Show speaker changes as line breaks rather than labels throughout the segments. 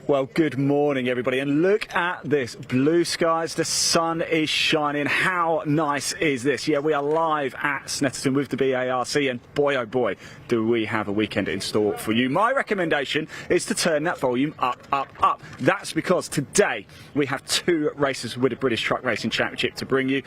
Well, good morning, everybody, and look at this. Blue skies, the sun is shining. How nice is this? Yeah, we are live at Snetterton with the BARC, and boy, oh boy, do we have a weekend in store for you. My recommendation is to turn that volume up, up, up. That's because today we have two races with the British Truck Racing Championship to bring you.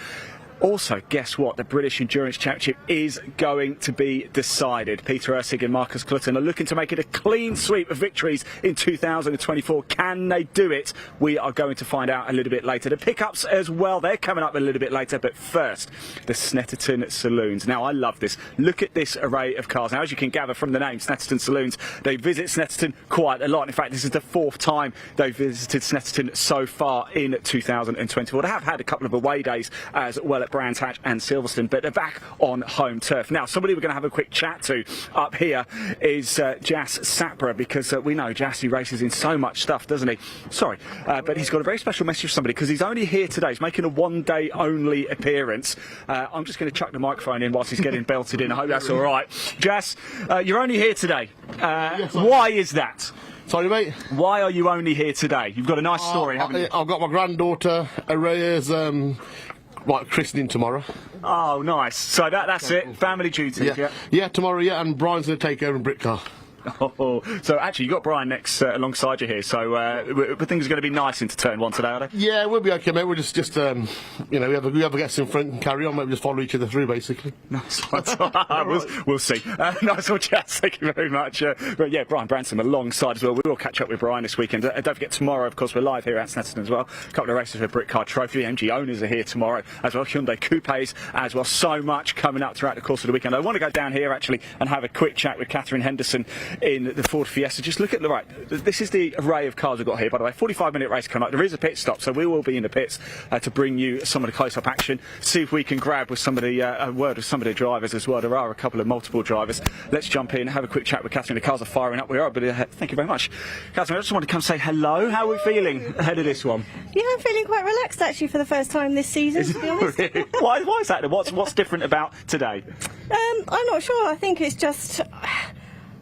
Also, guess what? The British Endurance Championship is going to be decided. Peter Ursig and Marcus Clutton are looking to make it a clean sweep of victories in 2024. Can they do it? We are going to find out a little bit later. The pickups as well, they're coming up a little bit later. But first, the Snetterton Saloons. Now, I love this. Look at this array of cars. Now, as you can gather from the name, Snetterton Saloons, they visit Snetterton quite a lot. In fact, this is the fourth time they've visited Snetterton so far in 2024. They have had a couple of away days as well at Brands Hatch and Silverstone, but they're back on home turf. Now, somebody we're going to have a quick chat to up here is Jas Sapra, because we know Jas, he races in so much stuff, doesn't he? Sorry, but he's got a very special message for somebody, because he's only here today. He's making a one-day only appearance. I'm just going to chuck the microphone in whilst he's getting belted in. I hope that's all right. Jas, you're only here today.
Yes,
why is that?
Sorry, mate.
Why are you only here today? You've got a nice story, haven't you?
I've got my granddaughter Araya's christening tomorrow.
Oh, nice. So that's it. Family duties.
Yeah, tomorrow. Yeah, and Brian's going to take over in Brickcar.
Oh, so actually you got Brian next alongside you here, so things are going to be nice into turn one today, are they?
Yeah, we'll be okay, mate. We'll just you know, we have a guest in front and carry on, mate. We just follow each other through, basically.
Nice one. We'll see. Nice one, Jas. Thank you very much. But yeah, Brian Branson alongside as well. We will catch up with Brian this weekend. Don't forget, tomorrow, of course, we're live here at Snetterton as well. A couple of races for Brickcar Trophy. MG owners are here tomorrow as well. Hyundai Coupes as well. So much coming up throughout the course of the weekend. I want to go down here actually and have a quick chat with Catherine Henderson in the Ford Fiesta. Just look at the right. This is the array of cars we've got here, by the way. 45-minute race coming up. There is a pit stop, so we will be in the pits to bring you some of the close-up action. See if we can grab with some of the a word with some of the drivers as well. There are a couple of multiple drivers. Let's jump in, have a quick chat with Catherine. The cars are firing up. We are, but thank you very much, Catherine. I just wanted to come say hello. How are we feeling ahead of this one?
Yeah, I'm feeling quite relaxed actually for the first time this season, to be honest.
Really? Why is that? What's different about today?
I'm not sure. I think it's just.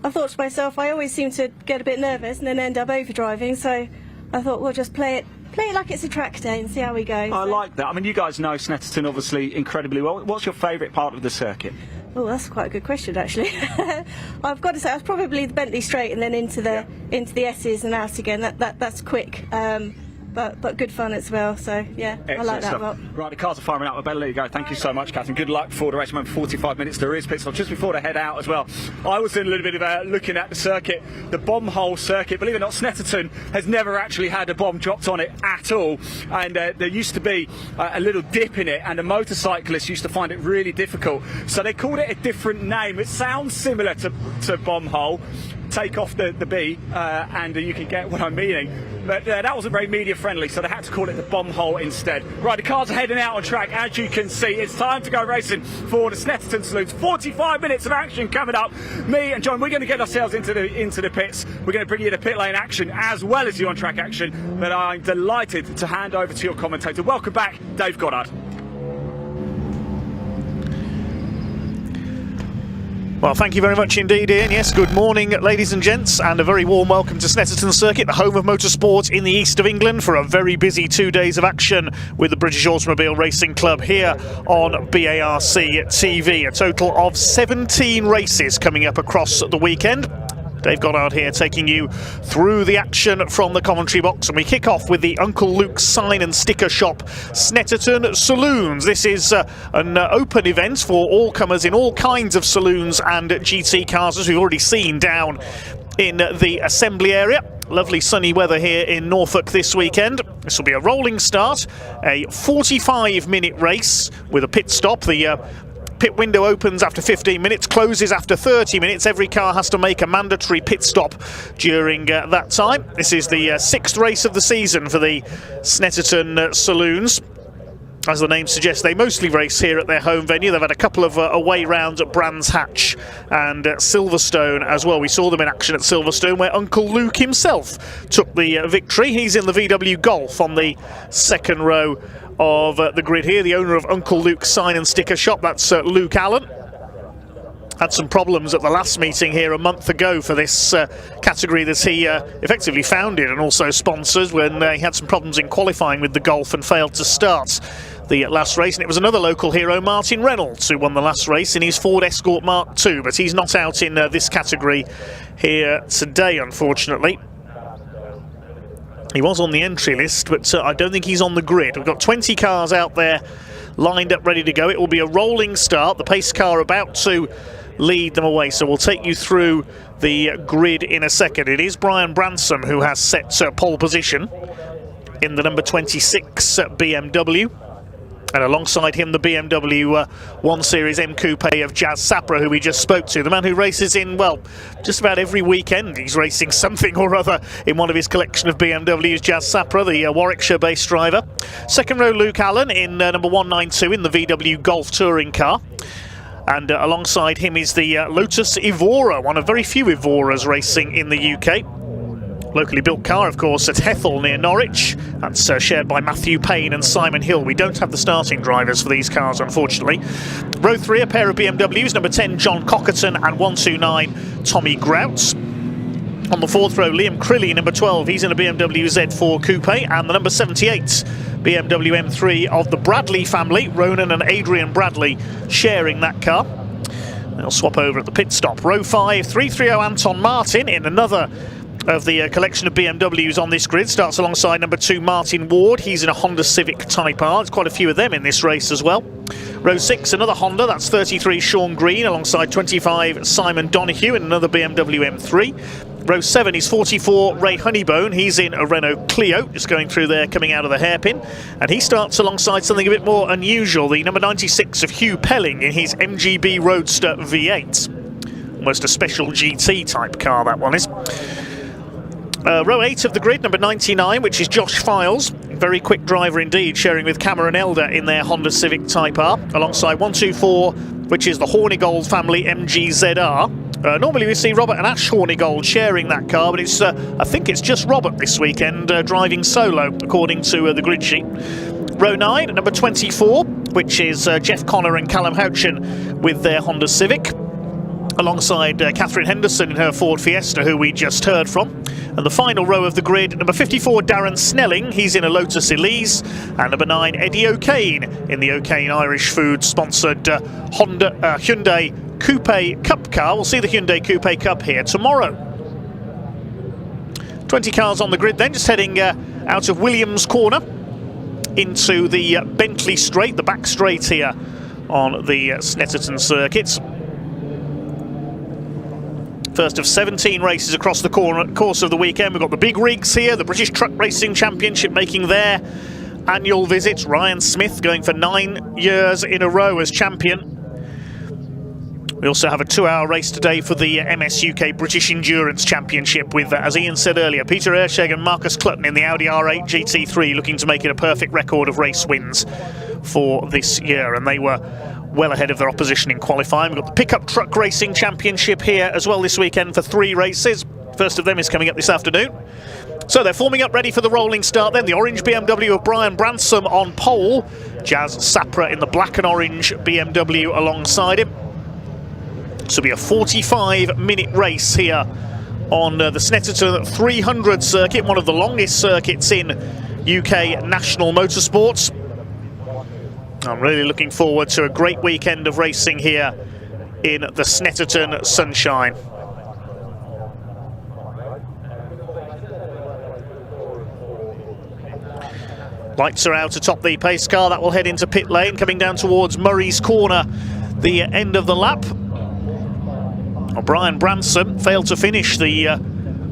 I thought to myself, I always seem to get a bit nervous and then end up overdriving, so I thought we'll just play it like it's a track day and see how we go.
I like that. I mean, you guys know Snetterton obviously incredibly well. What's your favourite part of the circuit?
Oh, that's quite a good question, actually. I've got to say, I was probably the Bentley Straight and then into the S's and out again. That's quick. But good fun as well, so yeah, excellent. I like that a lot.
Right, the cars are firing up. I better let you go. Thank you so much, Catherine. Good luck before the race. Remember, 45 minutes. There is pit stop just before they head out as well. I was doing a little bit of looking at the circuit, the bomb hole circuit. Believe it or not, Snetterton has never actually had a bomb dropped on it at all. And there used to be a little dip in it, and the motorcyclists used to find it really difficult. So they called it a different name. It sounds similar to bomb hole. Take off the B and you can get what I'm meaning, but that wasn't very media friendly, so they had to call it the bomb hole instead. Right, the cars are heading out on track. As you can see, it's time to go racing for the Snetterton Saloons. 45 minutes of action coming up. Me and John, we're going to get ourselves into the pits. We're going to bring you the pit lane action as well as the on track action, but I'm delighted to hand over to your commentator. Welcome back, Dave Goddard.
Well, thank you very much indeed, Ian. Yes, good morning, ladies and gents, and a very warm welcome to Snetterton Circuit, the home of motorsport in the east of England, for a very busy 2 days of action with the British Automobile Racing Club here on BARC TV. A total of 17 races coming up across the weekend. Dave Goddard here taking you through the action from the commentary box, and we kick off with the Uncle Luke's sign and sticker shop, Snetterton Saloons. This is an open event for all comers in all kinds of saloons and GT cars, as we've already seen down in the assembly area. Lovely sunny weather here in Norfolk this weekend. This will be a rolling start, a 45-minute race with a pit stop. The pit window opens after 15 minutes, closes after 30 minutes. Every car has to make a mandatory pit stop during that time. This is the sixth race of the season for the Snetterton Saloons. As the name suggests, they mostly race here at their home venue. They've had a couple of away rounds at Brands Hatch and Silverstone as well. We saw them in action at Silverstone, where Uncle Luke himself took the victory. He's in the VW Golf on the second row of the grid here. The owner of Uncle Luke's sign and sticker shop, that's Luke Allen. had some problems at the last meeting here a month ago for this category that he effectively founded and also sponsors, when he had some problems in qualifying with the Golf and failed to start the last race. And it was another local hero, Martin Reynolds, who won the last race in his Ford Escort Mark II, but he's not out in this category here today, unfortunately. He was on the entry list, but I don't think he's on the grid. We've got 20 cars out there lined up, ready to go. It will be a rolling start. The pace car about to lead them away, so we'll take you through the grid in a second. It is Brian Bransom who has set pole position in the number 26 BMW, and alongside him the BMW 1 Series M Coupe of Jazz Sapra, who we just spoke to, the man who races in, well, just about every weekend he's racing something or other in one of his collection of BMWs. Jazz Sapra, the Warwickshire-based driver. Second row, Luke Allen in number 192 in the VW Golf touring car. And alongside him is the Lotus Evora, one of very few Evoras racing in the UK. Locally built car, of course, at Hethel near Norwich. That's shared by Matthew Payne and Simon Hill. We don't have the starting drivers for these cars, unfortunately. Row 3, a pair of BMWs, number 10, John Cockerton, and 129, Tommy Grouts. On the fourth row, Liam Crilly, number 12. He's in a BMW Z4 Coupe, and the number 78, BMW M3 of the Bradley family. Ronan and Adrian Bradley sharing that car. They'll swap over at the pit stop. Row 5, 330 Anton Martin in another of the collection of BMWs on this grid. Starts alongside number 2, Martin Ward. He's in a Honda Civic Type R. There's quite a few of them in this race as well. Row 6, another Honda. That's 33, Sean Green, alongside 25, Simon Donoghue in another BMW M3. Row 7 is 44, Ray Honeybone. He's in a Renault Clio, just going through there, coming out of the hairpin. And he starts alongside something a bit more unusual, the number 96 of Hugh Pelling in his MGB Roadster V8. Almost a special GT type car, that one is. Row 8 of the grid, number 99, which is Josh Files. Very quick driver indeed, sharing with Cameron Elder in their Honda Civic Type R. Alongside 124, which is the Hornigold family MGZR. Normally we see Robert and Ash Hornigold sharing that car, but it's I think it's just Robert this weekend driving solo, according to the grid sheet. Row 9, number 24, which is Jeff Connor and Callum Houchin with their Honda Civic. Alongside Catherine Henderson in her Ford Fiesta, who we just heard from. And the final row of the grid, number 54, Darren Snelling. He's in a Lotus Elise. And number 9, Eddie O'Kane in the O'Kane Irish Food-sponsored Hyundai Coupe Cup car. We'll see the Hyundai Coupe Cup here tomorrow. 20 cars on the grid then, just heading out of Williams Corner into the Bentley Straight, the back straight here on the Snetterton circuits. First of 17 races across the course of the weekend. We've got the big rigs here, the British Truck Racing Championship making their annual visit. Ryan Smith going for 9 years in a row as champion. We also have a 2-hour race today for the MS UK British Endurance Championship with, as Ian said earlier, Peter Ersheg and Marcus Clutton in the Audi R8 GT3 looking to make it a perfect record of race wins for this year. And they were well ahead of their opposition in qualifying. We've got the Pickup Truck Racing Championship here as well this weekend for 3 races. First of them is coming up this afternoon. So they're forming up ready for the rolling start then. The orange BMW of Brian Bransom on pole. Jazz Sapra in the black and orange BMW alongside him. This will be a 45-minute race here on the Snetterton 300 circuit, one of the longest circuits in UK national motorsports. I'm really looking forward to a great weekend of racing here in the Snetterton sunshine. Lights are out atop the pace car. That will head into pit lane, coming down towards Murray's Corner, the end of the lap. Brian Bransom failed to finish the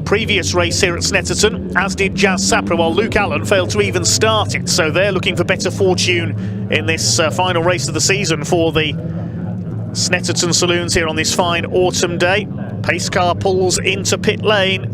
previous race here at Snetterton, as did Jazz Sapra, while Luke Allen failed to even start it. So they're looking for better fortune in this final race of the season for the Snetterton Saloons here on this fine autumn day. Pace car pulls into pit lane.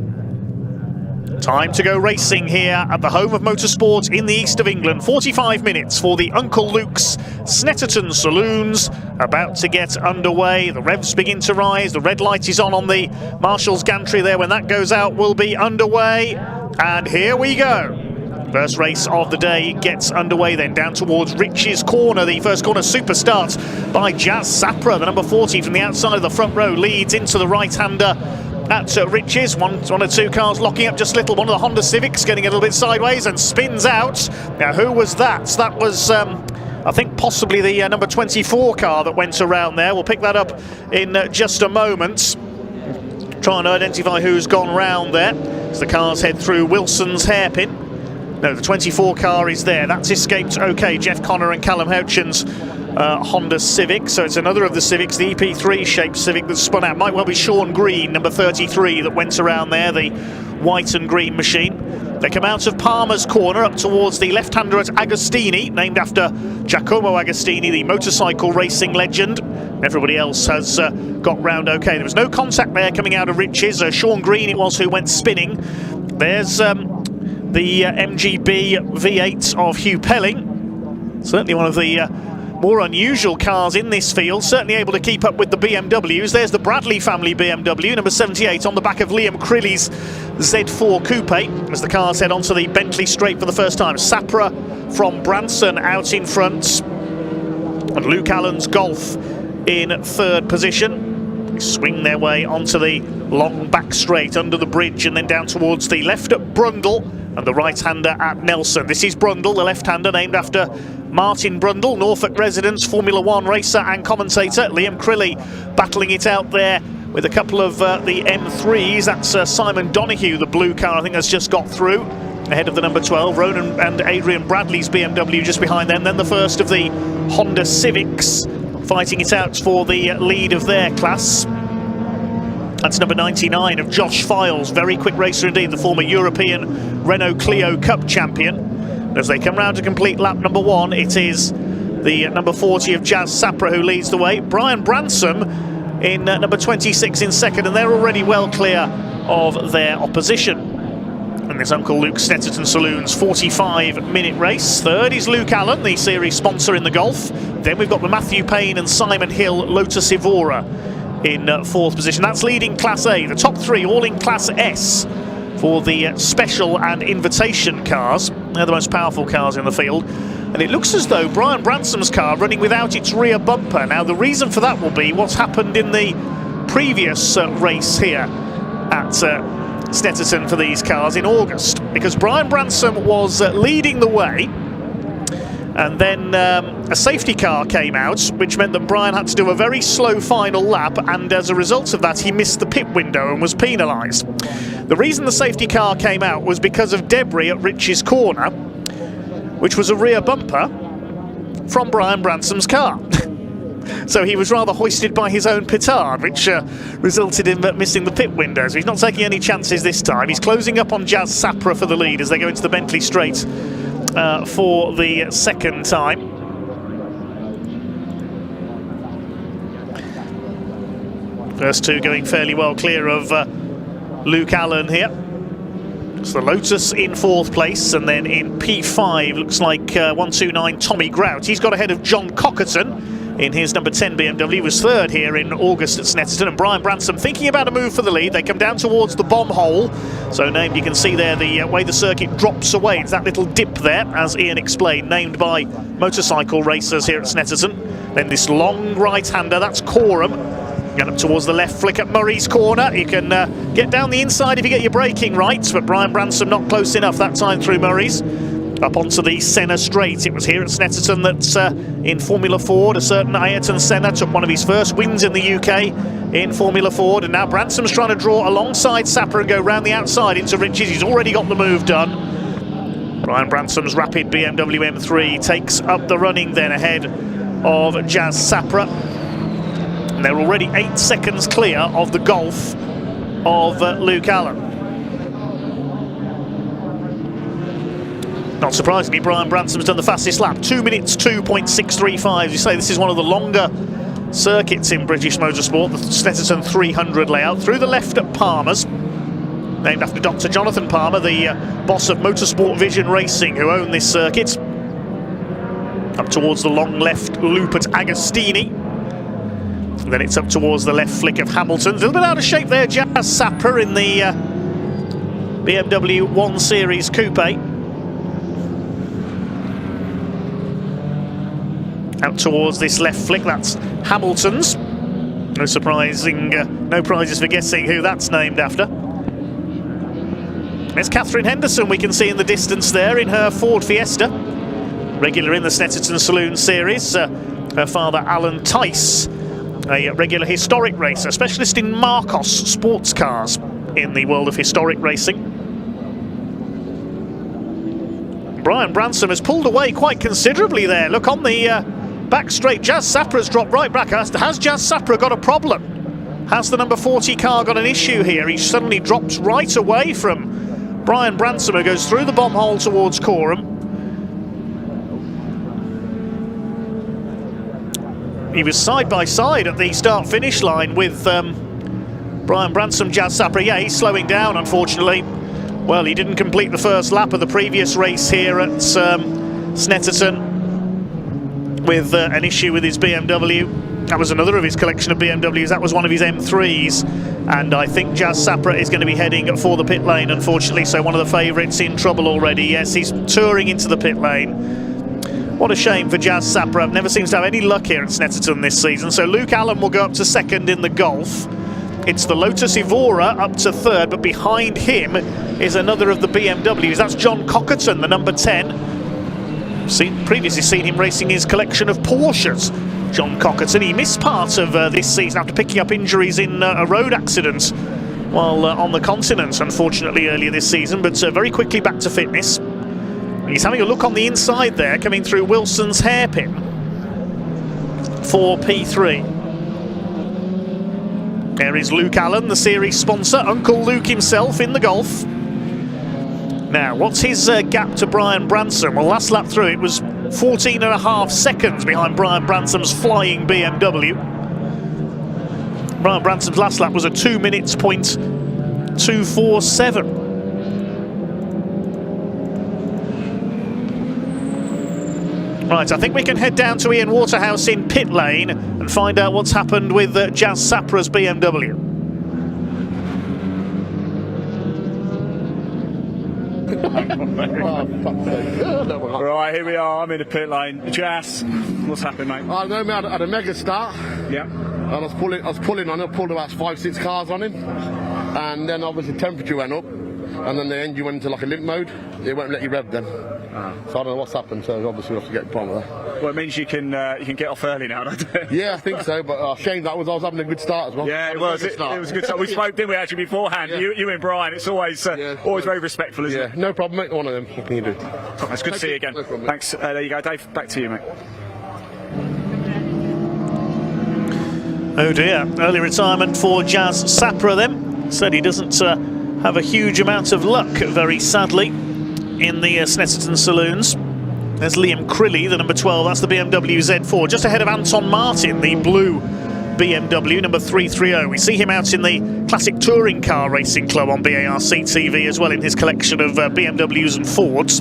Time to go racing here at the home of motorsport in the east of England. 45 minutes for the Uncle Luke's Snetterton Saloons about to get underway. The revs begin to rise. The red light is on the Marshall's gantry there. When that goes out, we'll be underway. And here we go. First race of the day gets underway then, down towards Rich's Corner. The first corner super starts by Jazz Sapra, the number 40 from the outside of the front row, leads into the right-hander at Rich's. One or two cars locking up just a little. One of the Honda Civics getting a little bit sideways and spins out. Now, who was that? That was, I think, possibly the number 24 car that went around there. We'll pick that up in just a moment. Trying to identify who's gone round there as the cars head through Wilson's hairpin. No, the 24 car is there. That's escaped okay. Jeff Connor and Callum Houchin's Honda Civic. So it's another of the Civics, the EP3 shaped Civic that's spun out. Might well be Sean Green, number 33, that went around there, the white and green machine. They come out of Palmer's Corner up towards the left-hander at Agostini, named after Giacomo Agostini, the motorcycle racing legend. Everybody else has got round okay. There was no contact there coming out of Rich's. Sean Green it was who went spinning. There's the MGB V8 of Hugh Pelling. Certainly one of the more unusual cars in this field, certainly able to keep up with the BMWs. There's the Bradley family BMW, number 78, on the back of Liam Crilly's Z4 Coupe, as the cars head onto the Bentley straight for the first time. Sapra from Branson out in front, and Luke Allen's Golf in third position. They swing their way onto the long back straight under the bridge and then down towards the left at Brundle and the right-hander at Nelson. This is Brundle, the left-hander, named after Martin Brundle, Norfolk resident, Formula One racer and commentator. Liam Crilly battling it out there with a couple of the M3s. That's Simon Donoghue, the blue car, I think, has just got through, ahead of the number 12, Ronan and Adrian Bradley's BMW just behind them. Then the first of the Honda Civics fighting it out for the lead of their class. That's number 99 of Josh Files, very quick racer indeed, the former European Renault Clio Cup champion. As they come round to complete lap number 1, it is the number 40 of Jazz Sapra who leads the way. Brian Bransom in number 26 in second, and they're already well clear of their opposition. And there's Uncle Luke Snetterton Saloons 45-minute race. Third is Luke Allen, the series sponsor in the Golf. Then we've got the Matthew Payne and Simon Hill Lotus Evora in fourth position. That's leading Class A. The top three all in Class S for the special and invitation cars. They're the most powerful cars in the field. And it looks as though Brian Bransom's car running without its rear bumper. Now, the reason for that will be what's happened in the previous race here at Snetterton for these cars in August, because Brian Bransom was leading the way, and then a safety car came out, which meant that Brian had to do a very slow final lap, and as a result of that he missed the pit window and was penalised. The reason the safety car came out was because of debris at Rich's Corner, which was a rear bumper from Brian Bransom's car. So he was rather hoisted by his own petard, which resulted in missing the pit window. So he's not taking any chances this time. He's closing up on Jazz Sapra for the lead as they go into the Bentley Straight for the second time. First two going fairly well clear of Luke Allen here. It's the Lotus in fourth place, and then in P5 looks like 129 Tommy Grout. He's got ahead of John Cockerton in his number 10 BMW. He was third here in August at Snetterton, and Brian Bransom thinking about a move for the lead. They come down towards the bomb hole, so named, you can see there the way the circuit drops away. It's that little dip there, as Ian explained, named by motorcycle racers here at Snetterton. Then this long right-hander, that's Coram. Going up towards the left flick at Murray's Corner. You can get down the inside if you get your braking right, but Brian Bransom not close enough that time through Murray's. Up onto the Senna Straight. It was here at Snetterton that in Formula Ford, a certain Ayrton Senna took one of his first wins in the UK in Formula Ford, and now Bransom's trying to draw alongside Sapper and go round the outside into Rich's. He's already got the move done. Brian Bransom's rapid BMW M3 takes up the running then ahead of Jazz Sapra. And they're already 8 seconds clear of the Golf of Luke Allen. Not surprisingly, Brian Bransom's done the fastest lap, 2 minutes 2.635. You say this is one of the longer circuits in British motorsport, the Snetterton 300 layout. Through the left at Palmer's, named after Dr. Jonathan Palmer, the boss of Motorsport Vision Racing, who own this circuit. Up towards the long left loop at Agostini. And then it's up towards the left flick of Hamilton. A little bit out of shape there, Jazz Sapra in the BMW 1 Series Coupe. out towards this left flick. That's Hamilton's. No no prizes for guessing who that's named after. There's Catherine Henderson, we can see in the distance there in her Ford Fiesta. Regular in the Snetterton Saloon series. Her father, Alan Tice, a regular historic racer, specialist in Marcos sports cars in the world of historic racing. Brian Bransom has pulled away quite considerably there. Look on the back straight, Jazz Sapra's dropped right back. Has Jazz Sapra got a problem? Has the number 40 car got an issue here? He suddenly drops right away from Brian Bransom, who goes through the bomb hole towards Coram. He was side by side at the start-finish line with Brian Bransom, Jazz Sapra. Yeah, he's slowing down, unfortunately. Well, he didn't complete the first lap of the previous race here at Snetterton with an issue with his BMW. That was another of his collection of BMWs. That was one of his M3s. And I think Jazz Sapra is going to be heading for the pit lane, unfortunately. So one of the favourites in trouble already. Yes, he's touring into the pit lane. What a shame for Jazz Sapra. Never seems to have any luck here at Snetterton this season. So Luke Allen will go up to second in the Golf. It's the Lotus Evora up to third, but behind him is another of the BMWs. That's John Cockerton, the number 10. Previously seen him racing his collection of Porsches. John Cockerton, he missed part of this season after picking up injuries in a road accident while on the continent, unfortunately, earlier this season, but very quickly back to fitness. He's having a look on the inside there, coming through Wilson's hairpin for P3. There is Luke Allen, the series sponsor, Uncle Luke himself in the Golf. Now, what's his gap to Brian Bransom? Well, last lap through, it was 14.5 seconds behind Brian Bransom's flying BMW. Brian Bransom's last lap was a 2 minutes point 247. Right, I think we can head down to Ian Waterhouse in pit lane and find out what's happened with Jazz Sapra's BMW.
Right, here we are. I'm in the pit lane. Jazz, what's happened, mate?
I know, mate. I had a mega start.
Yeah.
And I was pulling on it. I pulled about 5-6 cars on him, and then obviously temperature went up, and then the engine went into like a limp mode. It won't let you rev then. So I don't know what's happened. So obviously we have to get the problem with that.
Well, it means you can get off early now, don't it?
Yeah, I think so. But shame that I was having a good start as well.
Yeah, it was. It was a good start. We spoke, didn't we, actually beforehand?
Yeah.
You and Brian. It's always very respectful, isn't it?
No problem, mate. One of them. What can you do?
That's good to see you again.
No problem,
thanks. There you go, Dave. Back to you, mate.
Oh dear, early retirement for Jazz Sapra then. Said he doesn't have a huge amount of luck, very sadly, in the Snetterton Saloons. There's Liam Crilly, the number 12, that's the BMW Z4, just ahead of Anton Martin, the blue BMW, number 330. We see him out in the Classic Touring Car Racing Club on BARC TV as well in his collection of BMWs and Fords.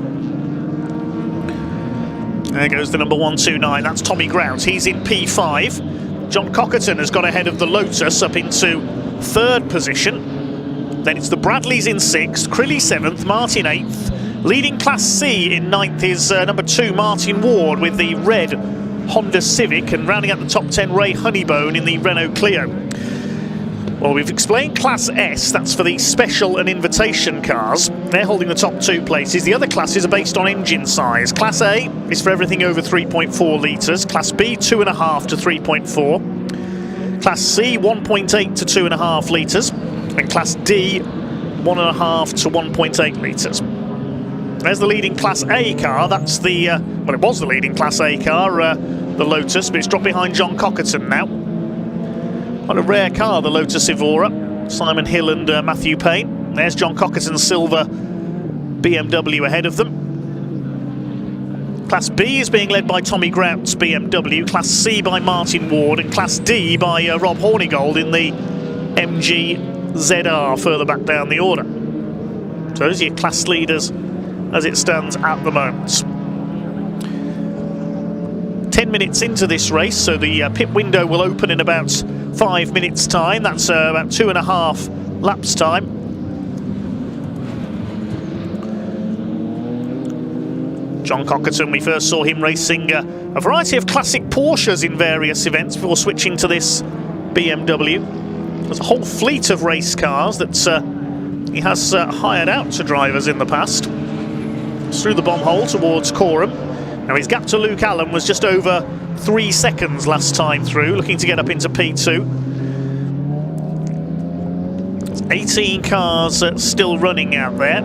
There goes the number 129, that's Tommy Grout, he's in P5. John Cockerton has got ahead of the Lotus up into third position. Then it's the Bradleys in 6th, Crilly 7th, Martin 8th. Leading Class C in 9th is number 2, Martin Ward, with the red Honda Civic, and rounding out the top 10, Ray Honeybone in the Renault Clio. Well, we've explained Class S, that's for the special and invitation cars. They're holding the top 2 places. The other classes are based on engine size. Class A is for everything over 3.4 litres. Class B, 2.5 to 3.4. Class C, 1.8 to 2.5 litres. And Class D, 1.5 to 1.8 litres. There's the leading Class A car. That's the, well, it was the leading Class A car, the Lotus, but it's dropped behind John Cockerton now. What a rare car, the Lotus Evora. Simon Hill and Matthew Payne. There's John Cockerton's silver BMW ahead of them. Class B is being led by Tommy Grout's BMW, Class C by Martin Ward, and Class D by Rob Hornigold in the MG ZR further back down the order. So those are your class leaders as it stands at the moment. 10 minutes into this race, so the pit window will open in about 5 minutes time. That's about 2.5 laps time. John Cockerton, we first saw him racing a variety of classic Porsches in various events before switching to this BMW. There's a whole fleet of race cars that he has hired out to drivers in the past. It's through the bomb hole towards Coram. Now his gap to Luke Allen was just over 3 seconds last time through, looking to get up into P2. 18 cars still running out there.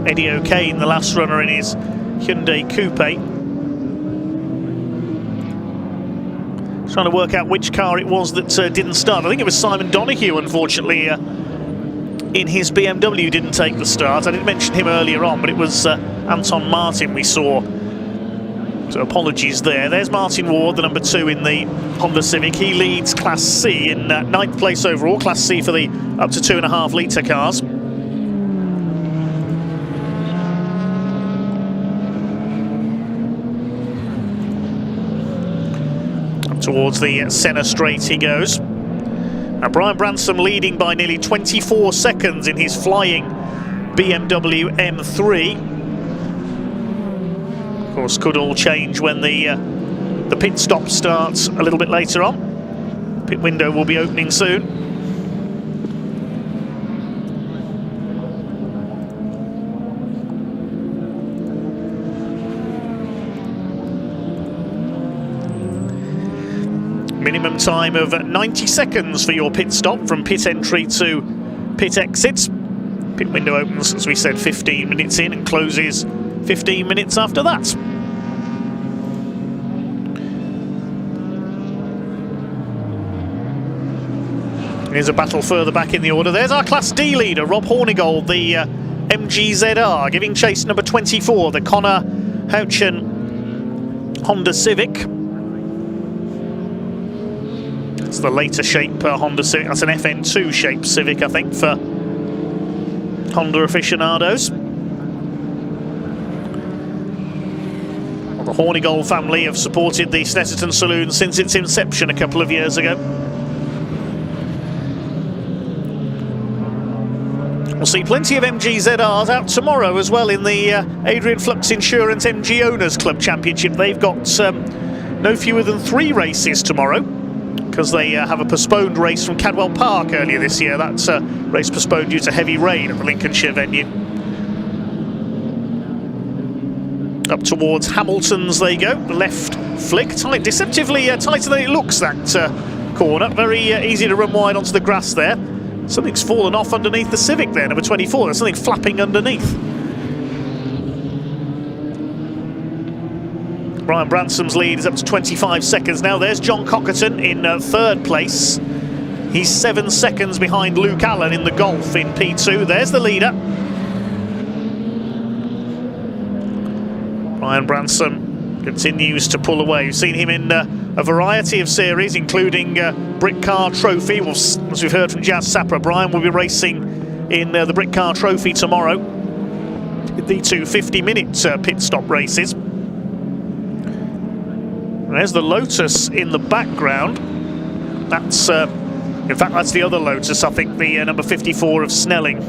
Eddie O'Kane, the last runner in his Hyundai Coupe. Trying to work out which car it was that didn't start. I think it was Simon Donoghue, unfortunately, in his BMW didn't take the start. I didn't mention him earlier on, but it was Anton Martin we saw. So apologies there. There's Martin Ward, the number 2 in the Honda Civic. He leads Class C in 9th place overall. Class C for the up to 2.5 litre cars. Up towards the centre straight he goes. Now Brian Bransom leading by nearly 24 seconds in his flying BMW M3. Of course, could all change when the pit stop starts a little bit later on. Pit window will be opening soon. Minimum time of 90 seconds for your pit stop from pit entry to pit exit. Pit window opens, as we said, 15 minutes in and closes 15 minutes after that. Here's a battle further back in the order. There's our Class D leader, Rob Hornigold, the MGZR, giving chase number 24, the Connor Houchen Honda Civic. It's the later shape Honda Civic. That's an FN2 shape Civic, I think, for Honda aficionados. Well, the Hornigold family have supported the Snetterton Saloon since its inception a couple of years ago. We'll see plenty of MGZRs out tomorrow as well in the Adrian Flux Insurance MG Owners Club Championship. They've got no fewer than 3 races tomorrow, because they have a postponed race from Cadwell Park earlier this year. That's a race postponed due to heavy rain at the Lincolnshire venue. Up towards Hamilton's they go. The left flick, tight, deceptively tighter than it looks, that corner. Very easy to run wide onto the grass there. Something's fallen off underneath the Civic there, number 24. There's something flapping underneath. Brian Bransom's lead is up to 25 seconds now. There's John Cockerton in 3rd place. He's 7 seconds behind Luke Allen in the Golf in P2. There's the leader. Brian Bransom continues to pull away. We've seen him in a variety of series, including Brick Car Trophy. Well, as we've heard from Jazz Sapra, Brian will be racing in the Brick Car Trophy tomorrow. The 2 50-minute pit stop races. There's the Lotus in the background. That's, in fact, that's the other Lotus, I think, the number 54 of Snelling.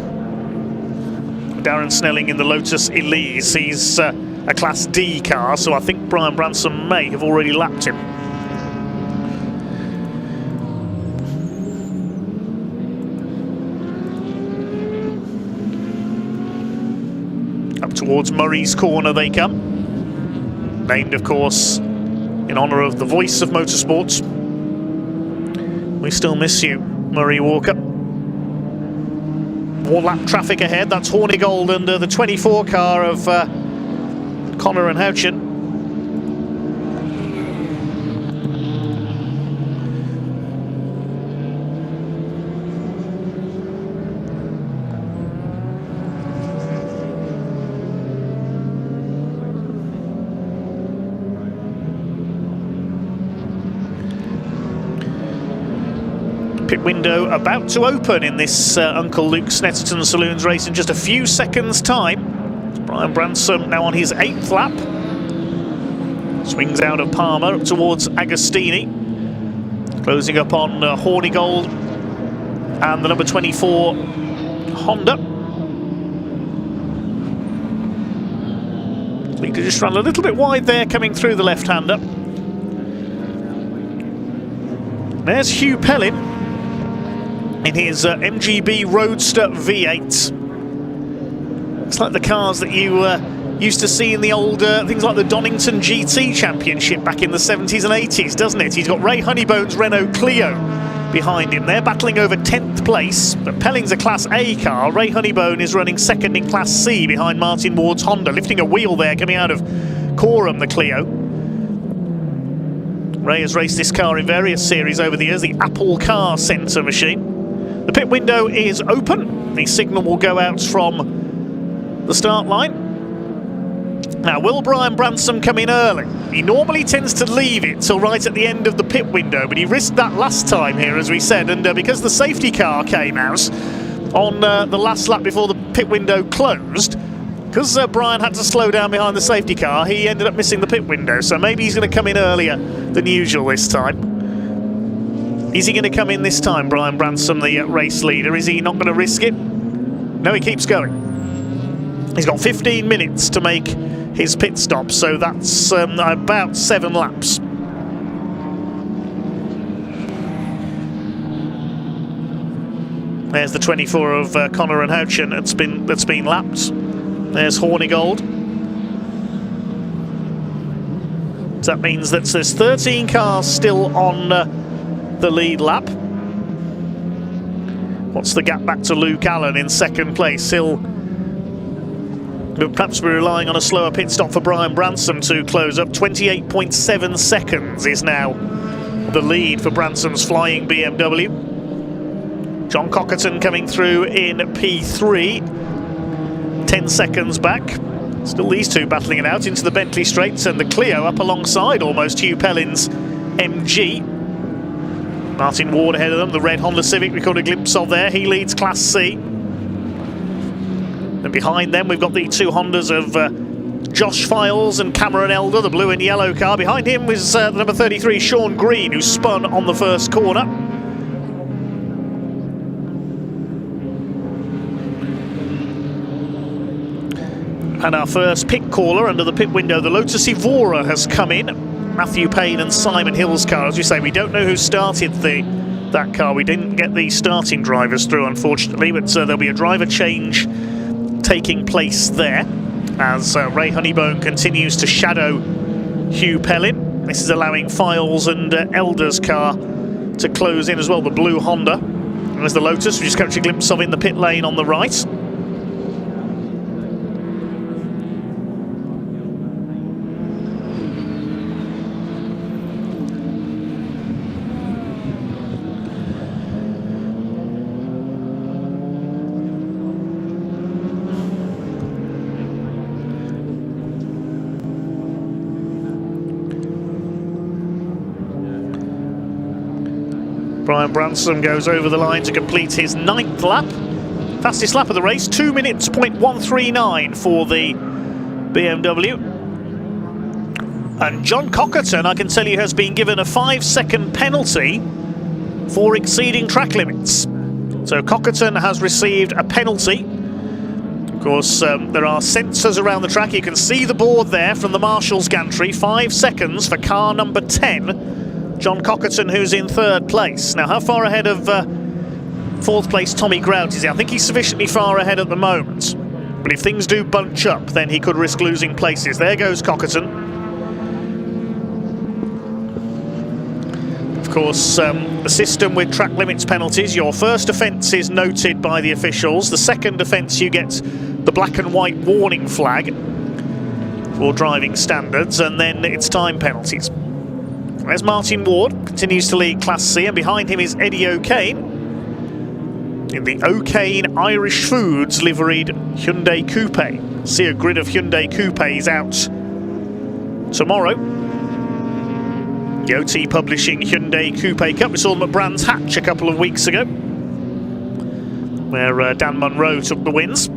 Darren Snelling in the Lotus Elise. He's a Class D car, so I think Brian Bransom may have already lapped him. Up towards Murray's Corner they come. Named, of course, in honour of the voice of motorsports. We still miss you, Murray Walker. More lap traffic ahead. That's Hornigold under the 24 car of Connor and Houchen. Pit window about to open in this Uncle Luke Snetterton Saloons race in just a few seconds' time. Brian Bransom now on his 8th lap. Swings out of Palmer up towards Agostini. Closing up on Hornigold and the number 24 Honda. Seemed to just run a little bit wide there coming through the left-hander. There's Hugh Pellin in his MGB Roadster V8. It's like the cars that you used to see in the old things like the Donington GT Championship back in the 70s and 80s, doesn't it? He's got Ray Honeybone's Renault Clio behind him. They're battling over 10th place, but Pelling's a Class A car. Ray Honeybone is running second in Class C behind Martin Ward's Honda, lifting a wheel there coming out of Coram, the Clio. Ray has raced this car in various series over the years, the Apple Car Centre machine. The pit window is open. The signal will go out from the start line. Now, will Brian Bransom come in early? He normally tends to leave it till right at the end of the pit window, but he risked that last time here, as we said, and because the safety car came out on the last lap before the pit window closed, because Brian had to slow down behind the safety car, he ended up missing the pit window, so maybe he's going to come in earlier than usual this time. Is he going to come in this time, Brian Bransom, the race leader? Is he not going to risk it? No, he keeps going. He's got 15 minutes to make his pit stop, so that's about 7 laps. There's the 24 of Connor and Houchin that's been lapped. There's Hornigold. So that means that there's 13 cars still on the lead lap. What's the gap back to Luke Allen in second place? He'll perhaps be relying on a slower pit stop for Brian Bransom to close up. 28.7 seconds is now the lead for Bransom's flying BMW. John Cockerton coming through in P3, 10 seconds back. Still these two battling it out into the Bentley straights, and the Clio up alongside almost Hugh Pellin's MG. Martin Ward ahead of them, the red Honda Civic we caught a glimpse of there. He leads Class C. And behind them, we've got the two Hondas of Josh Files and Cameron Elder, the blue and yellow car. Behind him was the number 33, Sean Green, who spun on the first corner. And our first pit caller under the pit window, the Lotus Evora, has come in. Matthew Payne and Simon Hill's car. As we say, we don't know who started that car. We didn't get the starting drivers through, unfortunately, but there'll be a driver change taking place there as Ray Honeybone continues to shadow Hugh Pellin. This is allowing Files and Elder's car to close in as well, the blue Honda. And there's the Lotus, we just catch a glimpse of in the pit lane on the right. Brian Bransom goes over the line to complete his 9th lap. Fastest lap of the race, 2 minutes, 0.139 for the BMW. And John Cockerton, I can tell you, has been given a 5-second penalty for exceeding track limits. So Cockerton has received a penalty. Of course, there are sensors around the track. You can see the board there from the marshal's gantry. 5 seconds for car number 10. John Cockerton, who's in 3rd place. Now, how far ahead of 4th place Tommy Grout is he? I think he's sufficiently far ahead at the moment. But if things do bunch up, then he could risk losing places. There goes Cockerton. Of course, the system with track limits penalties, your first offence is noted by the officials. The second offence, you get the black and white warning flag for driving standards, and then it's time penalties. There's Martin Ward, continues to lead Class C, and behind him is Eddie O'Kane in the O'Kane Irish Foods liveried Hyundai Coupe. See a grid of Hyundai Coupes out tomorrow. The OT Publishing Hyundai Coupe Cup. We saw them at Brands Hatch a couple of weeks ago, where Dan Munro took the wins.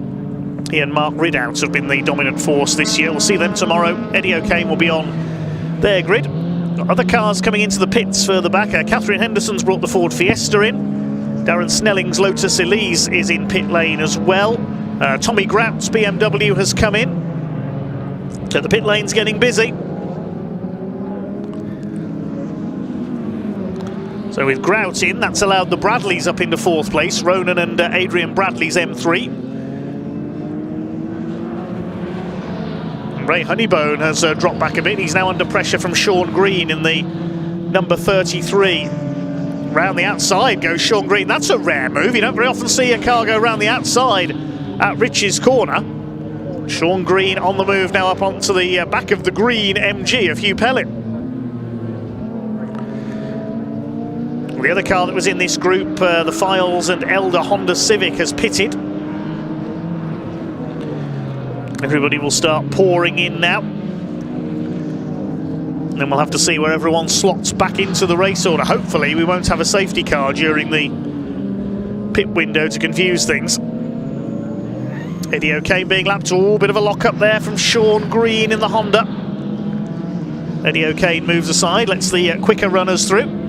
He and Mark Ridout have been the dominant force this year. We'll see them tomorrow. Eddie O'Kane will be on their grid. Got other cars coming into the pits further back. Catherine Henderson's brought the Ford Fiesta in. Darren Snelling's Lotus Elise is in pit lane as well. Tommy Grout's BMW has come in. So the pit lane's getting busy. So with Grout in, that's allowed the Bradleys up into 4th place. Ronan and Adrian Bradley's M3. And Ray Honeybone has dropped back a bit. He's now under pressure from Sean Green in the number 33. Round the outside goes Sean Green. That's a rare move. You don't very often see a car go round the outside at Rich's corner. Sean Green on the move now up onto the back of the green MG of Hugh Pellin. The other car that was in this group, the Files and Elder Honda Civic, has pitted. Everybody will start pouring in now. And then we'll have to see where everyone slots back into the race order. Hopefully we won't have a safety car during the pit window to confuse things. Eddie O'Kane being lapped. Oh, bit of a lock up there from Sean Green in the Honda. Eddie O'Kane moves aside, lets the quicker runners through.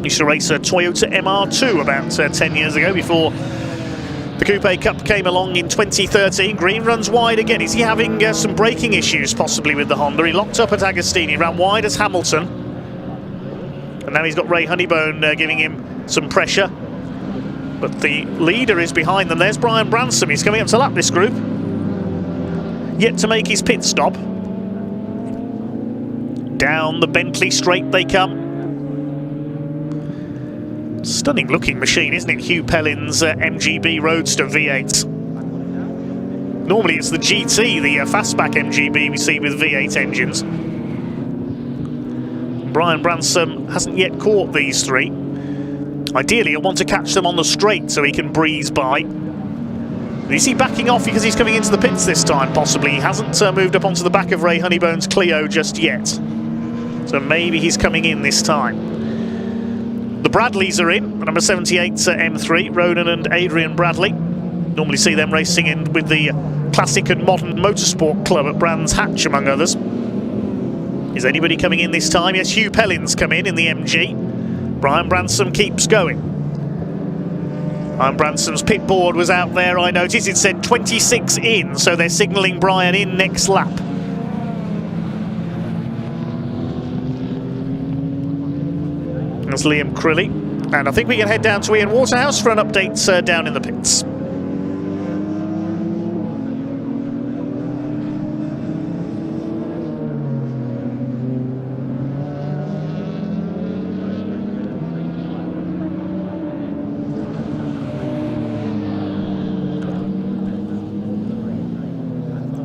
Used to race a Toyota MR2 about 10 years ago before the Coupe Cup came along in 2013. Green runs wide again. Is he having some braking issues possibly with the Honda? He locked up at Agostini, ran wide as Hamilton. And now he's got Ray Honeybone giving him some pressure. But the leader is behind them. There's Brian Bransom. He's coming up to lap this group. Yet to make his pit stop. Down the Bentley straight they come. Stunning looking machine, isn't it? Hugh Pellin's MGB Roadster V8. Normally it's the GT, the fastback MGB we see with V8 engines. Brian Bransom hasn't yet caught these three. Ideally, he'll want to catch them on the straight so he can breeze by. Is he backing off because he's coming into the pits this time? Possibly. He hasn't moved up onto the back of Ray Honeybone's Clio just yet. So maybe he's coming in this time. The Bradleys are in, number 78 M3, Ronan and Adrian Bradley. Normally see them racing in with the Classic and Modern Motorsport Club at Brands Hatch, among others. Is anybody coming in this time? Yes, Hugh Pellin's come in the MG. Brian Bransom keeps going. Brian Bransom's pit board was out there, I noticed. It said 26 in, so they're signalling Brian in next lap. That's Liam Crilly. And I think we can head down to Ian Waterhouse for an update down in the pits.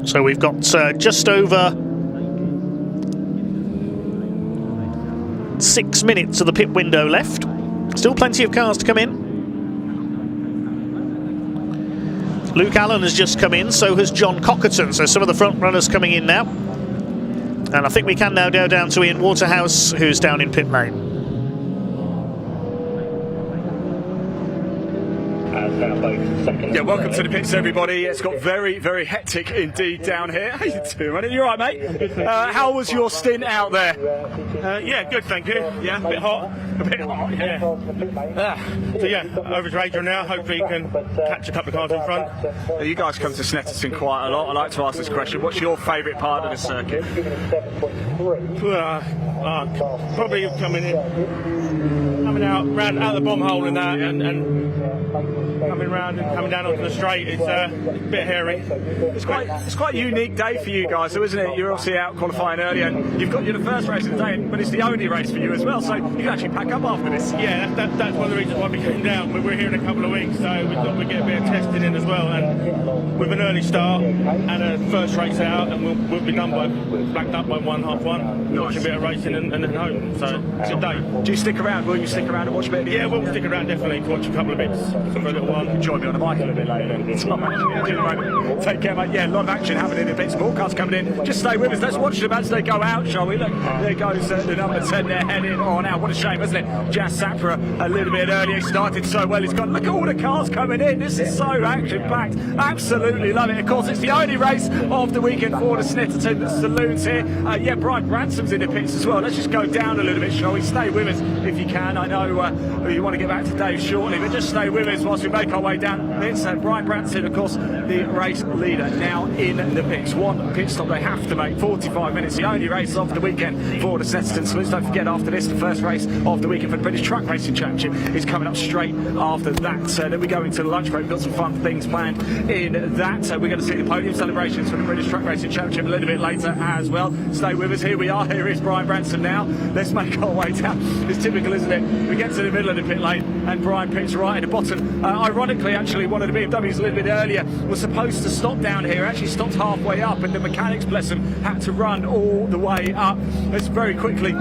So we've got just over 6 minutes of the pit window left. Still plenty of cars to come in. Luke Allen has just come in, so has John Cockerton. So some of the front runners coming in now. And I think we can now go down to Ian Waterhouse, who's down in pit lane.
Yeah, welcome to the pits, everybody. It's got very, very hectic indeed down here. How you doing, mate? You all right, mate? How was your stint out there?
Yeah, good, thank you. Yeah, a bit hot. Yeah. So yeah, over to Adrian now. Hopefully he can catch a couple of cars in front.
You guys come to Snetterton quite a lot. I like to ask this question. What's your favourite part of the circuit?
Probably coming out round out the bomb hole and that, and coming round and coming down onto the straight. It's a bit hairy.
It's quite a unique day for you guys, though, isn't it? You're obviously out qualifying early, and you're the first race of the day, but it's the only race for you as well. So you can actually pack up after this.
Yeah, that's one of the reasons why we came down. We're here in a couple of weeks, so we thought we'd get a bit of testing in as well. And with an early start and a first race out, and we'll be done backed up by 1:30. Watch a bit of racing and then home. So it's a day.
Do you stick around? Will you stick around and watch a bit?
Yeah, we'll stick around definitely to watch a couple of bits for a little while.
Join me on the bike a little bit later. It's not much to do at the moment. Take care, mate. Yeah, a lot of action happening in a bit. More cars coming in. Just stay with us. Let's watch them as they go out, shall we? Look, there goes the number 10 there heading on out. What a shame, isn't it? Jazz Sapra a little bit early. He started so well. He's gone. Look at all the cars coming in. This is so action-packed. Absolutely love it. Of course, it's the only race of the weekend for the Snetterton Saloons here. Yeah, Brian Bransom's in the pits as well. Let's just go down a little bit, shall we? Stay with us if you can. I know you want to get back to Dave shortly, but just stay with us. with us whilst we make our way down. It's Brian Branson, of course, the race leader, now in the pits. One pit stop they have to make, 45 minutes, the only race of the weekend for the Snetterton Saloons. Don't forget, after this, the first race of the weekend for the British Truck Racing Championship is coming up straight after that. Then we go into the lunch break. We've got some fun things planned in that. We're going to see the podium celebrations for the British Truck Racing Championship a little bit later as well. Stay with us. Here we are. Here is Brian Branson now. Let's make our way down. It's typical, isn't it? We get to the middle of the pit lane and Brian pits right at the bottom. Ironically, actually, one of the BMWs a little bit earlier was supposed to stop down here. Actually stopped halfway up, and the mechanics, bless them, had to run all the way up. Let's very quickly.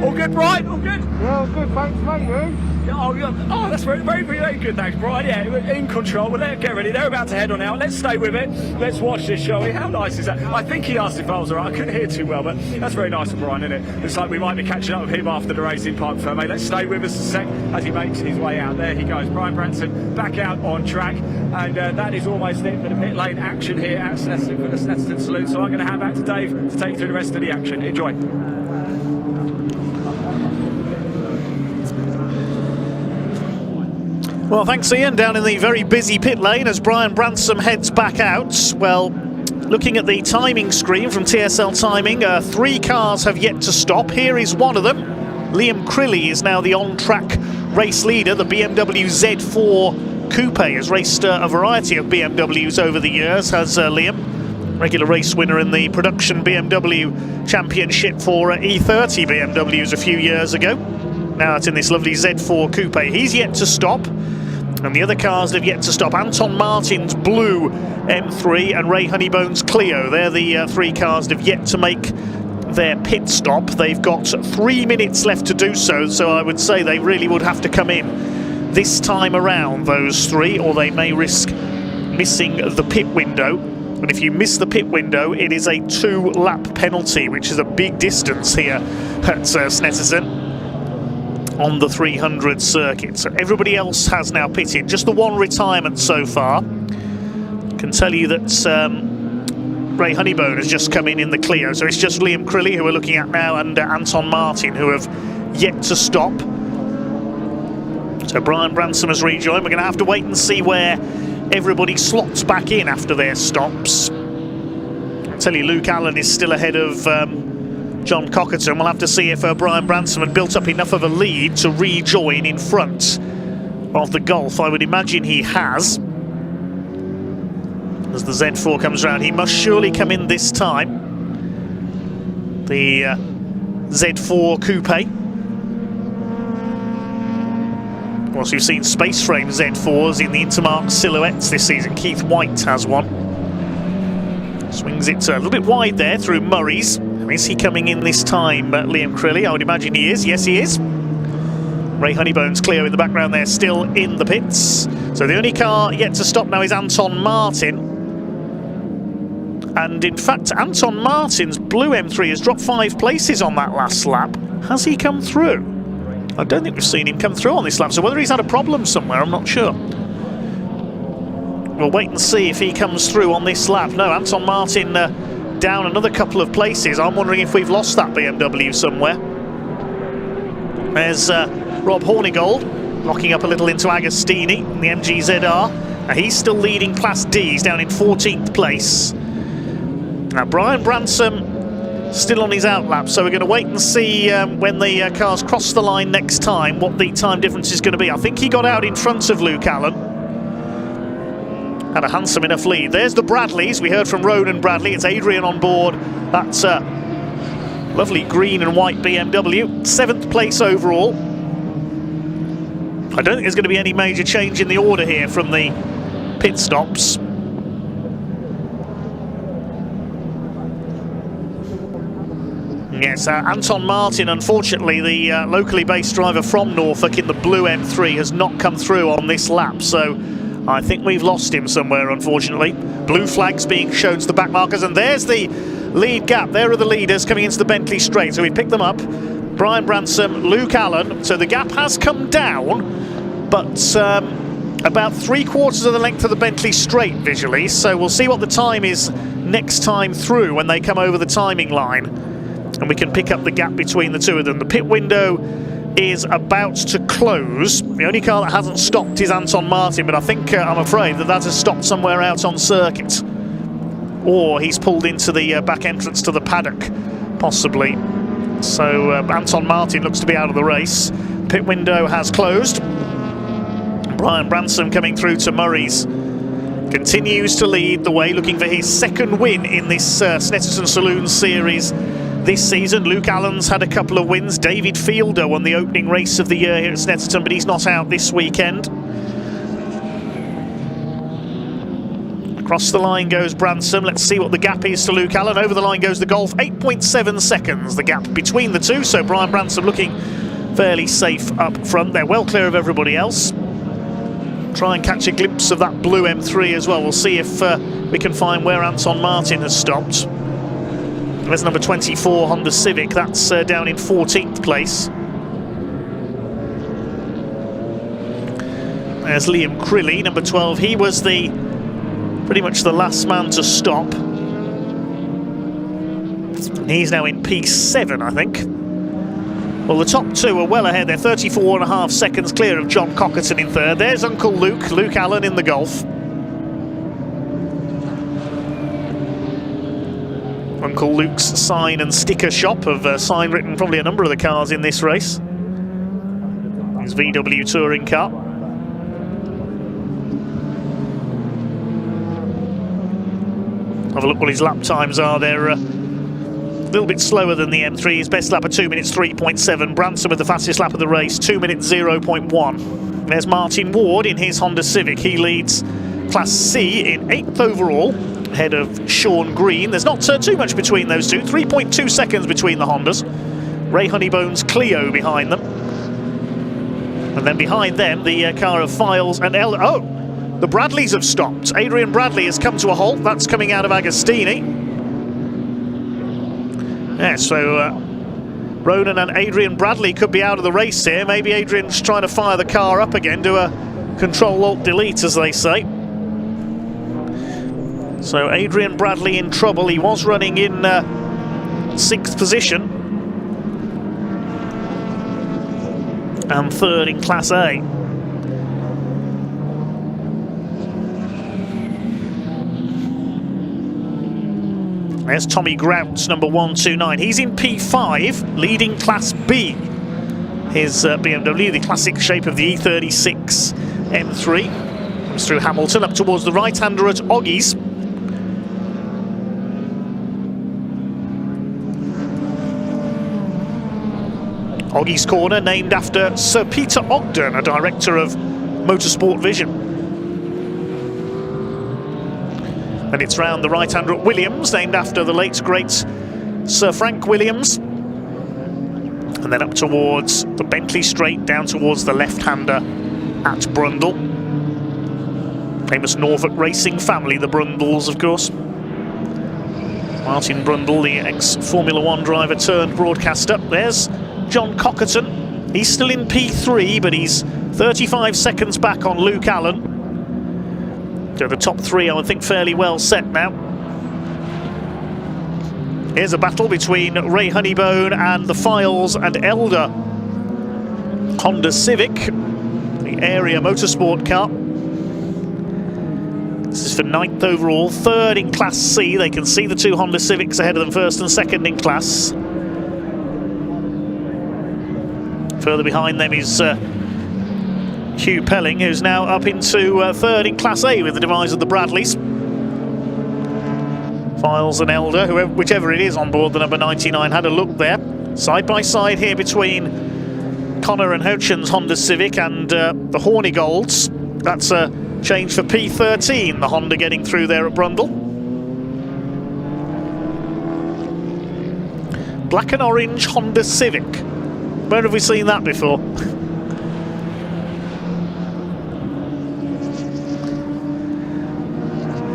All good, Brian? All good?
Yeah, all good, thanks, mate, you?
Oh, that's very, very, very good, thanks, Brian. Yeah, we're in control. Well, let's get ready. They're about to head on out. Let's stay with it. Let's watch this, shall we? How nice is that? I think he asked if I was all right. I couldn't hear too well, but that's very nice of Brian, isn't it? Looks like we might be catching up with him after the racing park for mate. Let's stay with us a sec as he makes his way out. There he goes. Brian Branson back out on track, and that is almost it for the pit lane action here at Snetterton for the Snetterton Saloon. So I'm going to hand back to Dave to take you through the rest of the action. Enjoy.
Well, thanks, Ian. Down in the very busy pit lane as Brian Branson heads back out. Well, looking at the timing screen from TSL Timing, 3 cars have yet to stop. Here is one of them. Liam Crilly is now the on-track race leader. The BMW Z4 Coupe has raced a variety of BMWs over the years, has Liam. Regular race winner in the production BMW Championship for E30 BMWs a few years ago. Now it's in this lovely Z4 Coupe. He's yet to stop. And the other cars that have yet to stop, Anton Martin's blue M3 and Ray Honeybone's Clio. They're the 3 cars that have yet to make their pit stop. They've got 3 minutes left to do so, so I would say they really would have to come in this time around, those 3, or they may risk missing the pit window. And if you miss the pit window, it is a 2-lap penalty, which is a big distance here at Snetterton on the 300 circuit. So everybody else has now pitted. Just the one retirement so far. Can tell you that Ray Honeybone has just come in the Clio. So it's just Liam Crilly who we're looking at now, and Anton Martin, who have yet to stop. So Brian Branson has rejoined. We're going to have to wait and see where everybody slots back in after their stops. I'll tell you, Luke Allen is still ahead of John Cockerton. We'll have to see if Brian Branson had built up enough of a lead to rejoin in front of the Golf. I would imagine he has. As the Z4 comes round, he must surely come in this time. The Z4 Coupe. Of course, we've seen space frame Z4s in the Intermark silhouettes this season. Keith White has one. Swings it a little bit wide there through Murray's. Is he coming in this time, Liam Crilly? I would imagine he is. Yes, he is. Ray Honeybone's Clio in the background there, still in the pits. So the only car yet to stop now is Anton Martin. And in fact, Anton Martin's blue M3 has dropped 5 places on that last lap. Has he come through? I don't think we've seen him come through on this lap, so whether he's had a problem somewhere, I'm not sure. We'll wait and see if he comes through on this lap. No, Anton Martin down another couple of places. I'm wondering if we've lost that BMW somewhere. There's Rob Hornigold locking up a little into Agostini in the MG ZR. He's still leading Class D. He's down in 14th place. Now Brian Branson still on his outlap, so we're going to wait and see when the cars cross the line next time what the time difference is going to be. I think he got out in front of Luke Allen. Had a handsome enough lead. There's the Bradleys. We heard from Ronan Bradley. It's Adrian on board. That's a lovely green and white BMW. 7th place overall. I don't think there's going to be any major change in the order here from the pit stops. Yes, Anton Martin, unfortunately, the locally based driver from Norfolk in the blue M3 has not come through on this lap. So I think we've lost him somewhere, unfortunately. Blue flags being shown to the back markers, and there's the lead gap. There are the leaders coming into the Bentley straight. So we picked them up. Brian Branson, Luke Allen. So the gap has come down, but about 3/4 of the length of the Bentley straight visually. So we'll see what the time is next time through when they come over the timing line, and we can pick up the gap between the two of them. The pit window is about to close. The only car that hasn't stopped is Anton Martin, but I think, I'm afraid, that has stopped somewhere out on circuit. Or he's pulled into the back entrance to the paddock, possibly. So Anton Martin looks to be out of the race. Pit window has closed. Brian Branson coming through to Murray's. Continues to lead the way, looking for his second win in this Snetterton Saloons series this season. Luke Allen's had a couple of wins. David Fielder won the opening race of the year here at Snetterton, but he's not out this weekend. Across the line goes Branson. Let's see what the gap is to Luke Allen. Over the line goes the Golf. 8.7 seconds, the gap between the two. So Brian Branson looking fairly safe up front. They're well clear of everybody else. Try and catch a glimpse of that blue M3 as well. We'll see if we can find where Anton Martin has stopped. There's number 24 Honda Civic. That's down in 14th place. There's Liam Crilly, number 12. He was pretty much the last man to stop. He's now in P7, I think. Well, the top two are well ahead. They're 34.5 seconds clear of John Cockerton in third. There's Uncle Luke Allen in the Golf. Uncle Luke's sign and sticker shop of sign written probably a number of the cars in this race. His VW touring car. Have a look what his lap times are. They're a little bit slower than the M3. His best lap of 2 minutes 3.7. Branson with the fastest lap of the race, 2 minutes 0.1. There's Martin Ward in his Honda Civic. He leads Class C in 8th overall, ahead of Sean Green. There's not too much between those two. 3.2 seconds between the Hondas. Ray Honeybone's Clio behind them. And then behind them, the car of Files and the Bradleys have stopped. Adrian Bradley has come to a halt. That's coming out of Agostini. Yeah, so Ronan and Adrian Bradley could be out of the race here. Maybe Adrian's trying to fire the car up again, do a Control-Alt-Delete, as they say. So Adrian Bradley in trouble. He was running in 6th position. And 3rd in Class A. There's Tommy Grouts, number 129. He's in P5, leading Class B. His BMW, the classic shape of the E36 M3. Comes through Hamilton, up towards the right-hander at Oggy's. Oggy's Corner, named after Sir Peter Ogden, a director of Motorsport Vision. And it's round the right-hander at Williams, named after the late, great Sir Frank Williams. And then up towards the Bentley Straight, down towards the left-hander at Brundle. Famous Norfolk racing family, the Brundles, of course. Martin Brundle, the ex-Formula One driver turned broadcaster. There's John Cockerton. He's still in P3, but he's 35 seconds back on Luke Allen. So the top three, I would think, fairly well set now. Here's a battle between Ray Honeybone and the Files and Elder Honda Civic, the area motorsport car. This is for 9th overall, 3rd in Class C. They can see the two Honda Civics ahead of them, 1st and 2nd in class. Further behind them is Hugh Pelling, who's now up into 3rd in Class A with the demise of the Bradleys. Files and Elder, whichever it is on board the number 99, had a look there. Side by side here between Connor and Houchin's Honda Civic and the Hornigolds. That's a change for P13, the Honda getting through there at Brundle. Black and orange Honda Civic. Where have we seen that before?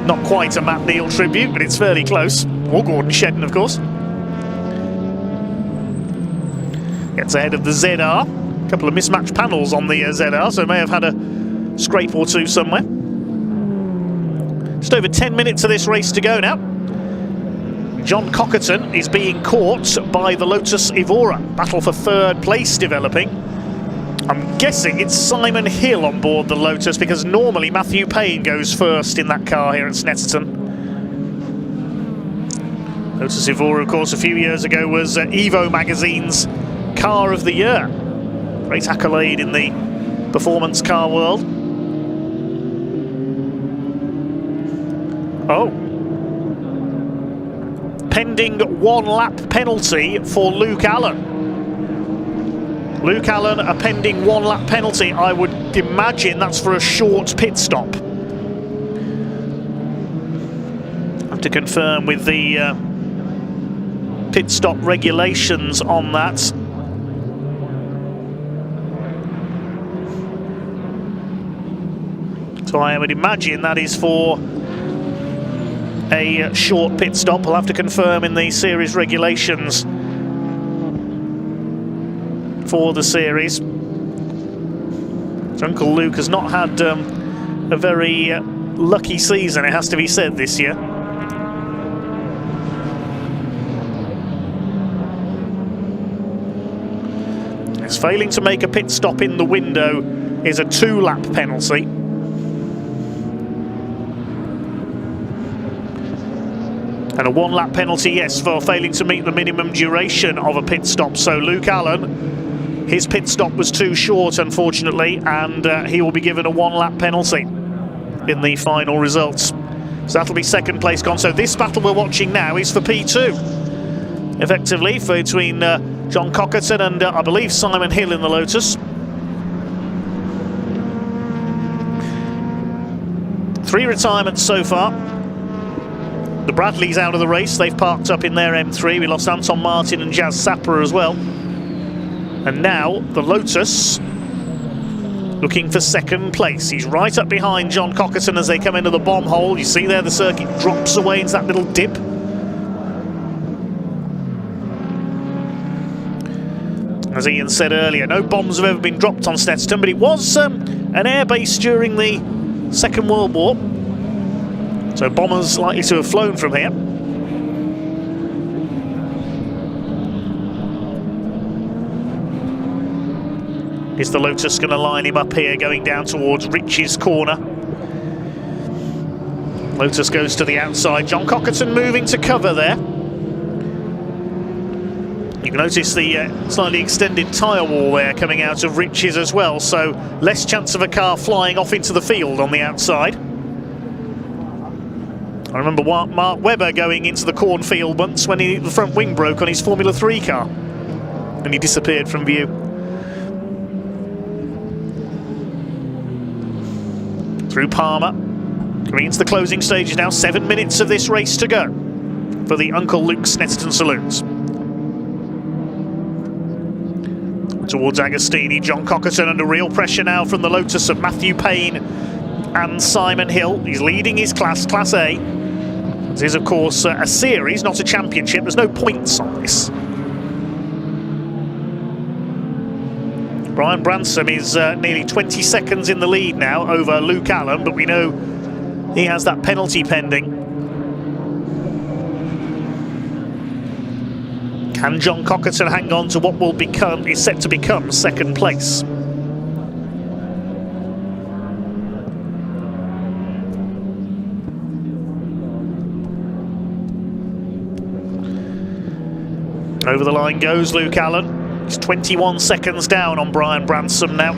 Not quite a Matt Neal tribute, but it's fairly close. Or Gordon Shedden, of course. Gets ahead of the ZR. A couple of mismatched panels on the ZR, so may have had a scrape or two somewhere. Just over 10 minutes of this race to go now. John Cockerton is being caught by the Lotus Evora. Battle for third place developing. I'm guessing it's Simon Hill on board the Lotus, because normally Matthew Payne goes first in that car here at Snetterton. Lotus Evora, of course, a few years ago was Evo magazine's Car of the Year. Great accolade in the performance car world. Oh. Pending 1-lap penalty for Luke Allen. Luke Allen, a pending 1-lap penalty. I would imagine that's for a short pit stop. Have to confirm with the pit stop regulations on that. So I would imagine that is for a short pit stop. I'll have to confirm in the series regulations for the series. Uncle Luke has not had a very lucky season, it has to be said, this year. It's failing to make a pit stop in the window is a 2-lap penalty. And a 1-lap penalty, yes, for failing to meet the minimum duration of a pit stop. So Luke Allen, his pit stop was too short, unfortunately, and he will be given a 1-lap penalty in the final results. So that'll be second place gone. So this battle we're watching now is for P2, effectively, between John Cockerton and I believe Simon Hill in the Lotus. 3 retirements so far. The Bradleys out of the race, they've parked up in their M3. We lost Anton Martin and Jazz Sapper as well. And now the Lotus looking for second place. He's right up behind John Cockerton as they come into the bomb hole. You see there the circuit drops away into that little dip. As Ian said earlier, no bombs have ever been dropped on Snetterton, but it was an air base during the Second World War. So bombers likely to have flown from here. Is the Lotus going to line him up here, going down towards Rich's corner? Lotus goes to the outside. John Cockerton moving to cover there. You can notice the slightly extended tyre wall there coming out of Rich's as well, so less chance of a car flying off into the field on the outside. I remember Mark Webber going into the cornfield once when the front wing broke on his Formula 3 car and he disappeared from view. Through Palmer, coming into the closing stages now. 7 minutes of this race to go for the Uncle Luke Snetterton Saloons. Towards Agostini, John Cockerton under real pressure now from the Lotus of Matthew Payne and Simon Hill. He's leading his class, Class A. This is, of course, a series, not a championship. There's no points on this. Brian Bransom is nearly 20 seconds in the lead now over Luke Allen, but we know he has that penalty pending. Can John Cockerton hang on to what is set to become second place? Over the line goes Luke Allen. He's 21 seconds down on Brian Bransom now.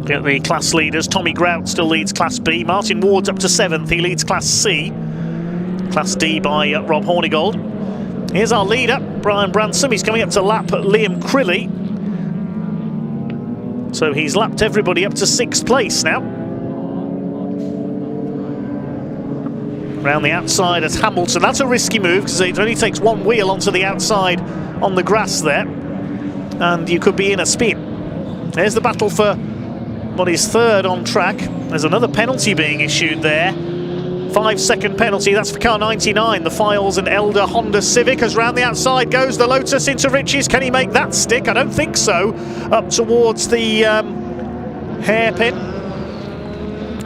Get the class leaders. Tommy Grout still leads Class B. Martin Ward's up to 7th. He leads Class C. Class D by Rob Hornigold. Here's our leader, Brian Bransom. He's coming up to lap Liam Crilly. So he's lapped everybody up to 6th place now. Around the outside as Hamilton. That's a risky move because it only takes one wheel onto the outside on the grass there. And you could be in a spin. There's the battle for what is third on track. There's another penalty being issued there. 5-second penalty, that's for car 99, the Files and Elder Honda Civic. As round the outside goes the Lotus into Rich's. Can he make that stick? I don't think so. Up towards the hairpin.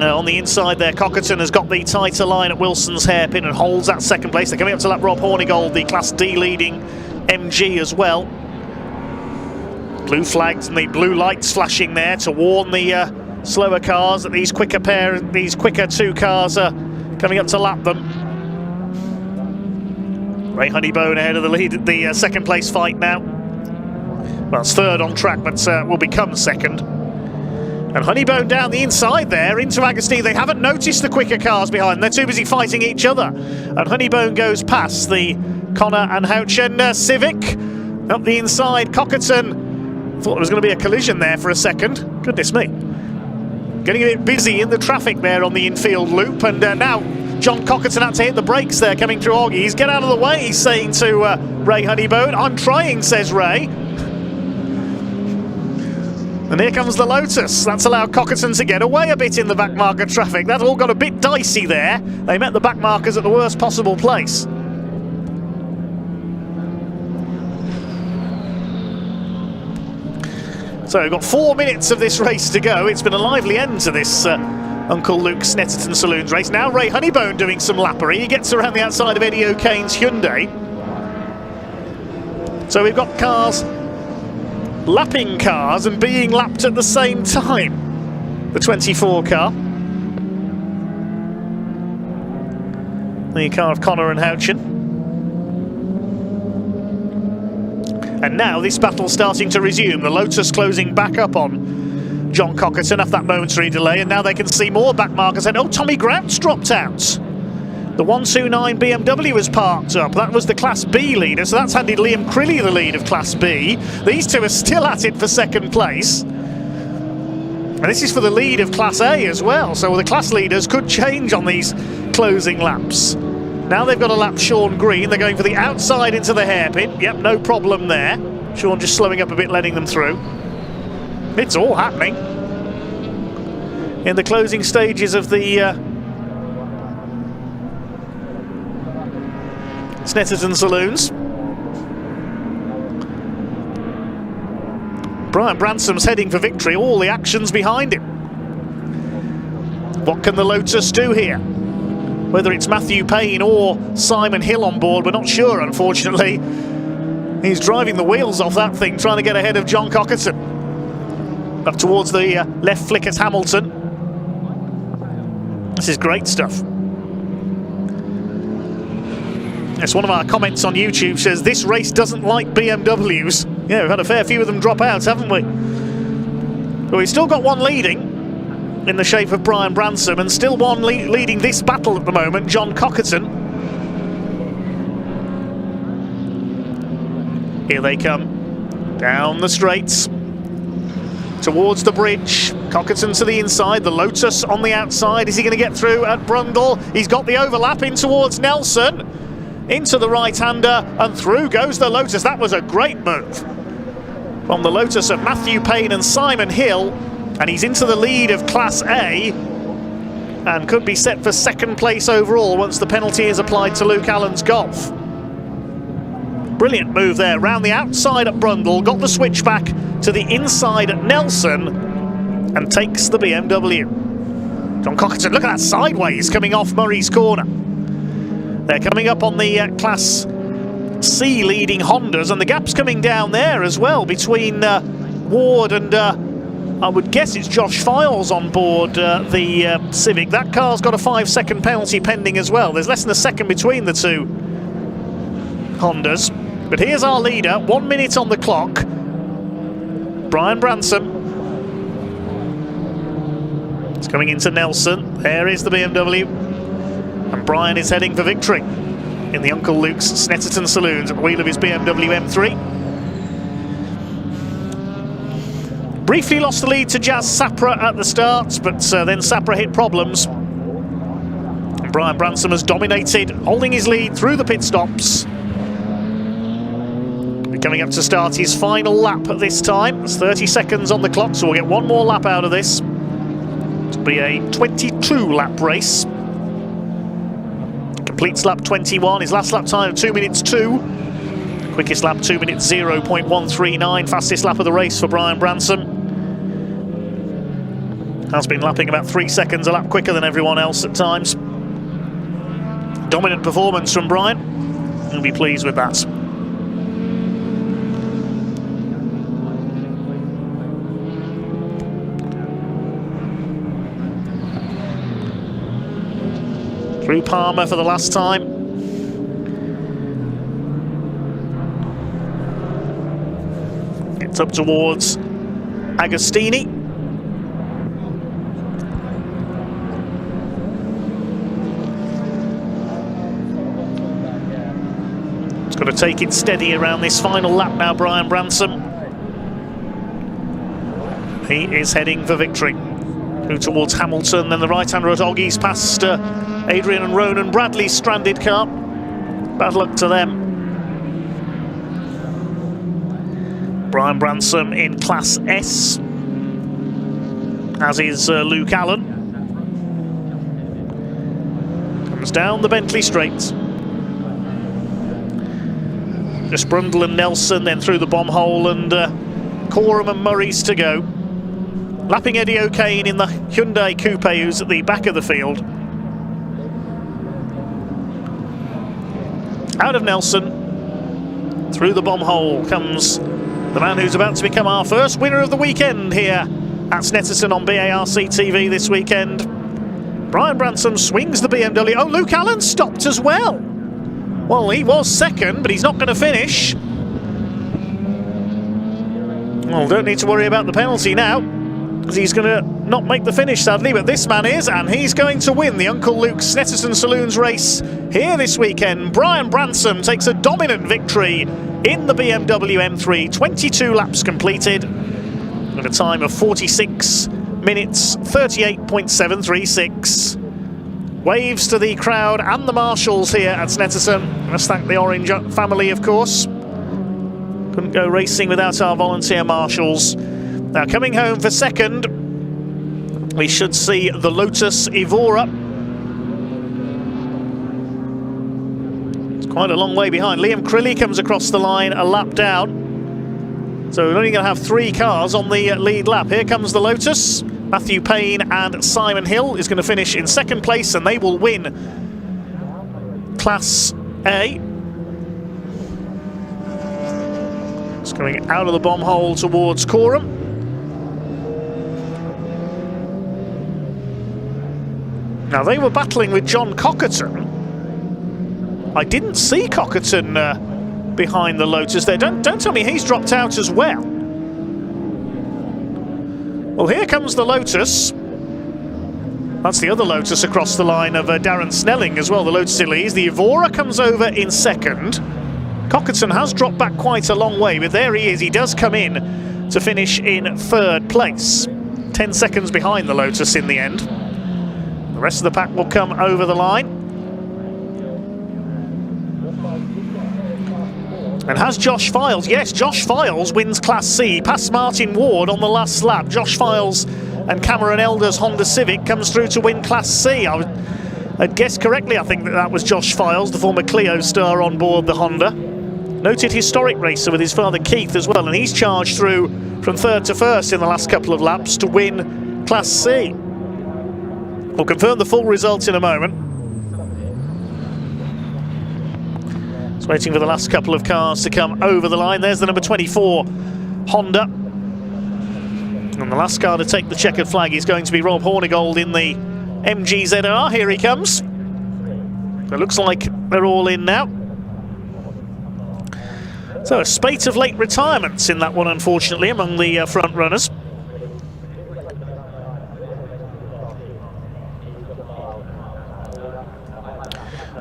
On the inside there, Cockerton has got the tighter line at Wilson's hairpin and holds that second place. They're coming up to lap Rob Hornigold, the Class D leading MG as well. Blue flags and the blue lights flashing there to warn the slower cars that these quicker two cars are coming up to lap them. Ray Honeybone ahead of the lead, the second place fight now. Well, it's third on track, but will become second. And Honeybone down the inside there into Agostini. They haven't noticed the quicker cars behind. They're too busy fighting each other. And Honeybone goes past the Connor and Houchen Civic. Up the inside, Cockerton. Thought there was going to be a collision there for a second. Goodness me. Getting a bit busy in the traffic there on the infield loop. And now John Cockerton had to hit the brakes there coming through Oggies. Get out of the way, he's saying to Ray Honeybone. I'm trying, says Ray. And here comes the Lotus. That's allowed Cockerton to get away a bit in the back marker traffic. That all got a bit dicey there. They met the back markers at the worst possible place. So we've got 4 minutes of this race to go. It's been a lively end to this Uncle Luke Snetterton Saloons race. Now Ray Honeybone doing some lappery. He gets around the outside of Eddie O'Kane's Hyundai. So we've got cars lapping cars and being lapped at the same time. The 24 car. The car of Connor and Houchen. And now this battle starting to resume. The Lotus closing back up on John Cockerton after that momentary delay, and now they can see more back markers. And oh, Tommy Grout's dropped out. The 129 BMW was parked up. That was the Class B leader, so that's handed Liam Crilly the lead of Class B. These two are still at it for second place. And this is for the lead of Class A as well, so the class leaders could change on these closing laps. Now they've got to lap Sean Green. They're going for the outside into the hairpin. Yep, no problem there. Sean just slowing up a bit, letting them through. It's all happening in the closing stages of the Snetterton Saloons. Brian Bransom's heading for victory, all the action's behind him. What can the Lotus do here? Whether it's Matthew Payne or Simon Hill on board, we're not sure, unfortunately. He's driving the wheels off that thing, trying to get ahead of John Cockerton. Up towards the left flick at Hamilton. This is great stuff. Yes, one of our comments on YouTube says this race doesn't like BMWs. Yeah, we've had a fair few of them drop out, haven't we? But we've still got one leading in the shape of Brian Bransom, and still one leading this battle at the moment, John Cockerton. Here they come, down the straights, towards the bridge. Cockerton to the inside, the Lotus on the outside. Is he going to get through at Brundle? He's got the overlap in towards Nelson. Into the right-hander, and through goes the Lotus. That was a great move from the Lotus of Matthew Payne and Simon Hill, and he's into the lead of Class A and could be set for second place overall once the penalty is applied to Luke Allen's Golf. Brilliant move there, round the outside at Brundle, got the switchback to the inside at Nelson, and takes the BMW. John Cockerton, look at that sideways coming off Murray's corner. They're coming up on the Class C leading Hondas, and the gap's coming down there as well between Ward and I would guess it's Josh Files on board the Civic. That car's got a 5-second penalty pending as well. There's less than a second between the two Hondas. But here's our leader, 1 minute on the clock. Brian Bransom. It's coming into Nelson. There is the BMW. And Brian is heading for victory in the Uncle Luke's Snetterton Saloons at the wheel of his BMW M3. Briefly lost the lead to Jazz Sapra at the start, but then Sapra hit problems. And Brian Bransom has dominated, holding his lead through the pit stops. Coming up to start his final lap at this time. There's 30 seconds on the clock, so we'll get one more lap out of this. It'll be a 22-lap race. Completes lap 21, his last lap time of 2 minutes 2. Quickest lap 2 minutes 0.139, fastest lap of the race for Brian Bransom. Has been lapping about 3 seconds a lap quicker than everyone else at times. Dominant performance from Brian. He'll be pleased with that. Through Palmer for the last time. It's up towards Agostini. It's got to take it steady around this final lap now, Brian Branson. He is heading for victory. Through towards Hamilton, then the right-hander at Oggies past Adrian and Ronan Bradley's stranded car. Bad luck to them. Brian Branson in Class S, as is Luke Allen. Comes down the Bentley straight. Just Brundle and Nelson, then through the bomb hole, and Coram and Murray's to go. Lapping Eddie O'Kane in the Hyundai Coupe, who's at the back of the field. Out of Nelson, through the bomb hole comes the man who's about to become our first winner of the weekend here at Snetterton on BARC TV this weekend. Brian Branson swings the BMW. Oh, Luke Allen stopped as well. Well, he was second, but he's not going to finish. Well, don't need to worry about the penalty now, because he's going to not make the finish, sadly, but this man is, and he's going to win the Uncle Luke's Snetterton Saloons race here this weekend. Brian Branson takes a dominant victory in the BMW M3, 22 laps completed, at a time of 46 minutes, 38.736. Waves to the crowd and the marshals here at Snetterton. Let's thank the Orange family, of course. Couldn't go racing without our volunteer marshals. Now, coming home for second, we should see the Lotus Evora. It's quite a long way behind. Liam Crilly comes across the line a lap down. So we're only going to have 3 cars on the lead lap. Here comes the Lotus. Matthew Payne and Simon Hill is going to finish in second place, and they will win Class A. It's going out of the bomb hole towards Coram. Now, they were battling with John Cockerton. I didn't see Cockerton behind the Lotus there. Don't tell me he's dropped out as well. Well, here comes the Lotus. That's the other Lotus across the line of Darren Snelling as well, the Lotus Elise. The Evora comes over in second. Cockerton has dropped back quite a long way, but there he is. He does come in to finish in third place. 10 seconds behind the Lotus in the end. The rest of the pack will come over the line. And has Josh Files? Yes, Josh Files wins Class C, past Martin Ward on the last lap. Josh Files and Cameron Elder's Honda Civic comes through to win Class C. I'd guessed correctly, I think that was Josh Files, the former Clio star on board the Honda. Noted historic racer with his father Keith as well, and he's charged through from third to first in the last couple of laps to win Class C. We'll confirm the full result in a moment. It's waiting for the last couple of cars to come over the line. There's the number 24 Honda. And the last car to take the checkered flag is going to be Rob Hornigold in the MGZR. Here he comes. It looks like they're all in now. So a spate of late retirements in that one, unfortunately, among the front runners.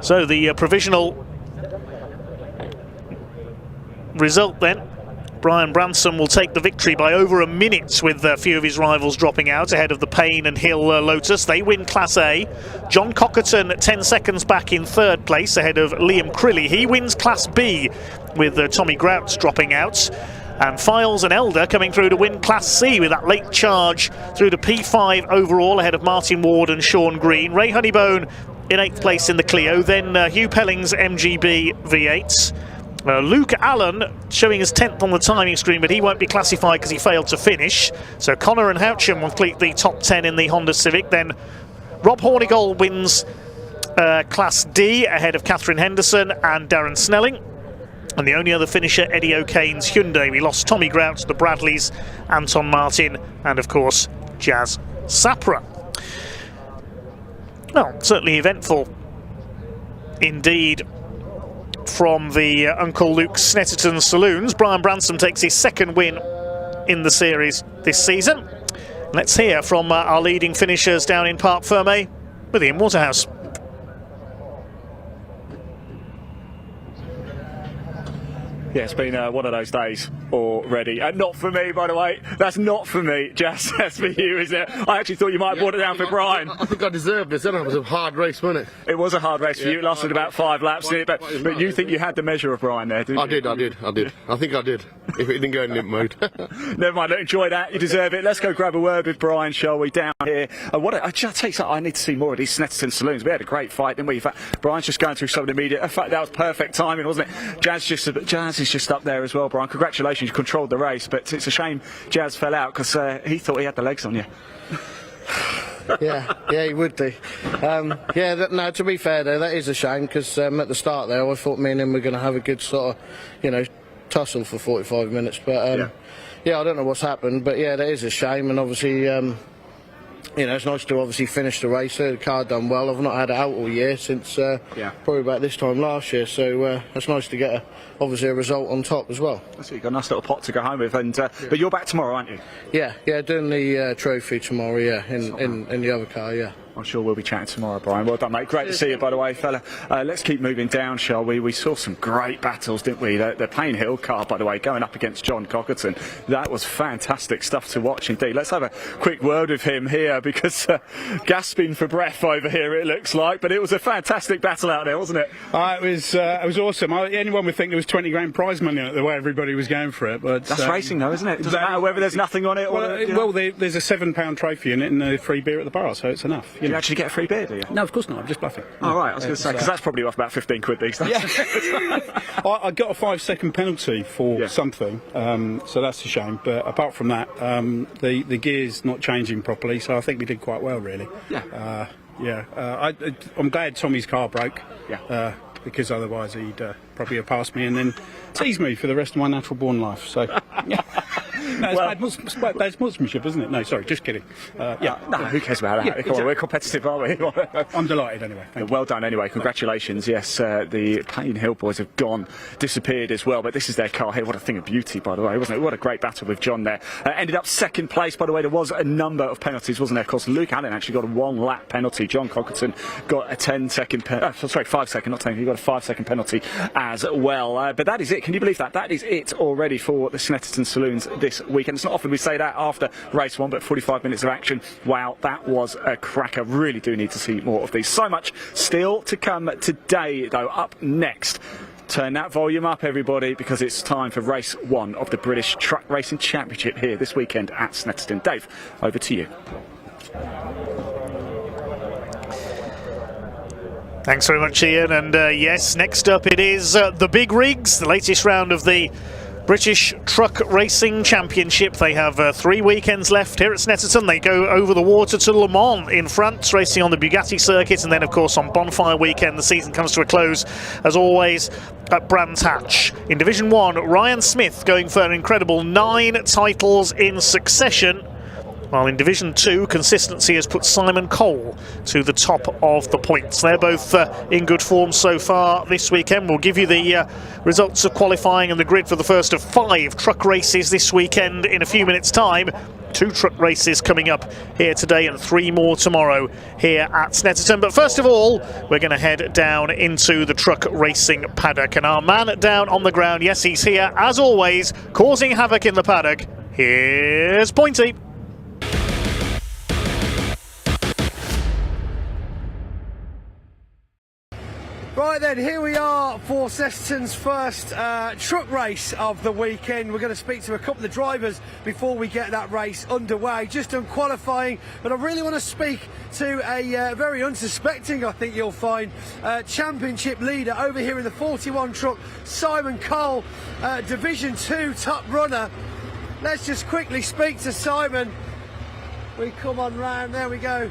So the provisional result then, Brian Branson will take the victory by over a minute, with a few of his rivals dropping out ahead of the Payne and Hill Lotus. They win Class A. John Cockerton 10 seconds back in third place ahead of Liam Crilly. He wins Class B with Tommy Grouts dropping out. And Files and Elder coming through to win Class C with that late charge through to P5 overall ahead of Martin Ward and Sean Green. Ray Honeybone in 8th place in the Clio. Then Hugh Pelling's MGB V8. Luke Allen showing his 10th on the timing screen, but he won't be classified because he failed to finish. So Connor and Houchin will complete the top 10 in the Honda Civic. Then Rob Hornigold wins Class D ahead of Catherine Henderson and Darren Snelling. And the only other finisher, Eddie O'Kane's Hyundai. We lost Tommy Grouch, the Bradleys, Anton Martin, and of course Jazz Sapra. Well, certainly eventful indeed from the Uncle Luke Snetterton Saloons. Brian Bransom takes his second win in the series this season. Let's hear from our leading finishers down in Parc Fermé with Ian Waterhouse.
Yeah, it's been one of those days already. Not for me, by the way. That's not for me, Jess. That's for you, isn't it? I actually thought you might have brought it down for Brian.
I think I deserved this, didn't I? It was a hard race, wasn't it?
It was a hard race for you. It lasted about 5 laps, didn't it? But you think you had the measure of Brian there, didn't you?
I did. I think I did. If it didn't go in limp mode.
Never mind, enjoy that. You deserve it. Let's go grab a word with Brian, shall we? Down here. I just tell you something, I need to see more of these Snetterton Saloons. We had a great fight, didn't we? In fact, Brian's just going through some of the media. In fact, that was perfect timing, wasn't it? Jazz is just up there as well, Brian. Congratulations, you controlled the race, but it's a shame Jazz fell out because he thought he had the legs on you.
yeah, he would do. No, to be fair though, that is a shame because at the start there I thought me and him were going to have a good sort of, tussle for 45 minutes. But I don't know what's happened, but yeah, that is a shame. And obviously, it's nice to obviously finish the race. The car done well. I've not had it out all year since probably about this time last year. So it's nice to get obviously a result on top as well.
That's it, you've got a nice little pot to go home with. And but you're back tomorrow, aren't you?
Yeah, doing the trophy tomorrow. Yeah, in the other car. Yeah.
I'm sure we'll be chatting tomorrow, Brian. Well done, mate. Great to see you, by the way, fella. Let's keep moving down, shall we? We saw some great battles, didn't we? The Payne Hill car, by the way, going up against John Cockerton. That was fantastic stuff to watch indeed. Let's have a quick word with him here because gasping for breath over here, it looks like. But it was a fantastic battle out there, wasn't it?
It was awesome. Anyone would think there was 20 grand prize money on it, the way everybody was going for it. But
that's racing, though, isn't it? It doesn't matter whether there's nothing on it.
There's a £7 trophy in it and a free beer at the bar, so it's enough.
Do you actually get a free beer, do you?
No, of course not. I'm just bluffing.
Oh, right. I was going to say, because that's probably worth about 15 quid these days.
Yeah. I got a 5-second penalty for something, so that's a shame. But apart from that, the gear's not changing properly, so I think we did quite well, really.
Yeah.
I'm glad Tommy's car broke.
Yeah.
Because otherwise he'd probably have passed me and then teased me for the rest of my natural born life. So, it's bad sportsmanship, isn't it? No, sorry, just kidding.
No, who cares about that? Come on, we're competitive, aren't we?
I'm delighted anyway.
Well done anyway, congratulations. Yes, the Payne Hill boys have disappeared as well, but this is their car here. What a thing of beauty, by the way, wasn't it? What a great battle with John there. Ended up second place, by the way. There was a number of penalties, wasn't there? Of course, Luke Allen actually got a 1-lap penalty. John Cockerton got a 5-second, not 10, he got a 5-second penalty as well. But that is it. Can you believe that? That is it already for the Snetterton Saloons this weekend. It's not often we say that after race 1, but 45 minutes of action. Wow, that was a cracker. Really do need to see more of these. So much still to come today, though. Up next, turn that volume up, everybody, because it's time for race 1 of the British Truck Racing Championship here this weekend at Snetterton. Dave, over to you.
Thanks very much, Ian. And yes, next up it is the big rigs, the latest round of the British Truck Racing Championship. They have 3 weekends left here at Snetterton. They go over the water to Le Mans in France, racing on the Bugatti circuit, and then of course on Bonfire weekend the season comes to a close as always at Brands Hatch. In Division 1, Ryan Smith going for an incredible 9 titles in succession, while in Division 2, consistency has put Simon Cole to the top of the points. They're both in good form so far this weekend. We'll give you the results of qualifying and the grid for the first of 5 truck races this weekend in a few minutes' time. 2 truck races coming up here today and 3 more tomorrow here at Snetterton. But first of all, we're going to head down into the truck racing paddock. And our man down on the ground, yes, he's here, as always, causing havoc in the paddock. Here's Pointy.
Right then, here we are for Snetterton's first truck race of the weekend. We're going to speak to a couple of drivers before we get that race underway. Just done qualifying, but I really want to speak to a very unsuspecting, I think you'll find, championship leader over here in the 41 truck, Simon Cole, Division 2 top runner. Let's just quickly speak to Simon. We come on round, there we go.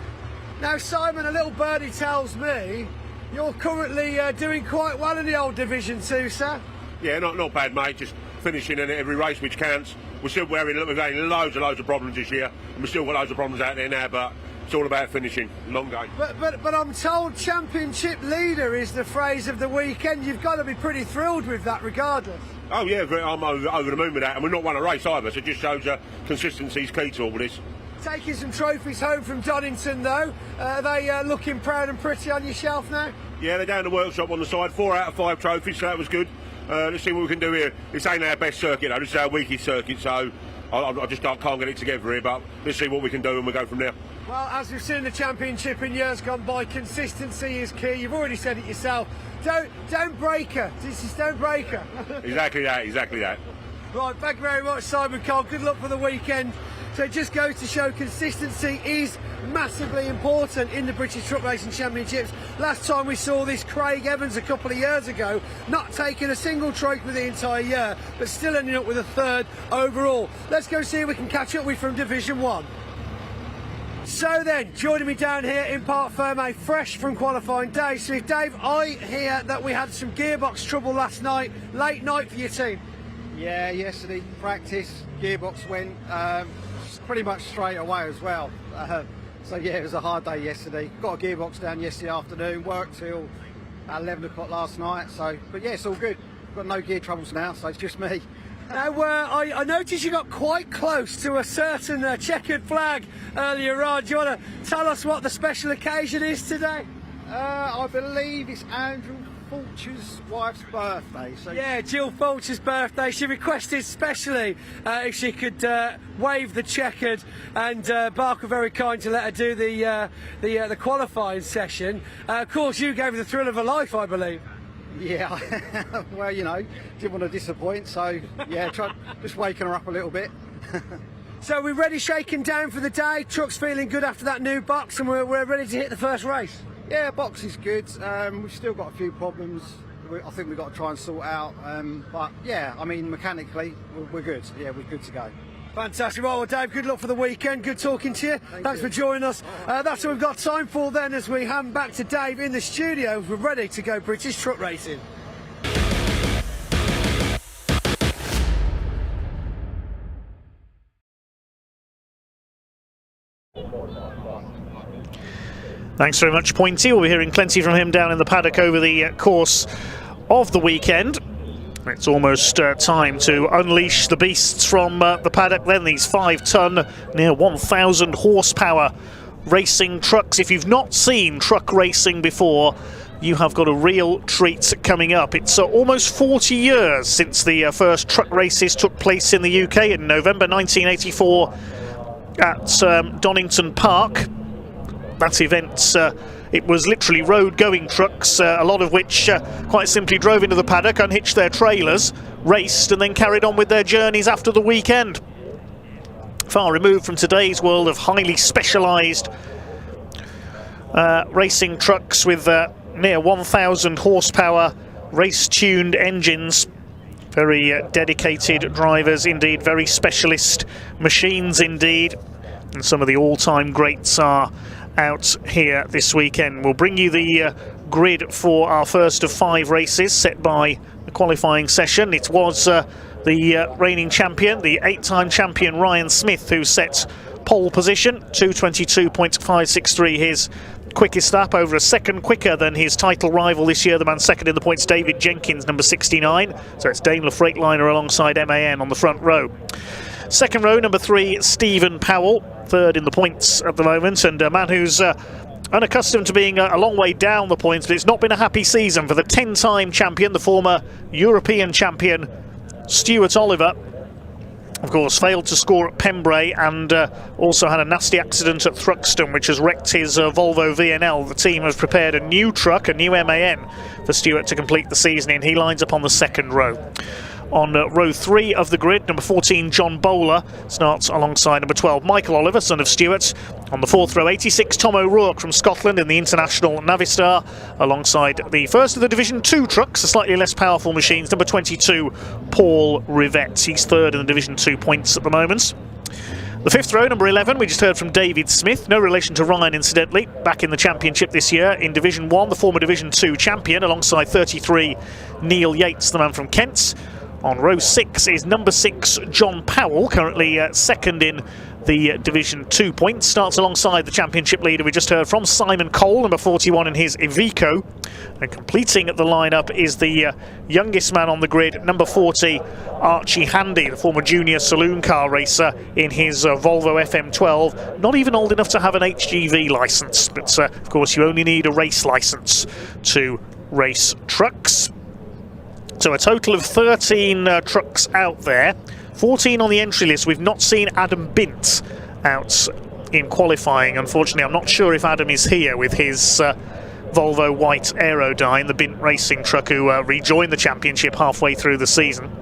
Now Simon, a little birdie tells me you're currently doing quite well in the old Division 2, sir.
Yeah, not bad, mate. Just finishing in every race which counts. We're still having loads of problems this year, and we've still got loads of problems out there now, but it's all about finishing. Long game.
But I'm told championship leader is the phrase of the weekend. You've got to be pretty thrilled with that regardless.
Oh yeah, I'm over the moon with that, and we've not won a race either, so it just shows consistency's key to all this.
Taking some trophies home from Donington though. Are they looking proud and pretty on your shelf now?
Yeah, they're down the workshop on the side. 4 out of 5 trophies, so that was good. Let's see what we can do here. This ain't our best circuit though, this is our weakest circuit, so I just can't get it together here, but let's see what we can do and we'll go from there.
Well, as we've seen in the championship in years gone by, consistency is key. You've already said it yourself. Don't break her. Don't break her.
Exactly that.
Right, thank you very much, Simon Cole. Good luck for the weekend. So it just goes to show consistency is massively important in the British Truck Racing Championships. Last time we saw this, Craig Evans a couple of years ago, not taking a single trophy the entire year, but still ending up with a 3rd overall. Let's go see if we can catch up with from Division 1. So then, joining me down here in Parc Fermé, fresh from qualifying, Dave Smith. Dave, I hear that we had some gearbox trouble last night, late night for your team.
Yeah, yesterday practice, gearbox went pretty much straight away as well. So yeah, it was a hard day yesterday. Got a gearbox down yesterday afternoon, worked till 11 o'clock last night. So, but yeah, it's all good. Got no gear troubles now, so it's just me.
Now, I noticed you got quite close to a certain checkered flag earlier on. Do you want to tell us what the special occasion is today?
I believe it's Andrew Fulcher's wife's birthday. So
yeah, Jill Fulcher's birthday. She requested specially if she could wave the checkered, and BARC were very kind to let her do the qualifying session. Of course, you gave her the thrill of her life, I believe.
Yeah, well, you know, didn't want to disappoint, so yeah, just waking her up a little bit.
So we're ready, shaking down for the day. Truck's feeling good after that new box, and we're ready to hit the first race.
Yeah, box is good. We've still got a few problems I think we've got to try and sort out. But yeah, I mean, mechanically, we're good. Yeah, we're good to go.
Fantastic. Well, Dave, good luck for the weekend. Good talking to you. Thanks for joining us. That's what we've got time for then, as we hand back to Dave in the studio. We're ready to go British truck racing.
Thanks very much, Pointy. We'll be hearing plenty from him down in the paddock over the course of the weekend. It's almost time to unleash the beasts from the paddock then. These 5-ton, near 1,000 horsepower racing trucks. If you've not seen truck racing before, you have got a real treat coming up. It's almost 40 years since the first truck races took place in the UK in November 1984 at Donington Park. That event, it was literally road-going trucks, a lot of which quite simply drove into the paddock, unhitched their trailers, raced and then carried on with their journeys after the weekend. Far removed from today's world of highly specialised racing trucks with near 1,000 horsepower race-tuned engines. Very dedicated drivers indeed, very specialist machines indeed. And some of the all-time greats are out here this weekend. We'll bring you the grid for our first of 5 races set by the qualifying session. It was the reigning champion, the 8-time champion Ryan Smith, who set pole position, 2:22.563 his quickest lap, over a second quicker than his title rival this year, the man second in the points, David Jenkins, number 69. So it's Daimler Freightliner alongside MAN on the front row. Second row, number 3, Stephen Powell, third in the points at the moment, and a man who's unaccustomed to being a long way down the points, but it's not been a happy season for the 10-time champion, the former European champion, Stuart Oliver. of course, failed to score at Pembrey and also had a nasty accident at Thruxton, which has wrecked his Volvo VNL. The team has prepared a new truck, a new MAN, for Stewart to complete the season in. He lines up on the second row. On row 3 of the grid, number 14, John Bowler, starts alongside number 12, Michael Oliver, son of Stewart. On the 4th row, 86, Tom O'Rourke from Scotland in the International Navistar, alongside the first of the Division 2 trucks, the slightly less powerful machines, number 22, Paul Rivette. He's third in the Division 2 points at the moment. The 5th row, number 11, we just heard from David Smith, no relation to Ryan incidentally, back in the championship this year in Division 1, the former Division 2 champion, alongside 33, Neil Yates, the man from Kent. On row 6 is number 6, John Powell, currently second in the Division 2 points. Starts alongside the championship leader we just heard from, Simon Cole, number 41 in his Iveco. And completing the lineup is the youngest man on the grid, number 40, Archie Handy, the former junior saloon car racer in his Volvo FM12. Not even old enough to have an HGV licence, but of course you only need a race licence to race trucks. So a total of 13 trucks out there, 14 on the entry list. We've not seen Adam Bint out in qualifying. Unfortunately, I'm not sure if Adam is here with his Volvo white Aerodyne, the Bint racing truck, who rejoined the championship halfway through the season.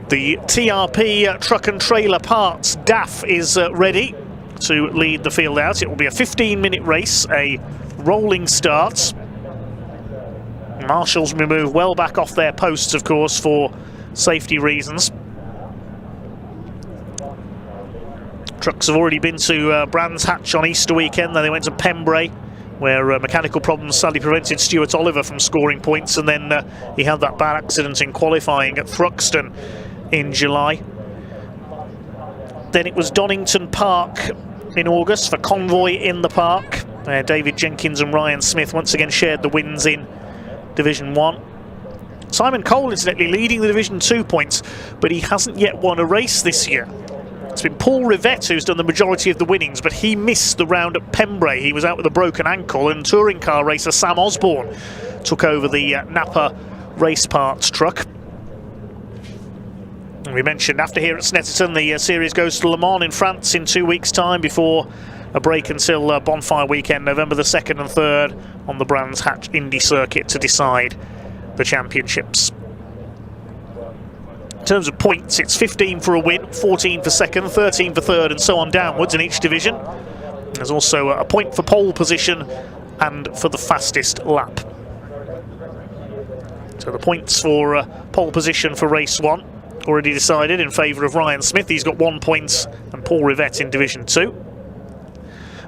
The TRP truck and trailer parts DAF is ready to lead the field out. It will be a 15-minute race, a rolling start. Marshals will move well back off their posts, of course, for safety reasons. Trucks have already been to Brands Hatch on Easter weekend, then they went to Pembrey, where mechanical problems sadly prevented Stuart Oliver from scoring points, and then he had that bad accident in qualifying at Thruxton in July. Then it was Donington Park in August for Convoy in the Park, where David Jenkins and Ryan Smith once again shared the wins in Division 1. Simon Cole, incidentally, leading the Division 2 points, but he hasn't yet won a race this year. It's been Paul Rivette who's done the majority of the winnings, but he missed the round at Pembrey. He was out with a broken ankle, and touring car racer Sam Osborne took over the Napa race parts truck. And we mentioned after here at Snetterton, the series goes to Le Mans in France in 2 weeks' time before a break until Bonfire Weekend, November the 2nd and 3rd, on the Brands Hatch Indy circuit to decide the championships. In terms of points, it's 15 for a win, 14 for second, 13 for third, and so on downwards in each division. There's also a point for pole position and for the fastest lap. So the points for pole position for race 1 already decided in favour of Ryan Smith. He's got 1 point, and Paul Rivette in Division 2.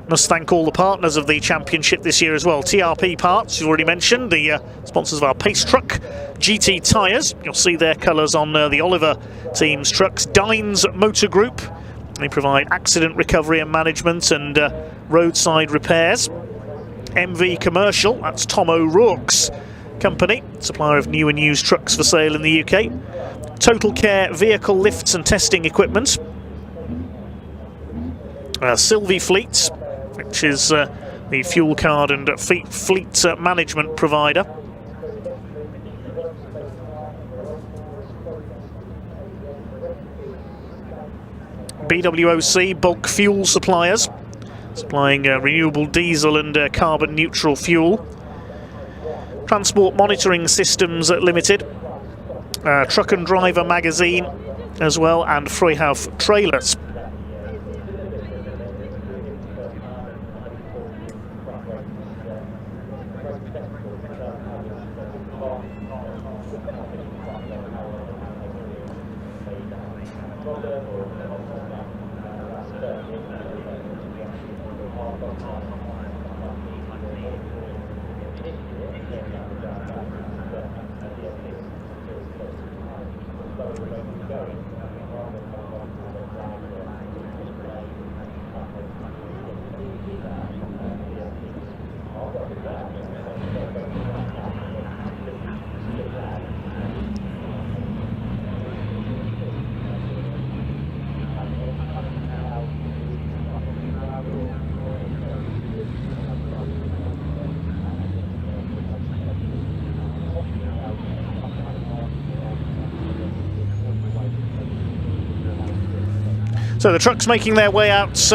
Must thank all the partners of the championship this year as well. TRP Parts, you've already mentioned, the sponsors of our pace truck. GT Tyres, you'll see their colours on the Oliver team's trucks. Dines Motor Group, they provide accident recovery and management and roadside repairs. MV Commercial, that's Tom O'Rourke's company, supplier of new and used trucks for sale in the UK. Total Care Vehicle Lifts and Testing Equipment. Sylvie Fleets, which is the fuel card and fleet management provider. BWOC, bulk fuel suppliers, supplying renewable diesel and carbon neutral fuel. Transport Monitoring Systems Limited, Truck and Driver magazine as well, and Freyhouf Trailers. So the trucks making their way out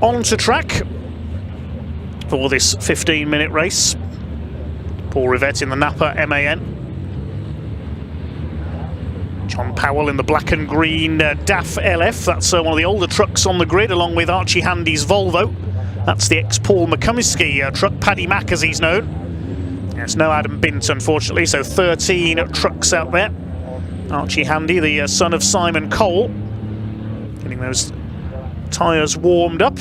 onto track for this 15-minute race. Paul Rivett in the Napa MAN. John Powell in the black and green DAF LF. That's one of the older trucks on the grid, along with Archie Handy's Volvo. That's the ex-Paul McCumiskey truck, Paddy Mack as he's known. There's no Adam Bint, unfortunately, so 13 trucks out there. Archie Handy, the son of Simon Cole, getting those tyres warmed up.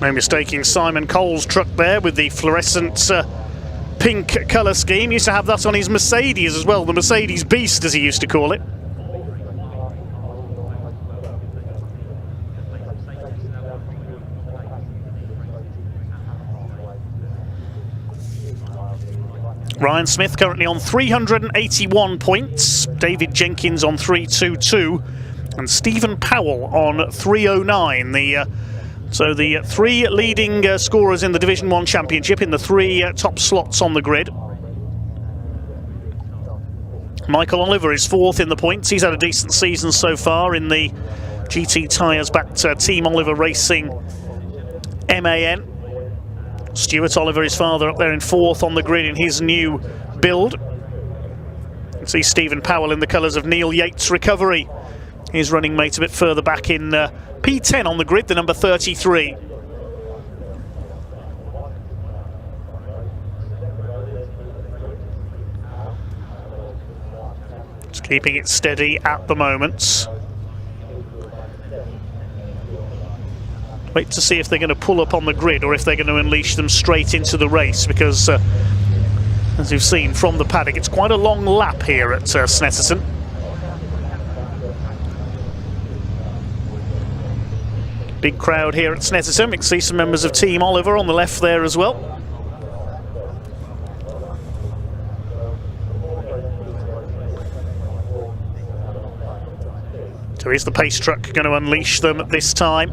No mistaking Simon Cole's truck there with the fluorescent pink colour scheme. Used to have that on his Mercedes as well, the Mercedes Beast as he used to call it. Ryan Smith currently on 381 points, David Jenkins on 322 and Stephen Powell on 309. So the three leading scorers in the Division 1 Championship in the three top slots on the grid. Michael Oliver is fourth in the points. He's had a decent season so far in the GT Tyres backed Team Oliver Racing MAN. Stuart Oliver, his father, up there in fourth on the grid in his new build. You can see Stephen Powell in the colours of Neil Yates Recovery. His running mate a bit further back in P10 on the grid, the number 33. Just keeping it steady at the moment. Wait to see if they're going to pull up on the grid or if they're going to unleash them straight into the race, because as you've seen from the paddock, it's quite a long lap here at Snetterton. Big crowd here at Snetterton. We can see some members of Team Oliver on the left there as well. So is the pace truck going to unleash them at this time?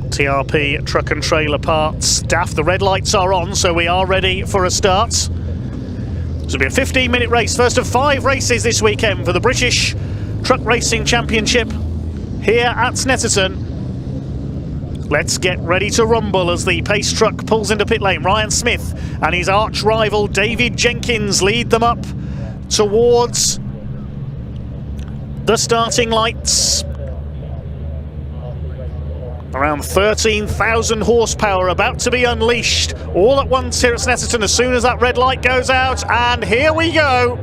TRP truck and trailer parts. DAF, the red lights are on, so we are ready for a start. This will be a 15-minute race, first of 5 races this weekend for the British Truck Racing Championship here at Snetterton. Let's get ready to rumble as the pace truck pulls into pit lane. Ryan Smith and his arch rival David Jenkins lead them up towards the starting lights. Around 13,000 horsepower about to be unleashed all at once here at Snetterton as soon as that red light goes out, and here we go.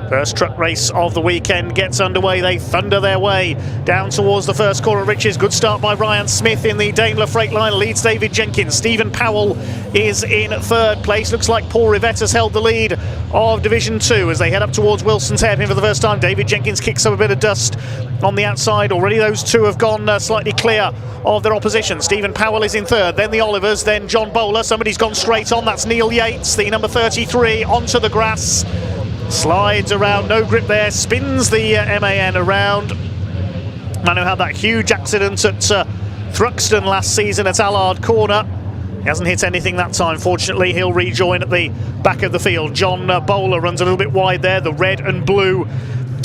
First truck race of the weekend gets underway. They thunder their way down towards the first corner of Riches. Good start by Ryan Smith in the Daimler Freightliner, leads David Jenkins. Stephen Powell is in third place. Looks like Paul Rivett has held the lead of Division 2 as they head up towards Wilson's hairpin for the first time. David Jenkins kicks up a bit of dust on the outside. Already those two have gone slightly clear of their opposition. Stephen Powell is in third, then the Olivers, then John Bowler. Somebody's gone straight on. That's Neil Yates, the number 33, onto the grass. Slides around, no grip there, spins the MAN around. Man who had that huge accident at Thruxton last season at Allard Corner. He hasn't hit anything that time, fortunately. He'll rejoin at the back of the field. John Bowler runs a little bit wide there, the red and blue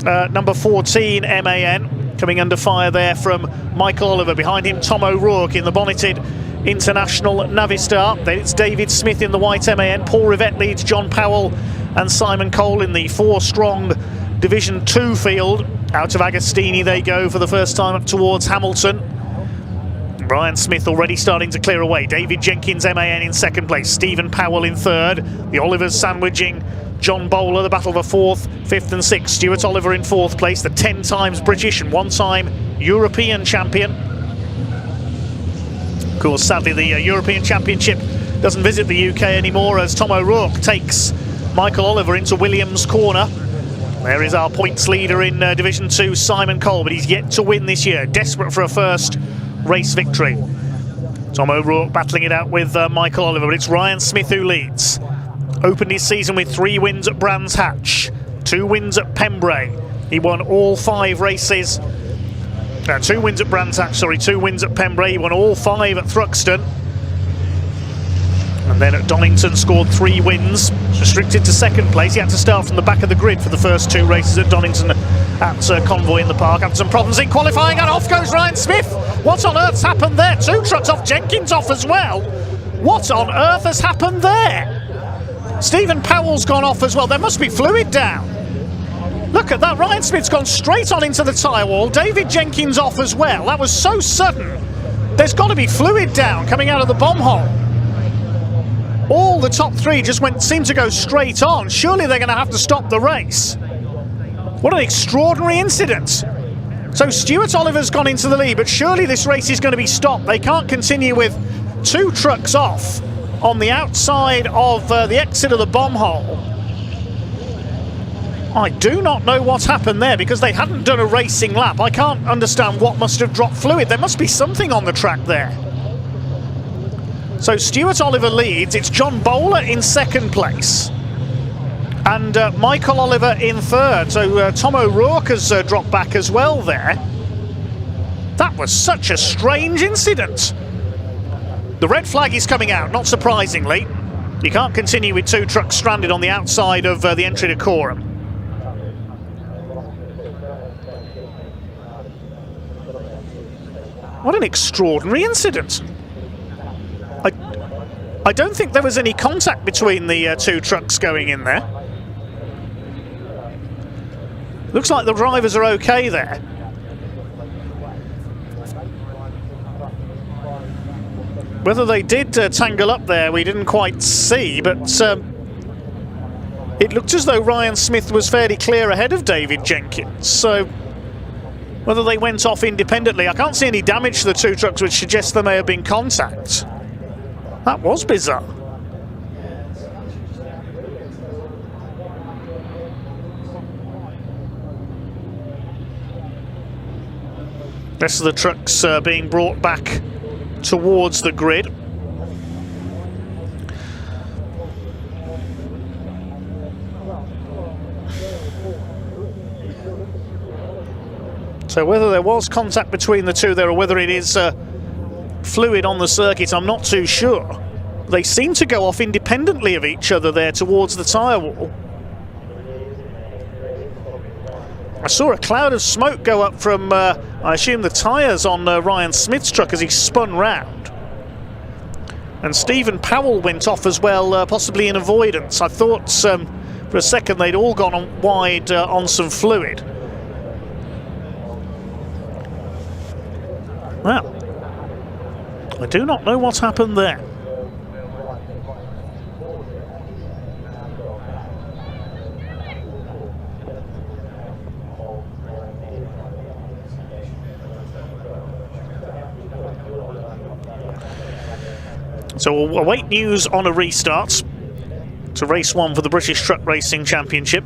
number 14 MAN. Coming under fire there from Michael Oliver. Behind him, Tom O'Rourke in the bonneted International Navistar. Then it's David Smith in the white MAN. Paul Rivett leads John Powell and Simon Cole in the 4-strong Division 2 field. Out of Agostini they go for the first time up towards Hamilton. Ryan Smith already starting to clear away. David Jenkins MAN in second place. Stephen Powell in third. The Olivers sandwiching John Bowler, the battle for 4th, 5th and 6th. Stuart Oliver in 4th place, the 10 times British and 1-time European champion. Of course, sadly, the European Championship doesn't visit the UK anymore as Tom O'Rourke takes Michael Oliver into Williams' corner. There is our points leader in Division 2, Simon Cole, but he's yet to win this year, desperate for a first race victory. Tom O'Rourke battling it out with Michael Oliver, but it's Ryan Smith who leads. Opened his season with 3 wins at Brands Hatch, 2 wins at Pembrey. He won all 5 races. 2 wins at Brands Hatch, sorry, 2 wins at Pembrey. He won all 5 at Thruxton. And then at Donington scored 3 wins, restricted to 2nd place. He had to start from the back of the grid for the first 2 races at Donington at Convoy in the Park. After some problems in qualifying, and off goes Ryan Smith. What on earth's happened there? 2 trucks off, Jenkins off as well. What on earth has happened there? Stephen Powell's gone off as well. There must be fluid down. Look at that, Ryan Smith's gone straight on into the tyre wall. David Jenkins off as well. That was so sudden. There's got to be fluid down coming out of the bomb hole. All the top 3 just seemed to go straight on. Surely they're going to have to stop the race. What an extraordinary incident. So Stuart Oliver's gone into the lead, but surely this race is going to be stopped. They can't continue with 2 trucks off on the outside of the exit of the bomb hole. I do not know what's happened there because they hadn't done a racing lap. I can't understand what must have dropped fluid. There must be something on the track there. So Stuart Oliver leads. It's John Bowler in 2nd place. And Michael Oliver in 3rd. So Tom O'Rourke has dropped back as well there. That was such a strange incident. The red flag is coming out, not surprisingly. You can't continue with 2 trucks stranded on the outside of the entry to Coram. What an extraordinary incident. I don't think there was any contact between the 2 trucks going in there. Looks like the drivers are okay there. Whether they did tangle up there, we didn't quite see, but it looked as though Ryan Smith was fairly clear ahead of David Jenkins. So whether they went off independently, I can't see any damage to the 2 trucks, which suggests there may have been contact. That was bizarre. Rest of the trucks being brought back towards the grid. So whether there was contact between the 2 there or whether it is fluid on the circuit, I'm not too sure. They seem to go off independently of each other there towards the tyre wall. I saw a cloud of smoke go up from, I assume, the tyres on Ryan Smith's truck as he spun round. And Stephen Powell went off as well, possibly in avoidance. I thought for a second they'd all gone on wide on some fluid. Well, I do not know what's happened there. So we'll await news on a restart to race 1 for the British Truck Racing Championship.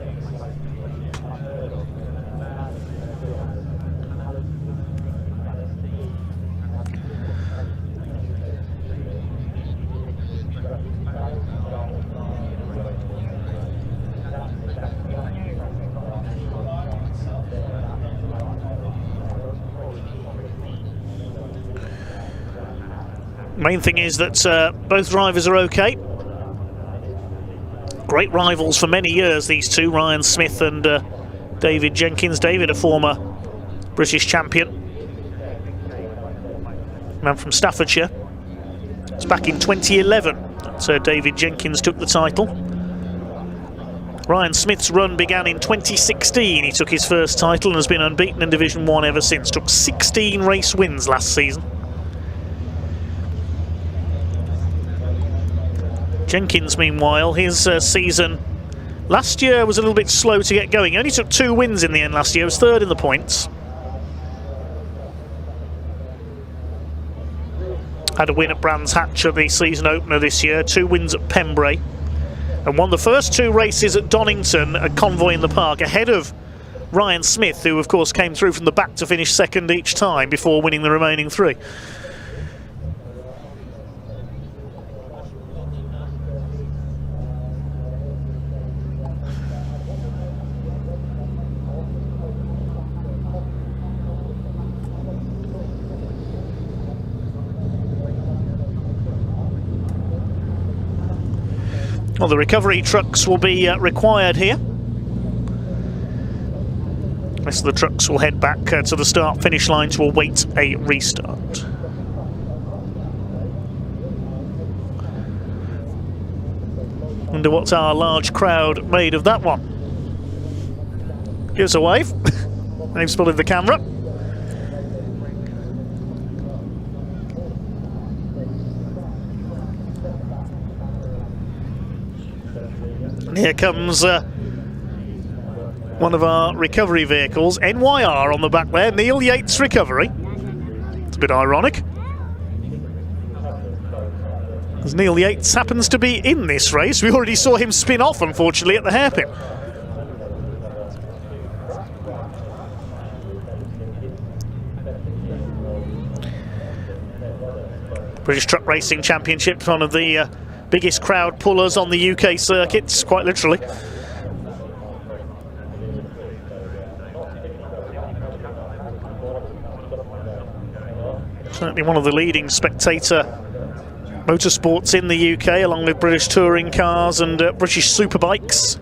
Main thing is that both drivers are okay. Great rivals for many years, these 2, Ryan Smith and David Jenkins. David, a former British champion. Man from Staffordshire. It's back in 2011 that David Jenkins took the title. Ryan Smith's run began in 2016. He took his first title and has been unbeaten in Division 1 ever since. Took 16 race wins last season. Jenkins, meanwhile, his season Last year was a little bit slow to get going. He only took 2 wins in the end last year. He was 3rd in the points. Had a win at Brands Hatch at the season opener this year, 2 wins at Pembrey, and won the first 2 races at Donington at Convoy in the Park ahead of Ryan Smith, who of course came through from the back to finish 2nd each time before winning the remaining 3. Well, the recovery trucks will be required here. The rest of the trucks will head back to the start-finish line to await a restart. Wonder what's our large crowd made of that one. Give us a wave. They've spotted the camera. And here comes one of our recovery vehicles, NYR on the back there, Neil Yates Recovery. It's a bit ironic, as Neil Yates happens to be in this race. We already saw him spin off, unfortunately, at the hairpin. British Truck Racing Championship, one of the biggest crowd pullers on the UK circuits, quite literally. Certainly one of the leading spectator motorsports in the UK, along with British touring cars and British superbikes.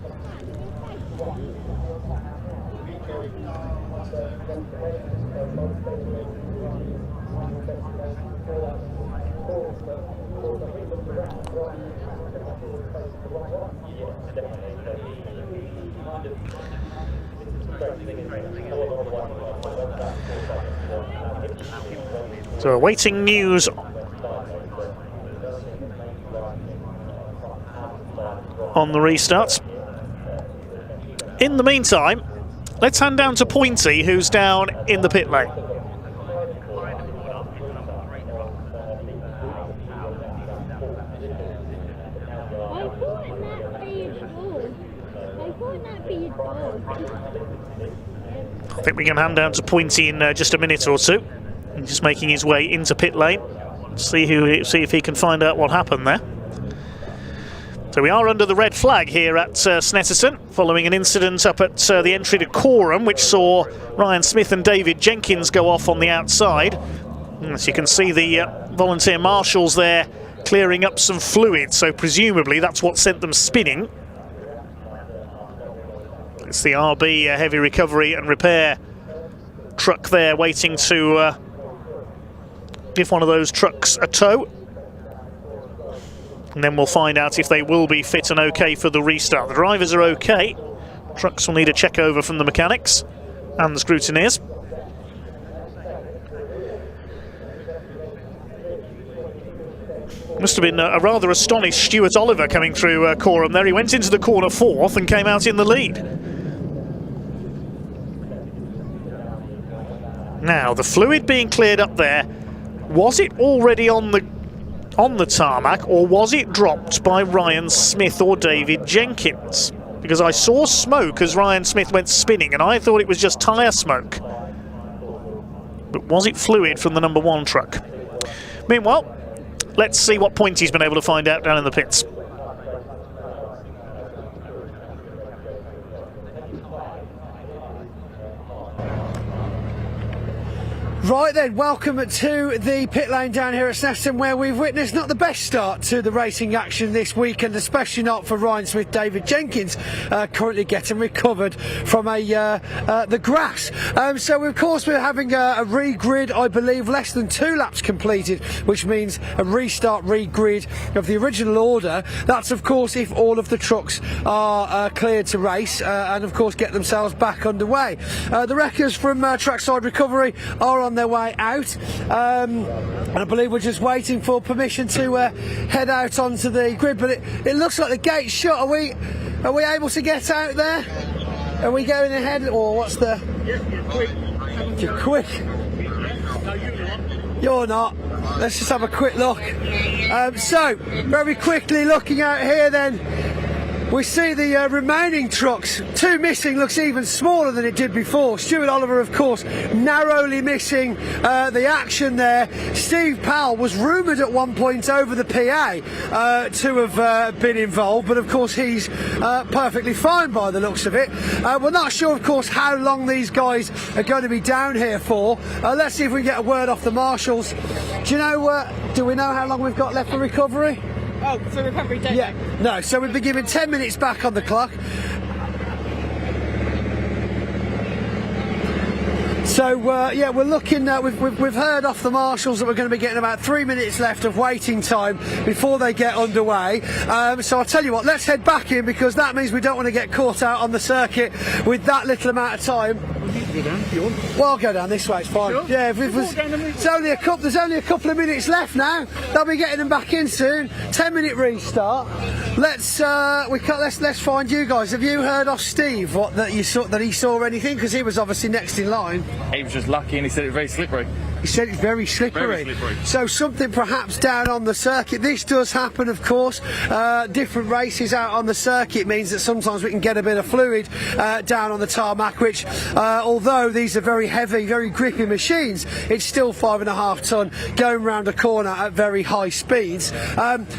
So awaiting news on the restarts. In the meantime, let's hand down to Pointy, who's down in the pit lane. I think we can hand down to Pointy in just a minute or two. He's just making his way into pit lane. See if he can find out what happened there. So we are under the red flag here at Snetterton, following an incident up at the entry to Coreham, which saw Ryan Smith and David Jenkins go off on the outside. As you can see, the volunteer marshals there clearing up some fluid, so presumably that's what sent them spinning. It's the RB heavy recovery and repair truck there waiting to give one of those trucks a tow. And then we'll find out if they will be fit and okay for the restart. The drivers are okay. Trucks will need a check over from the mechanics and the scrutineers. Must have been a rather astonished Stuart Oliver coming through Coreham there. He went into the corner 4th and came out in the lead. Now, the fluid being cleared up there, was it already on the tarmac, or was it dropped by Ryan Smith or David Jenkins? Because I saw smoke as Ryan Smith went spinning, and I thought it was just tyre smoke. But was it fluid from the number 1 truck? Meanwhile, let's see what Pointy's been able to find out down in the pits.
Right then, welcome to the pit lane down here at Snetterton, where we've witnessed not the best start to the racing action this weekend, especially not for Ryan Smith. David Jenkins currently getting recovered from the grass. So of course we're having a re-grid, I believe, less than 2 laps completed, which means a restart re-grid of the original order. That's of course if all of the trucks are cleared to race and of course get themselves back underway. The wreckers from Trackside Recovery are on their way out, and I believe we're just waiting for permission to head out onto the grid, but it looks like the gate's shut. Are Are we able to get out there? Are we going ahead, or what's the... You're quick. You're not. Let's just have a quick look. So, very quickly looking out here then, we see the remaining trucks. 2 missing, looks even smaller than it did before. Stuart Oliver, of course, narrowly missing the action there. Steve Powell was rumoured at one point over the PA to have been involved, but of course he's perfectly fine by the looks of it. We're not sure, of course, how long these guys are going to be down here for. Let's see if we can get a word off the marshals. Do you know? Do we know how long we've got left for recovery?
Oh, for recovery, don't
Yeah, no, so we've been given 10 minutes back on the clock. So, yeah, we're looking, we've heard off the marshals that we're going to be getting about 3 minutes left of waiting time before they get underway. So I'll tell you what, let's head back in, because that means we don't want to get caught out on the circuit with that little amount of time.
Go down if you want.
Well, I'll go down this way, it's fine.
Sure.
Yeah, there's only a couple of minutes left now. They'll be getting them back in soon. 10-minute restart. Let's find you guys. Have you heard of Steve? That he saw anything? Because he was obviously next in line.
He was just lucky, and he said it was very slippery.
He said it's very slippery.
Very slippery.
So something perhaps down on the circuit. This does happen, of course. Different races out on the circuit means that sometimes we can get a bit of fluid down on the tarmac, which, although these are very heavy, very grippy machines, it's still 5.5 ton going round a corner at very high speeds.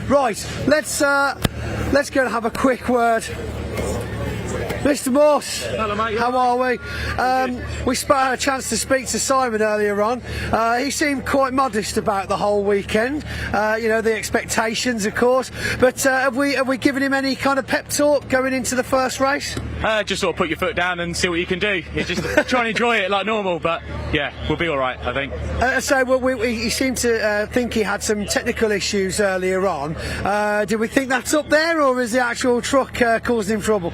Right, let's go and have a quick word. Mr. Morse,
hello, mate.
How are we? We had a chance to speak to Simon earlier on. He seemed quite modest about the whole weekend. You know, the expectations, of course. But have we given him any kind of pep talk going into the first race?
Just sort of put your foot down and see what you can do. You just try and enjoy it like normal, but yeah, we'll be all right, I think.
He seemed to think he had some technical issues earlier on. Did we think that's up there, or is the actual truck causing him trouble?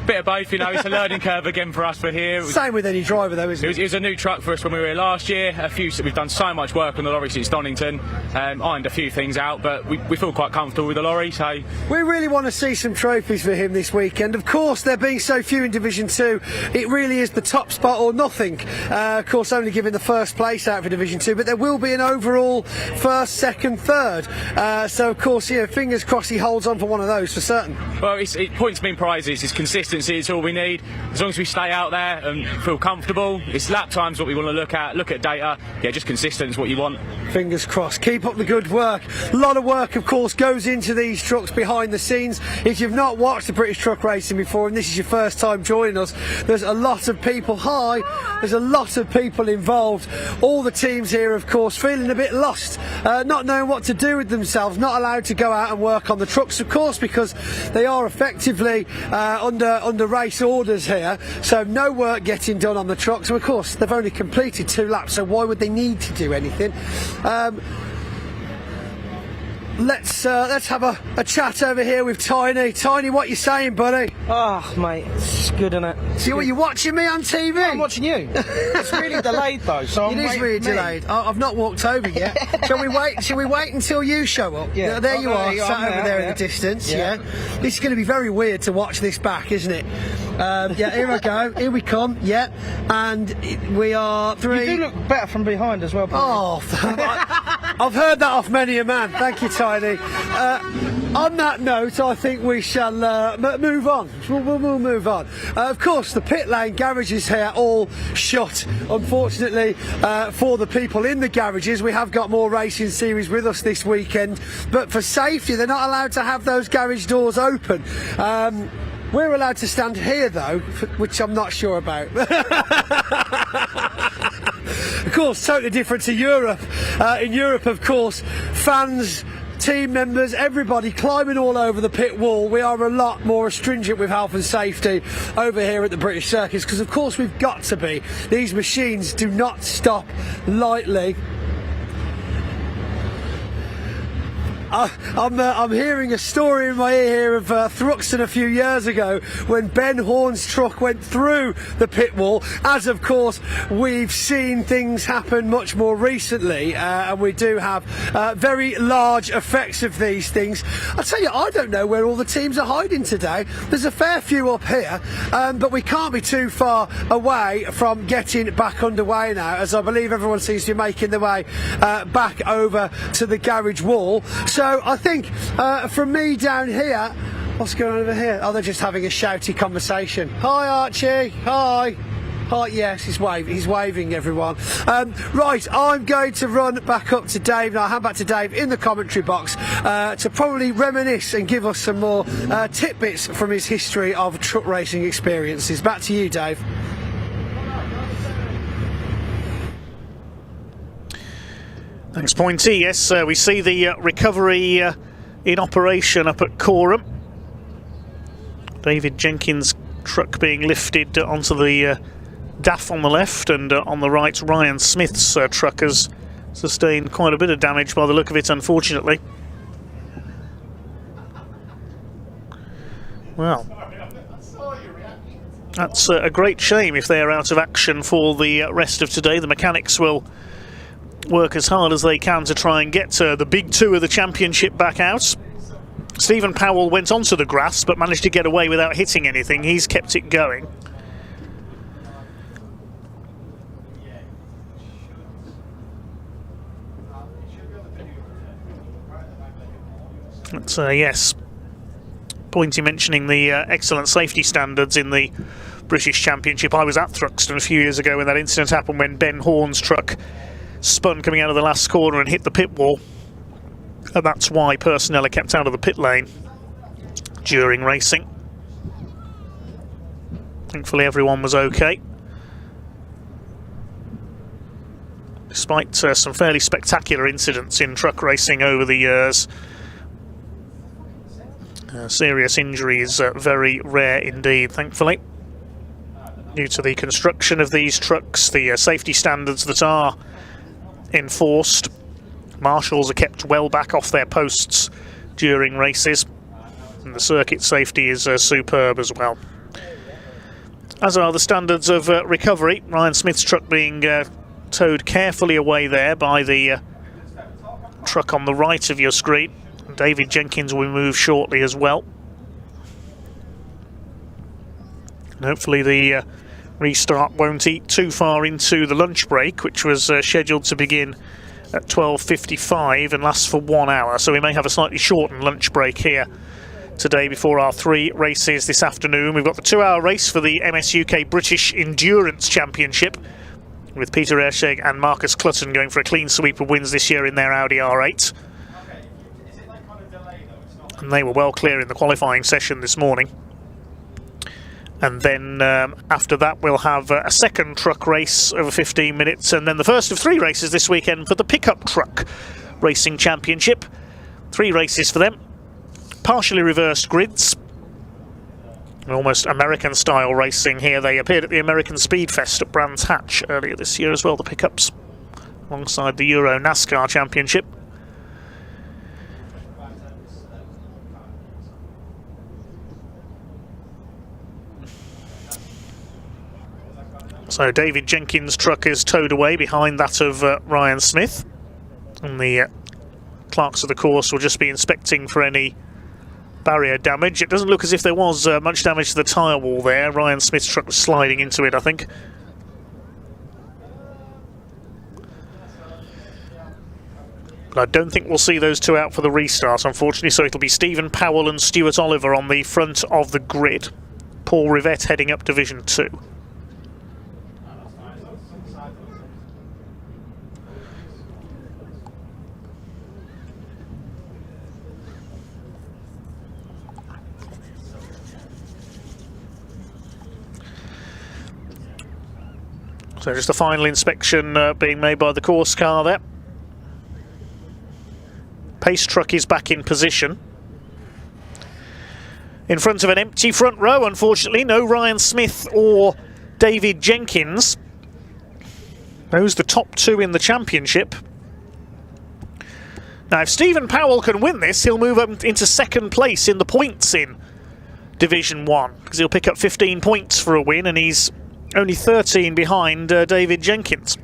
Bit of both, you know. It's a learning curve again for us for here.
Same with any driver, though, isn't it?
It was a new truck for us when we were here last year. We've done so much work on the lorry since Donington. Ironed a few things out, but we feel quite comfortable with the lorry. So
we really want to see some trophies for him this weekend. Of course, there being so few in Division 2, it really is the top spot or nothing. Of course, only giving the first place out for Division 2, but there will be an overall first, second, third. So, of course, yeah, fingers crossed he holds on for one of those for certain.
Well, points mean prizes. It's consistency. It's all we need. As long as we stay out there and feel comfortable, it's lap times what we want to look at. Look at data. Yeah, just consistent is what you want.
Fingers crossed. Keep up the good work. A lot of work, of course, goes into these trucks behind the scenes. If you've not watched the British truck racing before and this is your first time joining us, there's a lot of people. There's a lot of people involved. All the teams here, of course, feeling a bit lost, not knowing what to do with themselves, not allowed to go out and work on the trucks, of course, because they are effectively under race orders here, so no work getting done on the trucks. And of course, they've only completed 2 laps, so why would they need to do anything? Let's have a chat over here with Tiny. Tiny, what you saying, buddy?
Oh, mate, it's good, isn't it?
See, what, you watching me on TV?
I'm watching you. It's really delayed though, so
it is really delayed. I've not walked over yet. Shall we wait? Shall we wait until you show up?
Yeah.
There you are, sat over there in the distance. Yeah. This is going to be very weird to watch this back, isn't it? Yeah. Here I go. Here we come. Yeah. And we are 3.
You do look better from behind as well.
Probably. Oh, I've heard that off many a man. Thank you, Tiny. On that note, I think we shall move on. We'll move on. Of course, the pit lane garages here all shut. Unfortunately, for the people in the garages, we have got more racing series with us this weekend. But for safety, they're not allowed to have those garage doors open. We're allowed to stand here, though, which I'm not sure about. Of course, totally different to Europe. In Europe, of course, fans, team members, everybody climbing all over the pit wall. We are a lot more stringent with health and safety over here at the British circuits, because of course we've got to be. These machines do not stop lightly. I'm hearing a story in my ear here of Thruxton a few years ago when Ben Horn's truck went through the pit wall, as of course we've seen things happen much more recently, and we do have very large effects of these things. I tell you, I don't know where all the teams are hiding today. There's a fair few up here, but we can't be too far away from getting back underway now, as I believe everyone seems to be making their way back over to the garage wall. So I think from me down here, what's going on over here? Oh, they're just having a shouty conversation. Hi Archie, hi. Hi, yes, he's waving everyone. Right, I'm going to run back up to Dave, and I'll hand back to Dave in the commentary box to probably reminisce and give us some more tidbits from his history of truck racing experiences. Back to you, Dave.
Thanks, Pointy. Yes, we see the recovery in operation up at Coreham. David Jenkins' truck being lifted onto the DAF on the left, and on the right Ryan Smith's truck has sustained quite a bit of damage by the look of it, unfortunately. Well, that's a great shame if they're out of action for the rest of today. The mechanics will work as hard as they can to try and get the big two of the championship back out. Stephen Powell went onto the grass but managed to get away without hitting anything. He's kept it going. But yes, Pointy mentioning the excellent safety standards in the British Championship. I was at Thruxton a few years ago when that incident happened, when Ben Horn's truck spun coming out of the last corner and hit the pit wall, and that's why personnel are kept out of the pit lane during racing. Thankfully everyone was okay, despite some fairly spectacular incidents in truck racing over the years. Serious injuries very rare indeed, thankfully, due to the construction of these trucks, the safety standards that are enforced. Marshals are kept well back off their posts during races, and the circuit safety is superb as well, as are the standards of recovery. Ryan Smith's truck being towed carefully away there by the truck on the right of your screen. David Jenkins will move shortly as well, and hopefully the restart won't eat too far into the lunch break, which was scheduled to begin at 12:55 and lasts for 1 hour, so we may have a slightly shortened lunch break here today before our 3 races this afternoon. We've got the 2-hour race for the MS UK British Endurance Championship, with Peter Erscheg and Marcus Clutton going for a clean sweep of wins this year in their Audi R8. And they were well clear in the qualifying session this morning. And then after that we'll have a second truck race over 15 minutes, and then the first of 3 races this weekend for the Pickup Truck Racing Championship. 3 races for them, partially reversed grids, almost American style racing here. They appeared at the American Speed Fest at Brands Hatch earlier this year as well, the pickups, alongside the Euro NASCAR Championship. So David Jenkins' truck is towed away behind that of Ryan Smith, and the clerks of the course will just be inspecting for any barrier damage. It doesn't look as if there was much damage to the tyre wall there. Ryan Smith's truck was sliding into it, I think. But I don't think we'll see those two out for the restart, unfortunately, so it'll be Stephen Powell and Stuart Oliver on the front of the grid. Paul Rivette heading up Division 2. So just a final inspection being made by the course car there. Pace truck is back in position. In front of an empty front row, unfortunately. No Ryan Smith or David Jenkins. Those the top 2 in the championship. Now, if Stephen Powell can win this, he'll move up into second place in the points in Division 1, because he'll pick up 15 points for a win, and he's only 13 behind David Jenkins.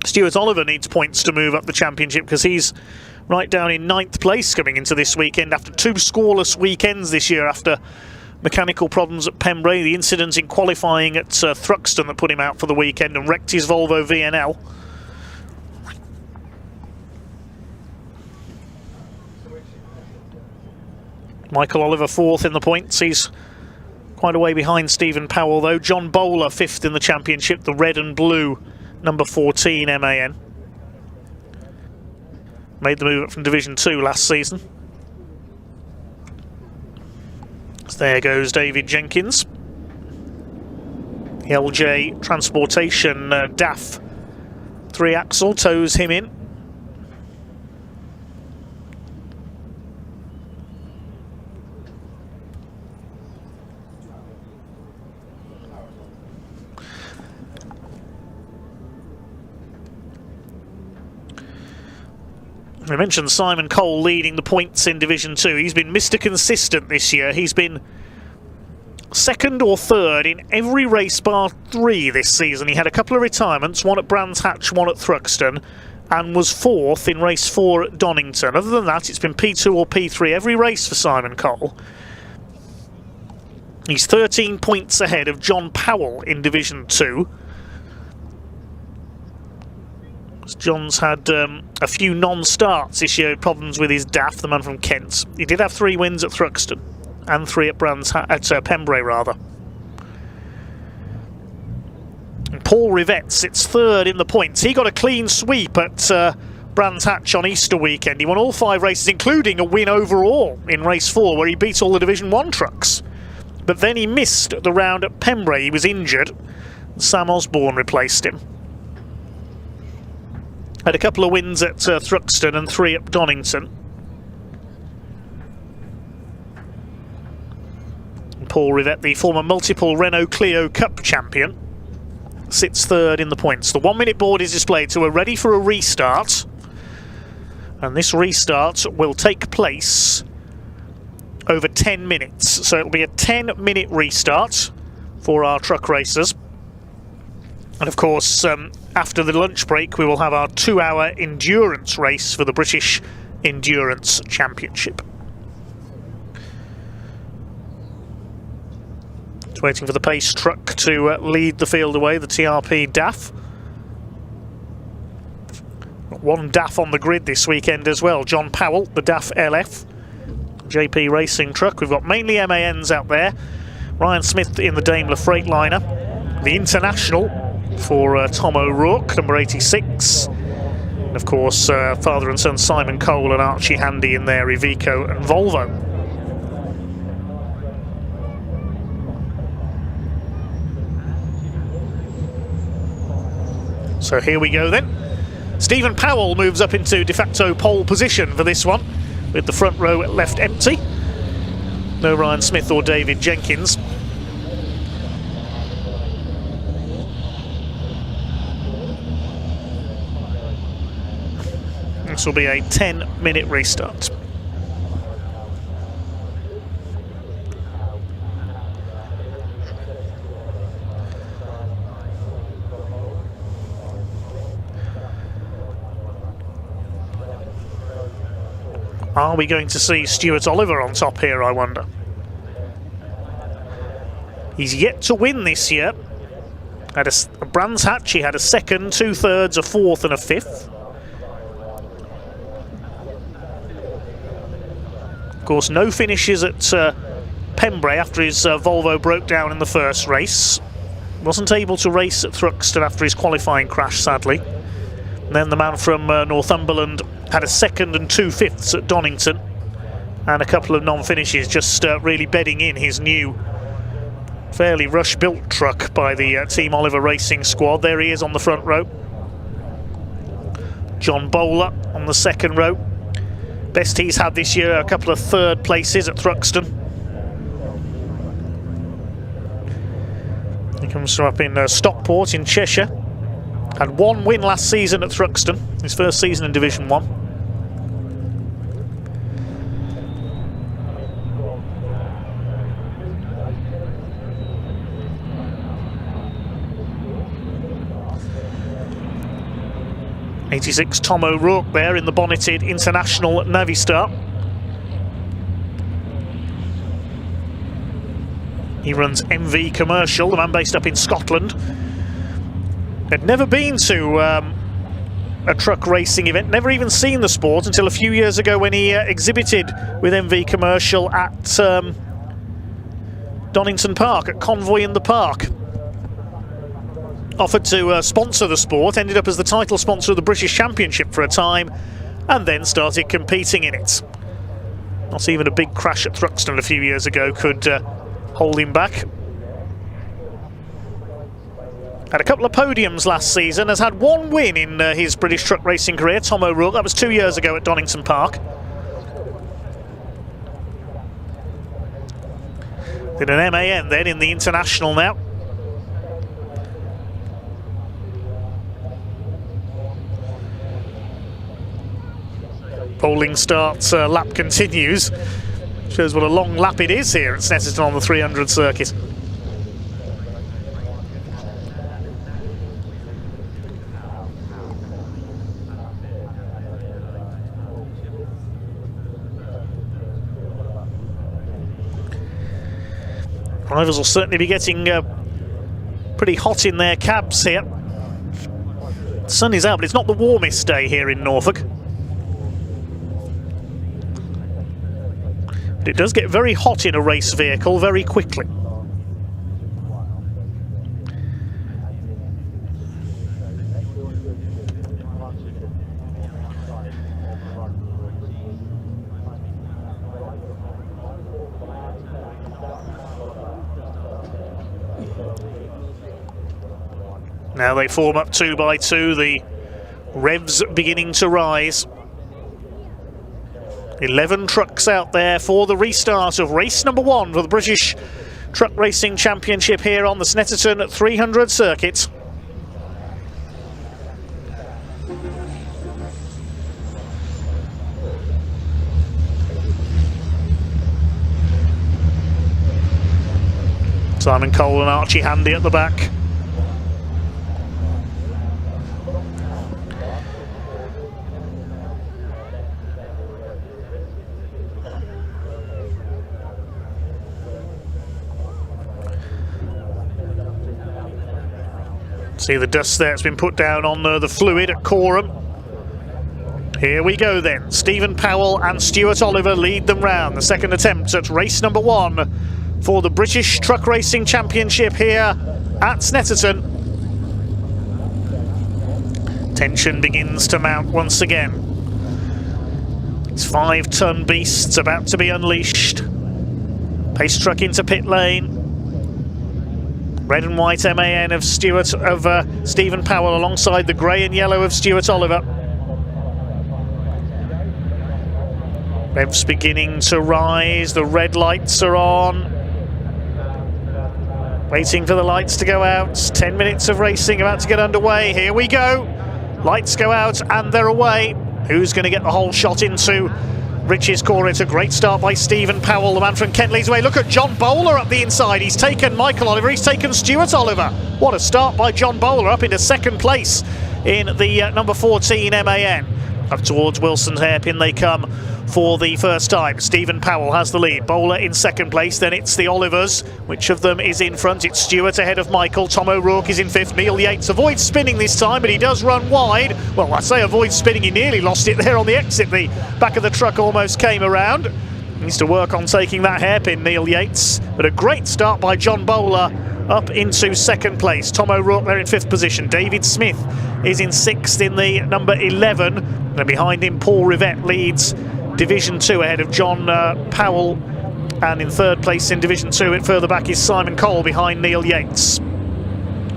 Stuart Oliver needs points to move up the championship, because he's right down in 9th place coming into this weekend after 2 scoreless weekends this year after mechanical problems at Pembrey, the incident in qualifying at Thruxton that put him out for the weekend and wrecked his Volvo VNL. Michael Oliver 4th in the points. He's quite a way behind Stephen Powell though. John Bowler 5th in the championship, the red and blue number 14 MAN. Made the move up from Division 2 last season. So there goes David Jenkins. The LJ Transportation DAF 3-axle tows him in. I mentioned Simon Cole leading the points in Division 2. He's been Mr. Consistent this year. He's been 2nd or 3rd in every race bar 3 this season. He had a couple of retirements, one at Brands Hatch, one at Thruxton, and was 4th in race 4 at Donington. Other than that, it's been P2 or P3 every race for Simon Cole. He's 13 points ahead of John Powell in Division 2. John's had a few non-starts this year, problems with his DAF, the man from Kent. He did have 3 wins at Thruxton and 3 at Pembrey rather. And Paul Rivette sits 3rd in the points. He got a clean sweep at Brands Hatch on Easter weekend. He won all 5 races, including a win overall in race 4, where he beat all the Division 1 trucks. But then he missed the round at Pembrey. He was injured. Sam Osborne replaced him. Had a couple of wins at Thruxton and 3 at Donington. And Paul Rivette, the former multiple Renault Clio Cup champion, sits 3rd in the points. The 1-minute board is displayed, so we're ready for a restart. And this restart will take place over 10 minutes. So it'll be a 10-minute restart for our truck racers. And of course, after the lunch break, we will have our 2-hour endurance race for the British Endurance Championship. Just waiting for the pace truck to lead the field away, the TRP DAF. Got 1 DAF on the grid this weekend as well, John Powell, the DAF LF. JP Racing truck. We've got mainly MANs out there. Ryan Smith in the Daimler Freightliner. The International for Tom O'Rourke, number 86. And of course, father and son Simon Cole and Archie Handy in there, Iveco and Volvo. So here we go then. Stephen Powell moves up into de facto pole position for this one, with the front row left empty. No Ryan Smith or David Jenkins. This will be a 10-minute restart. Are we going to see Stuart Oliver on top here, I wonder? He's yet to win this year. At a Brands Hatch, he had a 2nd, 2/3, a 4th and a 5th. Of course, no finishes at Pembrey after his Volvo broke down in the first race. Wasn't able to race at Thruxton after his qualifying crash, sadly. And then the man from Northumberland had a 2nd and 2/5 at Donington. And a couple of non-finishes, just really bedding in his new, fairly rush-built truck by the Team Oliver Racing squad. There he is on the front row. John Bowler on the 2nd row. Best he's had this year, a couple of 3rd places at Thruxton. He comes from up in Stockport in Cheshire. Had 1 win last season at Thruxton, his first season in Division 1. 86 Tom O'Rourke there in the bonneted International Navistar. He runs MV Commercial, the man based up in Scotland. Had never been to a truck racing event, never even seen the sport until a few years ago when he exhibited with MV Commercial at Donington Park, at Convoy in the Park. Offered to sponsor the sport, ended up as the title sponsor of the British Championship for a time, and then started competing in it. Not even a big crash at Thruxton a few years ago could hold him back. Had a couple of podiums last season, has had one win in his British truck racing career, Tom O'Rourke. That was 2 years ago at Donington Park. Did an MAN then in the International now. Polling starts, lap continues. Shows what a long lap it is here at Snetterton on the 300 circuit. Drivers will certainly be getting pretty hot in their cabs here. The sun is out, but it's not the warmest day here in Norfolk. But it does get very hot in a race vehicle very quickly. Now they form up 2 by 2, the revs beginning to rise. 11 trucks out there for the restart of race number 1 for the British Truck Racing Championship here on the Snetterton 300 circuit. Simon Cole and Archie Handy at the back. See the dust there, it's been put down on the fluid at Coram. Here we go then. Stephen Powell and Stuart Oliver lead them round. The second attempt at race number 1 for the British Truck Racing Championship here at Snetterton. Tension begins to mount once again. It's 5-ton beasts about to be unleashed. Pace truck into pit lane. Red and white MAN of Stephen Powell alongside the grey and yellow of Stuart Oliver. Revs beginning to rise, the red lights are on. Waiting for the lights to go out. 10 minutes of racing about to get underway. Here we go. Lights go out and they're away. Who's going to get the whole shot into Rich's corner? It's a great start by Stephen Powell, the man from Kentley's Way. Look at John Bowler up the inside. He's taken Michael Oliver, he's taken Stuart Oliver. What a start by John Bowler, up into second place in the number 14 MAN. Up towards Wilson's hairpin they come for the first time. Stephen Powell has the lead. Bowler in second place, then it's the Olivers. Which of them is in front? It's Stuart ahead of Michael. Tom O'Rourke is in fifth. Neil Yates avoids spinning this time, but he does run wide. Well, I say avoids spinning, he nearly lost it there on the exit. The back of the truck almost came around. Needs to work on taking that hairpin, Neil Yates. But a great start by John Bowler up into second place. Tom O'Rourke there in fifth position. David Smith is in sixth in the number 11. And behind him, Paul Rivette leads Division 2 ahead of John Powell, and in third place in Division 2 a bit further back is Simon Cole behind Neil Yates.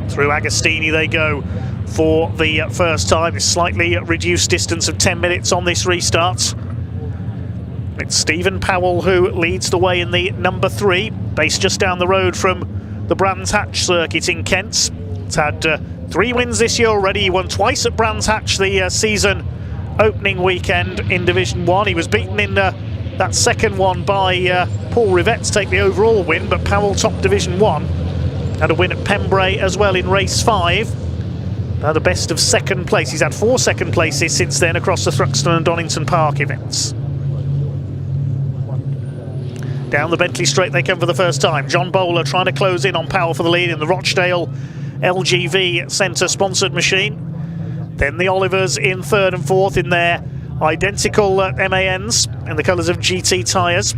Through Agostini they go for the first time. It's slightly reduced distance of 10 minutes on this restart. It's Stephen Powell who leads the way in the number 3, based just down the road from the Brands Hatch circuit in Kent. It's had 3 wins this year already. He won twice at Brands Hatch the season opening weekend in Division 1. He was beaten in that second one by Paul Rivette to take the overall win, but Powell topped Division 1. Had a win at Pembrey as well in race 5. Now the best of second place. He's had 4 second places since then across the Thruxton and Donington Park events. Down the Bentley Straight they come for the first time. John Bowler trying to close in on Powell for the lead in the Rochdale LGV Centre sponsored machine. Then the Olivers in 3rd and 4th in their identical MANs in the colours of GT tyres.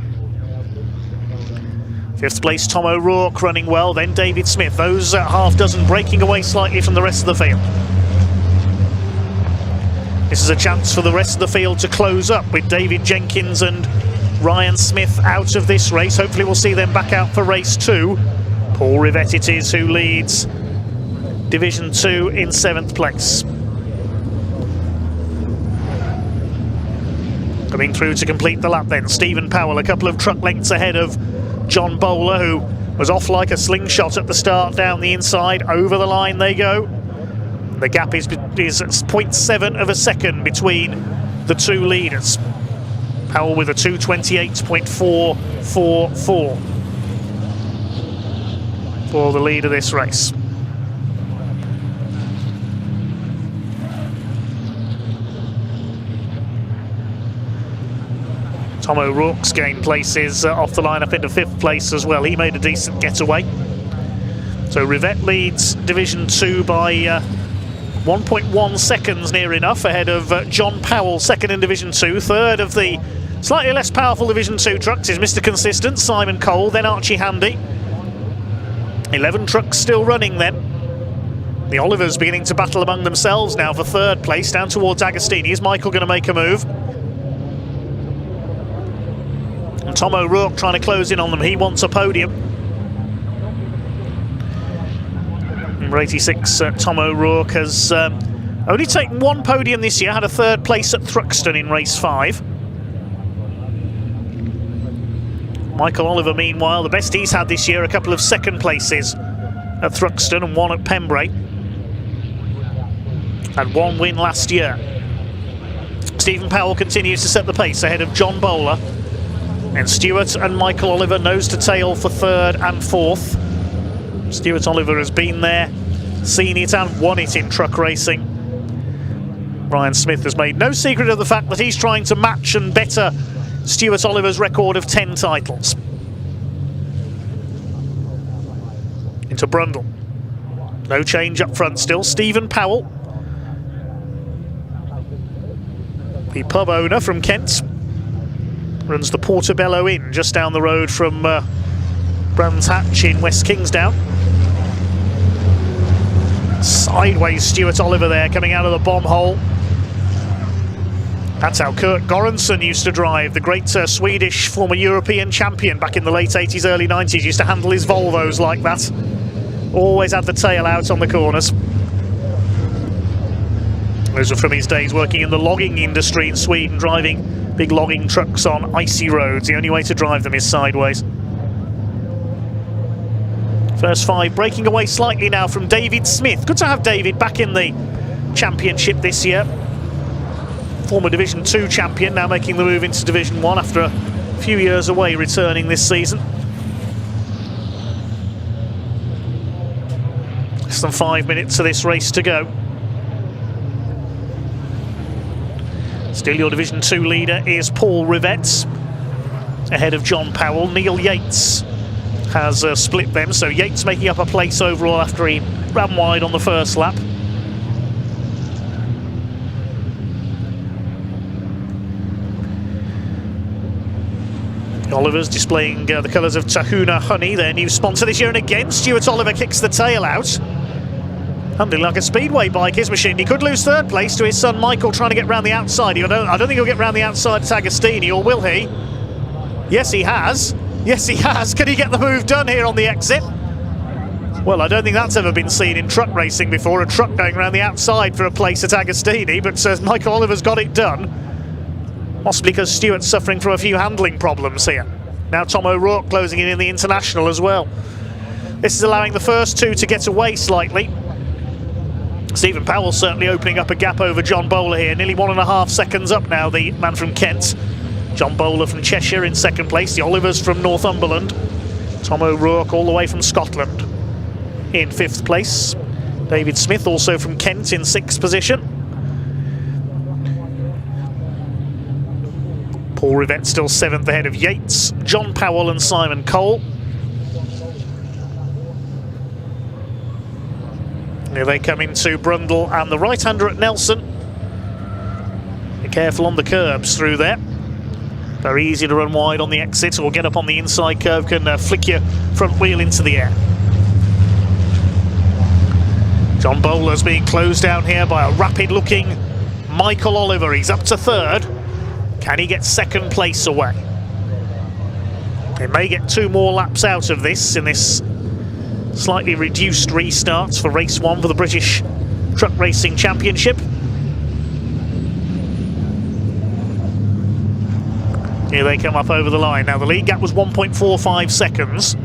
5th place Tom O'Rourke running well, then David Smith. Those half dozen breaking away slightly from the rest of the field. This is a chance for the rest of the field to close up with David Jenkins and Ryan Smith out of this race. Hopefully we'll see them back out for race 2. Paul Rivett it is who leads Division 2 in 7th place. Coming through to complete the lap then, Stephen Powell, a couple of truck lengths ahead of John Bowler, who was off like a slingshot at the start. Down the inside, over the line they go. The gap is 0.7 of a second between the 2 leaders. Powell with a 2:28.444 for the lead of this race. Tom O'Rourke's gained places off the line up into 5th place as well. He made a decent getaway. So Rivett leads Division 2 by 1.1 seconds near enough ahead of John Powell, 2nd in Division 2. 3rd of the slightly less powerful Division 2 trucks is Mr. Consistent, Simon Cole, then Archie Handy. 11 trucks still running then. The Olivers beginning to battle among themselves now for 3rd place, down towards Agostini. Is Michael going to make a move? And Tom O'Rourke trying to close in on them. He wants a podium. Number 86, Tom O'Rourke has only taken 1 podium this year. Had a 3rd place at Thruxton in race 5. Michael Oliver, meanwhile, the best he's had this year, a couple of 2nd places at Thruxton and 1 at Pembrey. Had 1 win last year. Stephen Powell continues to set the pace ahead of John Bowler. And Stuart and Michael Oliver nose to tail for 3rd and 4th. Stuart Oliver has been there, seen it and won it in truck racing. Ryan Smith has made no secret of the fact that he's trying to match and better Stuart Oliver's record of 10 titles. Into Brundle. No change up front still. Stephen Powell, the pub owner from Kent, runs the Portobello Inn just down the road from Brands Hatch in West Kingsdown. Sideways Stuart Oliver there coming out of the bomb hole. That's how Kurt Goransson used to drive, the great Swedish former European champion back in the late 80s, early 90s. Used to handle his Volvos like that. Always had the tail out on the corners. Those are from his days working in the logging industry in Sweden, driving big logging trucks on icy roads. The only way to drive them is sideways. First 5 breaking away slightly now from David Smith. Good to have David back in the championship this year. Former Division 2 champion, now making the move into Division 1 after a few years away, returning this season. Less than 5 minutes of this race to go. Still your Division 2 leader is Paul Rivett, ahead of John Powell. Neil Yates has split them, so Yates making up a place overall after he ran wide on the first lap. Oliver's displaying the colours of Tahuna Honey, their new sponsor this year, and again Stuart Oliver kicks the tail out. Handling like a speedway bike, his machine. He could lose 3rd place to his son Michael trying to get round the outside. I don't think he'll get round the outside at Agostini, or will he? Yes, he has. Yes, he has. Can he get the move done here on the exit? Well, I don't think that's ever been seen in truck racing before, a truck going around the outside for a place at Agostini, but Michael Oliver's got it done. Possibly because Stuart's suffering from a few handling problems here. Now Tom O'Rourke closing in the International as well. This is allowing the first 2 to get away slightly. Stephen Powell certainly opening up a gap over John Bowler here. Nearly 1.5 seconds up now, the man from Kent. John Bowler from Cheshire in 2nd place. The Olivers from Northumberland. Tom O'Rourke all the way from Scotland in 5th place. David Smith, also from Kent, in 6th position. Paul Rivett still 7th ahead of Yates, John Powell and Simon Cole. Here they come into Brundle and the right-hander at Nelson. Be careful on the curbs through there. Very easy to run wide on the exit or get up on the inside curve, can flick your front wheel into the air. John Bowler's being closed down here by a rapid-looking Michael Oliver. He's up to 3rd. Can he get 2nd place away? They may get 2 more laps out of this in this slightly reduced restarts for race 1 for the British Truck Racing Championship. Here they come up over the line. Now the lead gap was 1.45 seconds.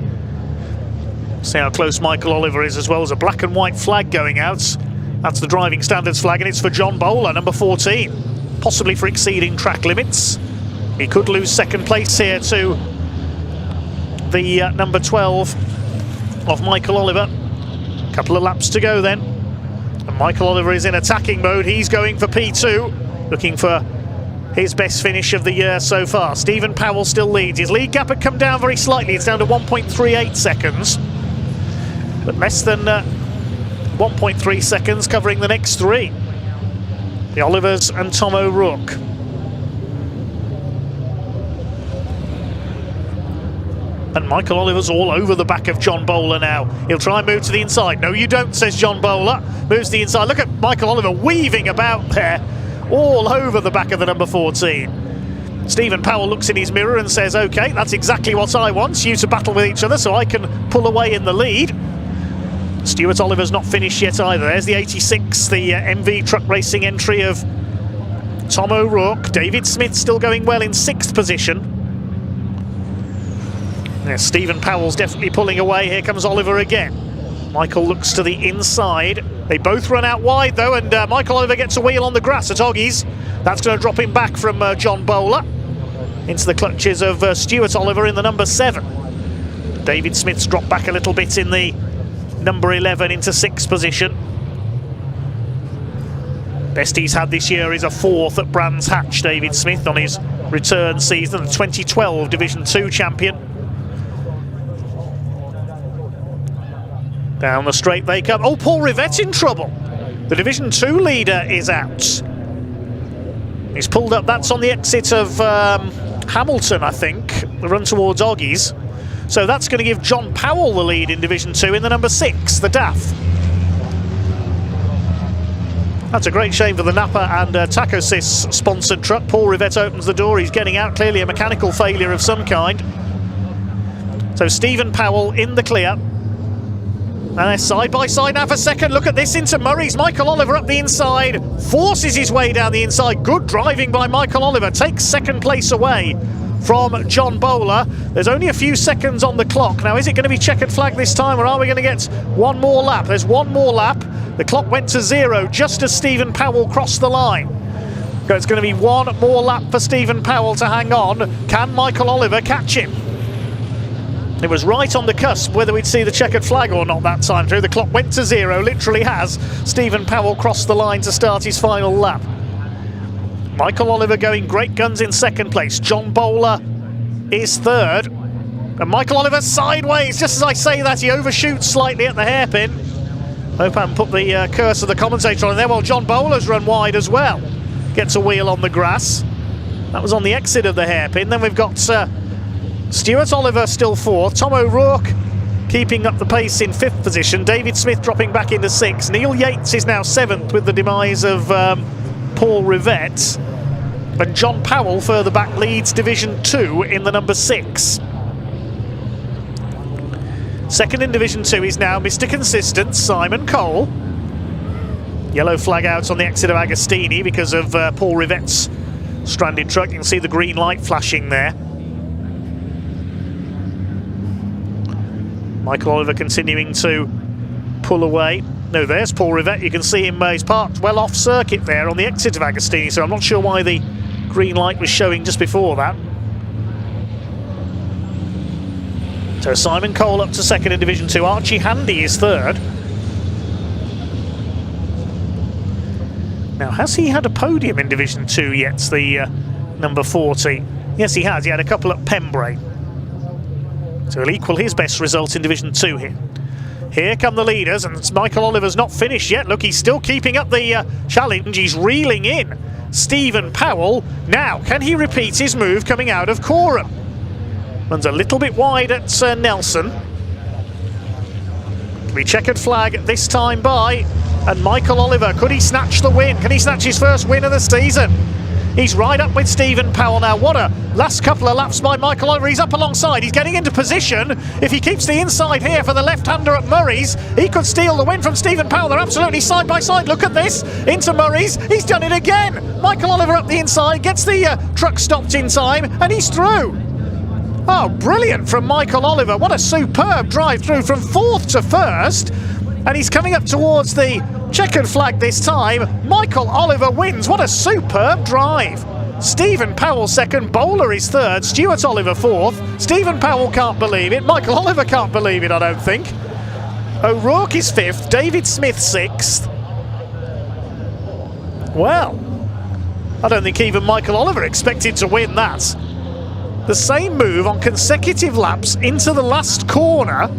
See how close Michael Oliver is, as well as a black and white flag going out. That's the driving standards flag, and it's for John Bowler, number 14. Possibly for exceeding track limits. He could lose 2nd place here to the number 12 of Michael Oliver. Couple of laps to go then. And Michael Oliver is in attacking mode. He's going for P2, looking for his best finish of the year so far. Stephen Powell still leads. His lead gap had come down very slightly. It's down to 1.38 seconds. But less than 1.3 seconds covering the next 3. The Olivers and Tom O'Rourke. And Michael Oliver's all over the back of John Bowler now. He'll try and move to the inside. No, you don't, says John Bowler. Moves to the inside. Look at Michael Oliver weaving about there, all over the back of the number 14. Stephen Powell looks in his mirror and says, OK, that's exactly what I want. You to battle with each other so I can pull away in the lead. Stuart Oliver's not finished yet either. There's the 86, the MV Truck Racing entry of Tom O'Rourke. David Smith still going well in 6th position. Yeah, Stephen Powell's definitely pulling away. Here comes Oliver again. Michael looks to the inside. They both run out wide though, and Michael Oliver gets a wheel on the grass at Oggies. That's going to drop him back from John Bowler into the clutches of Stuart Oliver in the number 7. David Smith's dropped back a little bit in the number 11 into 6th position. Best he's had this year is a 4th at Brands Hatch, David Smith, on his return season, the 2012 Division 2 champion. Down the straight they come. Oh, Paul Rivett in trouble. The Division 2 leader is out. He's pulled up. That's on the exit of Hamilton, I think, the run towards Oggies. So that's going to give John Powell the lead in Division 2 in the number 6, the DAF. That's a great shame for the Napa and Tacosys sponsored truck. Paul Rivett opens the door. He's getting out. Clearly a mechanical failure of some kind. So Stephen Powell in the clear. And they're side by side now for 2nd. Look at this into Murray's. Michael Oliver up the inside. Forces his way down the inside. Good driving by Michael Oliver. Takes 2nd place away from John Bowler. There's only a few seconds on the clock. Now, is it going to be checkered flag this time, or are we going to get one more lap? There's one more lap. The clock went to 0 just as Stephen Powell crossed the line. It's going to be one more lap for Stephen Powell to hang on. Can Michael Oliver catch him? It was right on the cusp whether we'd see the checkered flag or not that time through. The clock went to 0, literally has. Stephen Powell crossed the line to start his final lap. Michael Oliver going great guns in 2nd place. John Bowler is 3rd. And Michael Oliver sideways. Just as I say that, he overshoots slightly at the hairpin. Hope I haven't put the curse of the commentator on there. Well, John Bowler's run wide as well. Gets a wheel on the grass. That was on the exit of the hairpin. Then we've got Stuart Oliver still 4th. Tom O'Rourke keeping up the pace in 5th position. David Smith dropping back into 6th. Neil Yates is now 7th with the demise of Paul Rivett. And John Powell further back leads Division 2 in the number 6. 2nd in Division 2 is now Mr. Consistent, Simon Cole. Yellow flag out on the exit of Agostini because of Paul Rivett's stranded truck. You can see the green light flashing there. Michael Oliver continuing to pull away. No, there's Paul Rivett. You can see him, he's parked well off circuit there on the exit of Agostini, so I'm not sure why the green light was showing just before that. So Simon Cole up to 2nd in Division 2. Archie Handy is 3rd. Now, has he had a podium in Division 2 yet, the number 40? Yes, he has. He had a couple at Pembrey. So he'll equal his best result in Division 2 here. Here come the leaders, and Michael Oliver's not finished yet. Look, he's still keeping up the challenge. He's reeling in Stephen Powell. Now, can he repeat his move coming out of Coram? Runs a little bit wide at Nelson. It'll be checkered flag this time by, and Michael Oliver, could he snatch the win? Can he snatch his first win of the season? He's right up with Stephen Powell now. What a last couple of laps by Michael Oliver. He's up alongside. He's getting into position. If he keeps the inside here for the left-hander at Murray's, he could steal the win from Stephen Powell. They're absolutely side by side. Look at this. Into Murray's. He's done it again. Michael Oliver up the inside, gets the truck stopped in time, and he's through. Oh, brilliant from Michael Oliver. What a superb drive through from 4th to 1st. And he's coming up towards the checkered flag this time. Michael Oliver wins. What a superb drive. Stephen Powell 2nd, Bowler is 3rd, Stuart Oliver 4th. Stephen Powell can't believe it. Michael Oliver can't believe it, I don't think. O'Rourke is 5th, David Smith 6th. Well, I don't think even Michael Oliver expected to win that. The same move on consecutive laps into the last corner,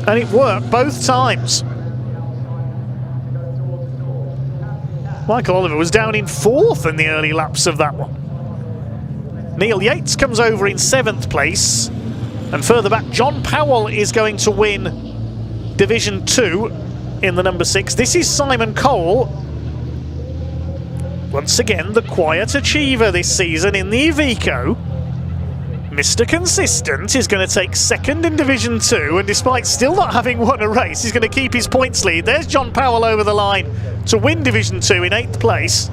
and it worked both times. Michael Oliver was down in 4th in the early laps of that one. Neil Yates comes over in 7th place, and further back John Powell is going to win Division 2 in the number 6. This is Simon Cole, once again the quiet achiever this season in the Iveco. Mr. Consistent is going to take 2nd in Division 2, and despite still not having won a race, he's going to keep his points lead. There's John Powell over the line to win Division 2 in 8th place.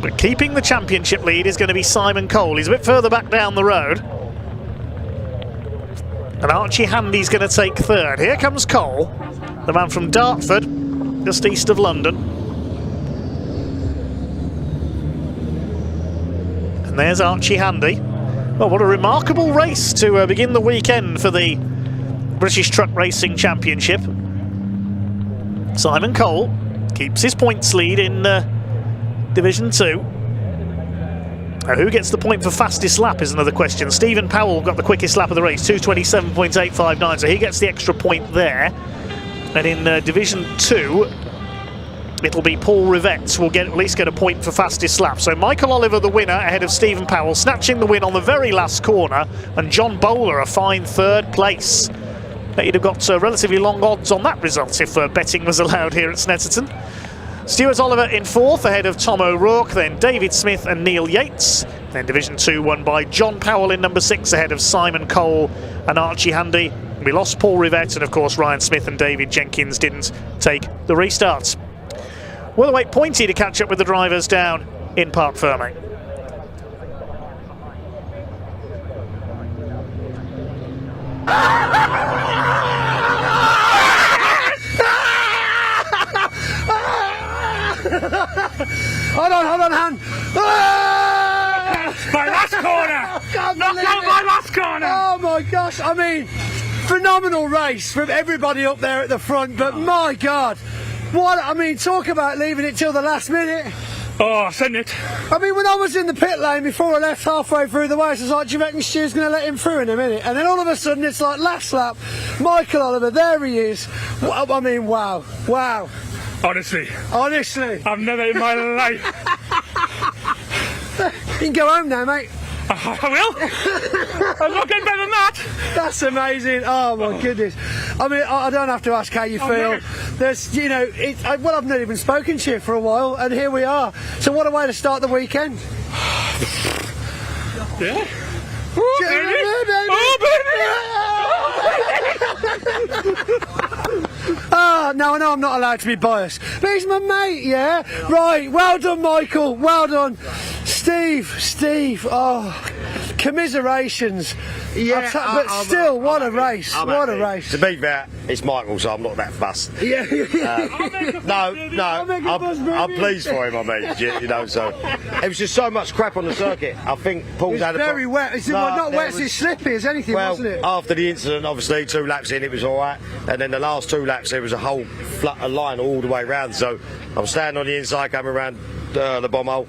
But keeping the championship lead is going to be Simon Cole. He's a bit further back down the road. And Archie Handy's going to take 3rd. Here comes Cole, the man from Dartford, just east of London. And there's Archie Handy. Well, what a remarkable race to begin the weekend for the British Truck Racing Championship. Simon Cole keeps his points lead in Division 2. Now, who gets the point for fastest lap is another question. Stephen Powell got the quickest lap of the race, 2:27.859, so he gets the extra point there. And in Division 2, it'll be Paul Rivette will at least get a point for fastest lap. So Michael Oliver the winner ahead of Stephen Powell, snatching the win on the very last corner, and John Bowler a fine 3rd place. You'd have got relatively long odds on that result if betting was allowed here at Snetterton. Stuart Oliver in 4th ahead of Tom O'Rourke, then David Smith and Neil Yates. Then Division 2 won by John Powell in number 6 ahead of Simon Cole and Archie Handy. We lost Paul Rivette, and of course Ryan Smith and David Jenkins didn't take the restarts. We'll wait pointy to catch up with the drivers down in Parc Ferme.
Hold on, Han.
My last corner! Knocked out my last corner!
Oh my gosh, I mean, phenomenal race from everybody up there at the front, but my God, what, I mean, talk about leaving it till the last minute.
Oh, send it.
I mean, when I was in the pit lane before I left halfway through the race, I was like, do you reckon Stu's going to let him through in a minute? And then all of a sudden, it's like last lap, Michael Oliver, there he is. I mean, wow.
Honestly,
I've
never in my life.
You can go home now, mate.
I will. I'm not getting better than that.
That's amazing. Oh my goodness. I mean, I don't have to ask how you feel. There's, you know, well, I've not even spoken to you for a while, and here we are. So what a way to start the weekend.
Yeah.
Oh, no, I know I'm not allowed to be biased, but he's my mate, yeah? Right, well done, Michael, well done. Steve, oh, commiserations. Yeah, but still, what a race! What a race!
To be fair, it's Michael, so I'm not that fussed.
Yeah.
I'm pleased for him. I mean, you know, so it was just so much crap on the circuit. I think Paul's had
very wet. It's not wet, it's slippy as anything, wasn't it?
After the incident, obviously 2 laps in, it was all right, and then the last 2 laps there was a whole line all the way round. So I'm standing on the inside, coming around the bomb hole,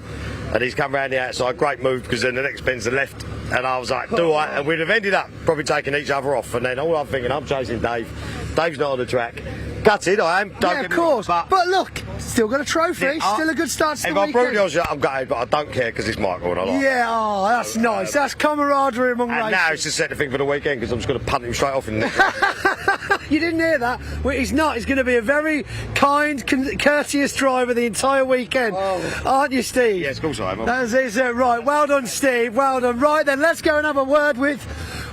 and he's come round the outside. Great move, because then the next bend's the left, and I was like, do I? And we'd have ended up probably taking each other off. And then all I'm thinking, I'm chasing Dave. Dave's not on the track. Gutted, I am.
Yeah, of course. But look, still got a trophy. Still a good start to the weekend.
If I'm brutally honest, I'm gutted, but I don't care because it's Michael and I like it.
Yeah, oh, that's nice. That's camaraderie among racers.
And now it's just set the thing for the weekend, because I'm just going to punt him straight off in the next
You didn't hear that? Well, he's not. He's going to be a very kind, courteous driver the entire weekend. Aren't you, Steve?
Yes, of course I am.
That is right. Well done, Steve. Well done. Right, then, let's go and have a word with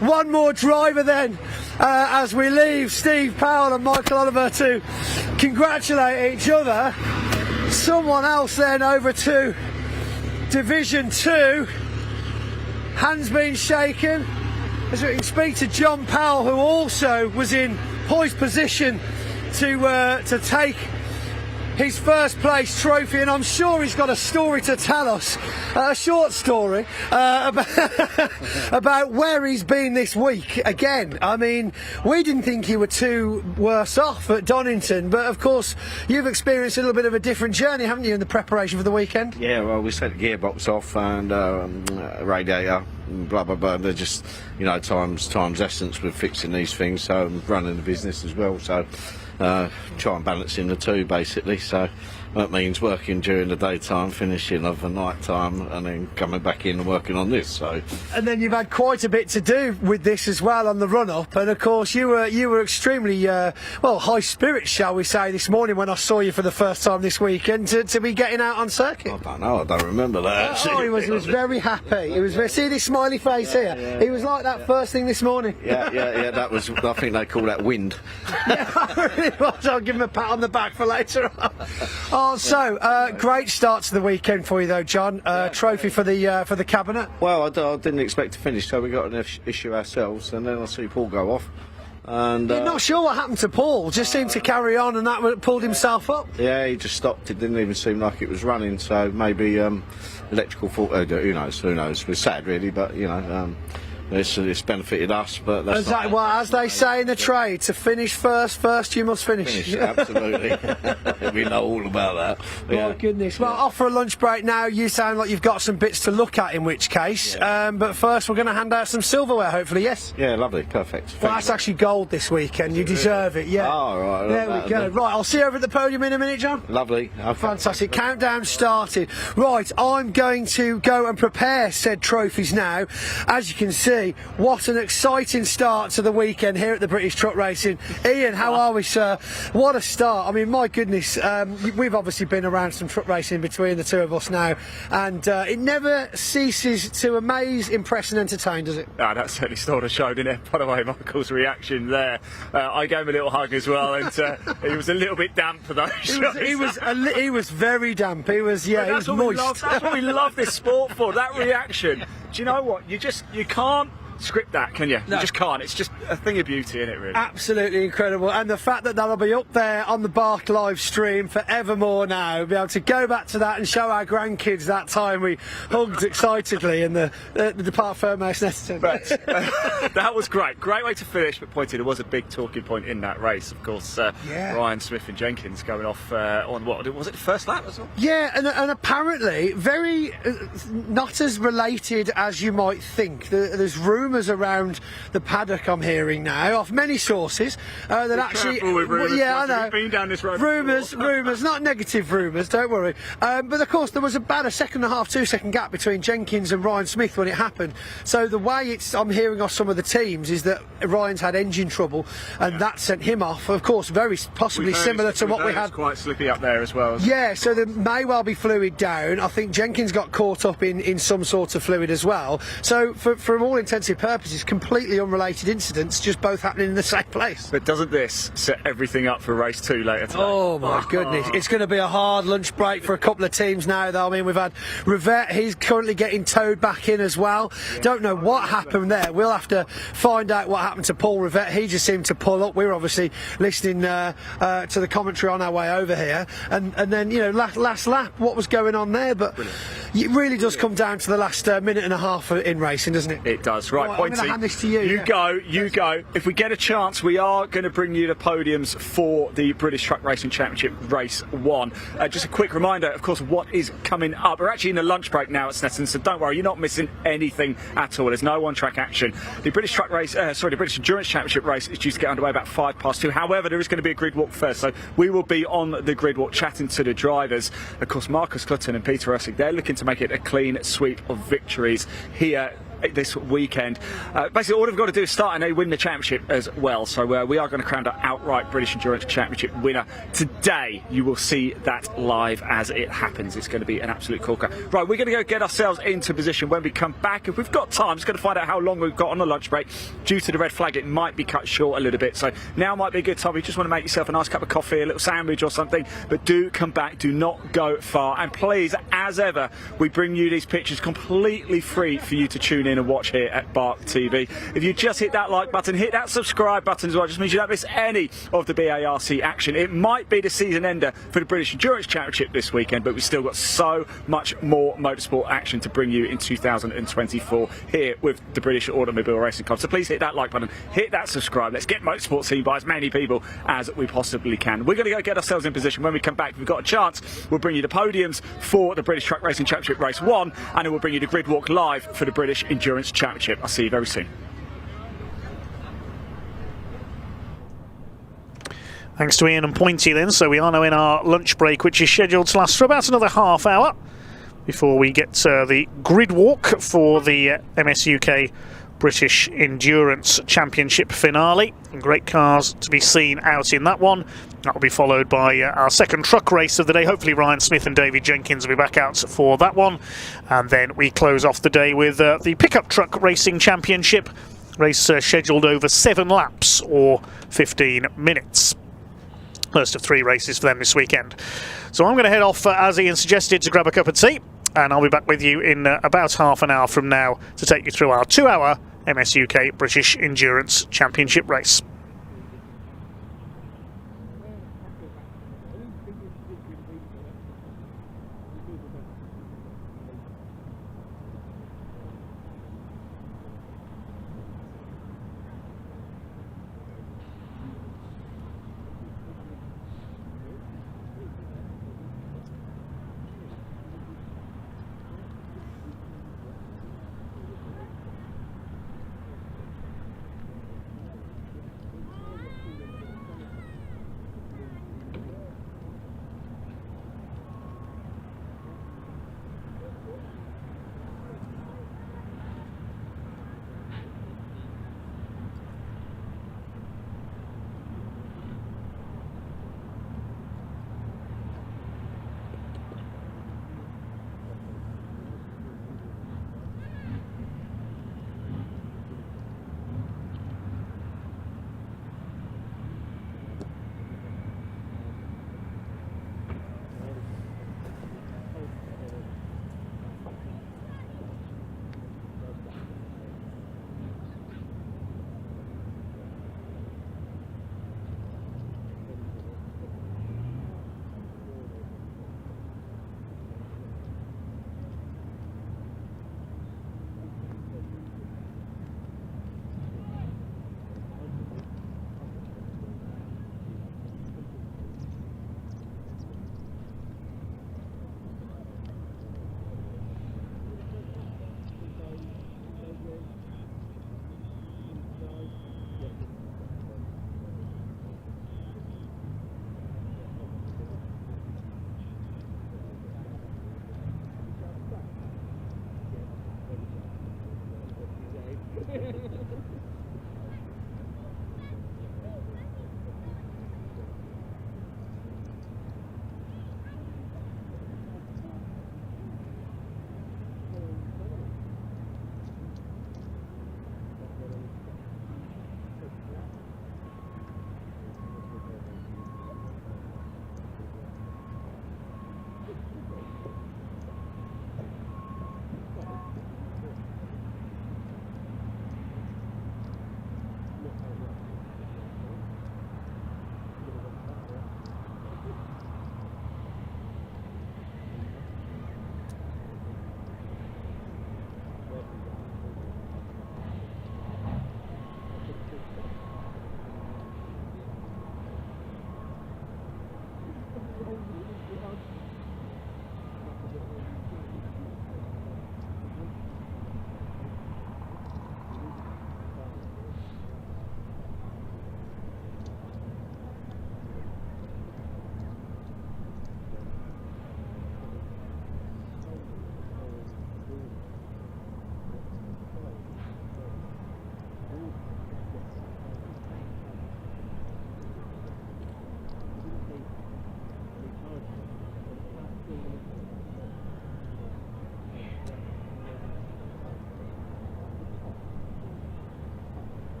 one more driver then. As we leave Steve Powell and Michael Oliver to congratulate each other. Someone else then over to Division 2. Hands being shaken as we can speak to John Powell, who also was in poised position to take his first place trophy, and I'm sure he's got a story to tell us, a short story about where he's been this week. Again, I mean, we didn't think you were too worse off at Donington, but of course you've experienced a little bit of a different journey, haven't you, in the preparation for the weekend?
Yeah, well, we set the gearbox off and radiator, blah blah blah. They're just, you know, time's essence with fixing these things. So I'm running the business as well, so try and balance in the two basically. So that means working during the daytime, finishing of the night time, and then coming back in and working on this. So,
and then you've had quite a bit to do with this as well on the run up, and of course you were extremely well, high spirits, shall we say, this morning when I saw you for the first time this weekend to be getting out on circuit.
I don't know, I don't remember that actually.
Oh, he was very happy. He was see this smiley face here.
Yeah.
He was like that first thing this morning.
Yeah, that was, I think they call that wind.
Yeah, really was. I'll give him a pat on the back for later on. Oh, so great start to the weekend for you though, John. Trophy for the cabinet.
Well, I didn't expect to finish, so we got an issue ourselves, and then I see Paul go off. And
you're not sure what happened to Paul? Just seemed to carry on, and that pulled himself up.
Yeah, he just stopped. It didn't even seem like it was running. So maybe electrical fault. Who knows? Who knows? We're sad, really, but you know. It's benefited us, but that's
exactly. Well, as they say in the trade, to finish first you must finish.
Absolutely. We know all about that.
Yeah. Oh goodness. Well, off for a lunch break now. You sound like you've got some bits to look at, in which case. Yeah. But first, we're going to hand out some silverware, hopefully. Yes.
Yeah, lovely, perfect.
Well, that's actually gold this weekend. You deserve it. Yeah.
Oh, right.
There we go. Right, I'll see you over at the podium in a minute, John.
Lovely. Okay.
Fantastic. Countdown started. Right, I'm going to go and prepare said trophies now. As you can see, what an exciting start to the weekend here at the British Truck Racing. Ian, how are we, sir? What a start. I mean, my goodness, we've obviously been around some truck racing between the two of us now, and it never ceases to amaze, impress and entertain, does it?
Ah, that certainly stole the show, didn't it? By the way, Michael's reaction there, I gave him a little hug as well, and he was a little bit damp for those shows.
He was very damp. He was, yeah, he was moist.
That's what we love this sport for, that reaction. Do you know what? You can't script that, can you? No. You just can't. It's just a thing of beauty, isn't it, really?
Absolutely incredible. And the fact that that'll be up there on the BARC live stream forevermore now, be able to go back to that and show our grandkids that time we hugged excitedly in the Parc Fermé Snetterton.
That was great. Great way to finish, but pointed, it was a big talking point in that race, of course. Ryan Smith and Jenkins going off on what was it, the first lap as well?
Yeah, and apparently very not as related as you might think. There's rumours around the paddock, I'm hearing now, off many sources that actually,
I know. We've been down this road.
Rumours, not negative rumours. Don't worry. But of course, there was about a 1.5 to 2 second gap between Jenkins and Ryan Smith when it happened. So the way I'm hearing off some of the teams is that Ryan's had engine trouble, and that sent him off. Of course, very possibly similar to what we had.
It's quite slippy up there as well.
Yeah, so there may well be fluid down. I think Jenkins got caught up in some sort of fluid as well. So for all intents and purposes, completely unrelated incidents, just both happening in the same place.
But doesn't this set everything up for race 2 later today?
Oh my goodness, it's going to be a hard lunch break for a couple of teams now, though. I mean, we've had Rivette, he's currently getting towed back in as well. Don't know what happened there. We'll have to find out what happened to Paul Rivette. He just seemed to pull up. We were obviously listening to the commentary on our way over here, and then, you know, last lap, what was going on there? But it really does come down to the last minute and a half in racing, doesn't it?
It does. Right,
I'm
Pointy,
going to hand this to you.
You go. If we get a chance, we are going to bring you the podiums for the British Truck Racing Championship Race 1. Just a quick reminder, of course, what is coming up. We're actually in the lunch break now at Snetterton, so don't worry, you're not missing anything at all. There's no one-track action. The British Truck Race, the British Endurance Championship Race is due to get underway about 2:05. However, there is going to be a grid walk first, so we will be on the grid walk chatting to the drivers. Of course, Marcus Clutton and Peter Ursig, they're looking to make it a clean sweep of victories here this weekend. Basically, all they've got to do is start and they win the championship as well. So we are going to crown our outright British Endurance Championship winner today. You will see that live as it happens. It's going to be an absolute corker. Right, we're going to go get ourselves into position. When we come back, if we've got time, just going to find out how long we've got on the lunch break. Due to the red flag, it might be cut short a little bit. So now might be a good time. You just want to make yourself a nice cup of coffee, a little sandwich or something. But do come back. Do not go far. And please, as ever, we bring you these pictures completely free for you to tune in and watch here at BARC TV. If you just hit that like button, hit that subscribe button as well, just means you don't miss any of the BARC action. It might be the season ender for the British Endurance Championship this weekend, but we've still got so much more motorsport action to bring you in 2024 here with the British Automobile Racing Club. So please hit that like button, hit that subscribe. Let's get motorsport seen by as many people as we possibly can. We're going to go get ourselves in position. When we come back, if we've got a chance, we'll bring you the podiums for the British Truck Racing Championship Race 1, and then we'll bring you the grid walk live for the British Endurance Championship. I'll see you very soon.
Thanks to Ian and Pointy then. So we are now in our lunch break, which is scheduled to last for about another half hour before we get the grid walk for the MSUK British Endurance Championship finale. Great cars to be seen out in that one. That will be followed by our second truck race of the day. Hopefully Ryan Smith and David Jenkins will be back out for that one. And then we close off the day with the Pickup Truck Racing Championship race scheduled over 7 laps or 15 minutes. First of 3 races for them this weekend. So I'm going to head off, as Ian suggested, to grab a cup of tea. And I'll be back with you in about half an hour from now to take you through our 2-hour MSUK British Endurance Championship race.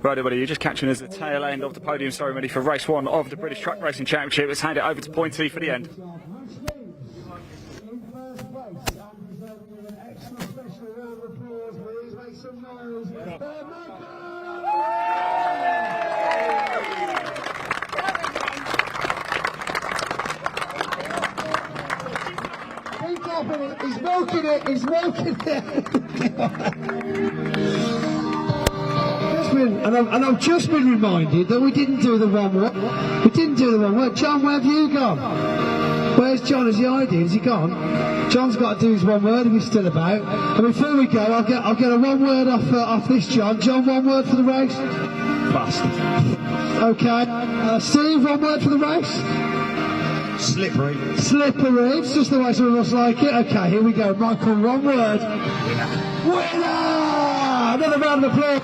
Right, everybody, you're just catching us at the tail end of the podium ceremony for race 1 of the British Truck Racing Championship. Let's hand it over to Pointy for the end.
He's milking it, he's milking it. And I've just been reminded that we didn't do the one word. We didn't do the one word. John, where have you gone? Where's John? Is he hiding? Is he gone? John's got to do his one word if he's still about. And before we go, I'll get a one word off this John. John, one word for the race?
Bastard.
Okay. Steve, one word for the race?
Slippery.
Slippery. It's just the way some of us like it. Okay, here we go. Michael, one word. Winner! Another round of applause.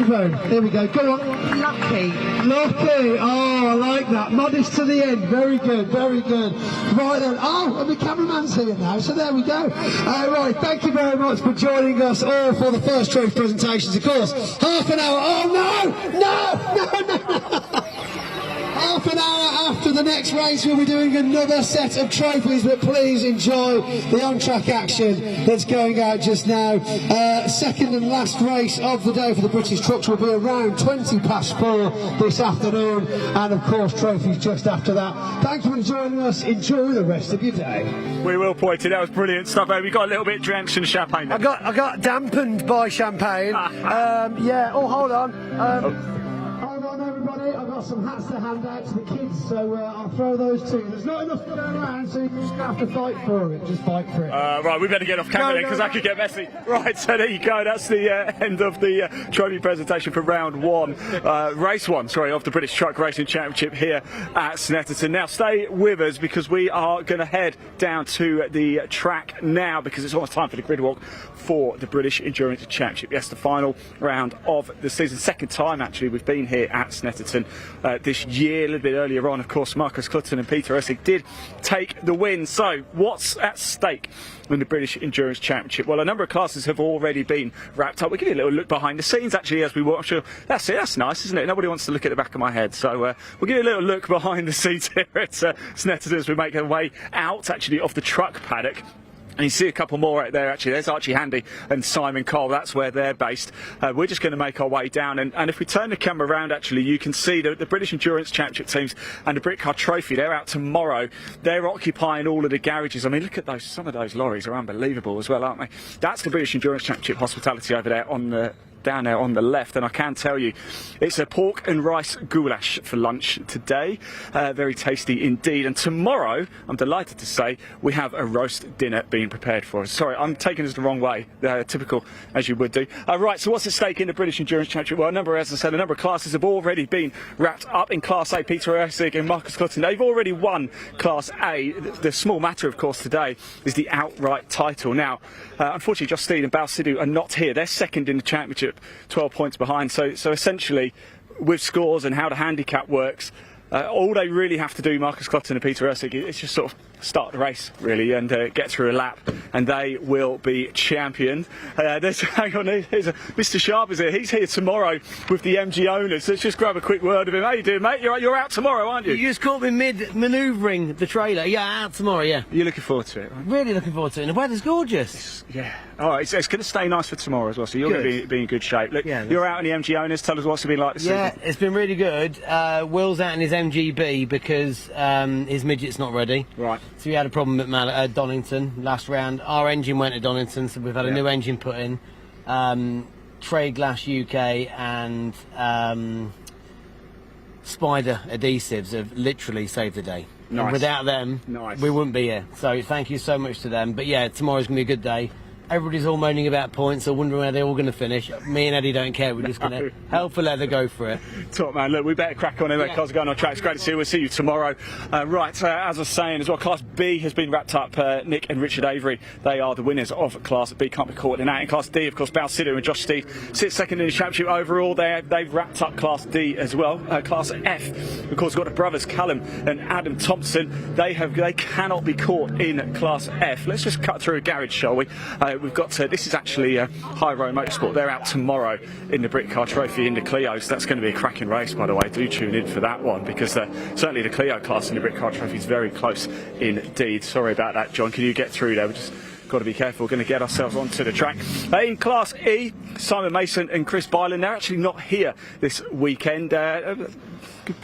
Here we go. Go on. Lucky. Lucky. Oh, I like that. Modest to the end. Very good. Very good. Right then. Oh, and the cameraman's here now. So there we go. Right. Thank you very much for joining us all for the first trophy presentations. Of course, half an hour. Oh no! Half an hour after the next race, we'll be doing another set of trophies, but please enjoy the on-track action that's going out just now. Second and last race of the day for the British Trucks will be around 4:20 this afternoon, and of course trophies just after that. Thank you for joining us. Enjoy the rest of your day.
We will, Pointy. That was brilliant stuff. We got a little bit drenched in champagne.
I got dampened by champagne. Yeah. Oh, hold on. Hold on, everybody. I've got some hats to hand out to the kids, so I'll throw those to you. There's not enough to go around, so you're just going to have to fight for it. Just fight for it.
Right, we better get off camera then, because that could get messy. Right, so there you go. That's the end of the trophy presentation for round 1, race 1, sorry, of the British Truck Racing Championship here at Snetterton. Now, stay with us, because we are going to head down to the track now, because it's almost time for the grid walk for the British Endurance Championship. Yes, the final round of the season. Second time, actually, we've been here at Snetterton this year. A little bit earlier on, of course, Marcus Clutton and Peter Essig did take the win. So what's at stake in the British Endurance Championship? Well, a number of classes have already been wrapped up. We'll give you a little look behind the scenes actually as we walk. I'm sure that's it. That's nice, isn't it? Nobody wants to look at the back of my head, so we'll give you a little look behind the scenes here at Snetterton as we make our way out actually of the truck paddock. And you see a couple more out there, actually. There's Archie Handy and Simon Cole. That's where they're based. We're just going to make our way down. And if we turn the camera around, actually, you can see the British Endurance Championship teams and the Britcar Trophy. They're out tomorrow. They're occupying all of the garages. I mean, look at those. Some of those lorries are unbelievable as well, aren't they? That's the British Endurance Championship hospitality over there on the down there on the left, and I can tell you it's a pork and rice goulash for lunch today. Very tasty indeed. And tomorrow, I'm delighted to say, we have a roast dinner being prepared for us. Sorry, I'm taking this the wrong way, typical as you would do. Right, so what's at stake in the British Endurance Championship? Well, as I said, a number of classes have already been wrapped up. In Class A, Peter Essig and Marcus Clutton, they've already won Class A. The small matter, of course, today is the outright title. Now, unfortunately, Josh Steed and Bal Sidhu are not here. They're second in the championship, 12 points behind. So essentially, with scores and how the handicap works, all they really have to do, Marcus Clutton and Peter Essig, is just sort of start the race, really, and get through a lap, and they will be champion. Hang on, Mr. Sharp is here. He's here tomorrow with the MG owners. Let's just grab a quick word of him. How you doing, mate? You're out tomorrow, aren't you?
You just caught me mid-manoeuvring the trailer. Yeah, out tomorrow, yeah.
You're looking forward to it, right?
Really looking forward to it. And the weather's gorgeous.
Yeah. All right, it's going to stay nice for tomorrow as well, so you're going to be in good shape. Look,
yeah,
you're out in the MG owners. Tell us what's it been like this season.
Yeah, it's been really good. Will's out in his MGB because his midget's not ready.
Right.
So we had a problem at Donington last round. Our engine went to Donington, so we've had a new engine put in. Trade Glass UK and Spider adhesives have literally saved the day.
Nice.
And without them, we wouldn't be here. So thank you so much to them. But yeah, tomorrow's going to be a good day. everybody's all moaning about points or wondering where they're all going to finish. Me and Eddie don't care. We're just going to hell for leather, go for it.
Top man, look, we better crack on anyway. Cars are going on track. It's great to see you. We'll see you tomorrow. As I was saying as well, Class B has been wrapped up. Nick and Richard Avery, they are the winners of Class B. Can't be caught in that. In Class D, of course, Bal Sidhu and Josh Steed sit second in the championship overall. They've wrapped up Class D as well. Class F, of course, got the brothers Callum and Adam Thompson. They cannot be caught in Class F. Let's just cut through a garage, shall we? We've got this is actually High Road Motorsport. They're out tomorrow in the Brit Car Trophy in the Clio, so that's going to be a cracking race, by the way. Do tune in for that one, because certainly the Clio class in the Brit Car Trophy is very close indeed. Sorry about that, John. Can you get through there? We just got to be careful. We're going to get ourselves onto the track. In Class E, Simon Mason and Chris Byland, they're actually not here this weekend.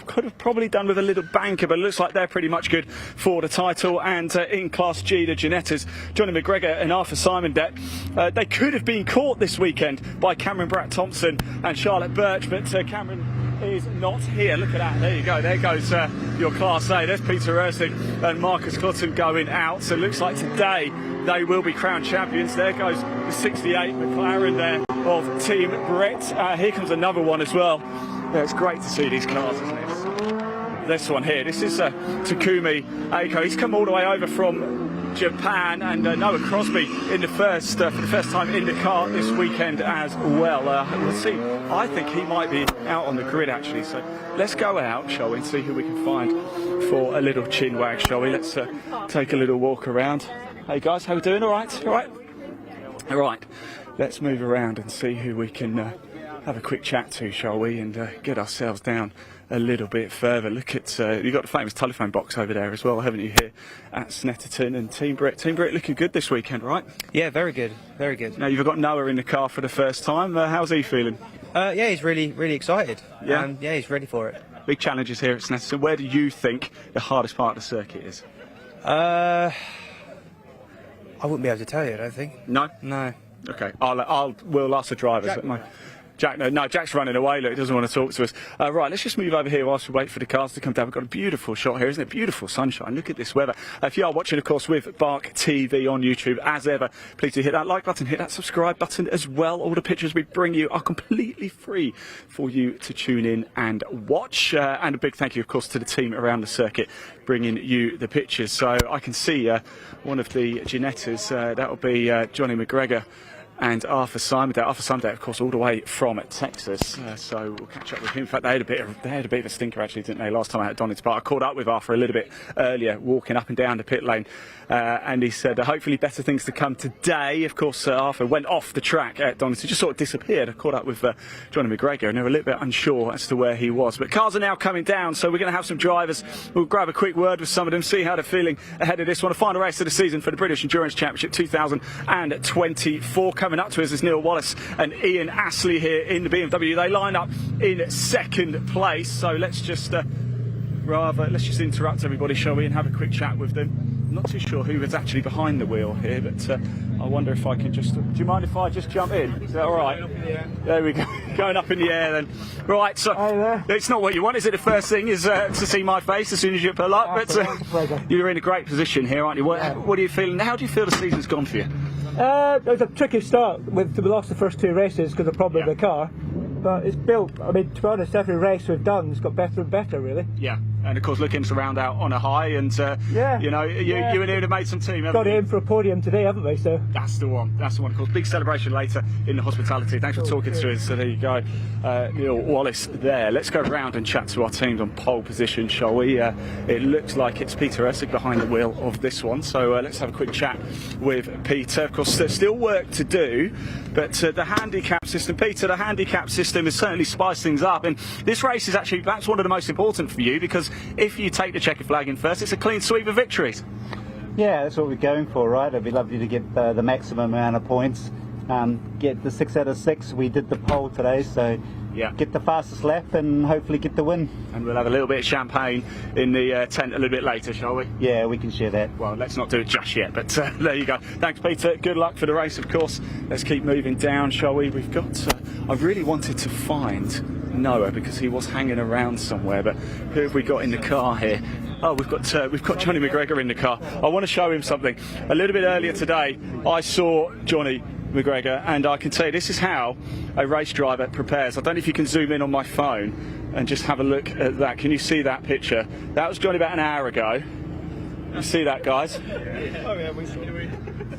Could have probably done with a little banker, but it looks like they're pretty much good for the title. And in Class G, the Ginettas, Johnny McGregor and Arthur Simondette, they could have been caught this weekend by Cameron Bratt-Thompson and Charlotte Birch, but Cameron is not here. Look at that. There you go. There goes your Class A. There's Peter Ursig and Marcus Clutton going out. So it looks like today they will be crowned champions. There goes the 68 McLaren there of Team Brett. Here comes another one as well. Yeah, it's great to see these cars, isn't it? This one here. This is Takumi Aiko. He's come all the way over from Japan, and Noah Crosby in the first for the first time in the car this weekend as well. We'll see. I think he might be out on the grid actually. So let's go out, shall we, and see who we can find for a little chin wag, shall we? Let's take a little walk around. Hey guys, how we doing? All right? All right? All right. Let's move around and see who we can have a quick chat to, shall we, and get ourselves down a little bit further. Look at you've got the famous telephone box over there as well, haven't you, here at Snetterton. And Team Brett looking good this weekend, right?
Yeah, very good, very good.
Now you've got Noah in the car for the first time. How's he feeling?
Yeah, he's really excited.
Yeah,
yeah, he's ready for it.
Big challenges here at Snetterton. Where do you think the hardest part of the circuit is?
I wouldn't be able to tell you, I don't think.
No?
No.
Okay, we'll ask the drivers. Jack's running away. Look, he doesn't want to talk to us. Right, let's just move over here whilst we wait for the cars to come down. We've got a beautiful shot here, isn't it? Beautiful sunshine. Look at this weather. If you are watching, of course, with BARC TV on YouTube, as ever, please do hit that like button, hit that subscribe button as well. All the pictures we bring you are completely free for you to tune in and watch. And a big thank you, of course, to the team around the circuit bringing you the pictures. So I can see one of the Ginettas. That will be Johnny McGregor and Arthur Simondette. Arthur Simondette, of course, all the way from Texas. So we'll catch up with him. In fact, they had a bit of a stinker, actually, didn't they, last time out at Donington Park. I caught up with Arthur a little bit earlier, walking up and down the pit lane, and he said hopefully better things to come today. Of course, Arthur went off the track at Donington, just sort of disappeared. I caught up with Johnny McGregor, and they were a little bit unsure as to where he was. But cars are now coming down, so we're going to have some drivers. We'll grab a quick word with some of them, see how they're feeling ahead of this one. A final race of the season for the British Endurance Championship 2024. Coming up to us is Neil Wallace and Ian Astley here in the BMW. They line up in second place, so let's just interrupt everybody, shall we, and have a quick chat with them. I'm not too sure who is actually behind the wheel here, but I wonder if I can just... Do you mind if I just jump in? Is that all right? There we go. Going up in the air then. Right, so it's not what you want, is it? The first thing is to see my face as soon as you pull up, but you're in a great position here, aren't you? What are you feeling? How do you feel the season's gone for you?
It was a tricky start. We lost the first two races because of the problem with the car. But it's built, I mean, to be honest, every race we've done has got better and better, really.
Yeah, and of course looking to round out on a high, and you know, you and Ian have made some team, haven't you?
Got in for a podium today, haven't we? So
that's the one, of course. Big celebration later in the hospitality. Thanks for talking to us. So there you go, Neil Wallace there. Let's go round and chat to our teams on pole position, shall we? It looks like it's Peter Ursig behind the wheel of this one, so let's have a quick chat with Peter. Of course, there's still work to do, but the handicap system, Peter, the handicap system has certainly spiced things up, and this race is actually perhaps one of the most important for you, because if you take the checkered flag in first, it's a clean sweep of victories.
Yeah, that's what we're going for, right? It'd be lovely to get the maximum amount of points, get the 6 out of 6. We did the pole today, so yeah, get the fastest lap and hopefully get the win.
And we'll have a little bit of champagne in the tent a little bit later, shall we?
Yeah, we can share that.
Well, let's not do it just yet, but there you go. Thanks, Peter. Good luck for the race, of course. Let's keep moving down, shall we? We've got... I really wanted to find Noah because he was hanging around somewhere, but who have we got in the car here? Oh, we've got Johnny McGregor in the car. I want to show him something. A little bit earlier today, I saw Johnny McGregor, and I can tell you this is how a race driver prepares. I don't know if you can zoom in on my phone and just have a look at that. Can you see that picture? That was Johnny about an hour ago. You see that, guys?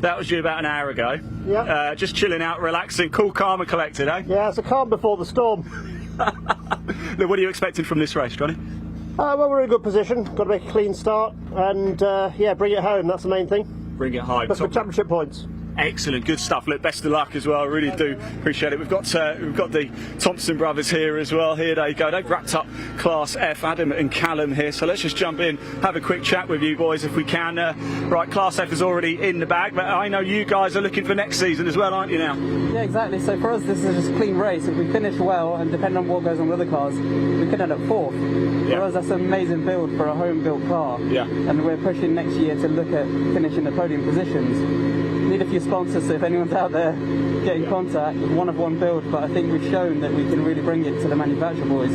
That was you about an hour ago.
Yeah.
Just chilling out, relaxing, cool, calm and collected, eh?
Yeah, it's a calm before the storm.
Look, what are you expecting from this race, Johnny?
Well, we're in a good position. Got to make a clean start and, yeah, bring it home. That's the main thing.
Bring it home.
That's for championship points.
Excellent, good stuff. Look, best of luck as well. I really do appreciate it. We've got the Thompson brothers here as well. Here they go. They've wrapped up Class F. Adam and Callum here. So let's just jump in, have a quick chat with you boys if we can. Right, Class F is already in the bag, but I know you guys are looking for next season as well, aren't you now?
Yeah, exactly. So for us, this is just a clean race. If we finish well, and depending on what goes on with other cars, we could end up fourth. For us, that's an amazing build for a home-built car.
Yeah.
And we're pushing next year to look at finishing the podium positions. Need a few sponsors, so if anyone's out there, get in contact. One of one build, but I think we've shown that we can really bring it to the manufacturer boys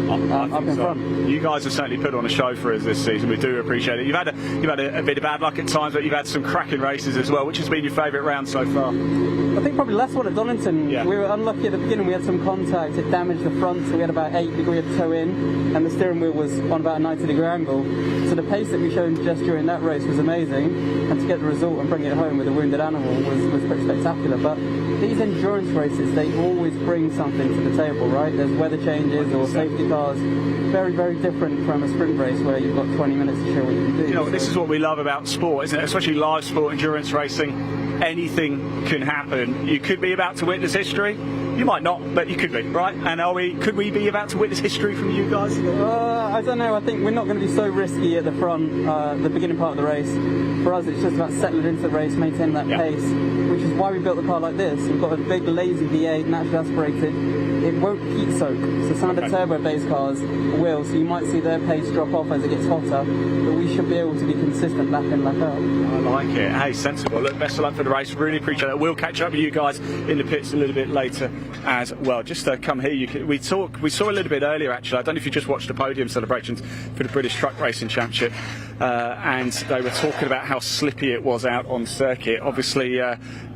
up in front.
You guys have certainly put on a show for us this season. We do appreciate it. You've had a bit of bad luck at times, but you've had some cracking races as well. Which has been your favourite round so far?
I think probably last one at Donington.
Yeah.
We were unlucky at the beginning. We had some contact. It damaged the front, so we had about 8 degrees of toe in, and the steering wheel was on about a 90-degree angle. So the pace that we showed just during that race was amazing, and to get the result and bring it home with a wounded animal was pretty spectacular. But these endurance races, they always bring something to the table, right? There's weather changes or safety cars. Very, very different from a sprint race where you've got 20 minutes to show what you can do.
You know, this is what we love about sport, isn't it? Especially live sport, endurance racing. Anything can happen. You could be about to witness history. You might not, but you could be, right? And could we be about to witness history from you guys?
I don't know. I think we're not going to be so risky at the front, the beginning part of the race. For us, it's just about settling into the race, maintaining that pace, which is why we built the car like this. We've got a big, lazy V8, naturally aspirated. It won't heat soak. So some of the turbo-based cars will, so you might see their pace drop off as it gets hotter, but we should be able to be consistent lap in, lap out.
I like it. Hey, sensible. Look, best of luck for the race. Really appreciate it. We'll catch up with you guys in the pits a little bit later as well. Just come here. We saw a little bit earlier, actually. I don't know if you just watched the podium celebrations for the British Truck Racing Championship, and they were talking about how slippy it was out on circuit. Obviously,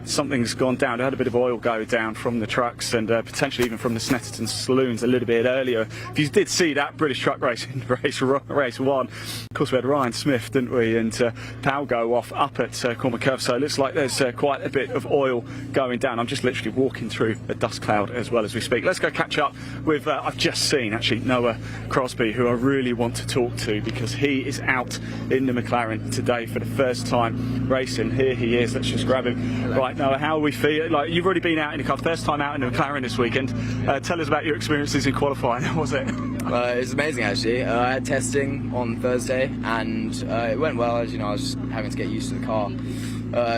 something's gone down. They had a bit of oil go down from the trucks and potentially even from the Snetterton saloons a little bit earlier. If you did see that British Truck Racing race one, of course we had Ryan Smith, didn't we, and Pal go off up at Cormac Curve, so it looks like there's quite a bit of oil going down. I'm just literally walking through a dust cloud as well as we speak. Let's go catch up with, I've just seen actually Noah Crosby, who I really want to talk to because he is out in the McLaren today for the first time racing. Here he is. Let's just grab him. Right, Noah, how are we feeling? Like, you've already been out in the car, first time out in the McLaren this weekend. Tell us about your experiences in qualifying. How was it?
It was amazing, actually. I had testing on Thursday and it went well. As you know, I was just having to get used to the car.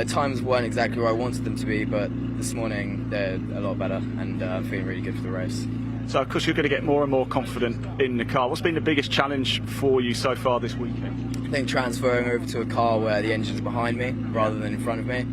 Times weren't exactly where I wanted them to be, but this morning they're a lot better, and I'm feeling really good for the race.
So, of course, you're going to get more and more confident in the car. What's been the biggest challenge for you so far this weekend?
I think transferring over to a car where the engine's behind me rather than in front of me.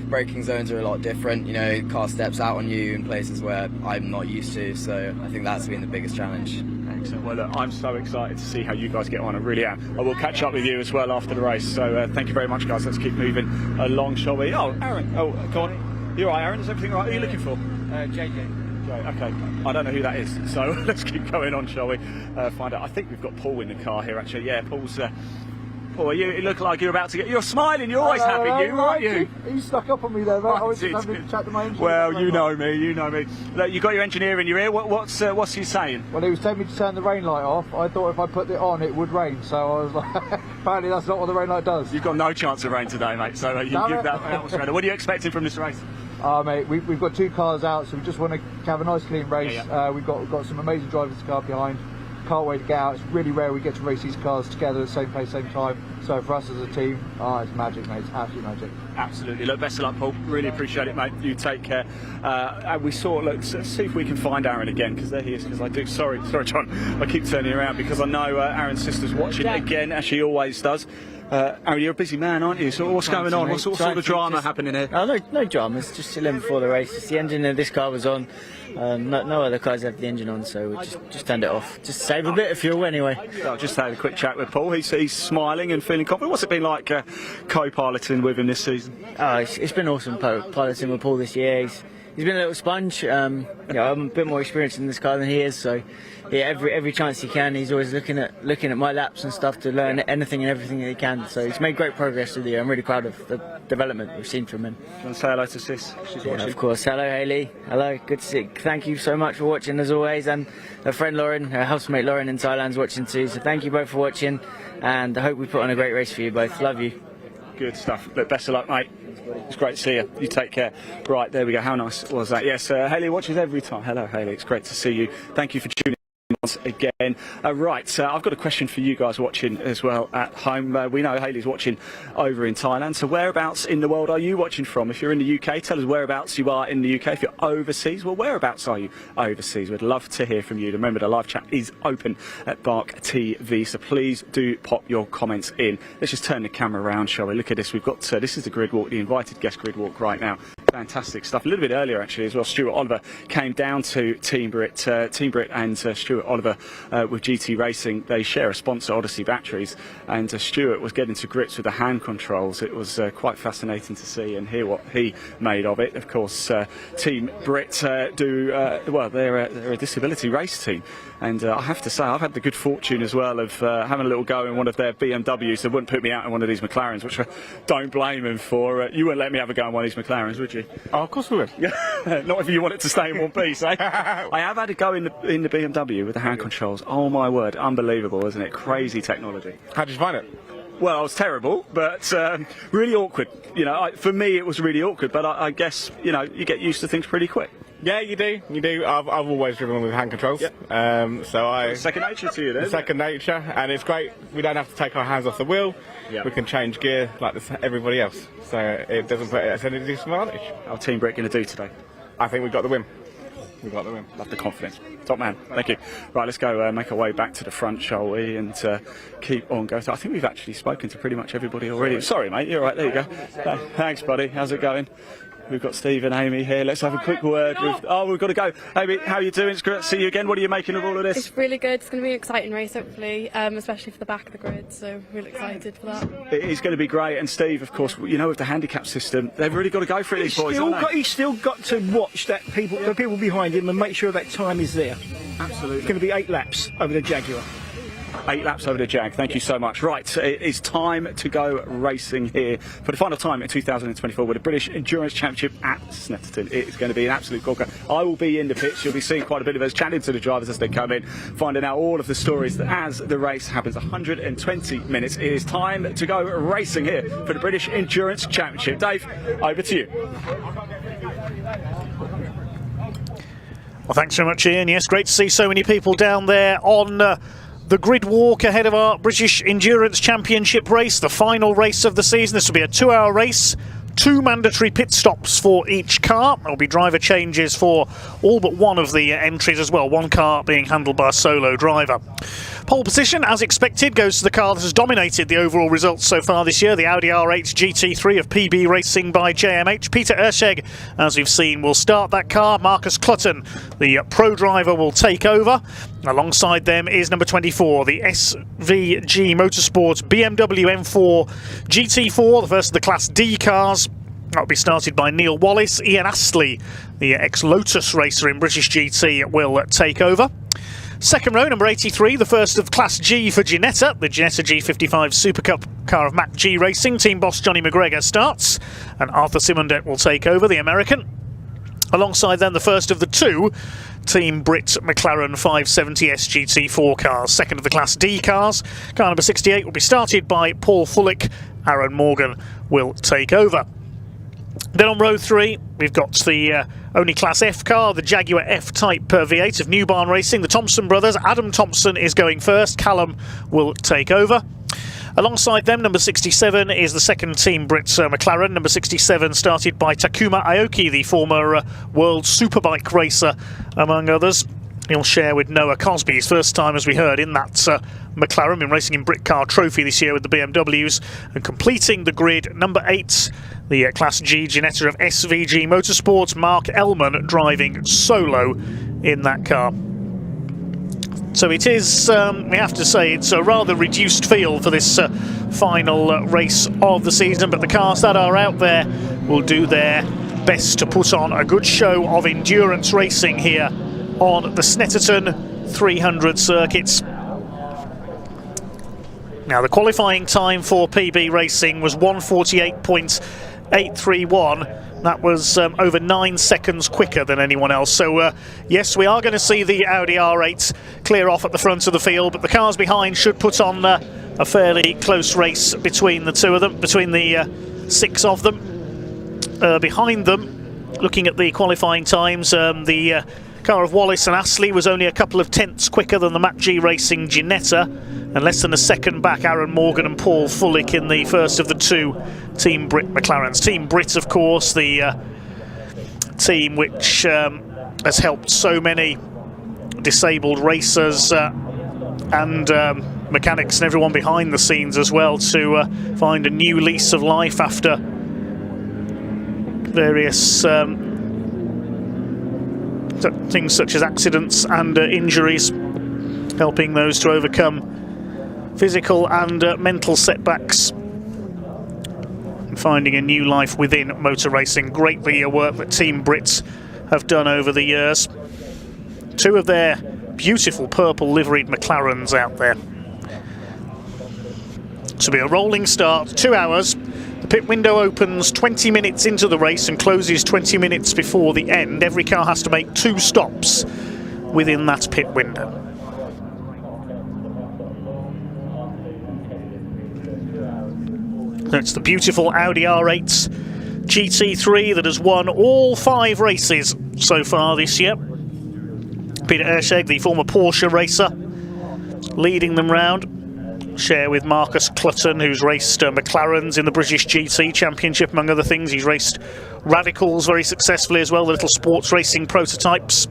Braking zones are a lot different. You know, the car steps out on you in places where I'm not used to, so I think that's been the biggest challenge.
Excellent. Well, look, I'm so excited to see how you guys get on. I really am. I will catch up with you as well after the race. So thank you very much, guys. Let's keep moving along, shall we? Oh, Aaron. Oh, go on. You're right, Aaron. Is everything right? Who are you looking for?
JJ.
Okay, I don't know who that is, so let's keep going on, shall we? Find out. I think we've got Paul in the car here, actually. Yeah, Paul's. Paul, you look like you're about to get. You're smiling. You're always happy, aren't you?
You stuck up on me there, mate. I was just having a chat to my engineer.
Well, you know me. Look, you got your engineer in your ear. What's he saying?
Well, he was telling me to turn the rain light off. I thought if I put it on, it would rain. So I was like, apparently that's not what the rain light does.
You've got no chance of rain today, mate. So you give that was ready. What are you expecting from this race?
Mate, we've got 2 cars out, so we just want to have a nice clean race.
Yeah.
We've got some amazing drivers to go up behind. Can't wait to get out. It's really rare we get to race these cars together at the same place, same time. So for us as a team, it's magic, mate. It's absolute magic.
Absolutely. Look, best of luck, Paul. Really appreciate it, mate. You take care. And we saw, look, let's see if we can find Aaron again, because there he is. Because I do, sorry, John, I keep turning around because I know Aaron's sister's watching again, as she always does. Aaron, you're a busy man, aren't you? So what's going on? What sort of drama happening here?
Oh, no dramas. Just chilling before the race. Just the engine of this car was on. No other cars have the engine on, so we just turned it off. Just save a bit of fuel anyway.
I just had a quick chat with Paul. He's smiling and feeling confident. What's it been like co-piloting with him this season?
Oh, it's been awesome piloting with Paul this year. He's been a little sponge. I'm a bit more experienced in this car than he is, so yeah, every chance he can, he's always looking at my laps and stuff to learn anything and everything that he can. So he's made great progress through the year. I'm really proud of the development we've seen from him.
Do you want to say hello to Sis? She's watching.
Of course. Hello, Hayley. Hello. Good to see you. Thank you so much for watching as always, and her friend Lauren, her housemate Lauren in Thailand's watching too. So thank you both for watching, and I hope we put on a great race for you both. Love you.
Good stuff. Look, best of luck, mate. It's great to see you. You take care. Right, there we go. How nice was that? Yes, Hayley watches every time. Hello, Hayley. It's great to see you. Thank you for tuning in once again. Right, I've got a question for you guys watching as well at home. We know Hayley's watching over in Thailand. So whereabouts in the world are you watching from? If you're in the UK, tell us whereabouts you are in the UK. If you're overseas, well, whereabouts are you overseas? We'd love to hear from you. Remember, the live chat is open at BARC TV, so please do pop your comments in. Let's just turn the camera around, shall we? Look at this. We've got this is the grid walk, the invited guest grid walk right now. Fantastic stuff. A little bit earlier actually as well, Stuart Oliver came down to Team Brit. Team Brit and Stuart Oliver with GT Racing, they share a sponsor, Odyssey Batteries, and Stuart was getting to grips with the hand controls. It was quite fascinating to see and hear what he made of it. Of course, Team Brit well, they're a disability race team, and I have to say I've had the good fortune as well of having a little go in one of their BMWs. They wouldn't put me out in one of these McLarens, which I don't blame them for. You wouldn't let me have a go in one of these McLarens, would you?
Oh, of course we would.
Not if you want it to stay in one piece, eh? I have had a go in the BMW with the hand controls. Oh my word, unbelievable, isn't it? Crazy technology.
How did you find it?
Well, it was terrible, but really awkward. You know, for me it was really awkward, but I guess, you know, you get used to things pretty quick.
Yeah, you do. I've always driven with hand controls. Yep. It's
second nature to you, then.
Second nature, and it's great. We don't have to take our hands off the wheel. Yep. We can change gear like everybody else, so it doesn't put us at any disadvantage.
Our Team Brit going to do today?
I think we've got the win. We've got the win.
Love the confidence. Top man. Thank you. Right, let's go make our way back to the front, shall we, and keep on going. So I think we've actually spoken to pretty much everybody already. Sorry, mate. You're right. There you go. Thanks, buddy. How's it going? We've got Steve and Amy here. Let's have a quick word with... Oh, we've got to go. Amy, how are you doing? It's great to see you again. What are you making of all of this?
It's really good. It's going to be an exciting race, hopefully, especially for the back of the grid, so really excited for that.
It's going to be great. And Steve, of course, you know, with the handicap system, they've really got to go for it, these boys, haven't they?
He's still got to watch the people behind him and make sure that time is there.
Absolutely.
It's going to be 8 laps over the Jaguar.
8 laps over the Jag. Thank you so much. Right, it is time to go racing here for the final time in 2024 with the British Endurance Championship at Snetterton. It is going to be an absolute corker. I will be in the pits. You'll be seeing quite a bit of us chatting to the drivers as they come in, finding out all of the stories as the race happens. 120 minutes. It is time to go racing here for the British Endurance Championship. Dave, over to you.
Well, thanks very much, Ian. Yes, great to see so many people down there on the grid walk ahead of our British Endurance Championship race, the final race of the season. This will be a 2-hour race, 2 mandatory pit stops for each car. There will be driver changes for all but one of the entries as well, one car being handled by a solo driver. Pole position, as expected, goes to the car that has dominated the overall results so far this year, the Audi R8 GT3 of PB Racing by JMH. Peter Erscheg, as we've seen, will start that car. Marcus Clutton, the pro driver, will take over. Alongside them is number 24, the SVG Motorsport BMW M4 GT4, the first of the Class D cars. That will be started by Neil Wallace. Ian Astley, the ex-Lotus racer in British GT, will take over. Second row, number 83, the first of Class G for Ginetta, the Ginetta G55 Super Cup car of Mac G Racing. Team boss Johnny McGregor starts, and Arthur Simondet will take over, the American. Alongside then, the first of the 2 Team Brit McLaren 570 SGT4 cars, second of the Class D cars. Car number 68 will be started by Paul Fullick. Aaron Morgan will take over. Then on row 3, we've got the only Class F car, the Jaguar F-Type V8 of New Barn Racing. The Thompson brothers, Adam Thompson is going first, Callum will take over. Alongside them, number 67 is the second Team Brit McLaren. Number 67 started by Takuma Aoki, the former World Superbike racer, among others. He'll share with Noah Cosby his first time, as we heard, in that McLaren. Been racing in BritCar Trophy this year with the BMWs. And completing the grid, number 8, the Class G Ginetta of SVG Motorsport, Mark Ellman, driving solo in that car. So it is, we have to say, it's a rather reduced field for this final race of the season, but the cars that are out there will do their best to put on a good show of endurance racing here on the Snetterton 300 circuits. Now, the qualifying time for PB Racing was 1:48.831. That was over 9 seconds quicker than anyone else. So, yes, we are going to see the Audi R8 clear off at the front of the field, but the cars behind should put on a fairly close race between the two of them, between the 6 of them. Behind them, looking at the qualifying times, the car of Wallace and Astley was only a couple of tenths quicker than the Mac G Racing Ginetta, and less than a second back Aaron Morgan and Paul Fullick in the first of the 2 Team Brit McLarens. Team Brit, of course, the team which has helped so many disabled racers and mechanics and everyone behind the scenes as well to find a new lease of life after various things such as accidents and injuries, helping those to overcome physical and mental setbacks and finding a new life within motor racing. Great the work that Team Brits have done over the years. 2 of their beautiful purple liveried McLarens out there. This will be a rolling start, 2 hours. The pit window opens 20 minutes into the race and closes 20 minutes before the end. Every car has to make 2 stops within that pit window. That's the beautiful Audi R8 GT3 that has won all 5 races so far this year. Peter Erscheg, the former Porsche racer, leading them round. Share with Marcus Clutton, who's raced McLarens in the British GT Championship, among other things. He's raced Radicals very successfully as well, the little sports racing prototypes.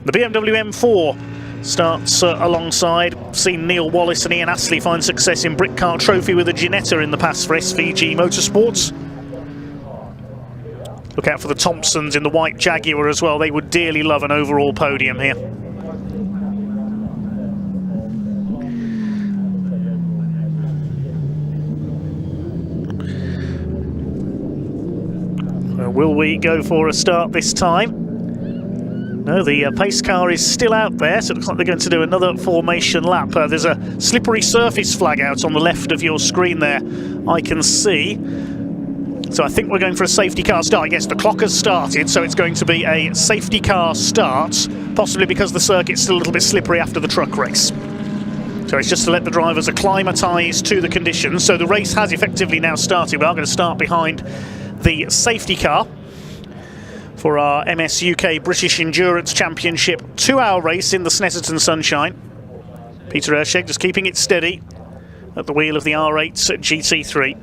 The BMW M4 starts alongside. Seen Neil Wallace and Ian Astley find success in BritCar Trophy with a Ginetta in the past for SVG Motorsports. Look out for the Thompsons in the white Jaguar as well. They would dearly love an overall podium here. Will we go for a start this time? No, the pace car is still out there, so it looks like they're going to do another formation lap. There's a slippery surface flag out on the left of your screen there, I can see. So I think we're going for a safety car start. Yes, the clock has started, so it's going to be a safety car start, possibly because the circuit's still a little bit slippery after the truck race. So it's just to let the drivers acclimatise to the conditions. So the race has effectively now started. We are going to start behind the safety car for our MS UK British Endurance Championship 2-hour race in the Snetterton sunshine. Peter Erscheg just keeping it steady at the wheel of the R8 GT3.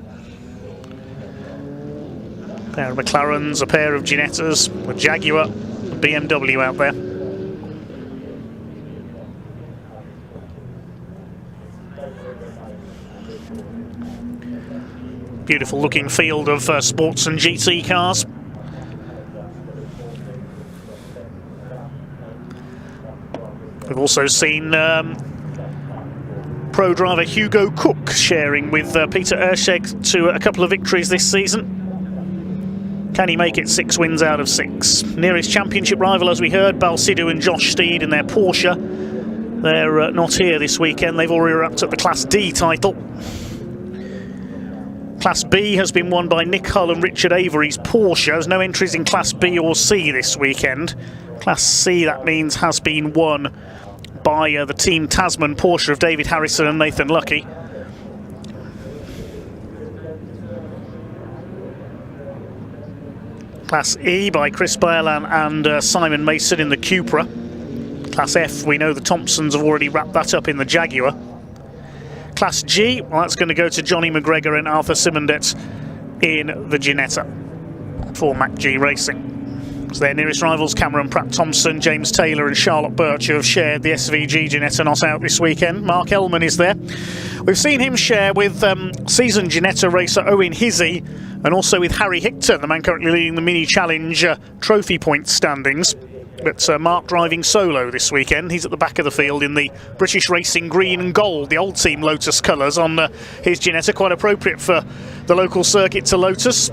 A pair of McLarens, a pair of Ginettas, a Jaguar, a BMW out there. Beautiful looking field of sports and GT cars. We've also seen pro driver Hugo Cook sharing with Peter Erscheg to a couple of victories this season. Can he make it 6 wins out of 6? Nearest championship rival, as we heard, Balsidou and Josh Steed in their Porsche. They're not here this weekend. They've already wrapped up the Class D title. Class B has been won by Nick Hull and Richard Avery's Porsche. There's no entries in Class B or C this weekend. Class C, that means, has been won by the Team Tasman Porsche of David Harrison and Nathan Lucky. Class E by Chris Baerlan and Simon Mason in the Cupra. Class F, we know the Thompsons have already wrapped that up in the Jaguar. Class G, well, that's going to go to Johnny McGregor and Arthur Simondet in the Ginetta for Mac G Racing. So their nearest rivals, Cameron Pratt-Thompson, James Taylor and Charlotte Birch, who have shared the SVG Ginetta not out this weekend. Mark Ellman is there. We've seen him share with seasoned Ginetta racer Owen Hizzy and also with Harry Hickton, the man currently leading the Mini Challenge trophy point standings. But Mark driving solo this weekend. He's at the back of the field in the British Racing green and gold, the old Team Lotus colours on his Ginetta, quite appropriate for the local circuit to Lotus.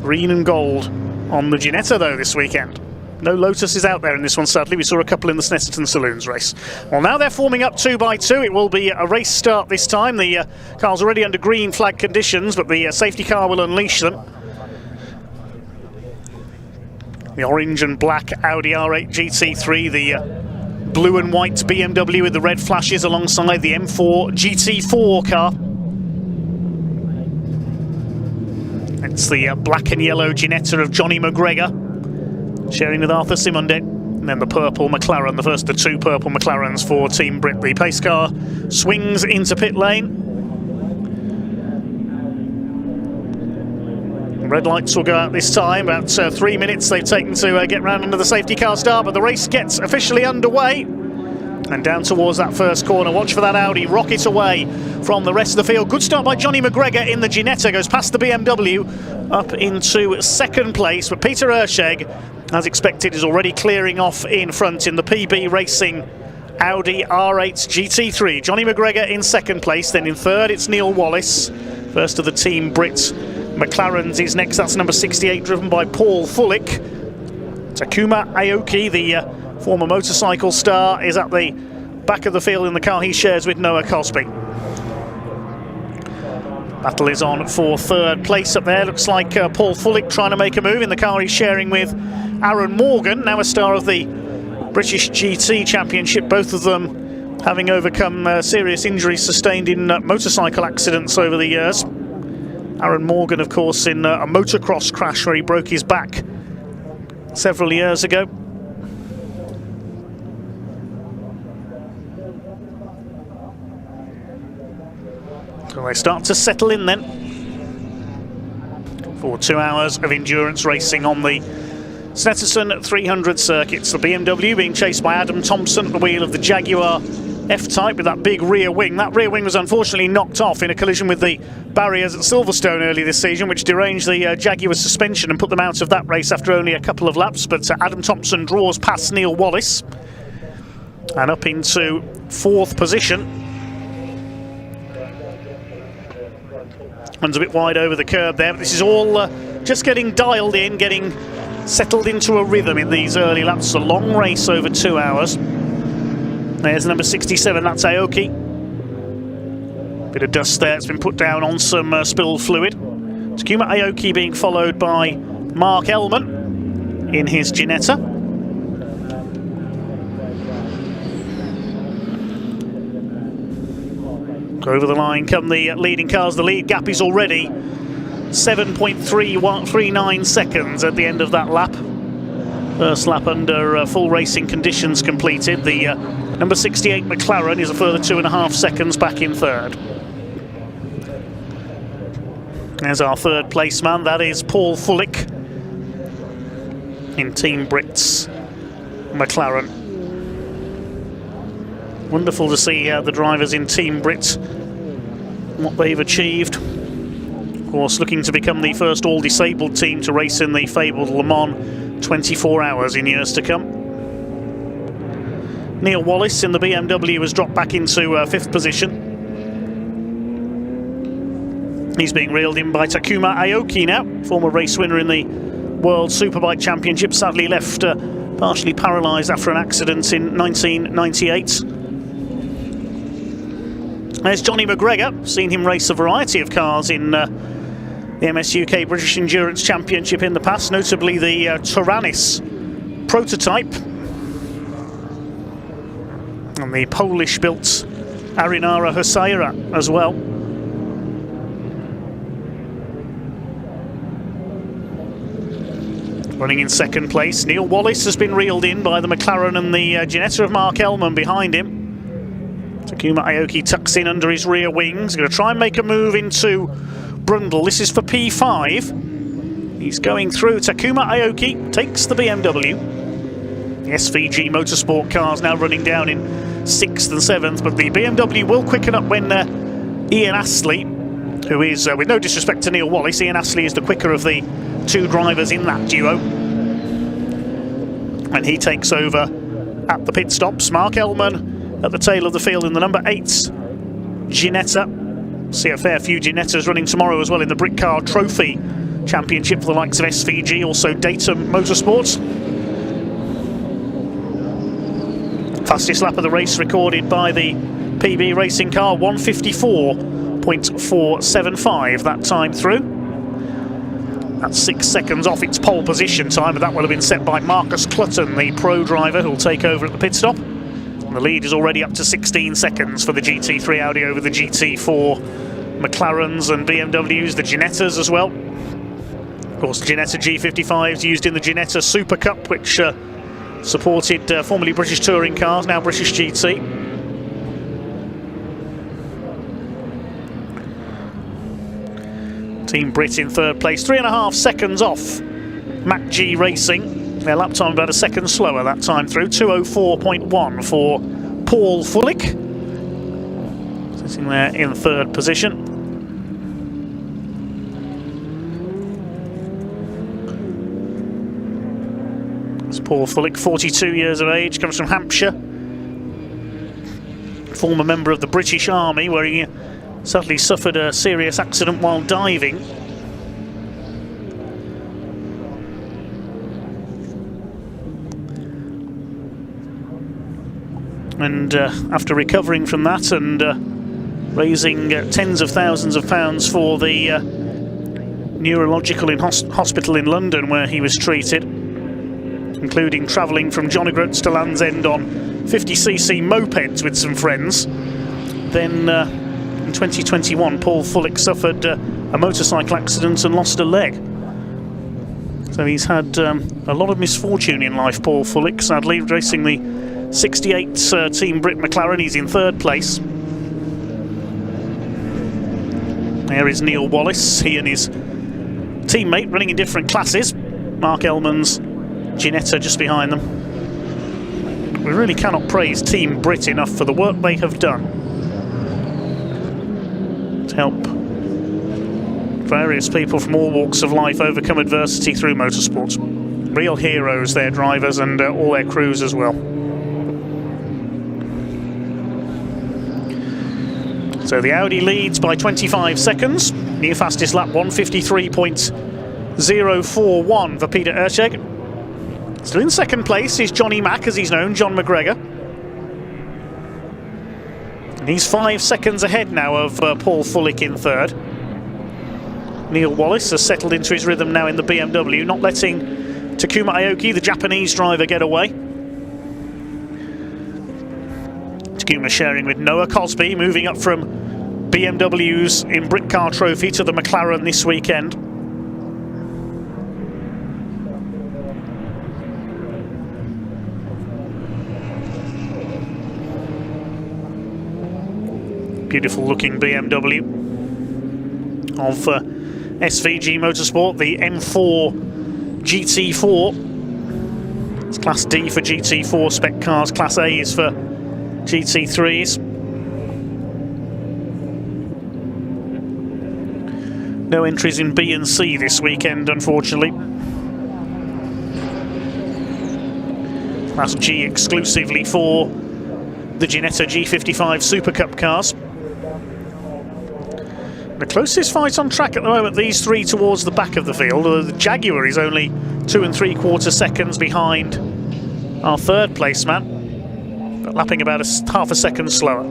Green and gold on the Ginetta though this weekend. No Lotuses out there in this one, sadly. We saw a couple in the Snetterton Saloons race. Well, now they're forming up 2 by 2. It will be a race start this time. The car's already under green flag conditions, but the safety car will unleash them. The orange and black Audi R8 GT3, the blue and white BMW with the red flashes alongside the M4 GT4 car. It's the black and yellow Ginetta of Johnny McGregor, sharing with Arthur Simondet. And then the purple McLaren, the first of 2 purple McLarens for Team Brit. The pace car swings into pit lane. Red lights will go out this time. About 3 minutes they've taken to get round under the safety car start, but the race gets officially underway. And down towards that first corner. Watch for that Audi rocket away from the rest of the field. Good start by Johnny McGregor in the Ginetta. Goes past the BMW up into second place. But Peter Erscheg, as expected, is already clearing off in front in the PB Racing Audi R8 GT3. Johnny McGregor in second place. Then in third it's Neil Wallace. First of the Team Brit McLarens is next. That's number 68, driven by Paul Fullick. Takuma Aoki, the former motorcycle star, is at the back of the field in the car he shares with Noah Cosby. Battle is on for third place up there. Looks like Paul Fullick trying to make a move in the car he's sharing with Aaron Morgan, now a star of the British GT Championship, both of them having overcome serious injuries sustained in motorcycle accidents over the years. Aaron Morgan, of course, in a motocross crash where he broke his back several years ago. So they start to settle in then for 2 hours of endurance racing on the Snetterton 300 circuits. The BMW being chased by Adam Thompson at the wheel of the Jaguar F-Type with that big rear wing. That rear wing was unfortunately knocked off in a collision with the barriers at Silverstone early this season, which deranged the Jaguar suspension and put them out of that race after only a couple of laps. But Adam Thompson draws past Neil Wallace and up into 4th position. Runs a bit wide over the curb there, but this is all just getting dialed in, getting settled into a rhythm in these early laps. It's a long race over 2 hours. There's number 67, that's Aoki. Bit of dust there, it's been put down on some spilled fluid. Takuma Aoki being followed by Mark Ellman in his Ginetta. Over the line come the leading cars. The lead gap is already 7.39 seconds at the end of that lap. First lap under full racing conditions completed. The number 68 McLaren is a further 2.5 seconds back in third. There's our third place man, that is Paul Fullick in Team Brit's McLaren. Wonderful to see the drivers in Team Brit, what they've achieved. Of course, looking to become the first all-disabled team to race in the fabled Le Mans 24 hours in years to come. Neil Wallace in the BMW has dropped back into 5th position. He's being reeled in by Takuma Aoki now, former race winner in the World Superbike Championship, sadly left partially paralysed after an accident in 1998. There's Johnny McGregor, seen him race a variety of cars in the MS UK British Endurance Championship in the past, notably the Taranis prototype and the Polish-built Arinara Husaira as well. Running in second place, Neil Wallace has been reeled in by the McLaren and the Ginetta of Mark Ellman behind him. Takuma Aoki tucks in under his rear wings. Going to try and make a move into Brundle. This is for P5. He's going through. Takuma Aoki takes the BMW. The SVG Motorsport cars now running down in 6th and 7th, but the BMW will quicken up when Ian Astley, who is, with no disrespect to Neil Wallace, Ian Astley is the quicker of the two drivers in that duo. And he takes over at the pit stops. Mark Ellman at the tail of the field in the number 8 Ginetta. See a fair few Ginettas running tomorrow as well in the Brick Car Trophy Championship for the likes of SVG, also Datum Motorsports. Fastest lap of the race recorded by the PB racing car, 1:54.475 that time through. That's 6 seconds off its pole position time, but that will have been set by Marcus Clutton, the pro driver, who'll take over at the pit stop. And the lead is already up to 16 seconds for the GT3 Audi over the GT4 McLarens and BMWs, the Ginettas as well. Of course, the Ginetta G55s used in the Ginetta Super Cup, which supported formerly British touring cars, now British GT. Team Brit in 3rd place, 3.5 seconds off Mac G Racing. Their lap time about a second slower that time through, 2:04.1 for Paul Fullick, sitting there in 3rd position. Paul Fullick, 42 years of age, comes from Hampshire. Former member of the British Army, where he sadly suffered a serious accident while diving. And after recovering from that and raising tens of thousands of pounds for the neurological hospital in London where he was treated, including travelling from John O'Groats to Land's End on 50cc mopeds with some friends. Then in 2021, Paul Fullick suffered a motorcycle accident and lost a leg. So he's had a lot of misfortune in life, Paul Fullick, sadly, racing the 68 Team Brit McLaren. He's in 3rd place. There is Neil Wallace, he and his teammate running in different classes. Mark Ellman's Ginetta just behind them. We really cannot praise Team Brit enough for the work they have done to help various people from all walks of life overcome adversity through motorsports. Real heroes, their drivers and all their crews as well. So the Audi leads by 25 seconds. New fastest lap, 1:53.041 for Peter Ertscheg. Still in 2nd place is Johnny Mack, as he's known, John McGregor. And he's 5 seconds ahead now of Paul Fullick in 3rd. Neil Wallace has settled into his rhythm now in the BMW, not letting Takuma Aoki, the Japanese driver, get away. Takuma sharing with Noah Cosby, moving up from BMWs in Brick Car Trophy to the McLaren this weekend. Beautiful looking BMW of SVG Motorsport, the M4 GT4. It's Class D for GT4 spec cars, Class A is for GT3s. No entries in B and C this weekend, unfortunately. Class G exclusively for the Ginetta G55 Super Cup cars. The closest fight on track at the moment, these three towards the back of the field. The Jaguar is only 2 3/4 seconds behind our 3rd place man, but lapping about half a second slower.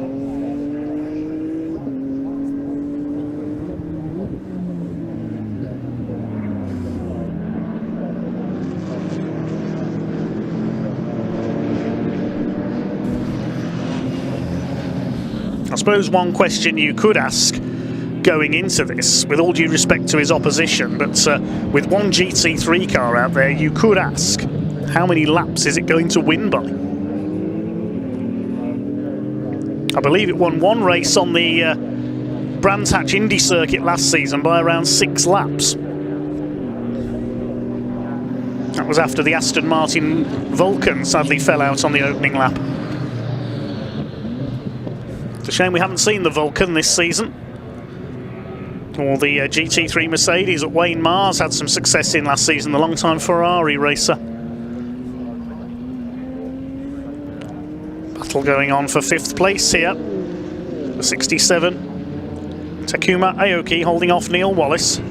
I suppose one question you could ask going into this, with all due respect to his opposition, but with one GT3 car out there, you could ask, how many laps is it going to win by? I believe it won one race on the Brands Hatch Indy circuit last season by around 6 laps. That was after the Aston Martin Vulcan sadly fell out on the opening lap. It's a shame we haven't seen the Vulcan this season. Or the GT3 Mercedes that Wayne Mars had some success in last season, the long-time Ferrari racer. Battle going on for 5th place here. The 67. Takuma Aoki holding off Neil Wallace.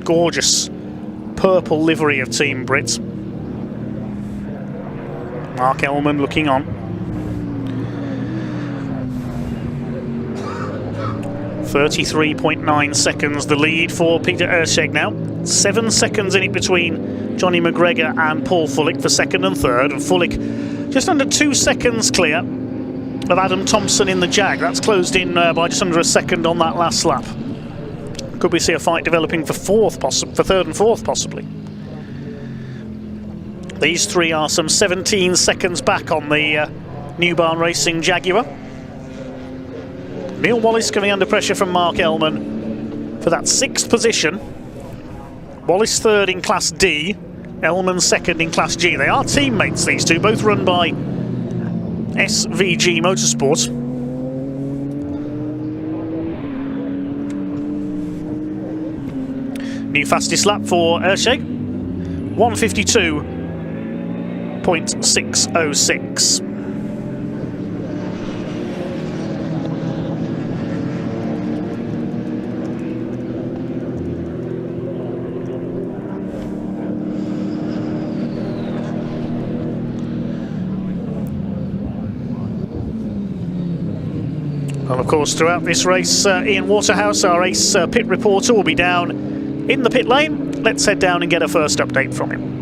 Gorgeous purple livery of Team Brit. Mark Ellman looking on. 33.9 seconds the lead for Peter Erscheg now. 7 seconds in it between Johnny McGregor and Paul Fullick for 2nd and 3rd, and Fullick just under 2 seconds clear of Adam Thompson in the Jag. That's closed in by just under a second on that last lap. Could we see a fight developing for 3rd and 4th possibly? These three are some 17 seconds back on the New Barn Racing Jaguar. Neil Wallace coming under pressure from Mark Ellman for that 6th position. Wallace 3rd in Class D, Ellman 2nd in Class G. They are teammates, these two, both run by SVG Motorsport. New fastest lap for Erscheg, 1:52.606. Well, of course, throughout this race, Ian Waterhouse, our ace pit reporter, will be down in the pit lane. Let's head down and get a first update from him.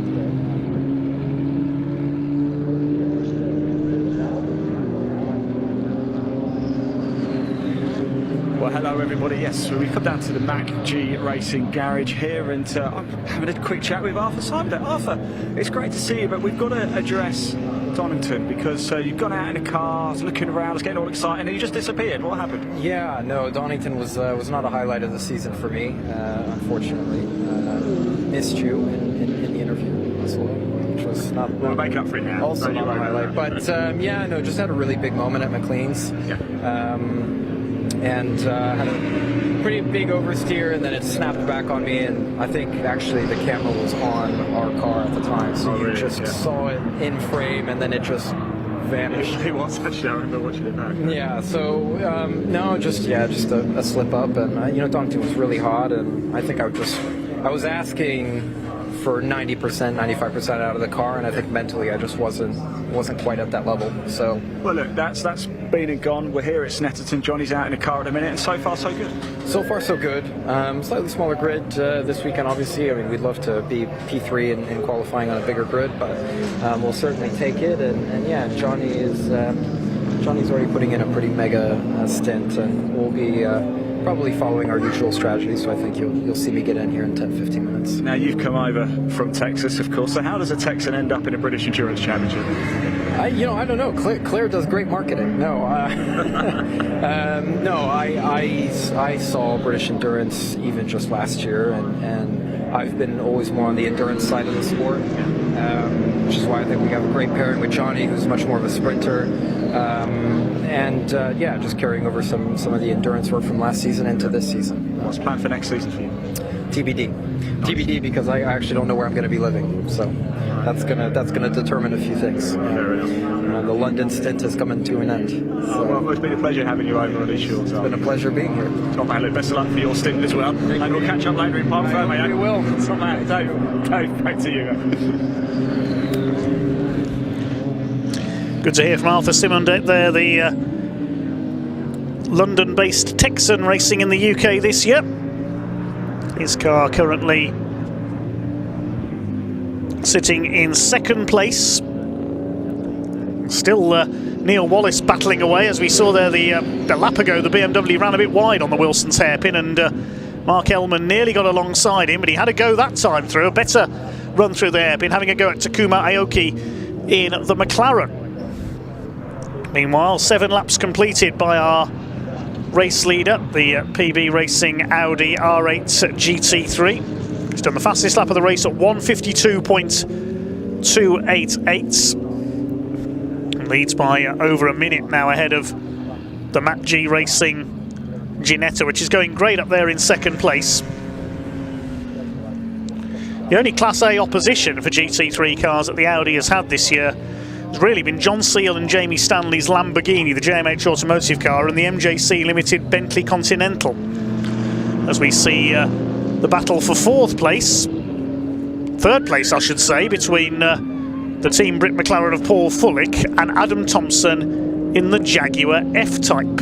Well, hello everybody. Yes, so we've come down to the Mac G Racing garage here, and I'm having a quick chat with Arthur Simon. Arthur, it's great to see you, but we've got to address Donington, because you've gone out in a car, looking around, it's getting all exciting, and you just disappeared. What happened?
Yeah, no, Donington was not a highlight of the season for me, unfortunately. Missed you in the interview as well, which was not.
We'll make up for it now.
Also not a highlight, but yeah, no, just had a really big moment at McLean's.
Yeah.
And had a pretty big oversteer, and then it snapped back on me, and I think actually the camera was on our car at the time, so you just saw it in frame, and then it just vanished.
It was actually, I remember watching it back.
Yeah, so no, just a slip up, and Donington was really hot, and I think I was asking for 90%, 95% out of the car, and I think mentally I just wasn't quite at that level. So
well, look, that's been and gone. We're here at Snetterton. Johnny's out in the car at a minute, and so far so good.
So far so good. Slightly smaller grid this weekend, obviously. I mean, we'd love to be P3 in qualifying on a bigger grid, but we'll certainly take it. And yeah, Johnny's already putting in a pretty mega stint, and we'll be probably following our usual strategy, so I think you'll see me get in here in 10-15 minutes.
Now, you've come over from Texas, of course, so how does a Texan end up in a British Endurance Championship?
I don't know. Claire does great marketing. No, I saw British Endurance even just last year, and I've been always more on the endurance side of the sport, which is why I think we have a great pairing with Johnny, who's much more of a sprinter. Yeah, just carrying over some of the endurance work from last season into this season.
What's planned for next season for you?
TBD. Nice. TBD, because I actually don't know where I'm going to be living, so that's gonna determine a few things. The London stint is coming to an end. So.
Well, it's been a pleasure having you over on these shorts.
It's been a pleasure being here.
Top man, look, best of luck for your stint as well. And we'll catch up later in Park Fair, mate.
We will.
Top man, Dave, back to you.
Good to hear from Arthur Simondet there, the London-based Texan racing in the UK this year. His car currently sitting in 2nd place. Still Neil Wallace battling away, as we saw there the lap ago. The BMW ran a bit wide on the Wilson's hairpin, and Mark Ellman nearly got alongside him, but he had a go that time through. A better run through the hairpin, having a go at Takuma Aoki in the McLaren. Meanwhile, 7 laps completed by our race leader, the PB Racing Audi R8 GT3. He's done the fastest lap of the race at 1:52.288. Leads by over a minute now ahead of the Matt G Racing Ginetta, which is going great up there in second place. The only Class A opposition for GT3 cars that the Audi has had this year has really been John Seal and Jamie Stanley's Lamborghini, the JMH Automotive car, and the MJC Limited Bentley Continental. As we see the battle for third place I should say, between the Team Brit McLaren of Paul Fullick and Adam Thompson in the Jaguar F-Type.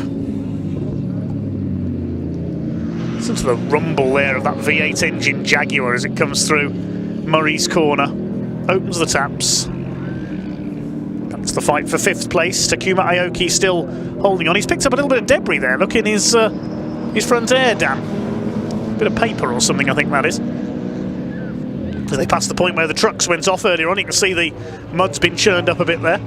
Listen to the rumble there of that V8 engine Jaguar as it comes through Murray's corner. Opens the taps. That's the fight for 5th place. Takuma Aoki still holding on. He's picked up a little bit of debris there. Look in his front air dam. A bit of paper or something, I think that is. As they pass the point where the trucks went off earlier on, you can see the mud's been churned up a bit there.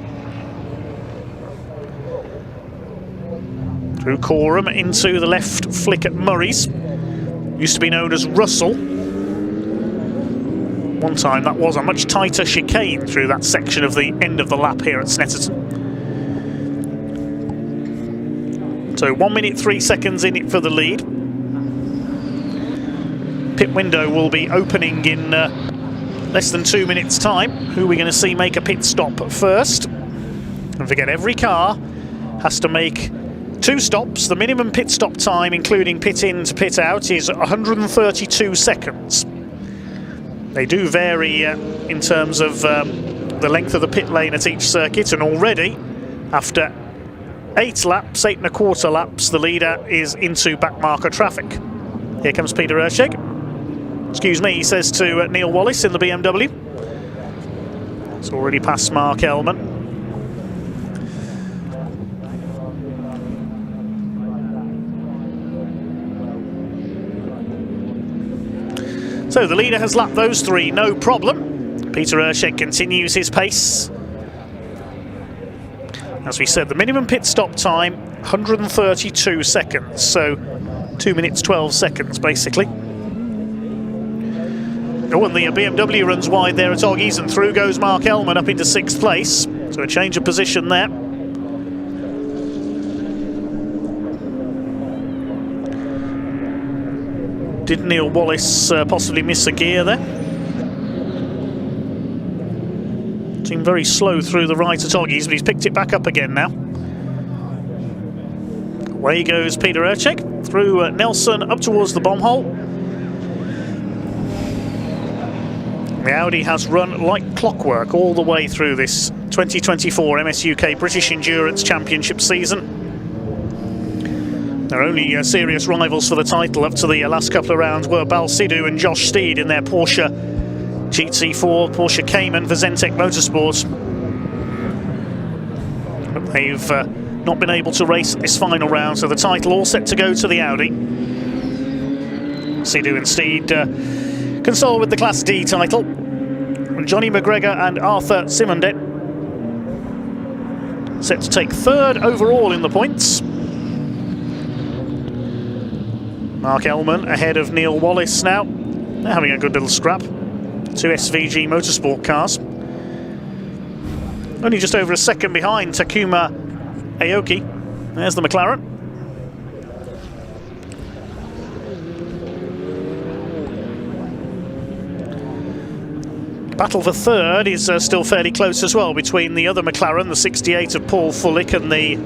Through Coram into the left flick at Murray's. Used to be known as Russell. One time that was a much tighter chicane through that section of the end of the lap here at Snetterton. So 1 minute 3 seconds in it for the lead. Pit window will be opening in less than 2 minutes time. Who are we going to see make a pit stop first? Don't forget, every car has to make 2 stops. The minimum pit stop time, including pit in to pit out, is 132 seconds. They do vary in terms of the length of the pit lane at each circuit, and already, after 8 laps, 8 1/4 laps, the leader is into backmarker traffic. Here comes Peter Erscheg. Excuse me, he says to Neil Wallace in the BMW. It's already past Mark Ellman. So the leader has lapped those 3, no problem. Peter Erscheg continues his pace. As we said, the minimum pit stop time, 132 seconds, so 2 minutes 12 seconds basically. Oh, and the BMW runs wide there at Oggies, and through goes Mark Ellman up into 6th place. So a change of position there. Did Neil Wallace possibly miss a gear there? Seemed very slow through the right at Oggies, but he's picked it back up again now. Away goes Peter Erscheg through Nelson up towards the bomb hole. The Audi has run like clockwork all the way through this 2024 MSUK British Endurance Championship season. Their only serious rivals for the title up to the last couple of rounds were Balsidou and Josh Steed in their Porsche GT4, Porsche Cayman for Zentec Motorsport. But they've not been able to race this final round, so the title all set to go to the Audi. Sidou and Steed console with the Class D title. Johnny McGregor and Arthur Simondet set to take 3rd overall in the points. Mark Ellman ahead of Neil Wallace now. They're having a good little scrap. 2 SVG Motorsport cars. Only just over a second behind Takuma Aoki. There's the McLaren. Battle for 3rd is still fairly close as well between the other McLaren, the 68 of Paul Fullick, and the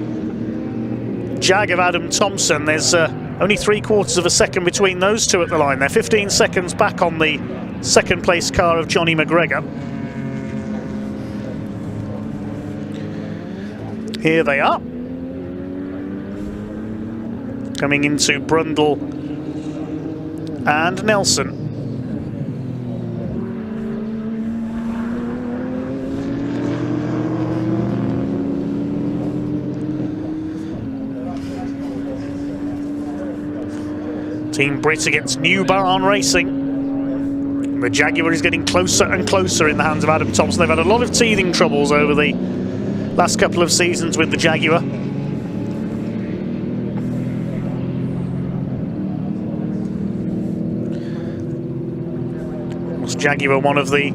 Jag of Adam Thompson. There's only 3/4 of a second between those two at the line. They're 15 seconds back on the 2nd place car of Johnny McGregor. Here they are. Coming into Brundle and Nelson. Team Brit against New Barn Racing. The Jaguar is getting closer and closer in the hands of Adam Thompson. They've had a lot of teething troubles over the last couple of seasons with the Jaguar. Was Jaguar one of the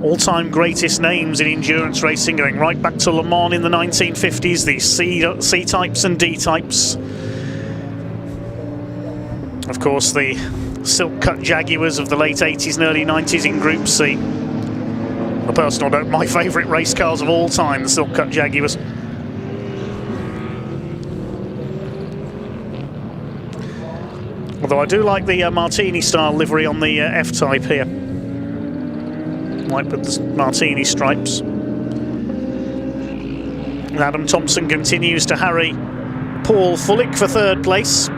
all-time greatest names in endurance racing, going right back to Le Mans in the 1950s, the C-types and D-types. Of course, the silk-cut Jaguars of the late 80s and early 90s in Group C. On a personal note, my favourite race cars of all time, the silk-cut Jaguars. Although I do like the Martini-style livery on the F-Type here. Like with the Martini stripes. And Adam Thompson continues to harry Paul Fullick for third place.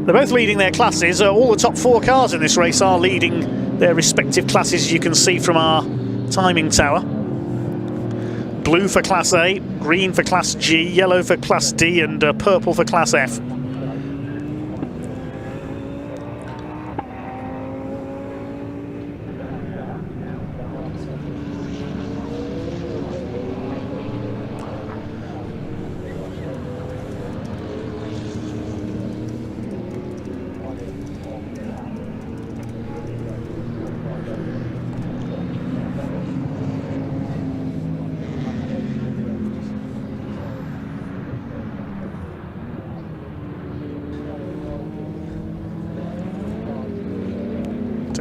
They're both leading their classes. All the top 4 cars in this race are leading their respective classes, as you can see from our timing tower. Blue for Class A, green for Class G, yellow for Class D, and purple for Class F.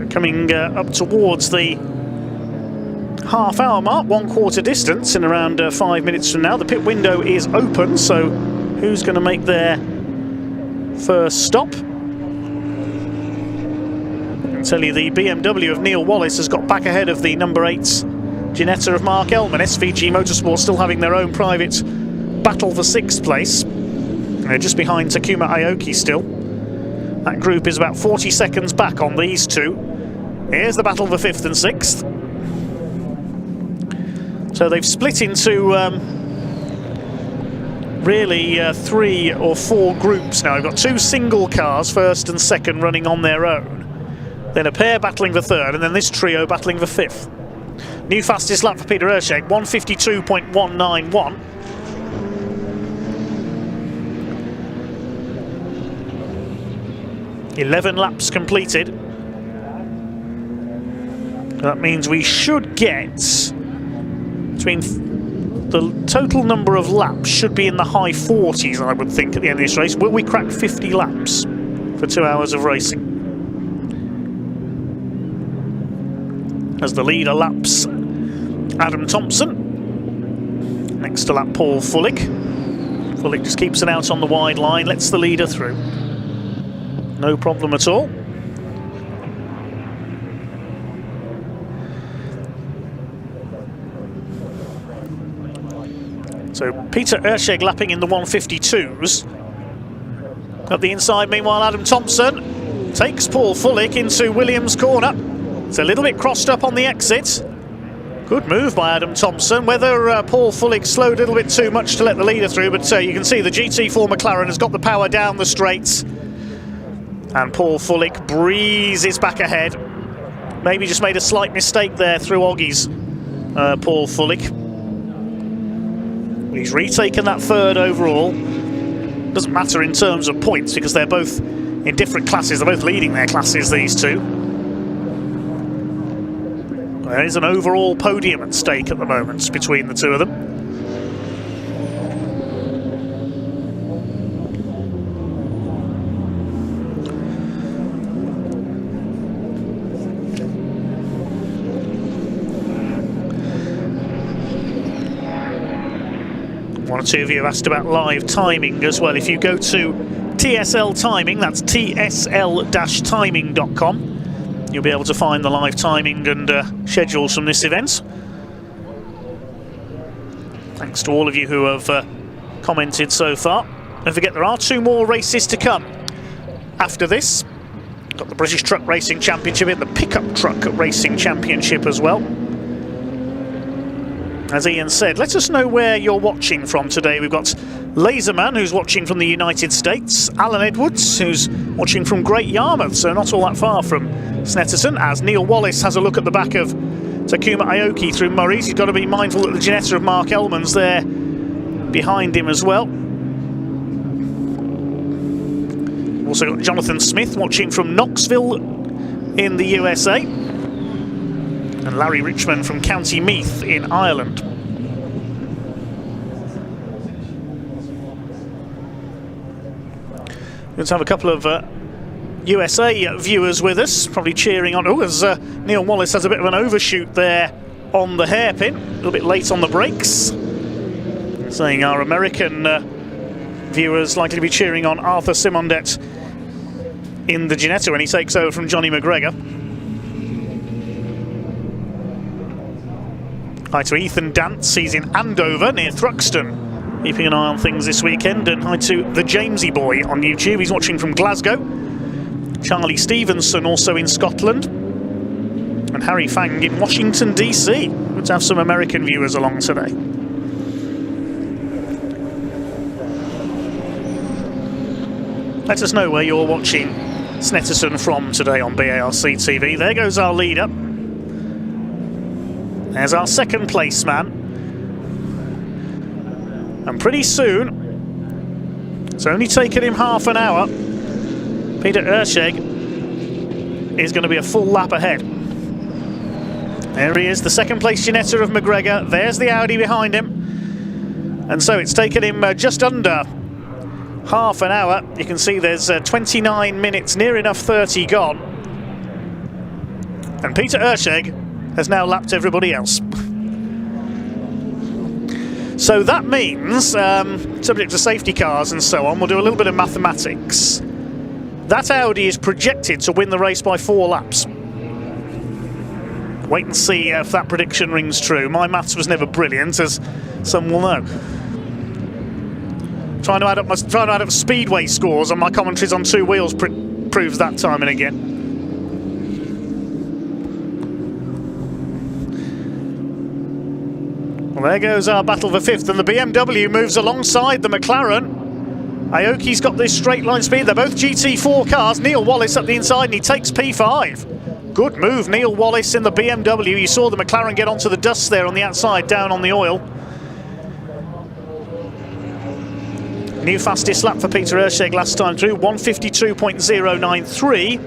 Coming up towards the half-hour mark, 1/4 distance in around 5 minutes from now. The pit window is open, so who's going to make their first stop? I'll tell you, the BMW of Neil Wallace has got back ahead of the number 8 Ginetta of Mark Ellman. SVG Motorsport still having their own private battle for 6th place. Just behind Takuma Aoki still. That group is about 40 seconds back on these two. Here's the battle for 5th and 6th. So they've split into really 3 or 4 groups now. We've got 2 single cars, 1st and 2nd, running on their own. Then a pair battling for 3rd, and then this trio battling for 5th. New fastest lap for Peter Erscheg, 1:52.191. "11 laps completed." That means we should get between the total number of laps should be in the high 40s, I would think, at the end of this race. Will we crack 50 laps for 2 hours of racing? As the leader laps Adam Thompson. Next to lap Paul Fullick. Fullick just keeps it out on the wide line, lets the leader through. No problem at all. So Peter Erscheg lapping in the 1:52s. Up the inside, meanwhile, Adam Thompson takes Paul Fullick into Williams' corner. It's a little bit crossed up on the exit. Good move by Adam Thompson. Whether Paul Fullick slowed a little bit too much to let the leader through, but you can see the GT4 McLaren has got the power down the straights. And Paul Fullick breezes back ahead. Maybe just made a slight mistake there through Oggies, Paul Fullick. He's retaken that 3rd overall. Doesn't matter in terms of points because they're both in different classes. They're both leading their classes, these two. There is an overall podium at stake at the moment between the two of them. One or two of you have asked about live timing as well. If you go to TSL Timing, that's tsl-timing.com, you'll be able to find the live timing and schedules from this event. Thanks to all of you who have commented so far. Don't forget, there are 2 more races to come after this. Got the British Truck Racing Championship and the Pickup Truck Racing Championship as well. As Ian said, let us know where you're watching from today. We've got Laserman, who's watching from the United States, Alan Edwards, who's watching from Great Yarmouth, so not all that far from Snetterton, as Neil Wallace has a look at the back of Takuma Aoki through Murray's. He's got to be mindful that the Ginetta of Mark Ellman's there behind him as well. Also got Jonathan Smith watching from Knoxville in the USA. And Larry Richmond from County Meath in Ireland. Let's have a couple of USA viewers with us, probably cheering on. Oh, as Neil Wallace has a bit of an overshoot there on the hairpin, a little bit late on the brakes. Saying our American viewers likely to be cheering on Arthur Simondet in the Ginetta when he takes over from Johnny McGregor. Hi to Ethan Dance, he's in Andover near Thruxton, keeping an eye on things this weekend. And hi to the Jamesy Boy on YouTube, he's watching from Glasgow. Charlie Stevenson also in Scotland. And Harry Fang in Washington DC. Good to have some American viewers along today. Let us know where you're watching Snetterton from today on BARC TV. There goes our leader. There's our second place man. And pretty soon, it's only taken him half an hour, Peter Erscheg is going to be a full lap ahead. There he is, the second place Ginetta of McGregor. There's the Audi behind him. And so it's taken him just under half an hour. You can see there's 29 minutes, near enough 30 gone. And Peter Erscheg has now lapped everybody else. So that means, subject to safety cars and so on, we'll do a little bit of mathematics. That Audi is projected to win the race by 4 laps. Wait and see if that prediction rings true. My maths was never brilliant, as some will know. Trying to add up speedway scores on my commentaries on 2 wheels proves that time and again. Well, there goes our battle for 5th, and the BMW moves alongside the McLaren. Aoki's got this straight line speed. They're both GT4 cars. Neil Wallace up the inside, and he takes P5. Good move, Neil Wallace in the BMW. You saw the McLaren get onto the dust there on the outside, down on the oil. New fastest lap for Peter Erscheg last time through, 1:52.093.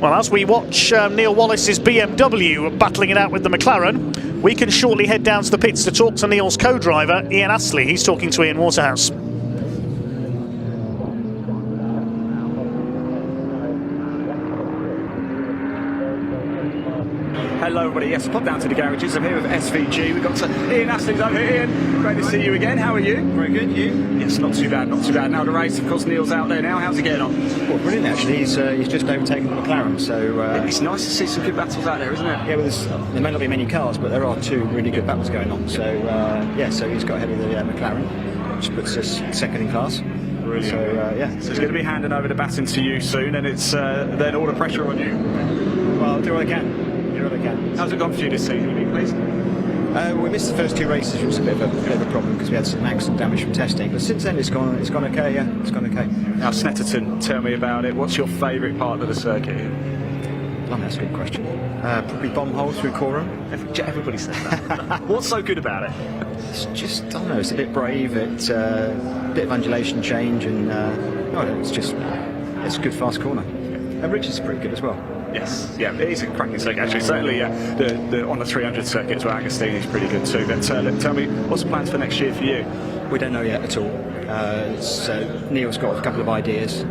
Well, as we watch Neil Wallace's BMW battling it out with the McLaren, we can shortly head down to the pits to talk to Neil's co-driver, Ian Astley. He's talking to Ian Waterhouse.
Hello everybody, yes, pop down to the garages. I'm here with SVG. We've got Ian Astley's over here. Ian, great to see you again. How are you?
Very good, you?
Yes, not too bad, not too bad. Now the race, of course, Neil's out there now. How's he getting on?
Well, brilliant actually. He's just overtaken the McLaren, so...
it's nice to see some good battles out there, isn't it?
Yeah, well, there may not be many cars, but there are 2 really good battles going on. So, yeah, so he's got ahead of the McLaren, which puts us second in class.
Brilliant.
So, yeah.
So he's going to be handing over the baton to you soon, and it's then all the pressure on you.
Well, I'll do what I can.
How's it gone for you this season, please?
We missed the first 2 races, which was a bit of a problem because we had some accident damage from testing. But since then, it's gone okay. Yeah, it's gone okay.
Now, Snetterton, tell me about it. What's your favourite part of the circuit here?
Oh, that's a good question. Probably bomb hole through Coram.
Everybody says that. What's so good about it?
It's just, I don't know. It's a bit brave. It's a bit of undulation change, and it's a good fast corner. And Richard's pretty good as well.
Yes, yeah, it is a cracking circuit actually. Certainly, on the 300 circuit as well, Agostini's pretty good too. But tell me, what's the plans for next year for you?
We don't know yet at all. Neil's got a couple of ideas.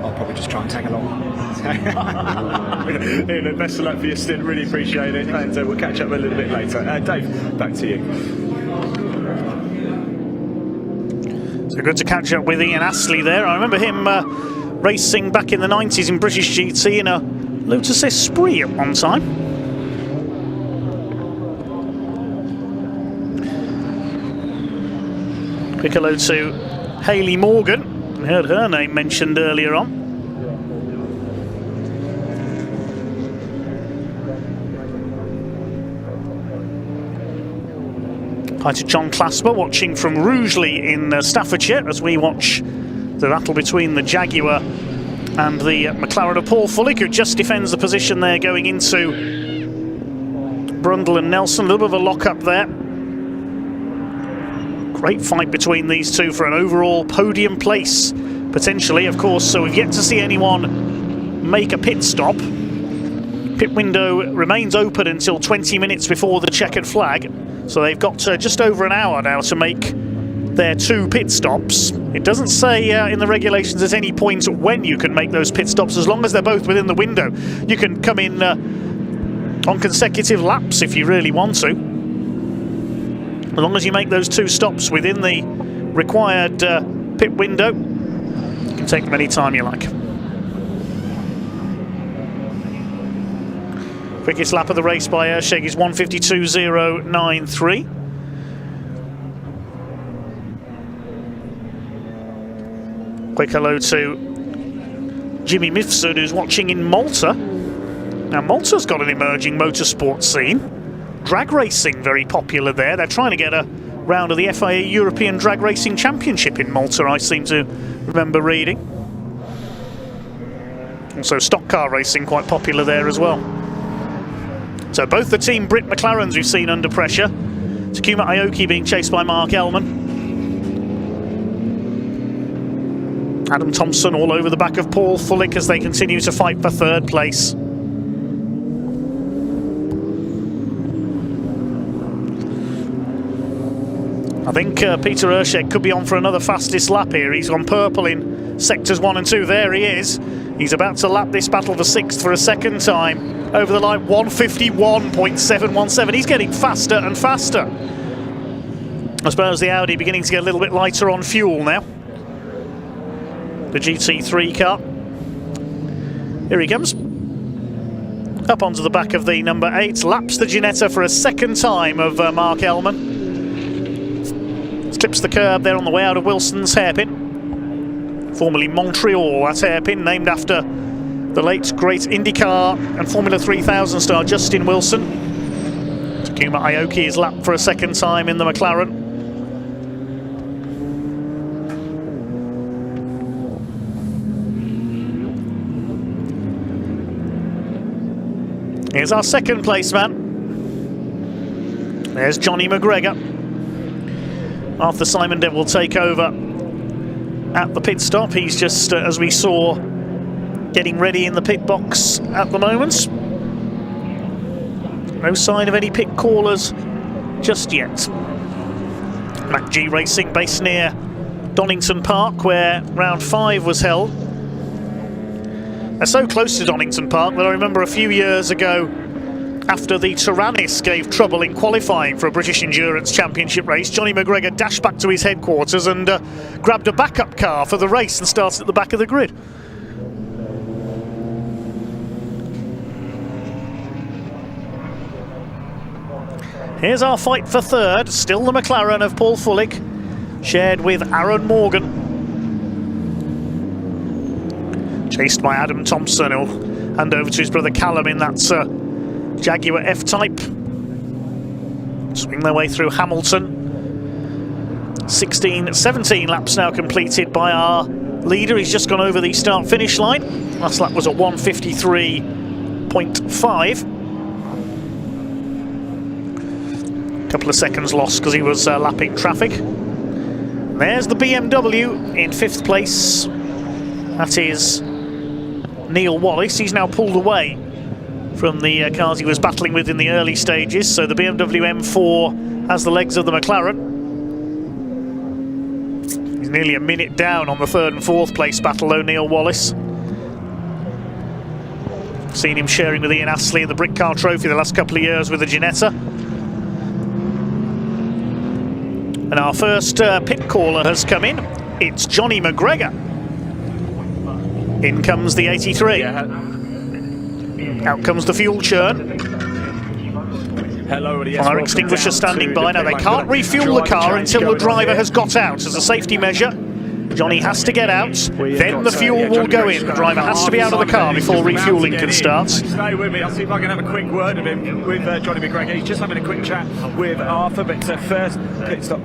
I'll probably just try and tag along.
Ian, best of luck for your stint. Really appreciate it, and we'll catch up a little bit later. Dave, back to you.
So good to catch up with Ian Astley there. I remember him racing back in the 90s in British GT in a Lotus Esprit at one time. Quick hello to Hayley Morgan. I heard her name mentioned earlier on. Hi to John Clasper watching from Rugeley in Staffordshire as we watch the battle between the Jaguar and the McLaren of Paul Fullick, who just defends the position there going into Brundle and Nelson, a little bit of a lock-up there. Great fight between these two for an overall podium place, potentially, of course. So we've yet to see anyone make a pit stop. Pit window remains open until 20 minutes before the checkered flag. So they've got just over an hour now to make their 2 pit stops. It doesn't say in the regulations at any point when you can make those pit stops, as long as they're both within the window. You can come in on consecutive laps if you really want to. As long as you make those 2 stops within the required pit window, you can take them any time you like. Quickest lap of the race by Ersheg is 1:52.093. Quick hello to Jimmy Mifsud, who's watching in Malta. Now, Malta's got an emerging motorsport scene. Drag racing, very popular there. They're trying to get a round of the FIA European Drag Racing Championship in Malta, I seem to remember reading. Also, stock car racing, quite popular there as well. So both the Team Brit McLarens we've seen under pressure. Takuma Aoki being chased by Mark Ellman. Adam Thompson all over the back of Paul Fullick as they continue to fight for 3rd place. I think Peter Ersheg could be on for another fastest lap here. He's on purple in sectors 1 and 2. There he is. He's about to lap this battle for 6th for a second time. Over the line, 1:51.717. He's getting faster and faster. I suppose the Audi beginning to get a little bit lighter on fuel now. The GT3 car. Here he comes. Up onto the back of the number 8. Laps the Ginetta for a second time of Mark Ellman. Clips the curb there on the way out of Wilson's hairpin. Formerly Montreal, that hairpin, named after the late great IndyCar and Formula 3000 star Justin Wilson. Takuma Aoki is lapped for a second time in the McLaren. Here's our 2nd place man. There's Johnny McGregor. Arthur Simondon will take over at the pit stop. He's just, as we saw, getting ready in the pit box at the moment. No sign of any pit callers just yet. MacG Racing based near Donington Park, where round 5 was held. They're so close to Donington Park that I remember a few years ago, after the Tyrannus gave trouble in qualifying for a British Endurance Championship race, Johnny McGregor dashed back to his headquarters and grabbed a backup car for the race and started at the back of the grid. Here's our fight for 3rd, still the McLaren of Paul Fullick, shared with Aaron Morgan. Chased by Adam Thompson, who'll hand over to his brother Callum in that Jaguar F-Type. Swing their way through Hamilton. 17 laps now completed by our leader. He's just gone over the start-finish line. Last lap was at 1:53.5. Couple of seconds lost because he was lapping traffic. There's the BMW in 5th place. That is Neil Wallace. He's now pulled away from the cars he was battling with in the early stages, so the BMW M4 has the legs of the McLaren. He's nearly a minute down on the 3rd and 4th place battle, O'Neill Wallace. Seen him sharing with Ian Astley in the Brick Car Trophy the last couple of years with the Ginetta. And our first pit caller has come in. It's Johnny McGregor. In comes the 83. Out comes the fuel churn.
Hello,
Fire extinguisher standing by. Now they can't refuel the car until the driver has got out. As a safety measure, Johnny has to get out, then the fuel will go in. The driver has to be out of the car before refueling can start.
Stay with me, I'll see if I can have a quick word with him, with Johnny McGregor. He's just having a quick chat with Arthur, but first pit stop.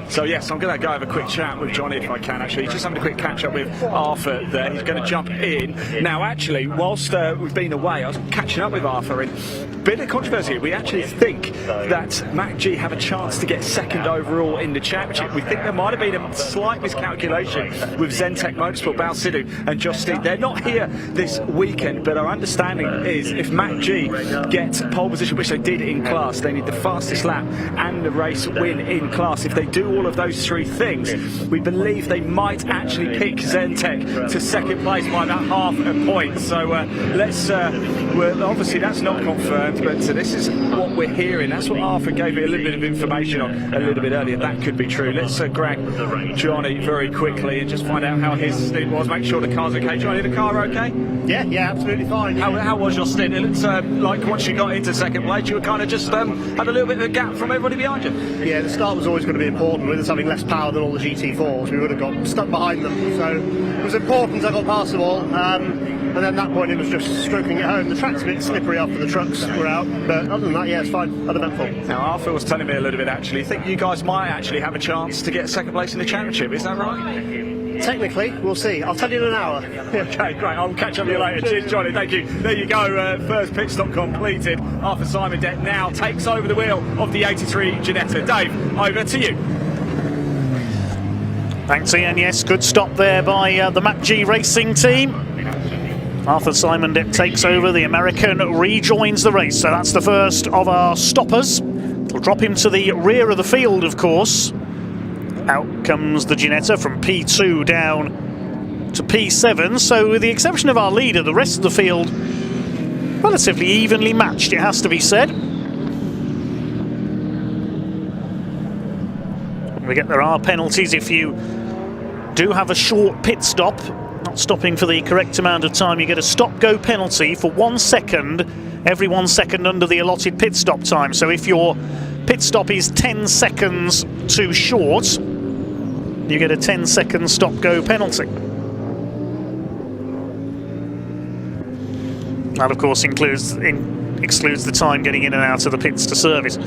So yes, I'm going to go have a quick chat with Johnny if I can. Actually, just having a quick catch up with Arthur there. He's going to jump in now. Actually, whilst we've been away, I was catching up with Arthur, and a bit of controversy. We actually think that Mac G have a chance to get second overall in the championship. We think there might have been a slight miscalculation with Zentek Motorsport, Bao Sidhu and Josh Steed. They're not here this weekend, but our understanding is if Mac G get pole position, which they did in class, they need the fastest lap and the race win in class. If they do all of those three things, we believe they might actually pick Zentek to second place by about half a point. So well, obviously that's not confirmed, but this is what we're hearing. That's what Arthur gave me a little bit of information on a little bit earlier. That could be true. Let's grab Johnny very quickly and just find out how his stint was. Make sure the car's okay. Johnny, the car okay?
Yeah, absolutely fine.
How was your stint? It looks like once you got into second place, you were kind of just had a little bit of a gap from everybody behind you.
Yeah, the start was always going to be important. With us having less power than all the GT4s, we would have got stuck behind them. So it was important I got past them all. And then at that point it was just stroking it home. The track's a bit slippery after the trucks were out, but other than that, yeah, it's fine, uneventful.
Now Arthur was telling me a little bit actually. Think you guys might actually have a chance to get second place in the championship, is that right?
Technically, we'll see. I'll tell you in an hour.
Okay, great. I'll catch up with you later. Cheers, Johnny. Thank you. There you go. First pit stop completed. Arthur Simon Deck now takes over the wheel of the 83 Ginetta. Dave, over to you.
Thanks, Ian. Yes, good stop there by the Mac G Racing team. Arthur Simon Deck takes over. The American rejoins the race. So that's the first of our stoppers. It'll drop him to the rear of the field, of course. Out comes the Ginetta from P2 down to P7. So with the exception of our leader, the rest of the field relatively evenly matched, it has to be said. There are penalties if you do have a short pit stop, not stopping for the correct amount of time. You get a stop-go penalty for 1 second, every 1 second under the allotted pit stop time. So if your pit stop is 10 seconds too short, you get a 10-second stop-go penalty. That, of course, excludes the time getting in and out of the pits to service.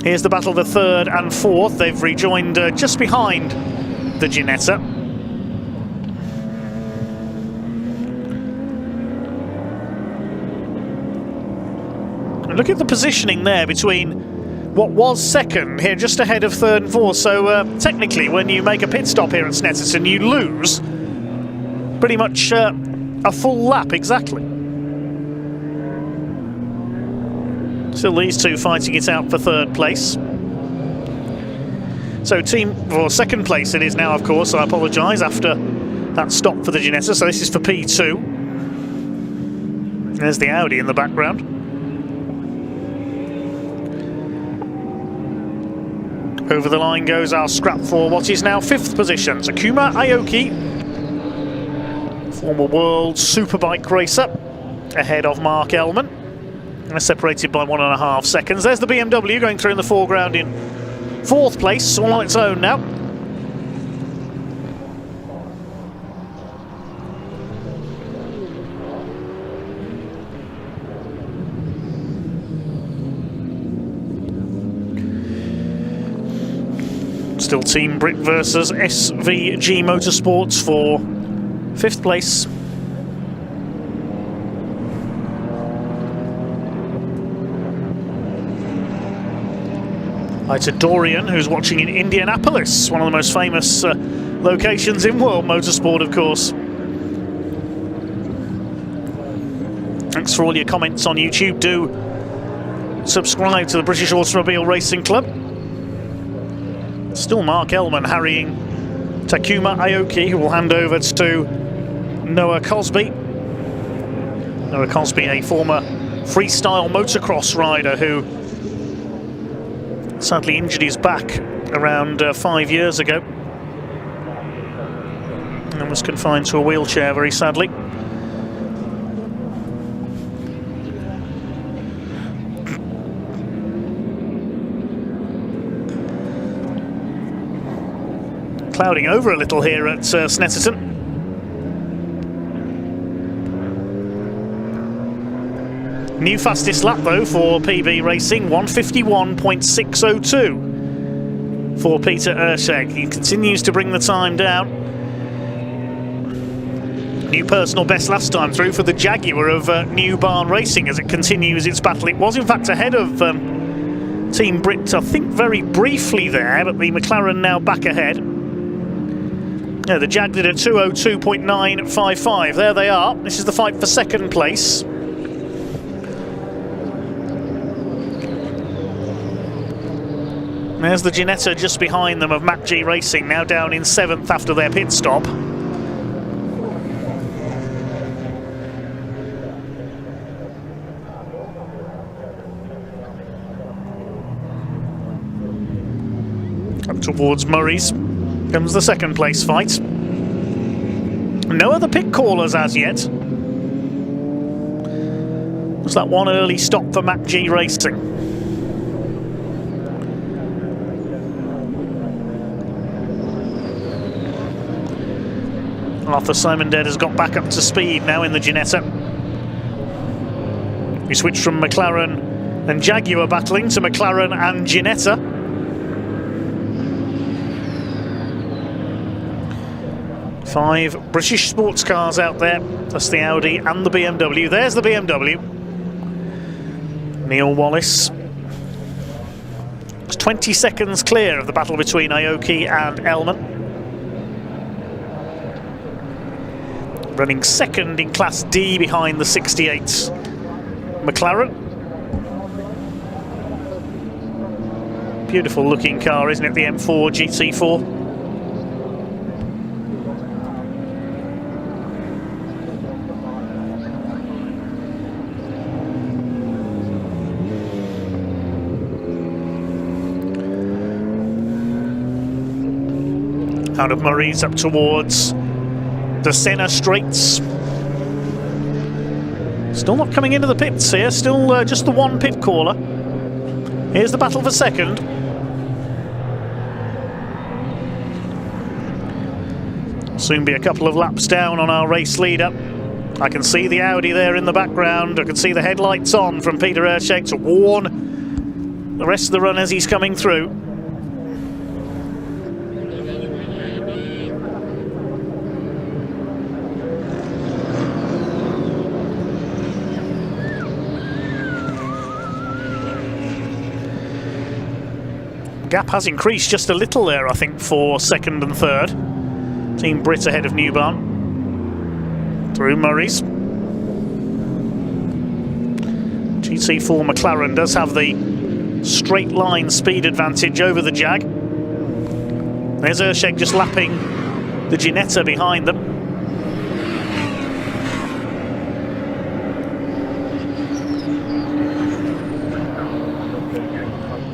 Here's the battle of the third and fourth. They've rejoined just behind the Ginetta. And look at the positioning there between what was second here, just ahead of third and fourth. So technically, when you make a pit stop here at Snetterton, you lose pretty much a full lap exactly. Still these two fighting it out for third place. So second place it is now, of course, I apologise, after that stop for the Ginetta. So this is for P2. There's the Audi in the background. Over the line goes our scrap for what is now fifth position. Takuma Aoki, former world superbike racer, ahead of Mark Ellman. They're separated by 1.5 seconds. There's the BMW going through in the foreground in fourth place, all on its own now. Still Team Brit versus SVG Motorsports for fifth place. Hi to Dorian, who's watching in Indianapolis, one of the most famous locations in world motorsport, of course. Thanks for all your comments on YouTube. Do subscribe to the British Automobile Racing Club. Still Mark Ellman harrying Takuma Aoki, who will hand over to Noah Cosby. Noah Cosby, a former freestyle motocross rider who sadly injured his back around 5 years ago and was confined to a wheelchair, very sadly. Clouding over a little here at Snetterton. New fastest lap though for PB Racing, 151.602 for Peter Erscheg. He continues to bring the time down. New personal best last time through for the Jaguar of New Barn Racing as it continues its battle. It was in fact ahead of Team Brit, I think, very briefly there, but the McLaren now back ahead. Yeah, the Jag did a 2:02.955. There they are. This is the fight for second place. There's the Ginetta just behind them of Mac G Racing, now down in 7th after their pit stop. Up towards Murray's comes the second place fight. No other pit callers as yet. It's that one early stop for Mac G Racing. Arthur Simonded has got back up to speed now in the Ginetta. We switch from McLaren and Jaguar battling to McLaren and Ginetta. Five British sports cars out there. That's the Audi and the BMW. There's the BMW. Neil Wallace. It's 20 seconds clear of the battle between Aoki and Elman. Running second in Class D behind the 68 McLaren. Beautiful looking car, isn't it? The M4 GT4. Out of Murray's up towards the Senna Straights. Still not coming into the pits here, still just the one pit caller. Here's the battle for second. Soon be a couple of laps down on our race leader. I can see the Audi there in the background. I can see the headlights on from Peter Erscheg to warn the rest of the run as he's coming through. Gap has increased just a little there, I think, for second and third. Team Brit ahead of New Barn. Through Murray's. GT4 McLaren does have the straight line speed advantage over the Jag. There's Erscheg just lapping the Ginetta behind them.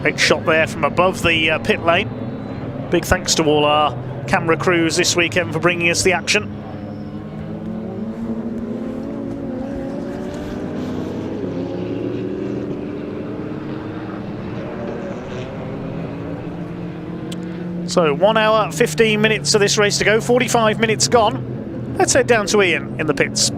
Great shot there from above the pit lane. Big thanks to all our camera crews this weekend for bringing us the action. So 1 hour, 15 minutes of this race to go, 45 minutes gone. Let's head down to Ian in the pits.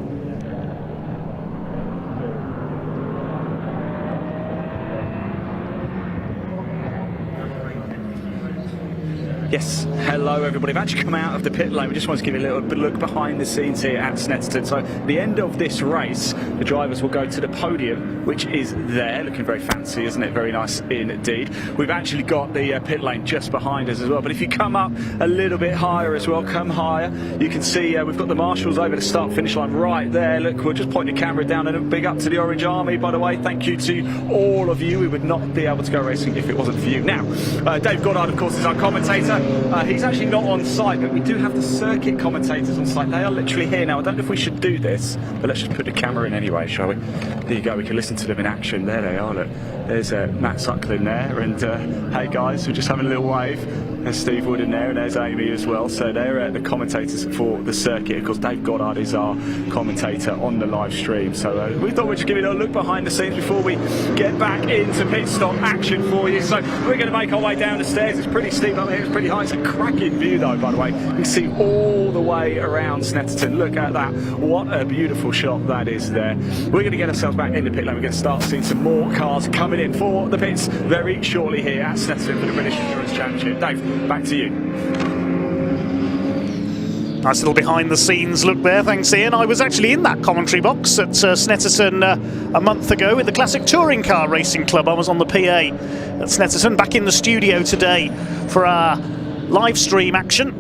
Yes, hello everybody. I've actually come out of the pit lane. We just want to give you a little look behind the scenes here at Snetterton. So at the end of this race, the drivers will go to the podium, which is there, looking very fancy, isn't it? Very nice indeed. We've actually got the pit lane just behind us as well. But if you come up a little bit higher as well, come higher, you can see we've got the marshals over the start-finish line right there. Look, we'll just point the camera down and a big up to the Orange Army, by the way. Thank you to all of you. We would not be able to go racing if it wasn't for you. Now, Dave Goddard, of course, is our commentator. He's actually not on site, but we do have the circuit commentators on site. They are literally here now. I don't know if we should do this, but let's just put the camera in anyway, shall we? There you go. We can listen to them in action. There they are. Look, there's Matt Suckling there, and hey guys, we're just having a little wave. There's Steve Wood in there, and there's Amy as well. So they're the commentators for the circuit. Of course, Dave Goddard is our commentator on the live stream. So we thought we'd just give you a look behind the scenes before we get back into pit stop action for you. So we're going to make our way down the stairs. It's pretty steep up here. It's pretty high. It's a cracking view, though, by the way. You can see all the way around Snetterton. Look at that. What a beautiful shot that is there. We're going to get ourselves back in the pit lane. We're going to start seeing some more cars coming in for the pits very shortly here at Snetterton for the British Endurance Championship. Dave, back to you.
Nice little behind the scenes look there, thanks Ian. I was actually in that commentary box at Snetterton a month ago with the Classic Touring Car Racing Club. I was on the PA at Snetterton, back in the studio today for our live stream action.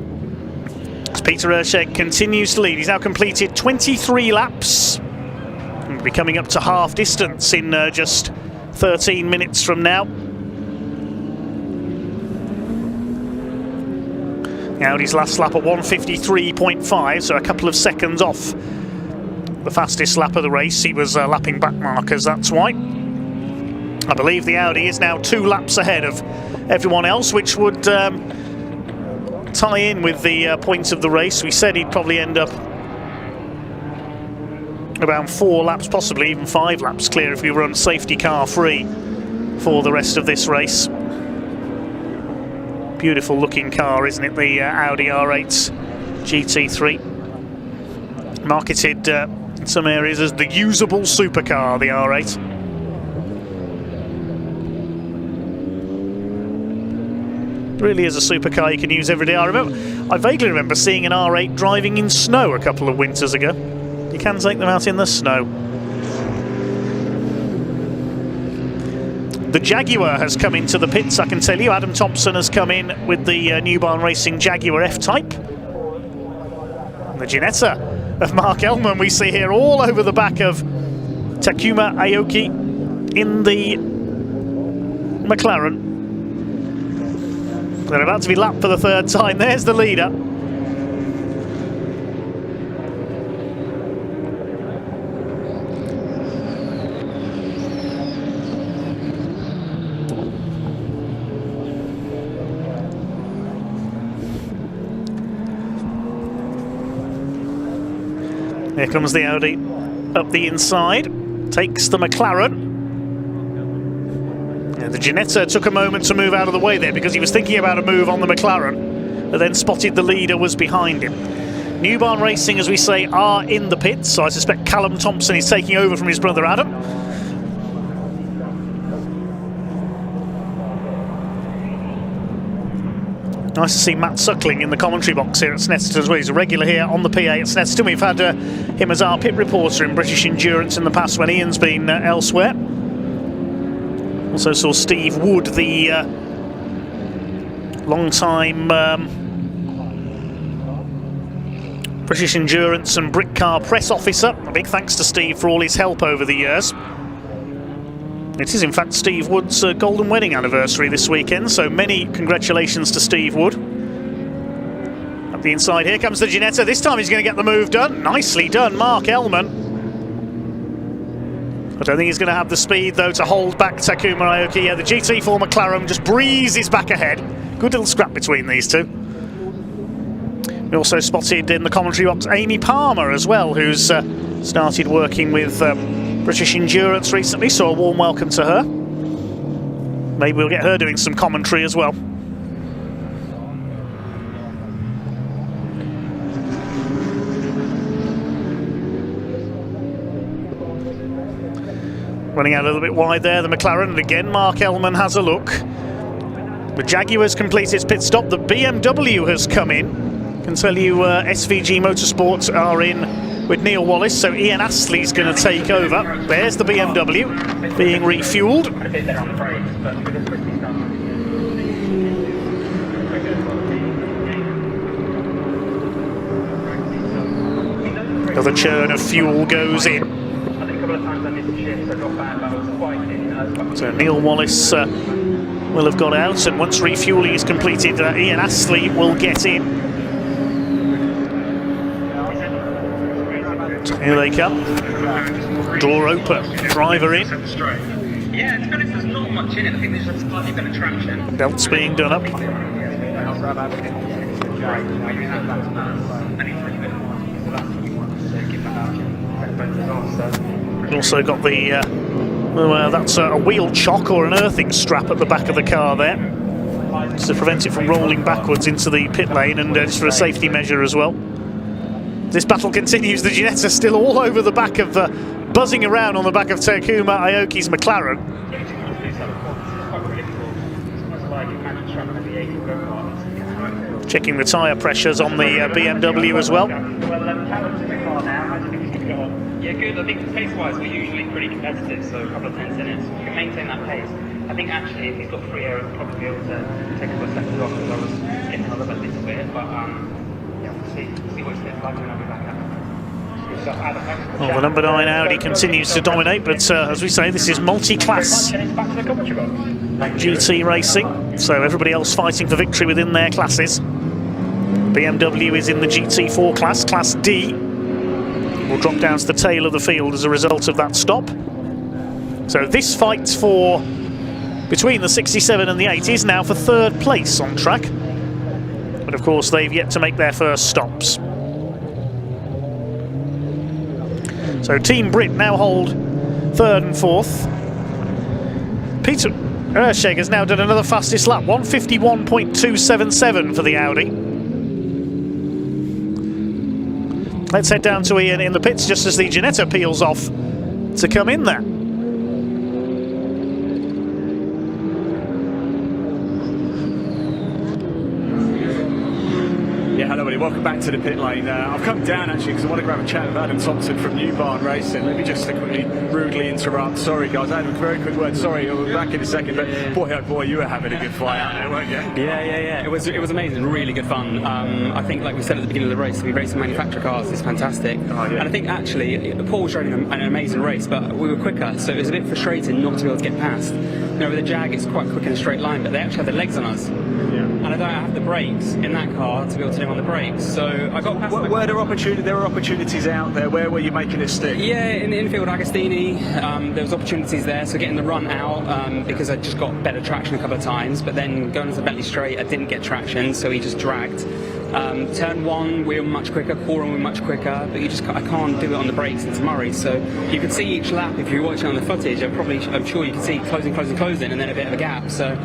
As Peter Erscheg continues to lead, he's now completed 23 laps. He'll be coming up to half distance in just 13 minutes from now. Audi's last lap at 1:53.5, so a couple of seconds off the fastest lap of the race. He was lapping back markers, that's why. I believe the Audi is now 2 laps ahead of everyone else, which would tie in with the points of the race. We said he'd probably end up around 4 laps, possibly even 5 laps clear if we run safety car free for the rest of this race. Beautiful looking car, isn't it? The Audi R8 GT3. Marketed in some areas as the usable supercar, the R8. Really is a supercar you can use every day. I vaguely remember seeing an R8 driving in snow a couple of winters ago. You can take them out in the snow. The Jaguar has come into the pits, I can tell you. Adam Thompson has come in with the New Barn Racing Jaguar F-Type. The Ginetta of Mark Ellman we see here all over the back of Takuma Aoki in the McLaren. They're about to be lapped for the 3rd time. There's the leader. Here comes the Audi up the inside, takes the McLaren. And the Ginetta took a moment to move out of the way there because he was thinking about a move on the McLaren, but then spotted the leader was behind him. New Barn Racing, as we say, are in the pits, so I suspect Callum Thompson is taking over from his brother Adam. Nice to see Matt Suckling in the commentary box here at Snetterton as well. He's a regular here on the PA at Snetterton. We've had him as our pit reporter in British Endurance in the past when Ian's been elsewhere. Also saw Steve Wood, the long-time British Endurance and Brick Car press officer. A big thanks to Steve for all his help over the years. It is in fact Steve Wood's golden wedding anniversary this weekend, so many congratulations to Steve Wood. Up the inside, here comes the Ginetta. This time he's going to get the move done. Nicely done, Mark Ellman. I don't think he's going to have the speed though to hold back Takuma Aoki. Yeah, the GT4 McLaren just breezes back ahead. Good little scrap between these two. We also spotted in the commentary box Amy Palmer as well, who's started working with British Endurance recently, so a warm welcome to her. Maybe we'll get her doing some commentary as well. Running out a little bit wide there, the McLaren, and again Mark Ellman has a look. The Jaguar's completed its pit stop, the BMW has come in. I can tell you SVG Motorsport are in with Neil Wallace, so Ian Astley's going to take over. There's the BMW being refueled. Another churn of fuel goes in. So Neil Wallace will have got out, and once refueling is completed, Ian Astley will get in. Here they come. Door open, driver in.
Yeah, to be honest, there's not much in it. I think there's just slightly better traction.
Belts being done up. Also got the, that's a wheel chock or an earthing strap at the back of the car there, just to prevent it from rolling backwards into the pit lane, and just for a safety measure as well. This battle continues. The Ginetta still all over the back of, buzzing around on the back of Takuma Aoki's McLaren. Checking the tyre pressures on the BMW as well.
Yeah, good. I think pace-wise we're usually pretty competitive, so a couple of tenths in it. So we can maintain that pace. I think actually if he's got free air, he'll probably be able to take a couple of seconds off, because I was getting held up a little bit. But yeah, we'll see what it's like, and I'll be back up.
Well, the number 9 Audi continues to dominate, but as we say, this is multi-class GT racing, so everybody else fighting for victory within their classes. BMW is in the GT4 class, Class D. Will drop down to the tail of the field as a result of that stop. So this fight for between the 67 and the 8 is now for third place on track. But of course they've yet to make their first stops. So Team Brit now hold third and fourth. Peter Erscheg has now done another fastest lap, 151.277 for the Audi. Let's head down to Ian in the pits just as the Ginetta peels off to come in there.
Yeah, hello everybody, welcome back to the pit lane. I've come down actually because I want to grab a chat with Adam Thompson from New Barn Racing. Let me just quickly rudely interrupt. Sorry guys, I had a very quick word. Sorry, we'll be back in a second, but boy oh boy, you were having a good fight out there, weren't you?
Yeah. It was amazing, really good fun. I think, like we said at the beginning of the race, we racing manufacturer cars is fantastic. And I think actually Paul was driving an amazing race, but we were quicker, so it was a bit frustrating not to be able to get past. You know, with the Jag, it's quite quick in a straight line, but they actually have the legs on us. And I don't have the brakes in that car to be able to do on the brakes, so I got past.
Were there were opportunities out there? Where were you making it stick?
Yeah, in the infield Agostini, there was opportunities there, so getting the run out, because I just got better traction a couple of times, but then going into Bentley straight I didn't get traction, so he just dragged. Turn 1 we were much quicker, core we were much quicker, but I can't do it on the brakes into Murray, so you could see each lap if you're watching on the footage. I'm sure you could see closing, and then a bit of a gap, so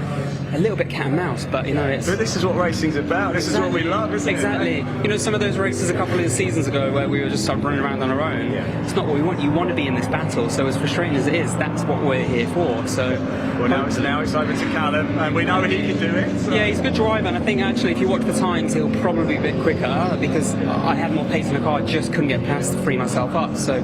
a little bit cat and mouse, but you know it's.
But this is what racing's about. This is what we love, isn't it?
Exactly. You know, some of those races a couple of seasons ago where we were just running around on our own. It's not what we want. You want to be in this battle. So as frustrating as it is, that's what we're here for. So.
Well, now it's over to Callum, and we know he can do it. So.
Yeah, he's a good driver, and I think actually if you watch the times, he'll probably be a bit quicker because I had more pace in the car. I just couldn't get past to free myself up. So.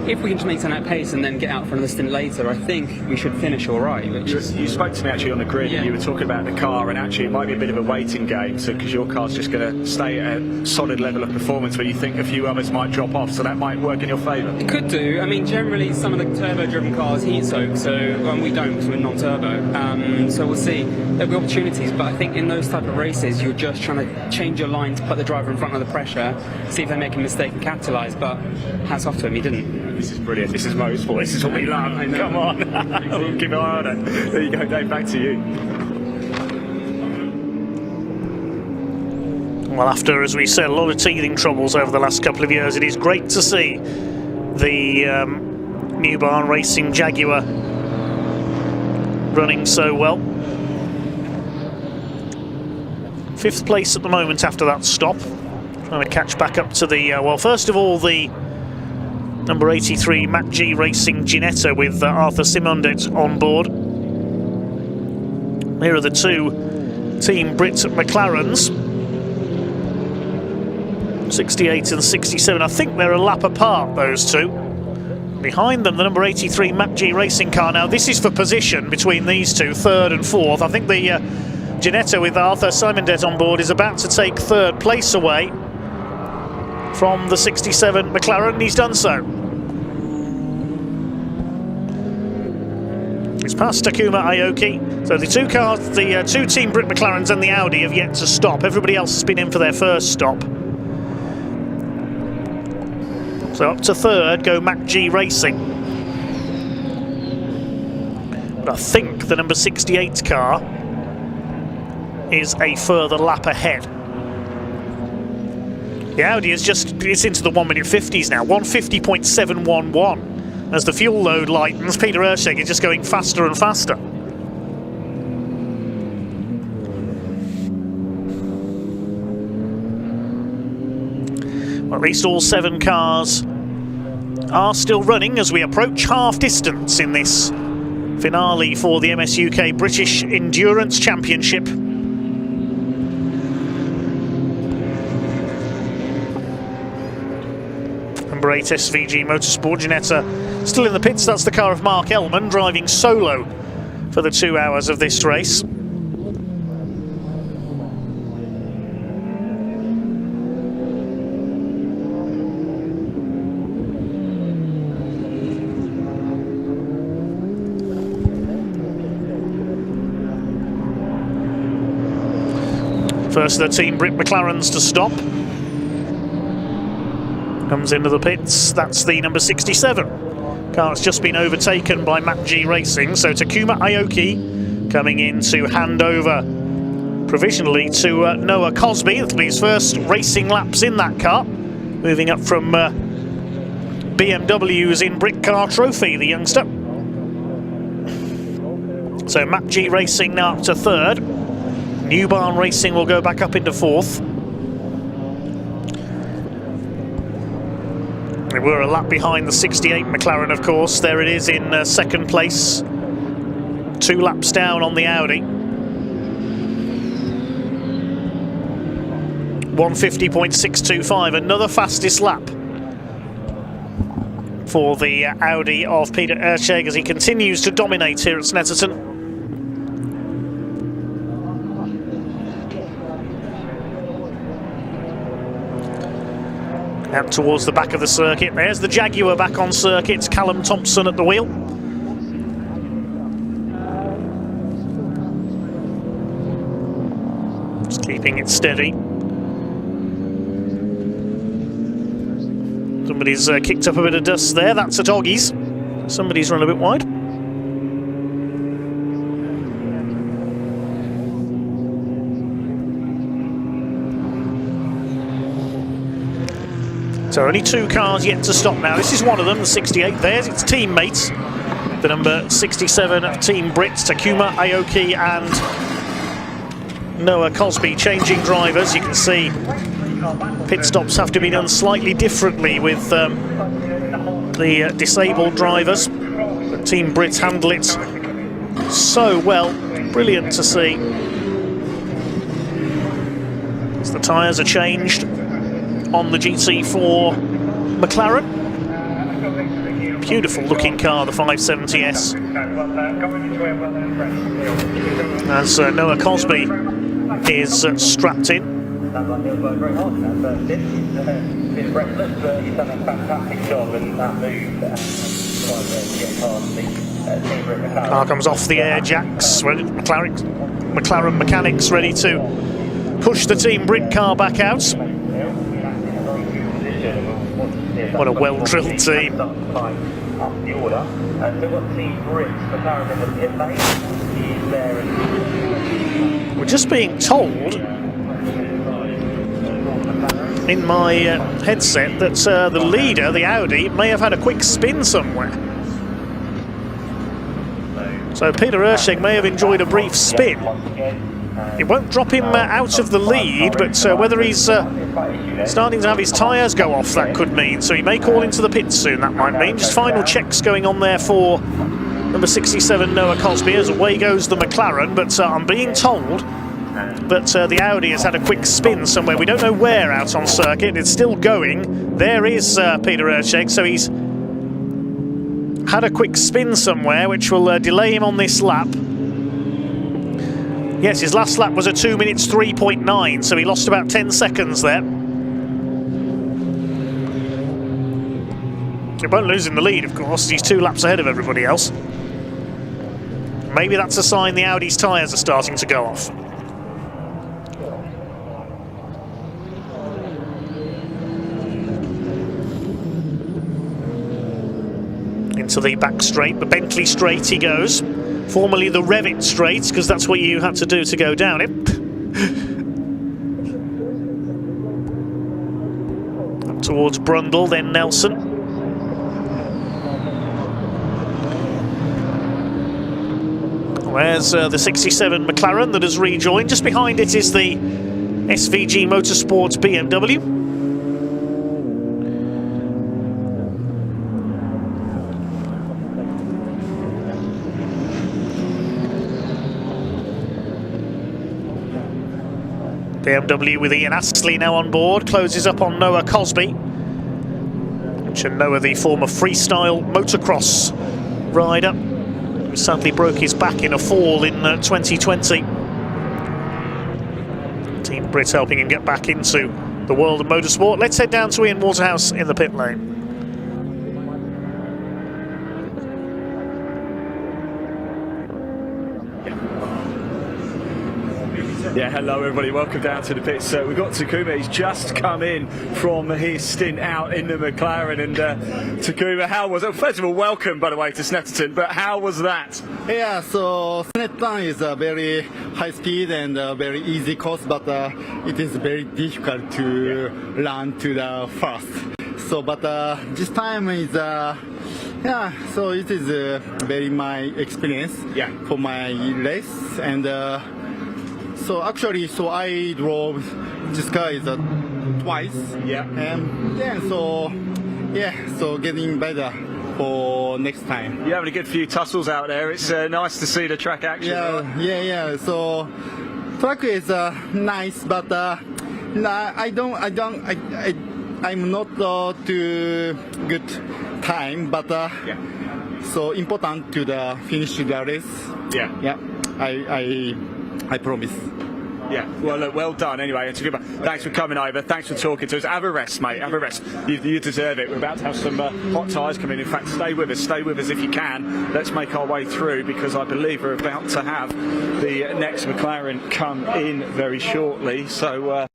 If we can just maintain that pace and then get out for another stint later, I think we should finish all right.
You spoke to me actually on the grid, and you were talking about the car, and actually it might be a bit of a waiting game, so because your car's just going to stay at a solid level of performance, where you think a few others might drop off, so that might work in your favour.
It could do. I mean, generally some of the turbo-driven cars heat soak, so we don't because we're non-turbo. So we'll see. There'll be opportunities, but I think in those type of races, you're just trying to change your line to put the driver in front of the pressure, see if they make a mistake and capitalise. But hats off to him, he didn't.
This is brilliant. This is motorsport. This is what we love. Come on. We'll keep an eye on it. There you go, Dave. Back to you.
Well, after, as we said, a lot of teething troubles over the last couple of years, it is great to see the New Barn Racing Jaguar running so well. 5th place at the moment after that stop. Trying to catch back up to the, well, first of all, the number 83 Mac G Racing Ginetta with Arthur Simondet on board. Here are the two Team Brit McLarens, 68 and 67. I think they're a lap apart, those two. Behind them, the number 83 Mac G Racing car. Now, this is for position between these two, 3rd and 4th. I think the Ginetta with Arthur Simondet on board is about to take 3rd place away from the 67 McLaren, and he's done so. It's past Takuma Aoki. So the two cars, the two Team Brit McLarens and the Audi have yet to stop. Everybody else has been in for their first stop. So up to 3rd go Mac G Racing. But I think the number 68 car is a further lap ahead. The Audi it's into the 1 minute 50s now, 150.711. As the fuel load lightens, Peter Erscheg is just going faster and faster. Well, at least all 7 cars are still running as we approach half distance in this finale for the MS UK British Endurance Championship. Number 8 SVG Motorsport Ginetta still in the pits. That's the car of Mark Ellman driving solo for the 2 hours of this race. First of the Team Brit McLarens to stop. Comes into the pits, that's the number 67. Car's just been overtaken by Matt G Racing, so Takuma Aoki coming in to hand over provisionally to Noah Cosby. It'll be his first racing laps in that car, moving up from BMW's in Brit Car Trophy, the youngster. So Matt G Racing now up to 3rd. New Barn Racing will go back up into 4th. They were a lap behind the 68 McLaren, of course. There it is in 2nd place. 2 laps down on the Audi. 150.625, another fastest lap for the Audi of Peter Erscheg as he continues to dominate here at Snetterton. Out towards the back of the circuit. There's the Jaguar back on circuit. It's Callum Thompson at the wheel. Just keeping it steady. Somebody's kicked up a bit of dust there. That's at Oggies. Somebody's run a bit wide. So only 2 cars yet to stop now. This is one of them, the 68. There's its teammates. The number 67 of Team Brits, Takuma Aoki and Noah Cosby changing drivers. You can see pit stops have to be done slightly differently with the disabled drivers. But Team Brits handle it so well. Brilliant to see. As the tyres are changed on the GT4 McLaren. Beautiful looking car, the 570S. As Noah Cosby is strapped in. Car comes off the air jacks. McLaren mechanics ready to push the Team Brit car back out. What a well-drilled team. We're just being told in my headset that the leader, the Audi, may have had a quick spin somewhere. So Peter Erscheg may have enjoyed a brief spin. It won't drop him out of the lead, but whether he's starting to have his tyres go off, that could mean. So he may call into the pits soon, that might mean. Just final checks going on there for number 67, Noah Cosby, as away goes the McLaren. But I'm being told that the Audi has had a quick spin somewhere. We don't know where out on circuit. It's still going. There is Peter Erscheg, so he's had a quick spin somewhere, which will delay him on this lap. Yes, his last lap was a 2 minutes 3.9, so he lost about 10 seconds there. He won't lose in the lead, of course. He's 2 laps ahead of everybody else. Maybe that's a sign the Audi's tyres are starting to go off. Into the back straight, the Bentley straight he goes. Formerly the Revit straight, because that's what you had to do to go down it. Up towards Brundle, then Nelson. There's the 67 McLaren that has rejoined. Just behind it is the SVG Motorsports BMW. BMW with Ian Astley now on board, closes up on Noah Cosby. Mention Noah, the former freestyle motocross rider, who sadly broke his back in a fall in 2020. Team Brit helping him get back into the world of motorsport. Let's head down to Ian Waterhouse in the pit lane.
Yeah, hello everybody, welcome down to the pits. We've got Takuma, he's just come in from his stint out in the McLaren. And Takuma, how was it? First of all, welcome by the way to Snetterton, but how was that?
Yeah, so Snetterton is a very high speed and a very easy course, but it is very difficult to run to the fast. So, but this time is yeah, so it is very my experience for my race. And so actually, so I drove this car twice. Yeah. And then so getting better for next time.
You're having a good few tussles out there. It's nice to see the track action.
Yeah, yeah. So track is nice, but I'm not too good time, but so important to the finish the race. Yeah. Yeah. I promise.
Yeah, well, look, well done anyway. Thanks for coming over. Thanks for talking to us. Have a rest, mate. Have a rest. You deserve it. We're about to have some hot tyres come in. In fact, stay with us. Stay with us if you can. Let's make our way through because I believe we're about to have the next McLaren come in very shortly. So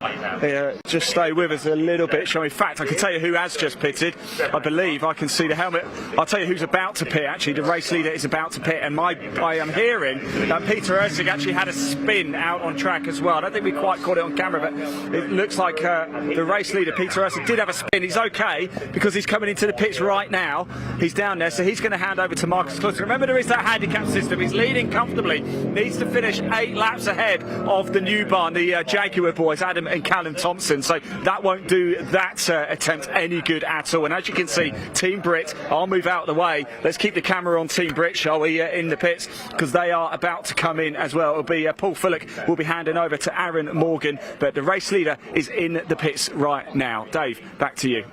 just stay with us a little bit. In fact, I can tell you who has just pitted. I believe I can see the helmet. I'll tell you who's about to pit. Actually, the race leader is about to pit, and I am hearing that Peter Ursig actually had a spin out on track as well. I don't think we quite caught it on camera, but it looks like the race leader, Peter Ursig, did have a spin. He's okay because he's coming into the pits right now. He's down there, so he's going to hand over to Marcus Clutter. Remember, there is that handicap system. He's leading comfortably. Needs to finish 8 laps ahead of the new barn, the Jaguar boys, Adam and Callum Thompson. So that won't do that attempt any good at all. And as you can see, Team Brit, I'll move out of the way. Let's keep the camera on Team Brit, shall we, in the pits, because they are about to come in as well. It'll be Paul Fullick will be handing over to Aaron Morgan, but the race leader is in the pits right now. Dave, back to you.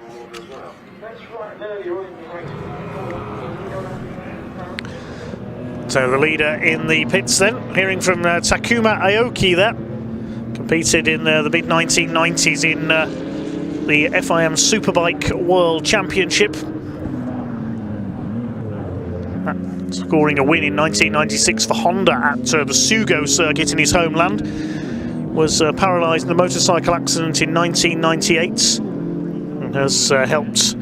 So the leader in the pits then, hearing from Takuma Aoki there, competed in the mid-1990s in the FIM Superbike World Championship, scoring a win in 1996 for Honda at the Sugo circuit in his homeland. Was paralysed in a motorcycle accident in 1998 and has helped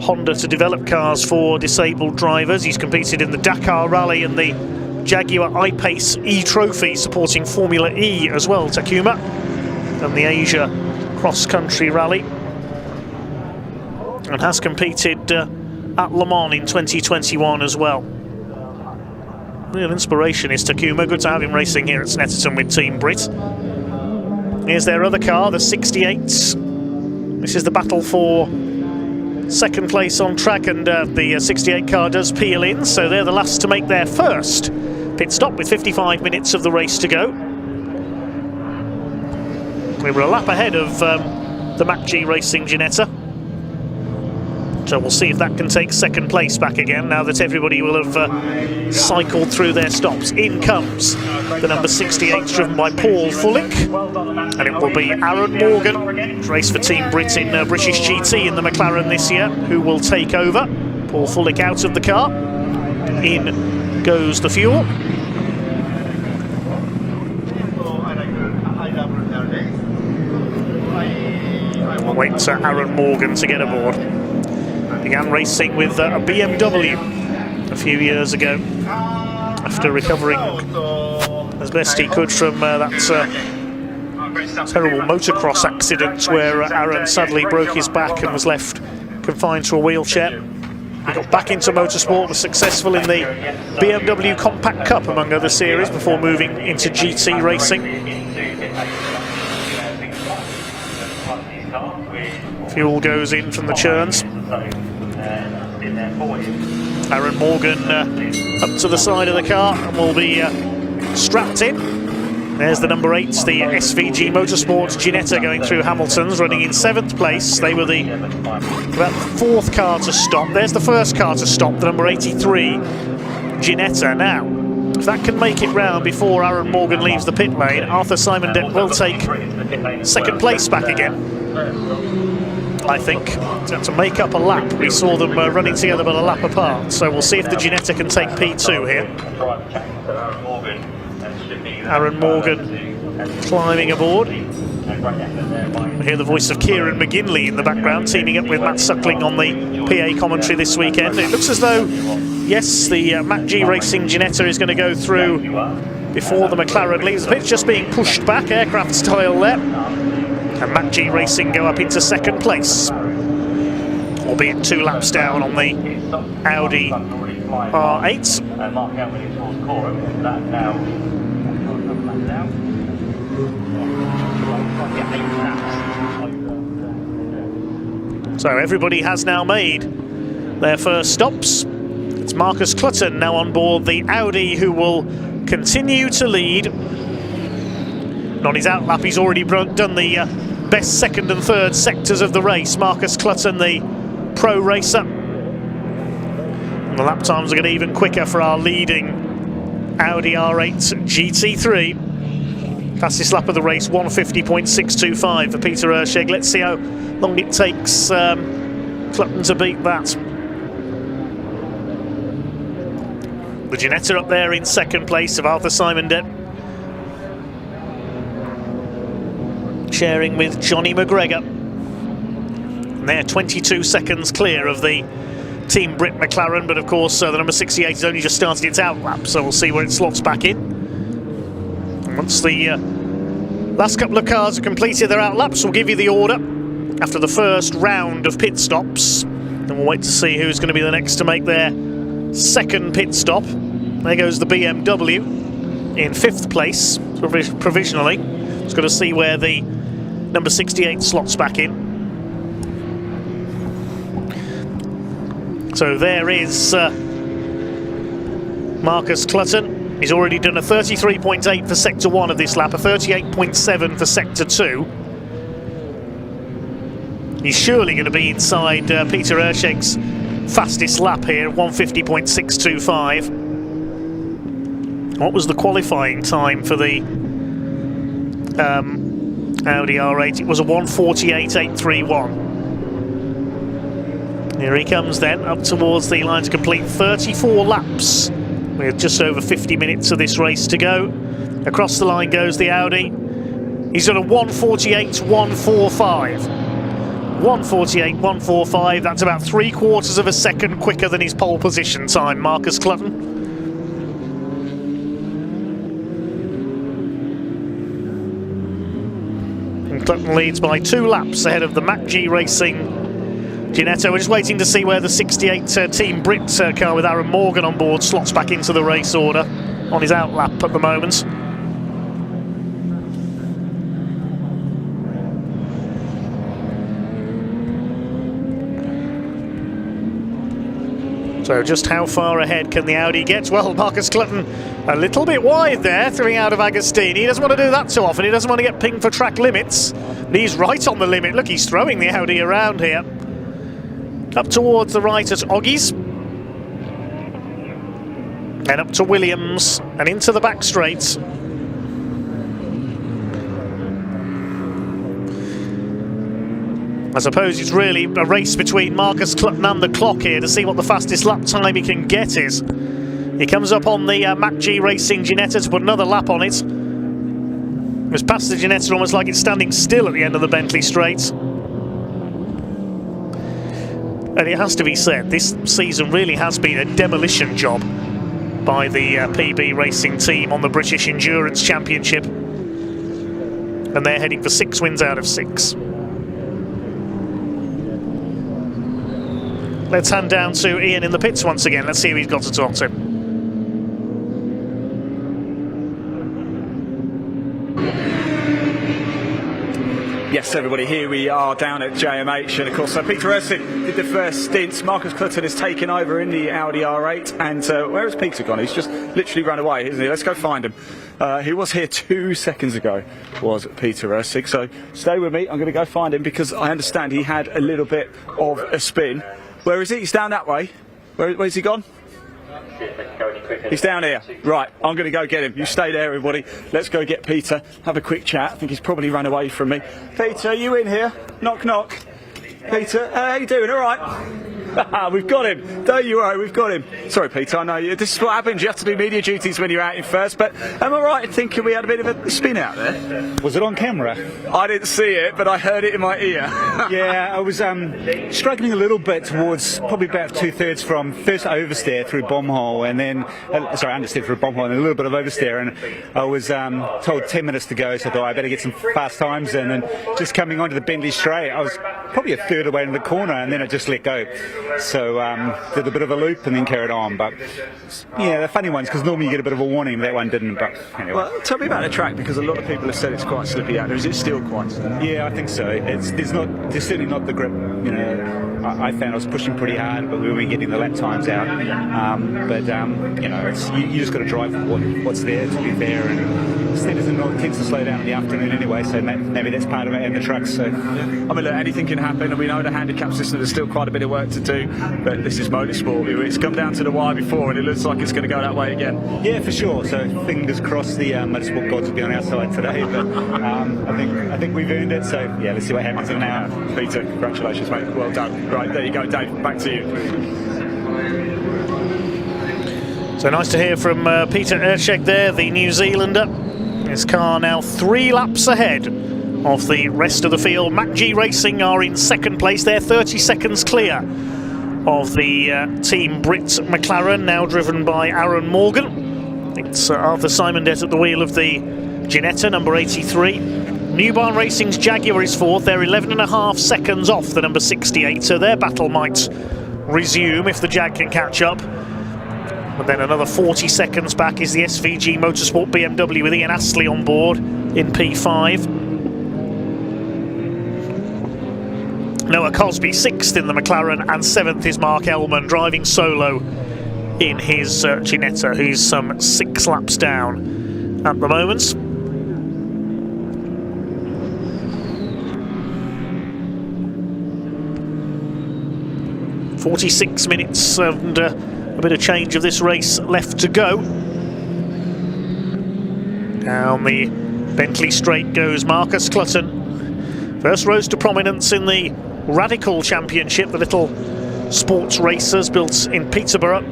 Honda to develop cars for disabled drivers. He's competed in the Dakar Rally and the Jaguar I-Pace E-Trophy, supporting Formula E as well, Takuma, and the Asia Cross Country Rally, and has competed at Le Mans in 2021 as well. Real inspiration is Takuma. Good to have him racing here at Snetterton with Team Brit. Here's their other car, the 68s. This is the battle for second place on track, and the 68 car does peel in, so they're the last to make their first pit stop with 55 minutes of the race to go. We were a lap ahead of the Mac G Racing Ginetta, so we'll see if that can take second place back again now that everybody will have cycled through their stops. In comes the number 68, driven by Paul Fullick, and it will be Aaron Morgan, race for Team Brit in British GT in the McLaren this year, who will take over. Paul Fullick out of the car, in goes the fuel. We'll wait for Aaron Morgan to get aboard. Began racing with a BMW a few years ago after recovering as best he could from that terrible motocross accident where Aaron sadly broke his back and was left confined to a wheelchair. He got back into motorsport, was successful in the BMW Compact Cup among other series before moving into GT racing. Fuel goes in from the churns. Aaron Morgan up to the side of the car and will be strapped in. There's the number 8, the SVG Motorsports Ginetta going through Hamilton's, running in 7th place. They were about the 4th car to stop. There's the first car to stop, the number 83 Ginetta. Now, if that can make it round before Aaron Morgan leaves the pit lane, Arthur Simon Depp will take 2nd place back again, I think, to make up a lap. We saw them running together but a lap apart, so we'll see if the Ginetta can take P2 here. Aaron Morgan climbing aboard. We hear the voice of Kieran McGinley in the background, teaming up with Matt Suckling on the PA commentary this weekend. It looks as though, yes, the Mac G Racing Ginetta is going to go through before the McLaren leaves the pitch, just being pushed back, aircraft style there. And Mac G Racing go up into 2nd place, albeit 2 laps down on the Audi R8. So everybody has now made their first stops. It's Marcus Clutton now on board the Audi, who will continue to lead. And on his outlap, he's already done the best 2nd and 3rd sectors of the race. Marcus Clutton, the pro racer. And the lap times are going to be even quicker for our leading Audi R8 GT3. Fastest lap of the race, 150.625 for Peter Erscheg. Let's see how long it takes Clutton to beat that. The Ginetta up there in 2nd place of Arthur Simon Depp, sharing with Johnny McGregor. And they're 22 seconds clear of the Team Brit McLaren, but of course the number 68 has only just started its outlap, so we'll see where it slots back in. And once the last couple of cars have completed their outlaps, we'll give you the order after the first round of pit stops. And we'll wait to see who's going to be the next to make their 2nd pit stop. There goes the BMW in 5th place, provisionally. Just got to see where the number 68 slots back in. So there is Marcus Clutton. He's already done a 33.8 for Sector 1 of this lap, a 38.7 for Sector 2. He's surely going to be inside Peter Erscheg's fastest lap here, 150.625. What was the qualifying time for the Audi R8? It was a 148.831. Here he comes then, up towards the line to complete 34 laps. With just over 50 minutes of this race to go. Across the line goes the Audi. He's at a 148.145. 148.145, that's about 3/4 of a second quicker than his pole position time, Marcus Clutton. And Clutton leads by 2 laps ahead of the Mac G Racing Ginetta. We're just waiting to see where the 68 Team Brit car with Aaron Morgan on board slots back into the race order on his outlap at the moment. So just how far ahead can the Audi get? Well, Marcus Clutton a little bit wide there, throwing out of Agostini. He doesn't want to do that too often. He doesn't want to get pinged for track limits. But he's right on the limit. Look, he's throwing the Audi around here. Up towards the right at Oggies. Then up to Williams and into the back straight. I suppose it's really a race between Marcus Clutton and the clock here to see what the fastest lap time he can get is. He comes up on the Mac G Racing Ginetta to put another lap on it. It was past the Ginetta almost like it's standing still at the end of the Bentley Straight. And it has to be said, this season really has been a demolition job by the PB Racing team on the British Endurance Championship. and they're heading for 6 wins out of 6. Let's hand down to Ian in the pits once again. Let's see who he's got to talk to.
Yes, everybody, here we are down at JMH, and of course Peter Ursig did the first stints. Marcus Clutton has taken over in the Audi R8, and where has Peter gone? He's just literally run away, isn't he? Let's go find him. He was here 2 seconds ago, was Peter Ursig, so stay with me. I'm going to go find him because I understand he had a little bit of a spin. Where is he? He's down that way. Where's he gone? He's down here. Right, I'm going to go get him. You stay there, everybody. Let's go get Peter, have a quick chat. I think he's probably run away from me. Peter, you in here? Knock, knock. Peter, how you doing? All right? We've got him. Don't you worry, we've got him. Sorry, Peter, I know this is what happens. You have to do media duties when you're out in first, but am I right in thinking we had a bit of a spin out there?
Was it on camera?
I didn't see it, but I heard it in my ear.
Yeah, I was struggling a little bit towards probably about 2/3 from first oversteer through bomb hole, and then understeer through bomb hole, and a little bit of oversteer, and I was told 10 minutes to go, so I thought I better get some fast times in, and just coming onto the Bentley straight, I was probably 1/3 away in the corner, and then I just let go. So did a bit of a loop and then carried on, but yeah, they're funny ones because normally you get a bit of a warning. That one didn't. But anyway.
Well, tell me about the track, because a lot of people have said it's quite slippy out there. Is it still quite slippy?
Yeah, I think so. There's certainly not the grip. You know, I found I was pushing pretty hard, but we weren't getting the lap times out. You know, you just got to drive what's there, to be fair. And Snetterton tends to slow down in the afternoon anyway, so maybe that's part of it in the trucks. So,
I mean, look, anything can happen, and we know the handicap system. There's still quite a bit of work to do, but this is motorsport. It's come down to the wire before, and it looks like it's going to go that way again.
Yeah, for sure. So fingers crossed the motorsport gods will be on our side today. But I think we've earned it. So yeah, let's see what happens now.
Peter, congratulations, mate. Well done. Right, there you go, Dave. Back to you.
So nice to hear from Peter Ursig there, the New Zealander. His car now 3 laps ahead of the rest of the field. Mac G Racing are in second place. They're 30 seconds clear of the Team Brit McLaren, now driven by Aaron Morgan. It's Arthur Simondette at the wheel of the Ginetta, number 83. New Barn Racing's Jaguar is fourth. They're 11.5 seconds off the number 68, so their battle might resume if the Jag can catch up. But then another 40 seconds back is the SVG Motorsport BMW with Ian Astley on board in P5. Noah Cosby 6th in the McLaren, and 7th is Mark Ellman driving solo in his Ginetta, who's some 6 laps down at the moment. .46 minutes and a bit of change of this race left to go. Down the Bentley straight goes Marcus Clutton. First rose to prominence in the Radical Championship, the little sports racers built in Peterborough.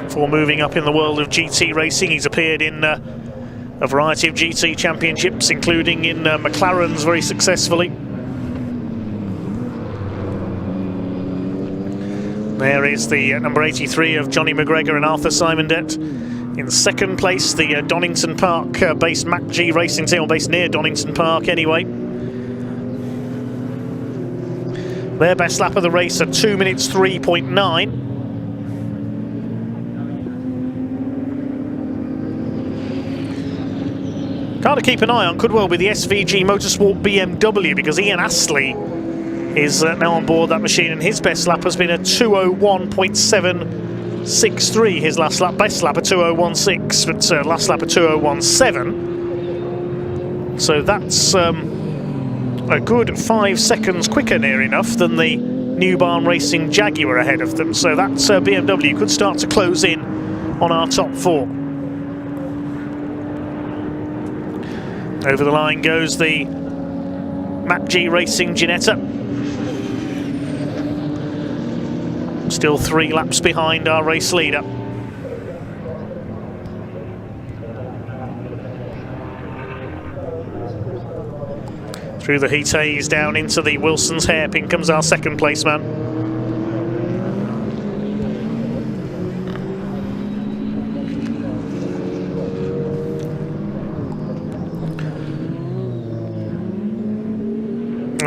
Before moving up in the world of GT racing, he's appeared in a variety of GT championships, including in McLaren's very successfully. There is the number 83 of Johnny McGregor and Arthur Simondette. In second place, the Donington Park based Mac G Racing team, or based near Donington Park anyway. Their best lap of the race at 2 minutes 3.9. Car to keep an eye on could well be the SVG Motorsport BMW, because Ian Astley is now on board that machine, and his best lap has been a 2:01.763. His last lap, best lap, a 2:016, but last lap a 2:017. So that's a good 5 seconds quicker, near enough, than the New Barn Racing Jaguar ahead of them. So that BMW could start to close in on our top 4. Over the line goes the Mac G Racing Ginetta. Still 3 laps behind our race leader. Through the heat haze down into the Wilson's hairpin comes our second place man.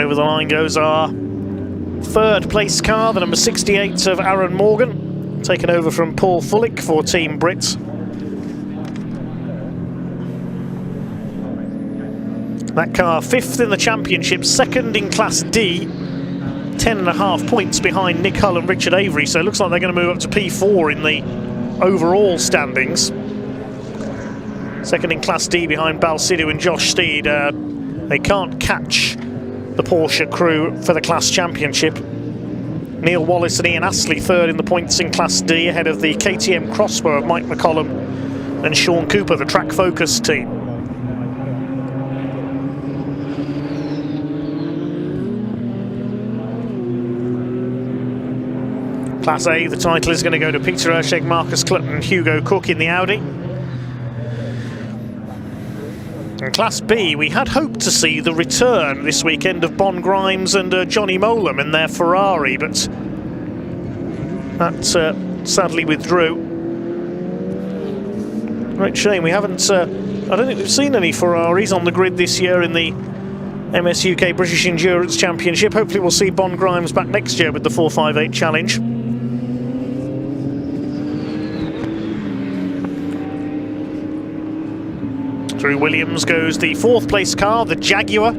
Over the line goes our third place car, the number 68 of Aaron Morgan, taken over from Paul Fullick for Team Brit. That car 5th in the championship, 2nd in Class D, 10.5 points behind Nick Hull and Richard Avery, so it looks like they're going to move up to P4 in the overall standings. 2nd in Class D behind Bal Sidhu and Josh Steed. They can't catch the Porsche crew for the Class Championship. Neil Wallace and Ian Astley 3rd in the points in Class D, ahead of the KTM Crossbow of Mike McCollum and Sean Cooper, the Track Focus team. Class A, the title is going to go to Peter Erscheg, Marcus Clutton and Hugo Cook in the Audi. In Class B, we had hoped to see the return this weekend of Bon Grimes and Johnny Molam in their Ferrari, but that sadly withdrew. Great shame. We haven't, I don't think we've seen any Ferraris on the grid this year in the MS UK British Endurance Championship. Hopefully we'll see Bon Grimes back next year with the 458 Challenge. Through Williams goes the 4th place car, the Jaguar.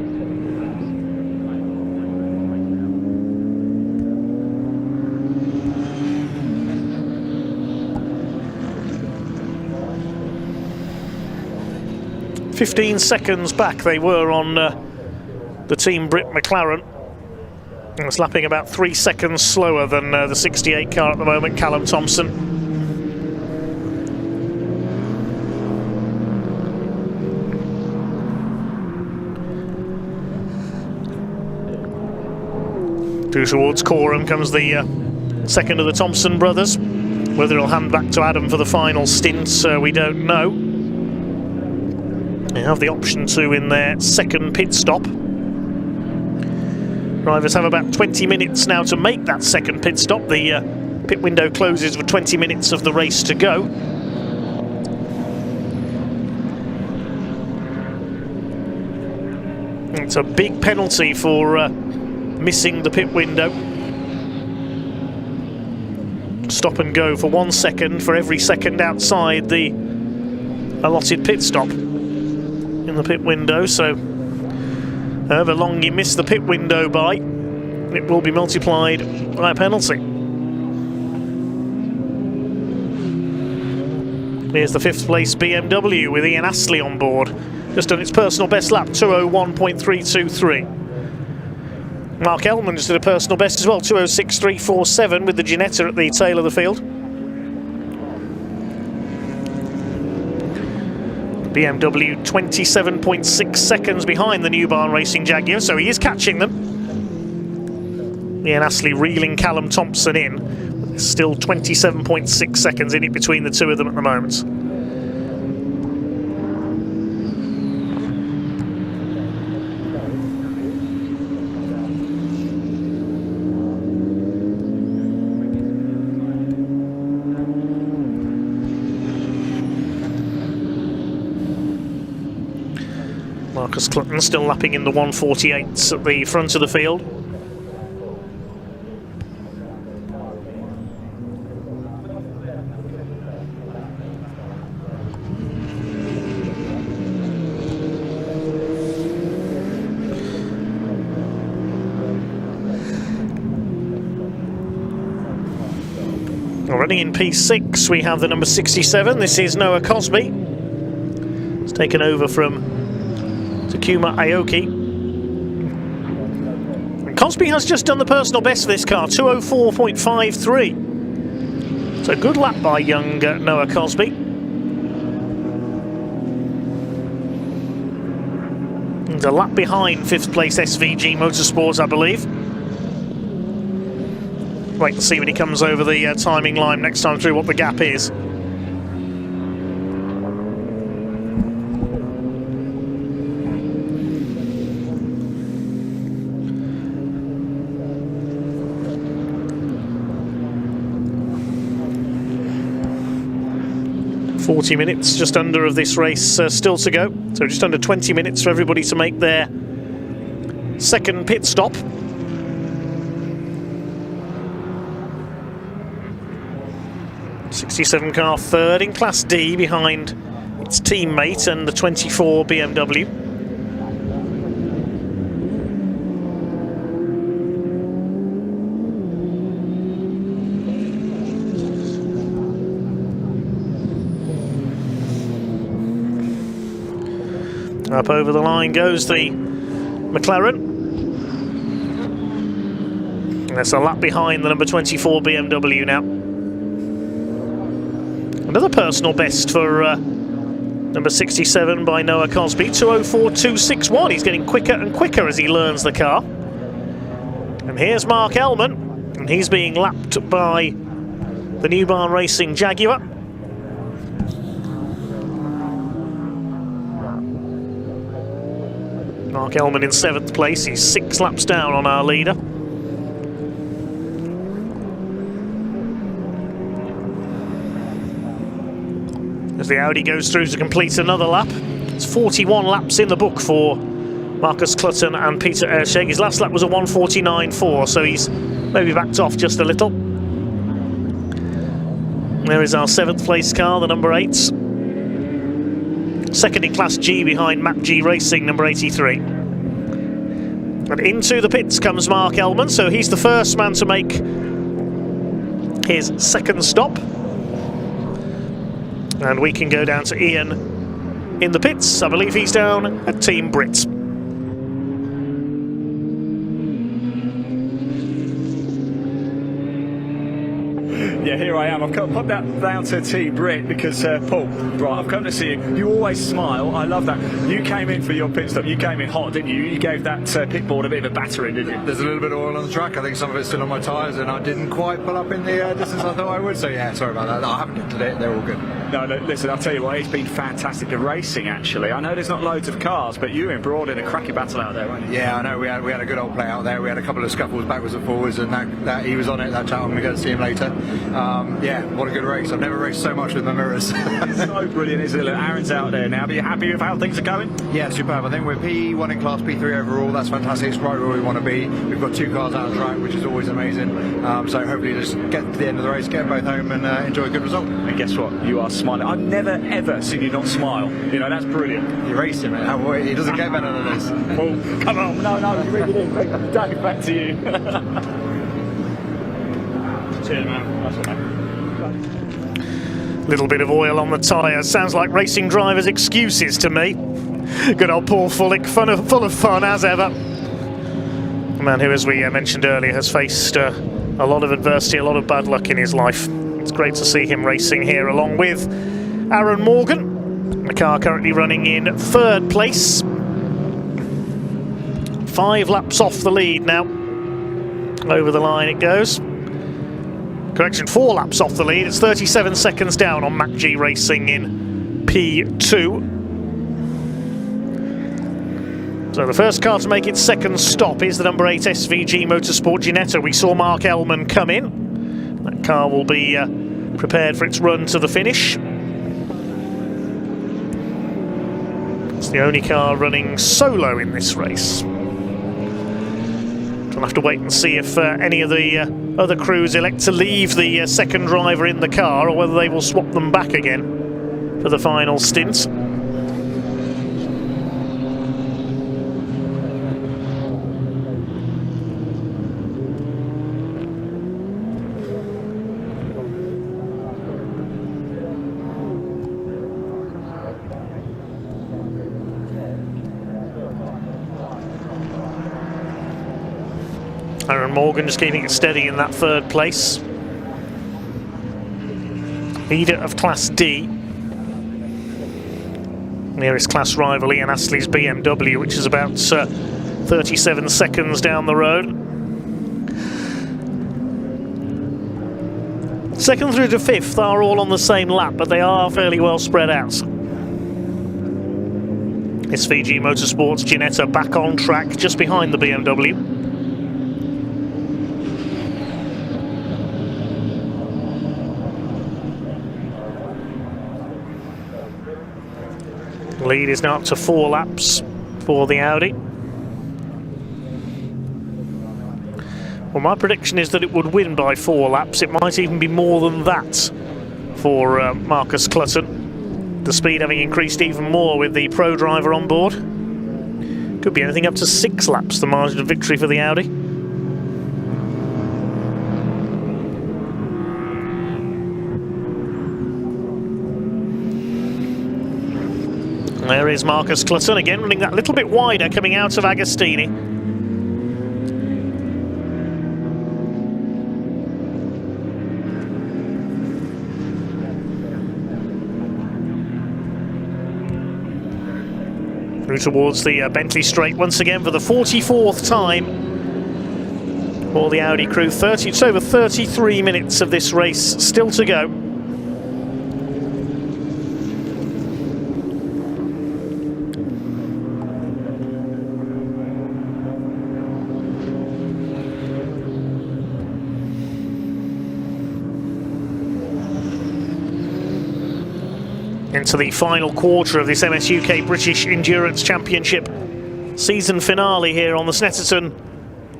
"15 seconds back they were on the Team Brit McLaren. It's lapping about 3 seconds slower than the 68 car at the moment, Callum Thompson. Through towards Coram comes the 2nd of the Thompson brothers. Whether he'll hand back to Adam for the final stint, we don't know. They have the option to in their 2nd pit stop. Drivers have about 20 minutes now to make that 2nd pit stop. The pit window closes with 20 minutes of the race to go. It's a big penalty for missing the pit window. Stop and go for 1 second for every second outside the allotted pit stop in the pit window, so however long you miss the pit window by, it will be multiplied by a penalty. Here's the 5th place BMW with Ian Astley on board. Just done its personal best lap, 2:01.323. Mark Ellman just did a personal best as well, 2:06.347 with the Ginetta at the tail of the field. BMW 27.6 seconds behind the New Barn Racing Jaguar, so he is catching them. Ian Astley reeling Callum Thompson in. There's still 27.6 seconds in it between the two of them at the moment. Marcus Clutton still lapping in the 1:48s at the front of the field. Already in P6 we have the number 67. This is Noah Cosby. It's taken over from Takuma Aoki. And Cosby has just done the personal best for this car, 2:04.53. So good lap by young Noah Cosby. And a lap behind 5th place SVG Motorsport, I believe. Wait to see when he comes over the timing line next time through what the gap is. "40 minutes just under of this race still to go, so just under 20 minutes for everybody to make their second pit stop. '67 car third in Class D behind its teammate and the 24 BMW. Up over the line goes the McLaren. And that's a lap behind the number 24 BMW now. Another personal best for number 67 by Noah Cosby, 2:04.261. He's getting quicker and quicker as he learns the car. And here's Mark Ellman, and he's being lapped by the New Barn Racing Jaguar. Mark Ellman in 7th place, he's 6 laps down on our leader. As the Audi goes through to complete another lap. It's 41 laps in the book for Marcus Clutton and Peter Erscheg. His last lap was a 1:49.4, so he's maybe backed off just a little. There is our 7th place car, the number 8s. Second in Class G behind Map G Racing, number 83. And into the pits comes Mark Ellman, so he's the first man to make his second stop. And we can go down to Ian in the pits. I believe he's down at Team Brits.
Yeah, here I am. I've popped that down to Team Brit because, Paul, right, I've come to see you. You always smile. I love that. You came in for your pit stop. You came in hot, didn't you? You gave that pit board a bit of a battering, didn't you?
There's a little bit of oil on the track. I think some of it's still on my tyres, and I didn't quite pull up in the distance I thought I would. So yeah, sorry about that. No, I haven't done today. They're all good.
No, listen, I'll tell you what, it's been fantastic. The racing, actually. I know there's not loads of cars, but you and Broad in a cracking battle out there, weren't you?
Yeah, I know. We had a good old play out there. We had a couple of scuffles backwards and forwards, and that he was on it. That gentleman, we're going to see him later. Yeah, what a good race. I've never raced so much with my mirrors.
It's so brilliant, isn't it? Look, Aaron's out there now. But you happy with how things are going?
Yeah, superb. I think we're P1 in Class P3 overall. That's fantastic. It's right where we want to be. We've got 2 cars out of track, which is always amazing. So hopefully just get to the end of the race, get them both home and enjoy a good result.
And guess what? You are smiling. I've never, ever seen you not smile. You know, that's brilliant.
You raced him, mate. He doesn't get better than this.
Well, come on. No, you really didn't. Dave, back to you. Cheers, man. That's all right.
Little bit of oil on the tyres. Sounds like racing drivers' excuses to me. Good old Paul Fullick, full of fun as ever. A man who, as we mentioned earlier, has faced a lot of adversity, a lot of bad luck in his life. It's great to see him racing here along with Aaron Morgan. The car currently running in 3rd place. 5 laps off the lead now. Over the line it goes. Correction, 4 laps off the lead. It's 37 seconds down on Mac G Racing in P2. So the first car to make its second stop is the number 8 SVG Motorsport Ginetta. We saw Mark Ellman come in. That car will be prepared for its run to the finish. It's the only car running solo in this race. We'll have to wait and see if any of the other crews elect to leave the second driver in the car, or whether they will swap them back again for the final stint. Aaron Morgan just keeping it steady in that 3rd place. Leader of Class D. Nearest class rival Ian Astley's BMW, which is about 37 seconds down the road. 2nd through to 5th are all on the same lap, but they are fairly well spread out. SVG Motorsports Ginetta back on track just behind the BMW. Lead is now up to 4 laps for the Audi. Well, my prediction is that it would win by 4 laps. It might even be more than that for Marcus Clutton. The speed having increased even more with the Pro driver on board. Could be anything up to 6 laps, the margin of victory for the Audi. There is Marcus Clutton again, running that little bit wider coming out of Agostini. Through towards the Bentley straight once again for the 44th time for the Audi crew. It's over 33 minutes of this race still to go. Into the final quarter of this MS UK British Endurance Championship season finale here on the Snetterton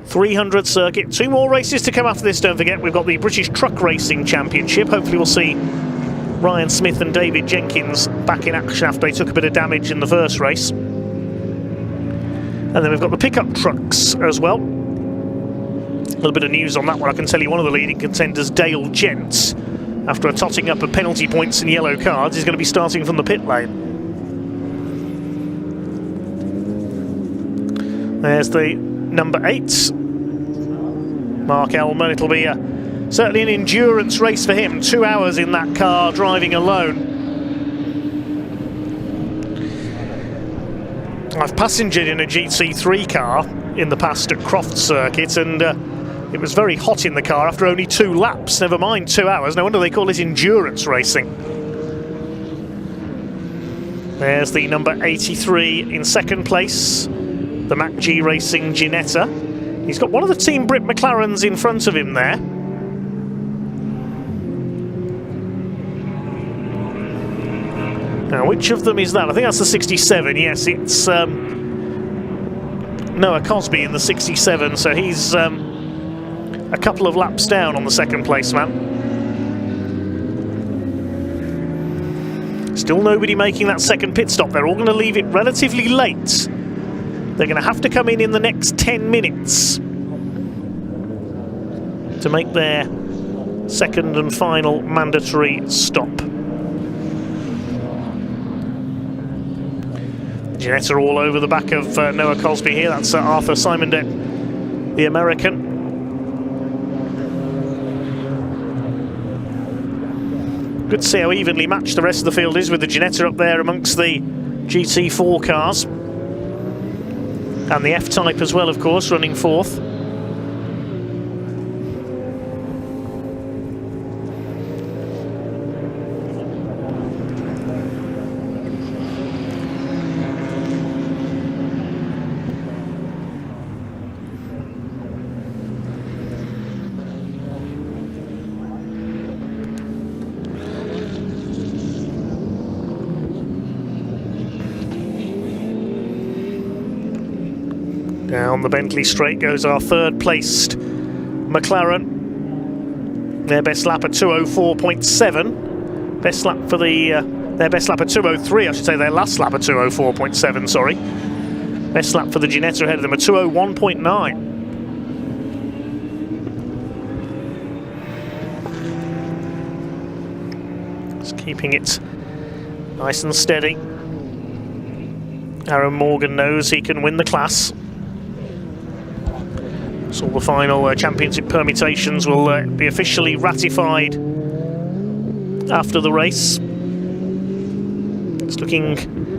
300 circuit. 2 more races to come after this, don't forget. We've got the British Truck Racing Championship. Hopefully we'll see Ryan Smith and David Jenkins back in action after they took a bit of damage in the first race. And then we've got the pickup trucks as well. A little bit of news on that one. I can tell you one of the leading contenders, Dale Gents, after a totting up of penalty points and yellow cards, is going to be starting from the pit lane. There's the number 8, Mark Elman. It'll be certainly an endurance race for him. 2 hours in that car, driving alone. I've passengered in a GT3 car in the past at Croft Circuit, and it was very hot in the car after only 2 laps, never mind 2 hours. No wonder they call it endurance racing. There's the number 83 in second place, the Mac G Racing Ginetta. He's got one of the Team Brit McLarens in front of him there. Now, which of them is that? I think that's the 67, yes, it's Noah Cosby in the 67, so he's a couple of laps down on the second place man. Still nobody making that second pit stop. They're all going to leave it relatively late. They're going to have to come in the next 10 minutes to make their second and final mandatory stop. Ginetta all over the back of Noah Cosby here. That's Arthur Simondet, the American. Good to see how evenly matched the rest of the field is, with the Ginetta up there amongst the GT4 cars. And the F-Type as well, of course, running 4th. Down the Bentley straight goes our 3rd placed McLaren. Their best lap at 2:04.7. Best lap for their best lap at 2:03, I should say. Their last lap at 2:04.7. Sorry. Best lap for the Ginetta ahead of them at 2:01.9. Just keeping it nice and steady. Aaron Morgan knows he can win the class. So all the final championship permutations will be officially ratified after the race. It's looking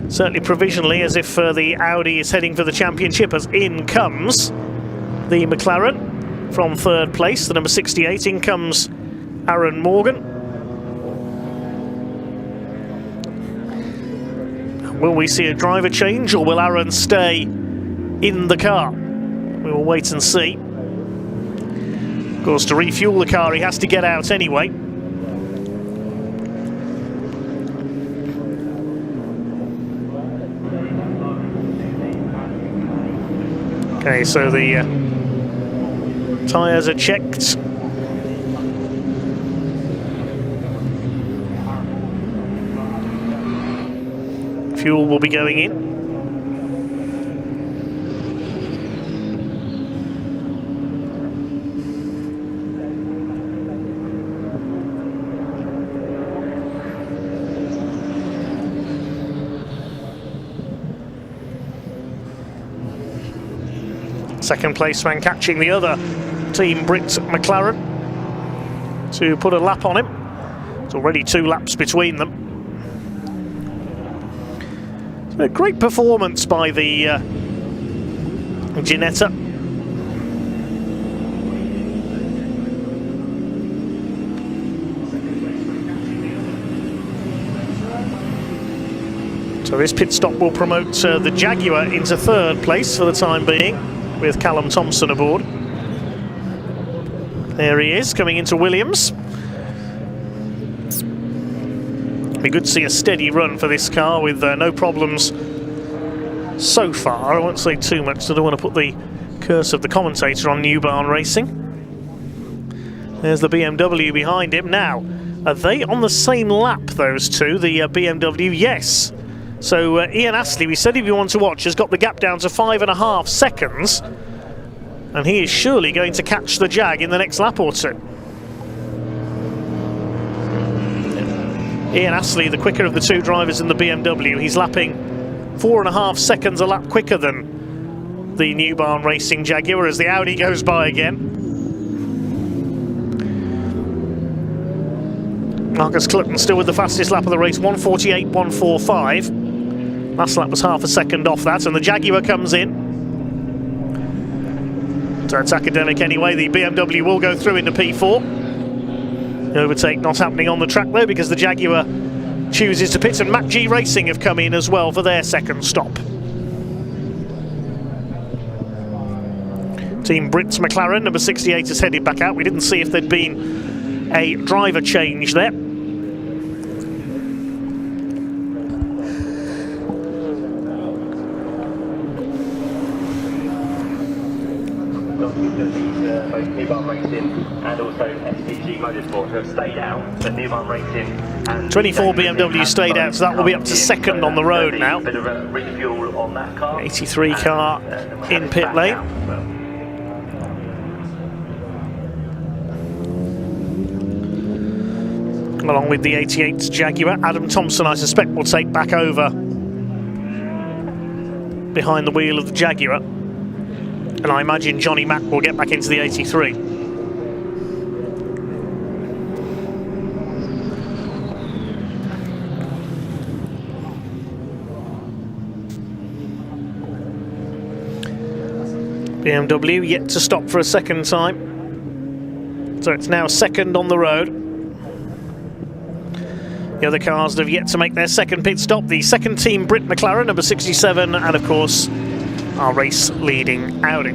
certainly provisionally as if the Audi is heading for the championship, as in comes the McLaren from 3rd place, the number 68. In comes Aaron Morgan. Will we see a driver change, or will Aaron stay in the car? We will wait and see. Of course, to refuel the car, he has to get out anyway. Okay, so the Tyres are checked. Fuel will be going in. Second place man catching the other team, Brit McLaren, to put a lap on him. It's already 2 laps between them. So a great performance by the Ginetta. So this pit stop will promote the Jaguar into 3rd place for the time being, with Callum Thompson aboard. There he is, coming into Williams. Be good to see a steady run for this car with no problems so far. I won't say too much, so I don't want to put the curse of the commentator on New Barn Racing. There's the BMW behind him. Now, are they on the same lap, those two, the BMW? Yes. So Ian Astley, we said if you want to watch, has got the gap down to 5.5 seconds. And he is surely going to catch the Jag in the next lap or two. Ian Astley, the quicker of the 2 drivers in the BMW, he's lapping 4.5 seconds a lap quicker than the New Barn Racing Jaguar as the Audi goes by again. Marcus Clutton still with the fastest lap of the race, 1:48.145. Last lap was half a second off that, and the Jaguar comes in. So it's academic anyway. The BMW will go through into P4. The overtake not happening on the track though, because the Jaguar chooses to pit, and Mac G Racing have come in as well for their second stop. Team Brits McLaren, number 68, is headed back out. We didn't see if there'd been a driver change there.
Both New Barn Racing and also SPG Motorsport have stayed out. The New Barn Racing and
24 BMW stayed out, so that will be up to 2nd on the road now.
Bit of a refuel on that car.
83 car in pit lane. Along with the 88 Jaguar, Adam Thompson, I suspect, will take back over behind the wheel of the Jaguar. And I imagine Johnny Mack will get back into the 83. BMW yet to stop for a second time. So it's now 2nd on the road. The other cars have yet to make their second pit stop. The second team, Brit McLaren, number 67, and of course, our race leading Audi.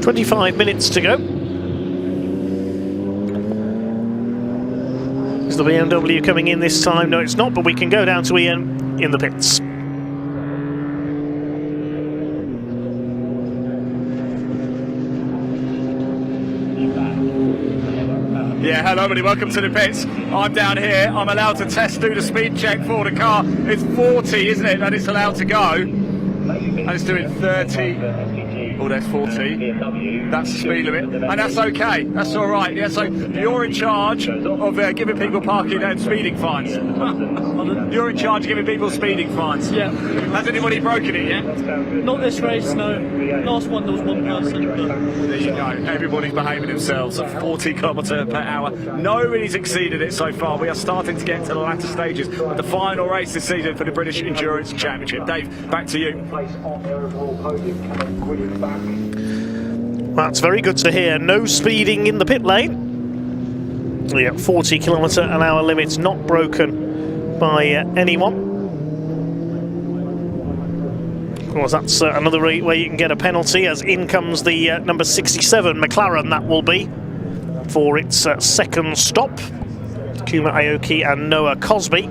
"25 minutes to go." Is the BMW coming in this time? No, it's not, but we can go down to Ian in the pits.
Yeah, hello everybody, welcome to the pits. I'm down here, I'm allowed to do the speed check for the car. It's 40, isn't it, that it's allowed to go? And it's doing 30. Oh, that's 40. That's the speed limit. And that's okay. That's all right. Yeah, so you're in charge of giving people parking and speeding fines. You're in charge of giving people speeding fines.
Yeah.
Has anybody broken it yet?
Not this race, no. Last one there was one person. But
there you go. Everybody's behaving themselves at 40 km/h. Nobody's exceeded it so far. We are starting to get to the latter stages of the final race this season for the British Endurance Championship. Dave, back to you.
That's very good to hear. No speeding in the pit lane. Yeah, 40 km/h limits not broken by anyone. course, that's another way you can get a penalty, as in comes the number 67 McLaren, that will be, for its second stop. Kuma Aoki and Noah Cosby.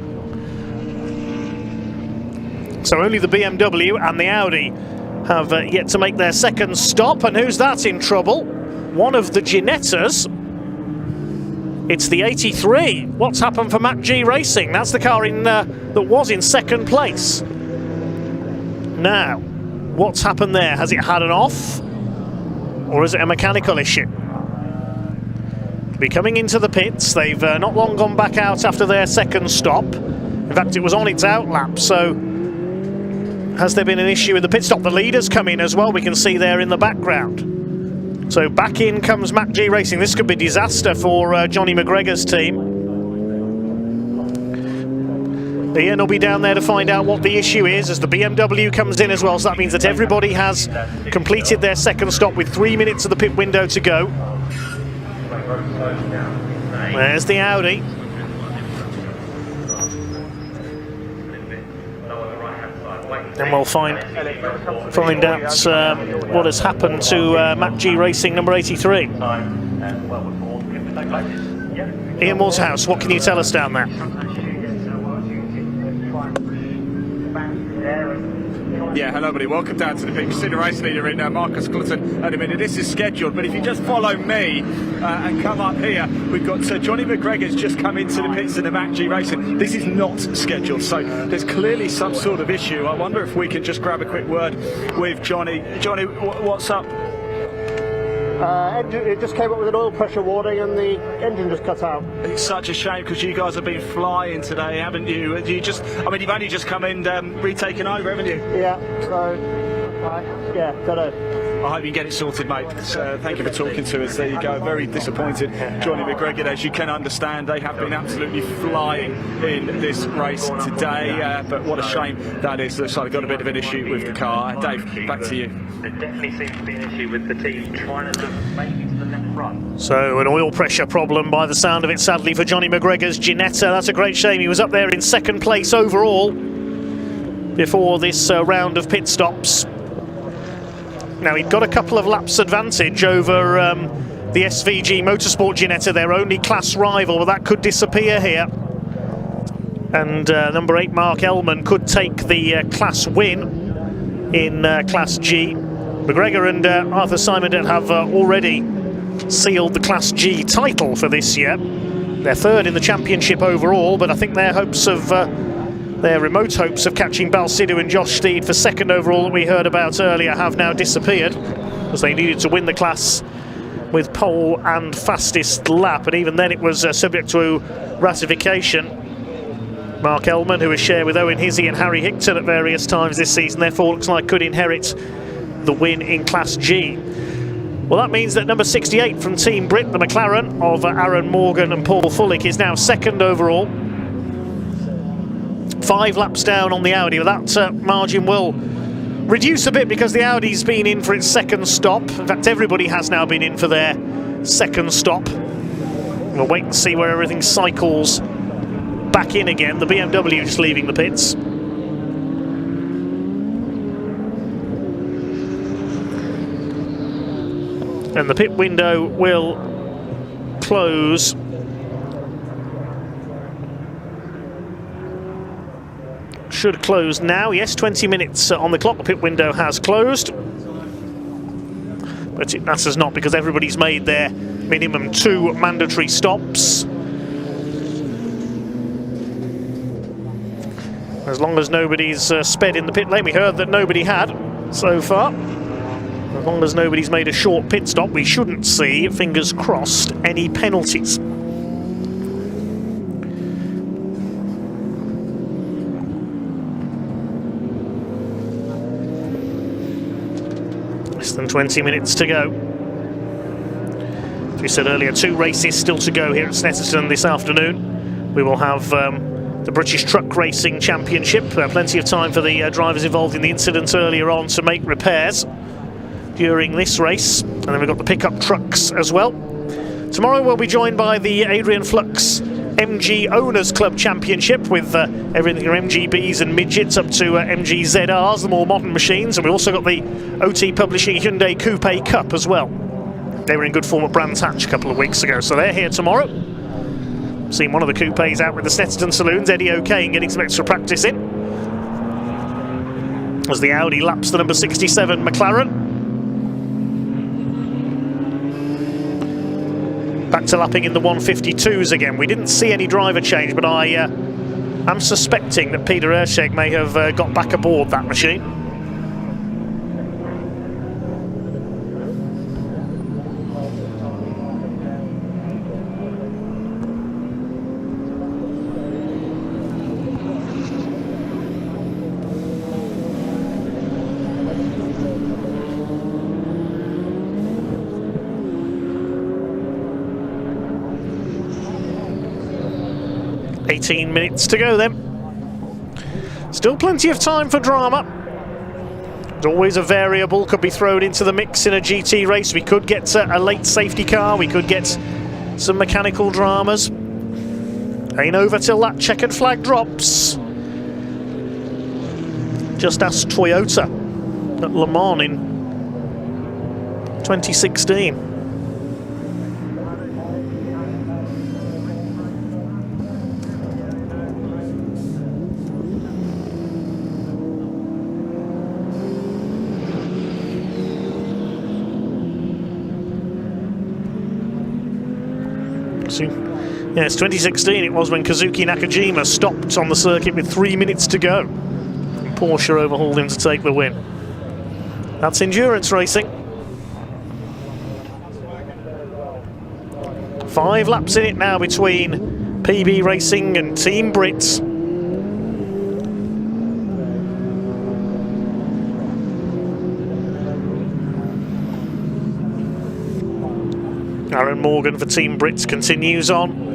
So only the BMW and the Audi have yet to make their second stop. And who's that in trouble? One of the Ginettas. It's the 83. What's happened for Mac G Racing? That's the car in that was in second place. Now, what's happened there? Has it had an off? Or is it a mechanical issue? Be coming into the pits. They've not long gone back out after their second stop. In fact, it was on its out lap, so has there been an issue with the pit stop? The leaders come in as well, we can see there in the background. So back in comes Mac G Racing. This could be disaster for Johnny McGregor's team. Ian will be down there to find out what the issue is as the BMW comes in as well, so that means that everybody has completed their second stop with 3 minutes of the pit window to go. There's the Audi. And we'll find out what has happened to Mac G Racing number 83. Ian Waterhouse, what can you tell us down there?
Yeah, hello everybody, welcome down to the pit. See the race leader in Marcus Clutton at a minute. This is scheduled, but if you just follow me and come up here, we've got Johnny McGregor's just come into the pits in the Mac G Racing. This is not scheduled, so there's clearly some sort of issue. I wonder if we can just grab a quick word with Johnny. Johnny, what's up?
It just came up with an oil pressure warning and the engine just cut out.
It's such a shame because you guys have been flying today, haven't you? You've only just come in, retaken over, haven't you?
Yeah, so, yeah, don't know.
I hope you get it sorted, mate. Thank you for talking to us. There you go. Very disappointed, Johnny McGregor. As you can understand, they have been absolutely flying in this race today. But what a shame that is. Looks like they've got a bit of an issue with the car. Dave, back to you.
There definitely seems to be an issue with the team trying to look maybe to the left front.
So an oil pressure problem by the sound of it, sadly, for Johnny McGregor's Ginetta. That's a great shame. He was up there in second place overall before this round of pit stops. Now, he'd got a couple of laps advantage over the SVG Motorsport Ginetta, their only class rival, but that could disappear here. And number 8, Mark Ellman, could take the class win in Class G. McGregor and Arthur Simondon have already sealed the Class G title for this year. They're third in the championship overall, but I think their hopes of their remote hopes of catching Balsidou and Josh Steed for second overall that we heard about earlier have now disappeared, because they needed to win the class with pole and fastest lap, and even then it was subject to ratification. Mark Ellman, who has shared with Owen Hizzy and Harry Hickton at various times this season, therefore looks like could inherit the win in Class G. Well, that means that number 68 from Team Brit, the McLaren of Aaron Morgan and Paul Fullick, is now second overall. 5 laps down on the Audi. Well, that margin will reduce a bit because the Audi's been in for its second stop. In fact, everybody has now been in for their second stop. We'll wait and see where everything cycles back in again. The BMW just leaving the pits. And the pit window will close should close now. Yes, 20 minutes on the clock. The pit window has closed, but it matters not because everybody's made their minimum 2 mandatory stops. As long as nobody's sped in the pit lane. We heard that nobody had so far. As long as nobody's made a short pit stop, we shouldn't see, fingers crossed, any penalties. Less than 20 minutes to go. As we said earlier, 2 races still to go here at Snetterton this afternoon. We will have the British Truck Racing Championship. Plenty of time for the drivers involved in the incident earlier on to make repairs during this race. And then we've got the pickup trucks as well. Tomorrow we'll be joined by the Adrian Flux MG Owners Club Championship with everything from MGBs and midgets up to MG ZRs, the more modern machines. And we also got the OT Publishing Hyundai Coupe Cup as well. They were in good form at Brands Hatch a couple of weeks ago, so they're here tomorrow. Seen one of the coupes out with the Snetterton Saloons, Eddie O'Kane getting some extra practice in. As the Audi laps the number 67 McLaren. Back to lapping in the 152s again. We didn't see any driver change, but I am suspecting that Peter Erscheg may have got back aboard that machine. $18 minutes to go then. Still plenty of time for drama. There's always a variable could be thrown into the mix in a GT race. We could get a late safety car. We could get some mechanical dramas. Ain't over till that checkered flag drops. Just ask Toyota at Le Mans in 2016. Yes, 2016 it was when Kazuki Nakajima stopped on the circuit with 3 minutes to go. And Porsche overhauled him to take the win. That's endurance racing. 5 laps in it now between PB Racing and Team Brits. Aaron Morgan for Team Brits continues on.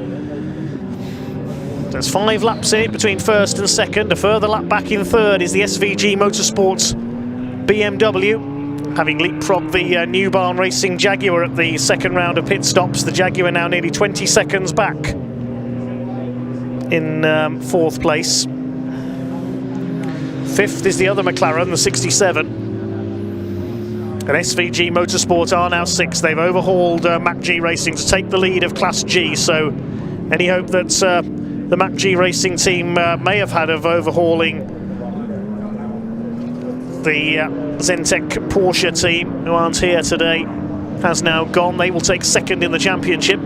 There's 5 laps in it between first and second. A further lap back in third is the SVG Motorsports BMW. Having leapfrogged the New Barn Racing Jaguar at the second round of pit stops, the Jaguar now nearly 20 seconds back in 4th place. 5th is the other McLaren, the 67. And SVG Motorsport are now 6th. They've overhauled MacG Racing to take the lead of Class G, so any hope that the MacG Racing team may have had of overhauling the Zentech Porsche team, who aren't here today, has now gone. They will take 2nd in the championship.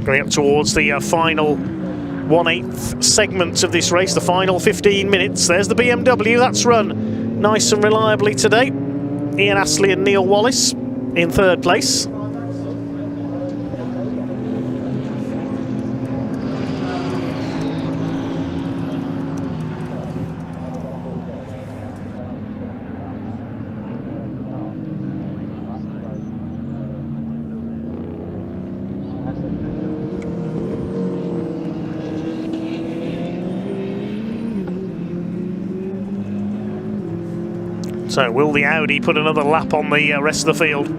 Going up towards the final 1/8 segment of this race, the final 15 minutes. There's the BMW, that's run nice and reliably today. Ian Astley and Neil Wallace in 3rd place. So will the Audi put another lap on the rest of the field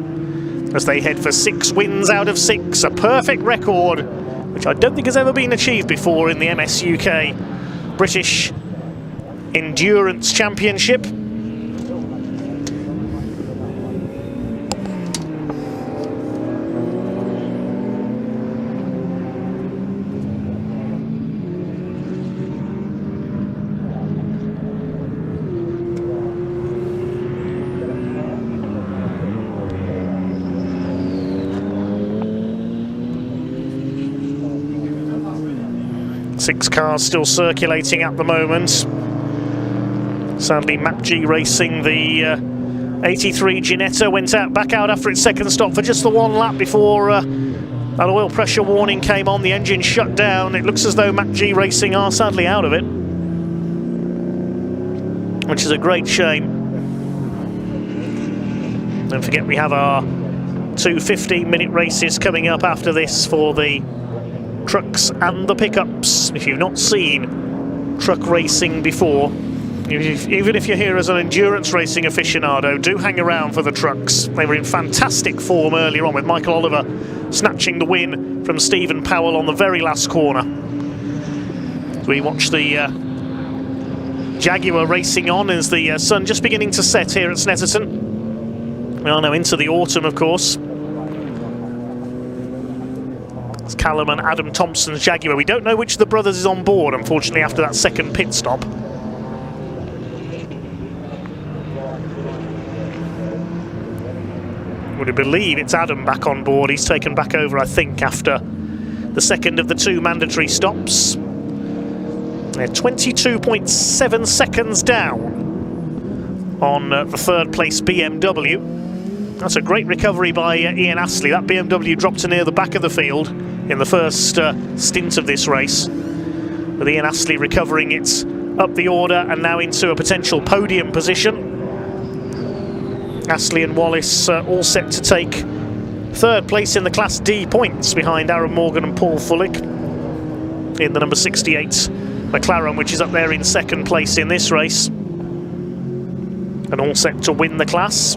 as they head for 6 wins out of 6, a perfect record which I don't think has ever been achieved before in the MS UK British Endurance Championship. Six cars still circulating at the moment. Sadly, MacG Racing, the 83 Ginetta, went back out after its second stop for just the 1 lap before that oil pressure warning came on. The engine shut down. It looks as though MacG Racing are sadly out of it, which is a great shame. Don't forget we have our 2 15-minute races coming up after this for the trucks and the pickups. If you've not seen truck racing before, Even if you're here as an endurance racing aficionado, do hang around for the trucks. They were in fantastic form earlier on, with Michael Oliver snatching the win from Stephen Powell on the very last corner. We watch the Jaguar racing on as the sun just beginning to set here at Snetterton. We are now into the autumn, of course. It's Callum and Adam Thompson's Jaguar. We don't know which of the brothers is on board, unfortunately, after that second pit stop. Would believe it's Adam back on board. He's taken back over, I think, after the second of the 2 mandatory stops. They're 22.7 seconds down on the 3rd place BMW. That's a great recovery by Ian Astley. That BMW dropped to near the back of the field in the first stint of this race, with Ian Astley recovering it up the order and now into a potential podium position. Astley and Wallace all set to take 3rd place in the Class D points behind Aaron Morgan and Paul Fullick in the number 68 McLaren, which is up there in 2nd place in this race, and all set to win the class.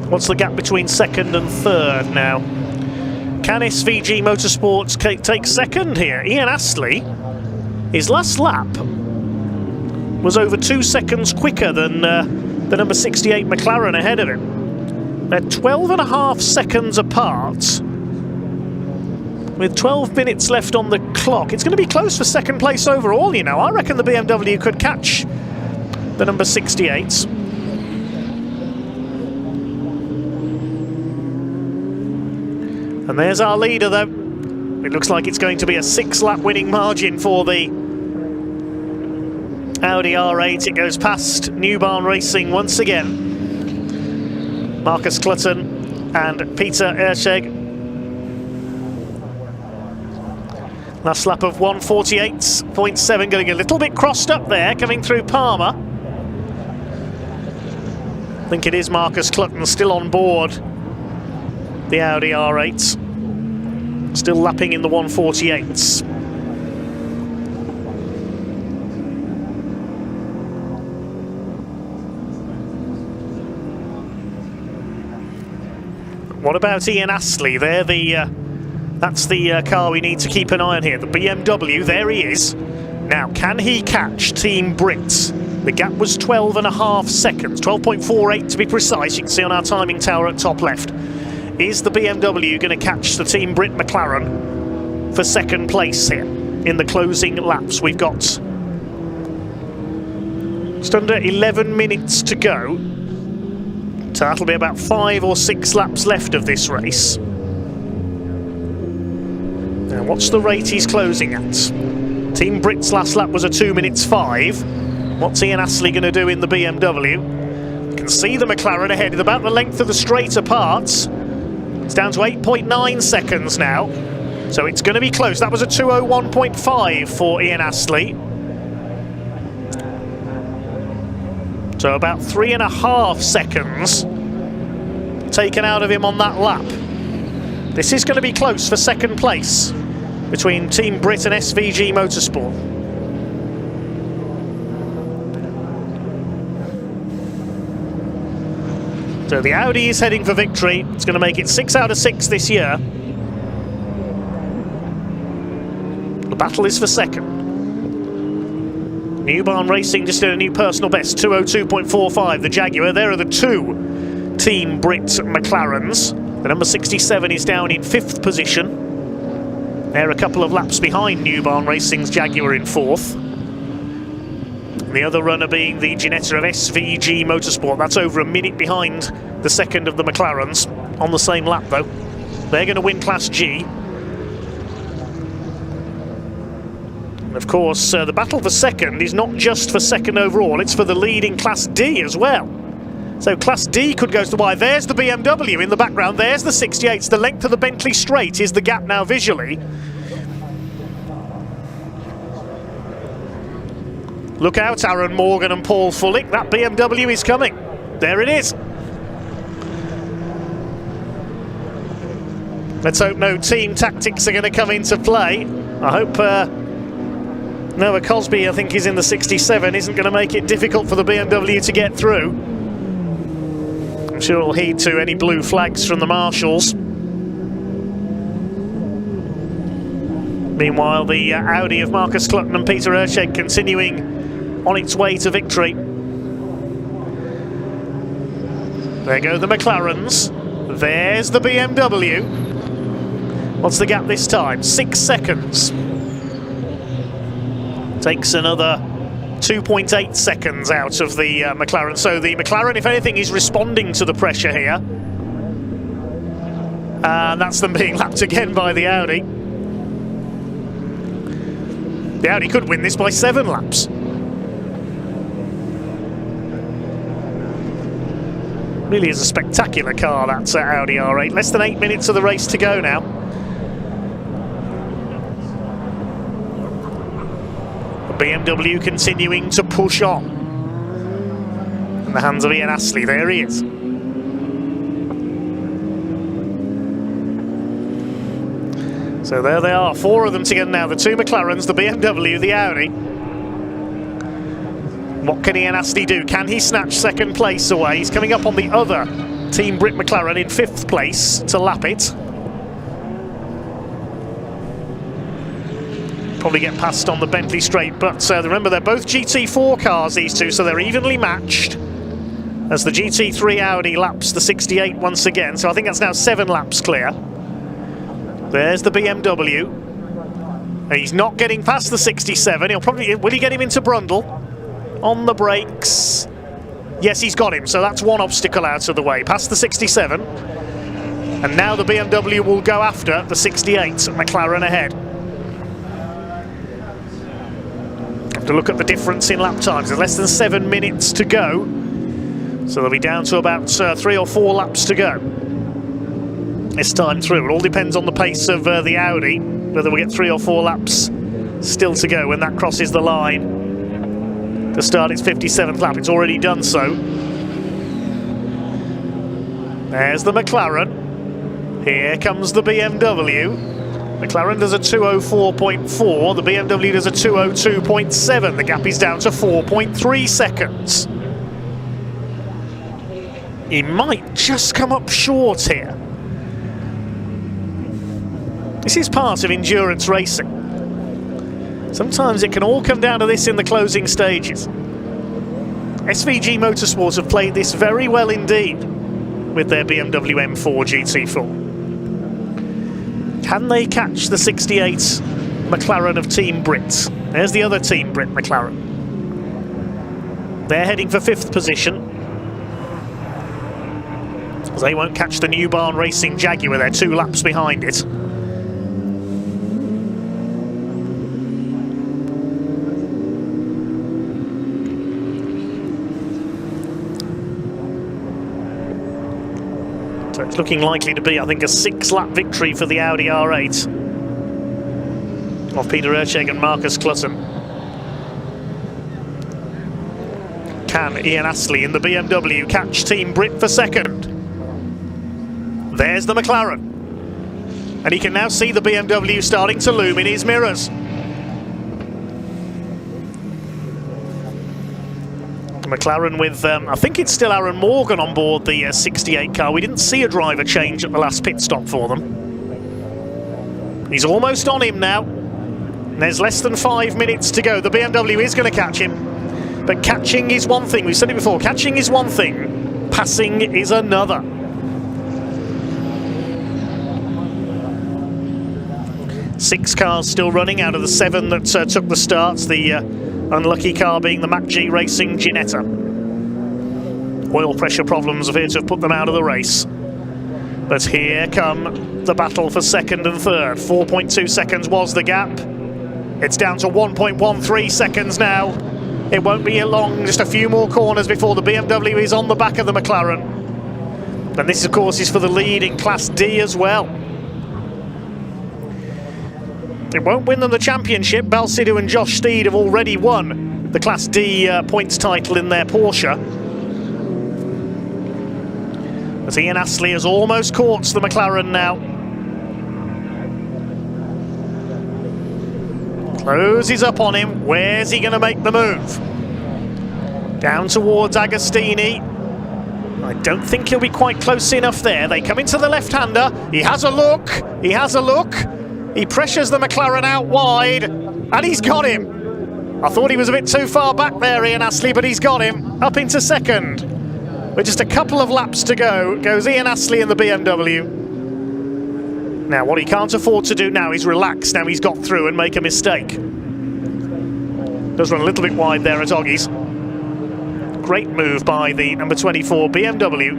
What's the gap between 2nd and 3rd now? Can SVG Motorsports take 2nd here? Ian Astley, his last lap was over 2 seconds quicker than the number 68 McLaren ahead of him. They're 12.5 seconds apart, with 12 minutes left on the clock. It's going to be close for 2nd place overall, you know. I reckon the BMW could catch the number 68. And there's our leader, though. It looks like it's going to be a 6-lap winning margin for the Audi R8. It goes past New Barn Racing once again. Marcus Clutton and Peter Erscheg. Last lap of 1:48.7, getting a little bit crossed up there, coming through Palmer. I think it is Marcus Clutton still on board the Audi R8, still lapping in the 1:48s. What about Ian Astley? That's the car we need to keep an eye on here. The BMW, there he is. Now, can he catch Team Brit? The gap was 12.5 seconds, 12.48 to be precise. You can see on our timing tower at top left. Is the BMW going to catch the Team Brit McLaren for 2nd place here in the closing laps? We've got just under 11 minutes to go. So that'll be about 5 or 6 laps left of this race. Now, what's the rate he's closing at? Team Brit's last lap was a 2 minutes 5. What's Ian Astley going to do in the BMW? You can see the McLaren ahead, at about the length of the straight apart. It's down to 8.9 seconds now, so it's going to be close. That was a 2:01.5 for Ian Astley. So about 3.5 seconds taken out of him on that lap. This is going to be close for 2nd place between Team Brit and SVG Motorsport. So the Audi is heading for victory. It's going to make it 6 out of 6 this year. The battle is for 2nd. New Barn Racing just did a new personal best, 2:02.45, the Jaguar. There are the 2 Team Brit McLarens. The number 67 is down in 5th position. They're a couple of laps behind New Barn Racing's Jaguar in 4th. The other runner being the Ginetta of SVG Motorsport. That's over a minute behind the 2nd of the McLarens on the same lap, though. They're going to win Class G. And of course, the battle for 2nd is not just for 2nd overall, it's for the lead in Class D as well. So Class D could go to the wire. There's the BMW in the background. There's the 68s. The length of the Bentley straight is the gap now visually. Look out, Aaron Morgan and Paul Fullick. That BMW is coming. There it is. Let's hope no team tactics are going to come into play. I hope Noah Cosby, I think, is in the 67, isn't going to make it difficult for the BMW to get through. I'm sure he'll heed to any blue flags from the marshals. Meanwhile, the Audi of Marcus Clutton and Peter Erceg continuing on its way to victory. There go the McLarens. There's the BMW. What's the gap this time? 6 seconds. Takes another 2.8 seconds out of the McLaren. So the McLaren, if anything, is responding to the pressure here. And that's them being lapped again by the Audi. The Audi could win this by 7 laps. Really is a spectacular car, that Audi R8. Less than 8 minutes of the race to go now. BMW continuing to push on. In the hands of Ian Astley, there he is. So there they are, 4 of them together now, the 2 McLarens, the BMW, the Audi. What can Ian Astley do? Can he snatch second place away? He's coming up on the other Team Brit McLaren in 5th place to lap it. Probably get past on the Bentley straight, but remember they're both GT4 cars, these two, so they're evenly matched as the GT3 Audi laps the 68 once again. So I think that's now 7 laps clear. There's the BMW. And he's not getting past the 67. He'll probably, will he get him into Brundle? On the brakes. Yes, he's got him, so that's one obstacle out of the way. Past the 67. And now the BMW will go after the 68, McLaren ahead. To look at the difference in lap times. There's less than 7 minutes to go, so they'll be down to about 3 or 4 laps to go this time through. It all depends on the pace of the Audi, whether we get 3 or 4 laps still to go when that crosses the line to start its 57th lap. It's already done so. There's the McLaren. Here comes the BMW. McLaren does a 2:04.4, the BMW does a 2:02.7. The gap is down to 4.3 seconds. He might just come up short here. This is part of endurance racing. Sometimes it can all come down to this in the closing stages. SVG Motorsport have played this very well indeed with their BMW M4 GT4. Can they catch the 68 McLaren of Team Brit? There's the other Team Brit McLaren. They're heading for 5th position. They won't catch the New Barn Racing Jaguar, they're 2 laps behind it. So it's looking likely to be, I think, a 6-lap victory for the Audi R8 of Peter Erceg and Marcus Clutton. Can Ian Astley in the BMW catch Team Brit for 2nd? There's the McLaren. And he can now see the BMW starting to loom in his mirrors. McLaren with, I think it's still Aaron Morgan on board the 68 car. We didn't see a driver change at the last pit stop for them. He's almost on him now. There's less than 5 minutes to go. The BMW is going to catch him. But catching is one thing. We've said it before. Catching is one thing. Passing is another. Six cars still running out of the 7 that took the starts. The unlucky car being the MacG Racing Ginetta. Oil pressure problems appear to have put them out of the race. But here come the battle for 2nd and 3rd. 4.2 seconds was the gap. It's down to 1.13 seconds now. It won't be long, just a few more corners before the BMW is on the back of the McLaren. And this, of course, is for the lead in Class D as well. It won't win them the championship. Balsidou and Josh Steed have already won the the Class D points title in their Porsche. But Ian Astley has almost caught the McLaren now. Closes up on him. Where's he going to make the move? Down towards Agostini. I don't think he'll be quite close enough there. They come into the left-hander. He has a look. He has a look. He pressures the McLaren out wide. And he's got him. I thought he was a bit too far back there, Ian Astley, but he's got him. Up into second. With just a couple of laps to go, goes Ian Astley in the BMW. Now, what he can't afford to do now is relax. Now he's got through and make a mistake. Does run a little bit wide there at Oggies. Great move by the number 24 BMW.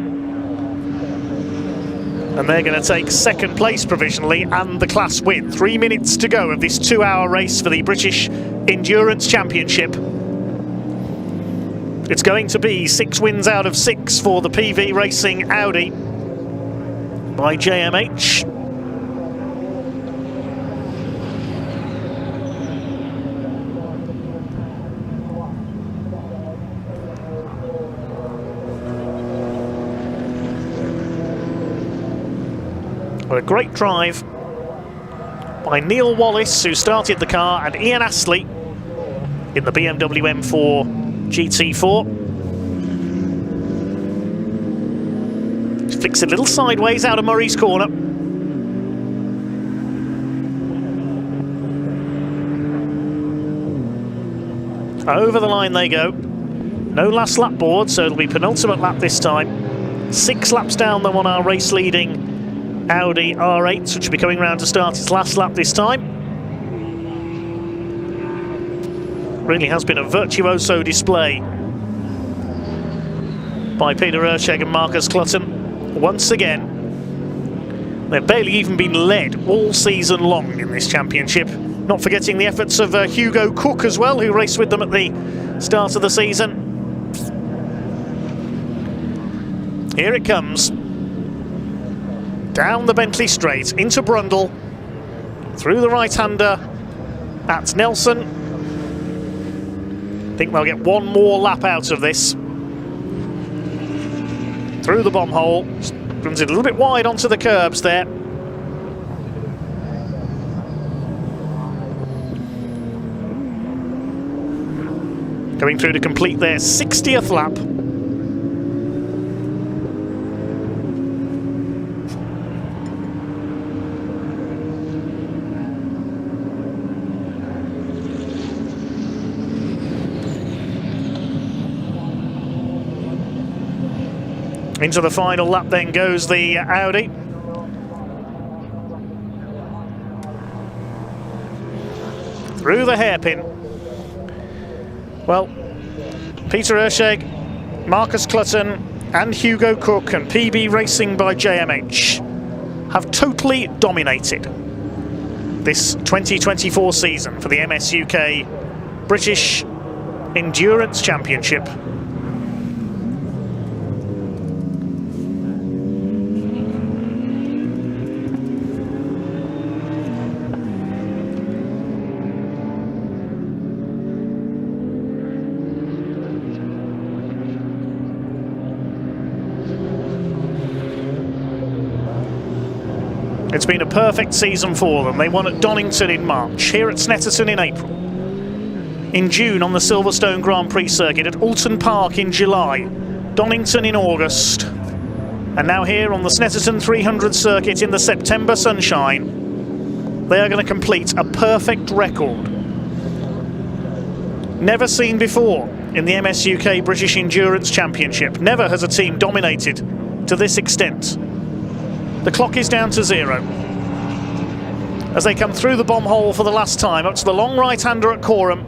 And they're going to take second place provisionally and the class win. 3 minutes to go of this 2-hour race for the British Endurance Championship. It's going to be 6 wins out of 6 for the PV Racing Audi by JMH. Well, a great drive by Neil Wallace, who started the car, and Ian Astley in the BMW M4 GT4. Flicks it a little sideways out of Murray's corner. Over the line they go. No last lap board, so it'll be penultimate lap this time. 6 laps down though on our race-leading Audi R8, which will be coming round to start its last lap this time. Really has been a virtuoso display by Peter Erscheg and Marcus Clutton. Once again, they've barely even been led all season long in this championship. Not forgetting the efforts of Hugo Cook as well, who raced with them at the start of the season. Here it comes. Down the Bentley straight, into Brundle, through the right-hander at Nelson. I think they'll get one more lap out of this. Through the bomb hole, runs it a little bit wide onto the curbs there. Going through to complete their 60th lap. Into the final lap then goes the Audi. Through the hairpin. Well, Peter Erscheg, Marcus Clutton and Hugo Cook and PB Racing by JMH have totally dominated this 2024 season for the MS UK British Endurance Championship. It's been a perfect season for them. They won at Donington in March, here at Snetterton in April, in June on the Silverstone Grand Prix circuit, at Alton Park in July, Donington in August, and now here on the Snetterton 300 circuit in the September sunshine. They are going to complete a perfect record. Never seen before in the MS UK British Endurance Championship. Never has a team dominated to this extent. The clock is down to 0 as they come through the bomb hole for the last time, up to the long right-hander at Coram.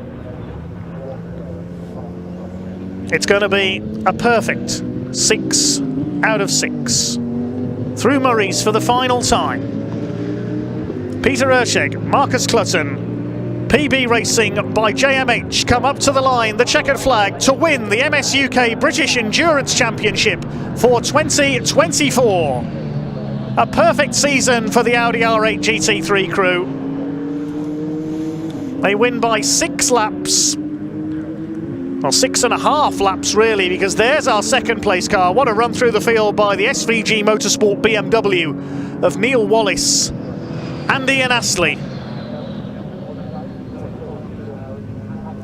It's going to be a perfect 6 out of 6. Through Murray's for the final time. Peter Erscheg, Marcus Clutton, PB Racing by JMH come up to the line, the checkered flag, to win the MS UK British Endurance Championship for 2024. A perfect season for the Audi R8 GT3 crew. They win by 6 laps. Well, 6.5 laps really, because there's our second place car. What a run through the field by the SVG Motorsport BMW of Neil Wallace and Ian Astley.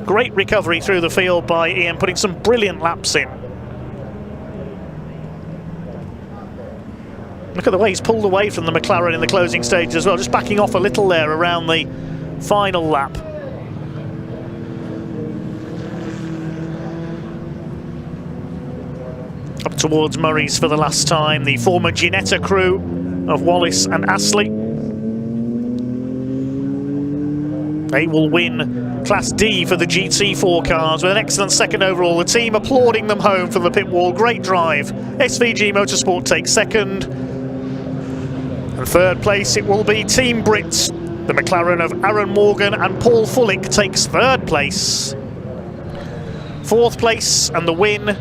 Great recovery through the field by Ian, putting some brilliant laps in. Look at the way he's pulled away from the McLaren in the closing stage as well, just backing off a little there around the final lap. Up towards Murray's for the last time, the former Ginetta crew of Wallace and Astley. They will win Class D for the GT4 cars with an excellent second overall. The team applauding them home from the pit wall. Great drive. SVG Motorsport takes second. And third place it will be Team Brits. The McLaren of Aaron Morgan and Paul Fullick takes third place. Fourth place and the win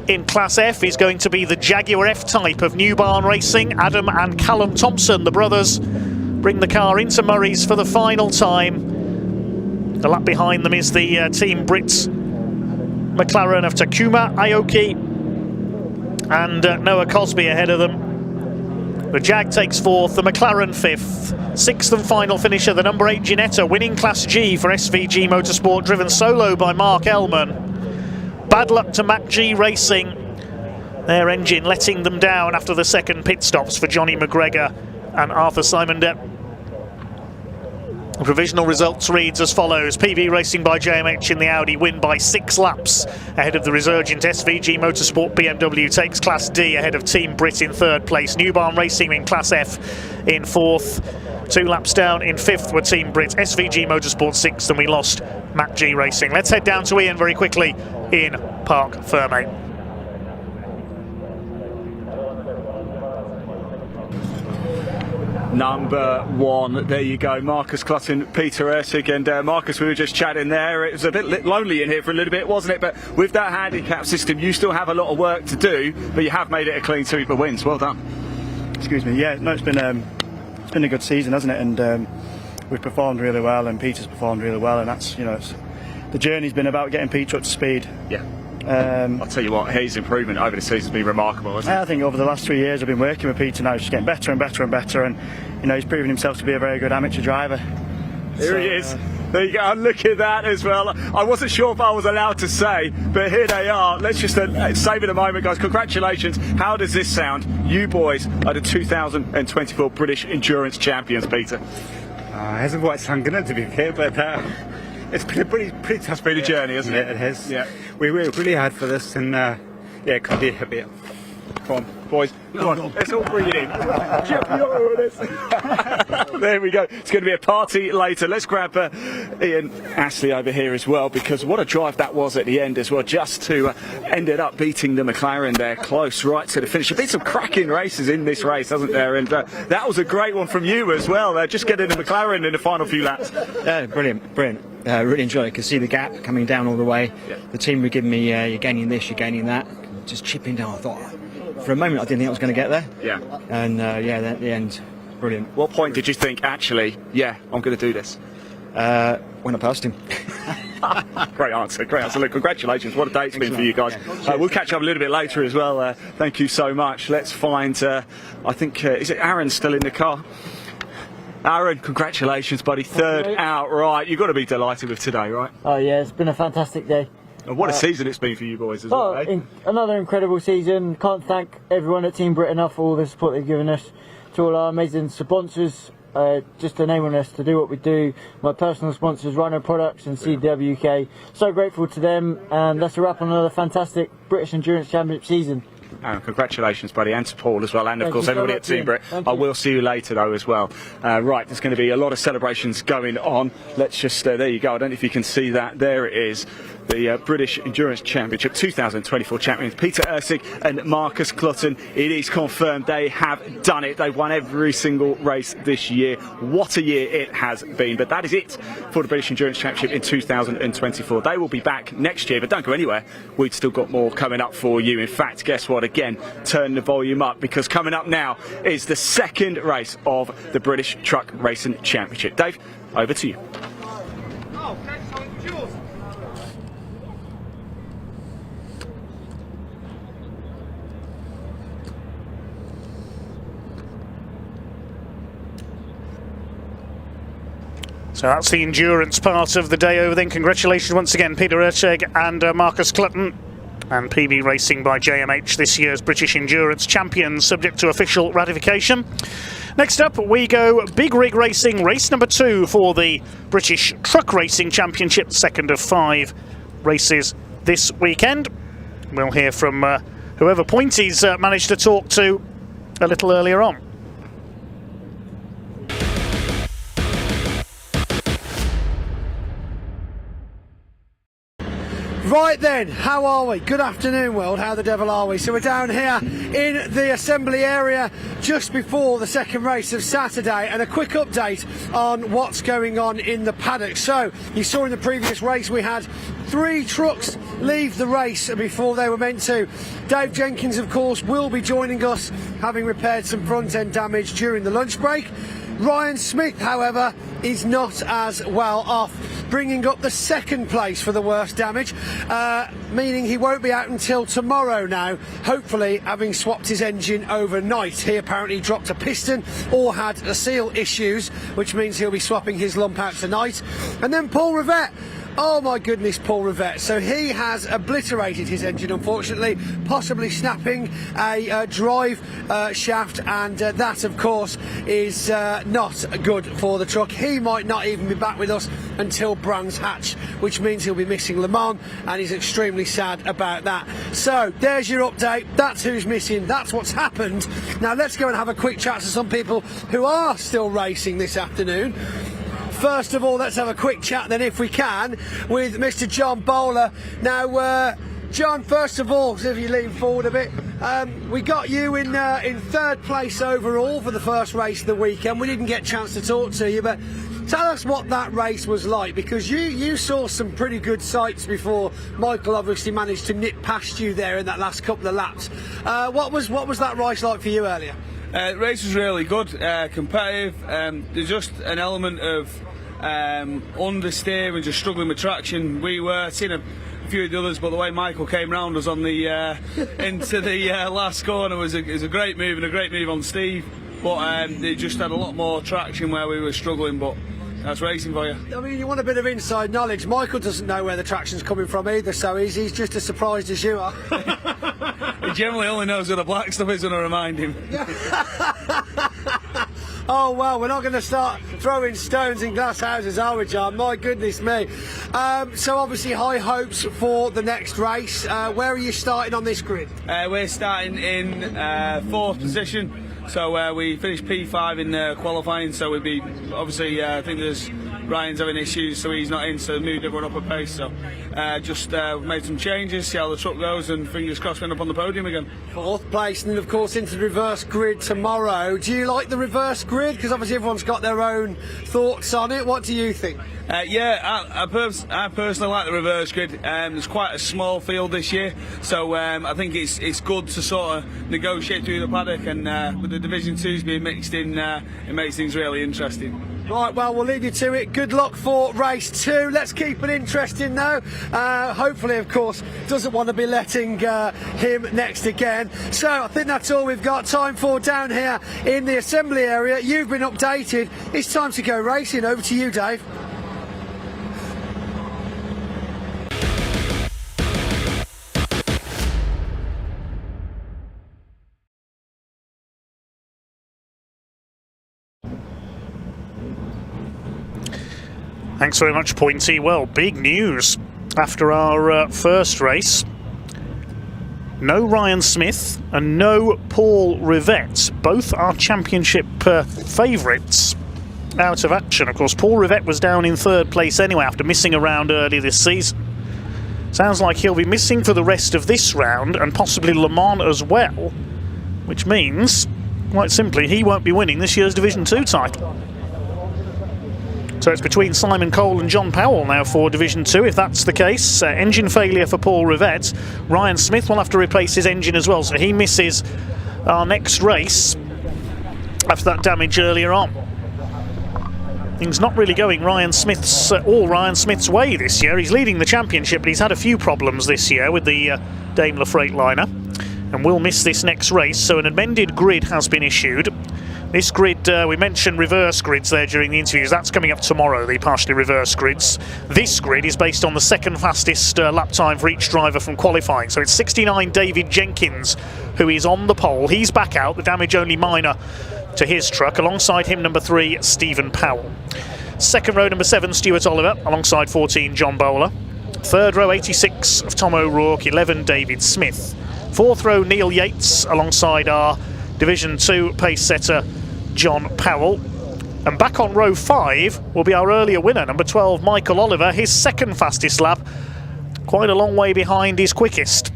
in Class F is going to be the Jaguar F-Type of New Barn Racing. Adam and Callum Thompson, the brothers, bring the car into Murray's for the final time. The lap behind them is the Team Brits McLaren of Takuma Aoki and Noah Cosby ahead of them. The Jag takes fourth, the McLaren fifth. Sixth and final finisher, the number 8 Ginetta, winning Class G for SVG Motorsport, driven solo by Mark Ellman. Bad luck to Mac G Racing. Their engine letting them down after the second pit stops for Johnny McGregor and Arthur Simondep. The provisional results reads as follows. PB Racing by JMH in the Audi win by 6 laps ahead of the resurgent SVG Motorsport BMW takes Class D ahead of Team Brit in third place. New Barn Racing in Class F in fourth. 2 laps down in fifth were Team Brit, SVG Motorsport sixth, and we lost Mac G Racing. Let's head down to Ian very quickly in Parc Ferme.
Number 1, there you go, Marcus Clutton, Peter Ertig, and Marcus, we were just chatting there. It was a bit lonely in here for a little bit, wasn't it? But with that handicap system, you still have a lot of work to do, but you have made it a clean sweep of wins. Well done.
Excuse me. Yeah, no, it's been a good season, hasn't it? And we've performed really well, and Peter's performed really well, and that's, you know, the journey's been about getting Peter up to speed.
Yeah. I'll tell you what, his improvement over the season has been remarkable, hasn't it?
I think over the last 3 years I've been working with Peter now, he's just getting better and better and better, and you know, he's proven himself to be a very good amateur driver.
Here he is. There you go. Look at that as well. I wasn't sure if I was allowed to say, but here they are. Let's just save it a moment, guys. Congratulations. How does this sound? You boys are the 2024 British Endurance Champions, Peter.
It hasn't quite sunk in it, to be fair, but it's been a pretty tough
journey, hasn't it?
It has.
Yeah.
We worked really hard for this, and yeah, it could be a bit.
Come on, boys. Come on. Let's all bring it in. There we go. It's going to be a party later. Let's grab Ian Astley over here as well, because what a drive that was at the end as well, just to ended up beating the McLaren there close right to the finish. There's been some cracking races in this race, hasn't there? And that was a great one from you as well. Just getting the McLaren in the final few laps.
Yeah, brilliant. Really enjoyed it. Could see the gap coming down all the way. Yeah. The team were giving me, you're gaining this, you're gaining that. Just chipping down. I thought, for a moment, I didn't think I was going to get there.
Yeah.
And yeah, at the end, brilliant.
What point did you think, actually, yeah, I'm going to do this?
When I passed him.
Great answer. Look, congratulations. What a day it's been for you guys. We'll catch up a little bit later as well. Thank you so much. Let's find, I think, is it Aaron still in the car? Aaron, congratulations, buddy. Third outright. You've got to be delighted with today, right?
Oh, yeah, it's been a fantastic day.
And what a season it's been for you boys as well, eh?
Another incredible season. Can't thank everyone at Team Brit enough for all the support they've given us. To all our amazing sponsors, just enabling us to do what we do. My personal sponsors, Rhino Products and CW UK. So grateful to them, and that's a wrap on another fantastic British Endurance Championship season.
Aaron, congratulations, buddy, and to Paul as well, and of course everybody at Team Brit. I will see you later though as well. Right, there's going to be a lot of celebrations going on. Let's just, there you go, I don't know if you can see that. There it is, the British Endurance Championship 2024 champions, Peter Ertig and Marcus Clutton. It is confirmed they have done it. They've won every single race this year. What a year it has been. But that is it for the British Endurance Championship in 2024. They will be back next year, but don't go anywhere. We've still got more coming up for you. In fact, guess what? Again, turn the volume up, because coming up now is the second race of the British Truck Racing Championship. Dave, over to you.
So that's the endurance part of the day over then. Congratulations once again, Peter Erteg and Marcus Clutton. And PB Racing by JMH, this year's British Endurance Champions, subject to official ratification. Next up, we go Big Rig Racing, race number 2 for the British Truck Racing Championship, second of 5 races this weekend. We'll hear from whoever Pointy's managed to talk to a little earlier on.
Right then, how are we? Good afternoon, world. How the devil are we? So we're down here in the assembly area just before the second race of Saturday, and a quick update on what's going on in the paddock. So you saw in the previous race we had 3 trucks leave the race before they were meant to. Dave Jenkins, of course, will be joining us, having repaired some front end damage during the lunch break. Ryan Smith, however, is not as well off, bringing up the second place for the worst damage, meaning he won't be out until tomorrow now, hopefully having swapped his engine overnight. He apparently dropped a piston or had seal issues, which means he'll be swapping his lump out tonight. And then Paul Rivette. Oh my goodness, Paul Rivette. So he has obliterated his engine, unfortunately, possibly snapping a drive shaft, and that, of course, is not good for the truck. He might not even be back with us until Brands Hatch, which means he'll be missing Le Mans, and he's extremely sad about that. So there's your update. That's who's missing. That's what's happened. Now let's go and have a quick chat to some people who are still racing this afternoon. First of all, let's have a quick chat then, if we can, with Mr. John Bowler. Now, John, first of all, if you lean forward a bit, we got you in 3rd place overall for the first race of the weekend. We didn't get a chance to talk to you, but tell us what that race was like, because you saw some pretty good sights before Michael obviously managed to nip past you there in that last couple of laps. What was that race like for you earlier?
The race was really good, competitive. There's just an element of understeer and just struggling with traction. We were seeing a few of the others, but the way Michael came round us on the into the last corner was a great move, and a great move on Steve. But they just had a lot more traction where we were struggling. But that's racing for you.
I mean, you want a bit of inside knowledge. Michael doesn't know where the traction's coming from either, so he's just as surprised as you are.
He generally only knows where the black stuff is when I remind him.
Oh well, we're not going to start throwing stones in glass houses, are we, John? My goodness me. So obviously high hopes for the next race. Where are you starting on this grid?
We're starting in 4th position. So we finished P5 in qualifying, so we'd be, obviously, I think there's Ryan's having issues, so he's not in, so moved everyone up a pace. So just made some changes, see how the truck goes, and fingers crossed we end up on the podium again. 4th place, and of course into the reverse grid tomorrow. Do you like the reverse grid? Because obviously everyone's got their own thoughts on it. What do you think? Yeah, I personally like the reverse grid. There's quite a small field this year, so I think it's good to sort of negotiate through the paddock, and with the Division 2s being mixed in, it makes things really interesting.
Right, well, we'll leave you to it. Good luck for race 2. Let's keep it interesting though. Hopefully, of course, doesn't want to be letting him next again. So I think that's all we've got time for down here in the assembly area. You've been updated. It's time to go racing. Over to you, Dave.
Thanks very much, Pointy. Well, big news after our first race. No Ryan Smith and no Paul Rivette. Both our championship favourites out of action. Of course, Paul Rivette was down in 3rd place anyway after missing a round early this season. Sounds like he'll be missing for the rest of this round and possibly Le Mans as well, which means, quite simply, he won't be winning this year's Division 2 title. So it's between Simon Cole and John Powell now for Division 2, if that's the case. Engine failure for Paul Rivette. Ryan Smith will have to replace his engine as well, so he misses our next race after that damage earlier on. Things not really going Ryan Smith's way this year. He's leading the championship, but he's had a few problems this year with the Daimler Freightliner, and will miss this next race. So an amended grid has been issued. This grid, we mentioned reverse grids there during the interviews. That's coming up tomorrow, the partially reverse grids. This grid is based on the second fastest lap time for each driver from qualifying. So it's 69 David Jenkins who is on the pole. He's back out, the damage only minor to his truck. Alongside him, number 3, Stephen Powell. Second row, number 7, Stuart Oliver, alongside 14, John Bowler. Third row, 86 of Tom O'Rourke, 11, David Smith. Fourth row, Neil Yates, alongside our Division 2 pace setter, John Powell. And back on row 5 will be our earlier winner, number 12, Michael Oliver, his second fastest lap, quite a long way behind his quickest.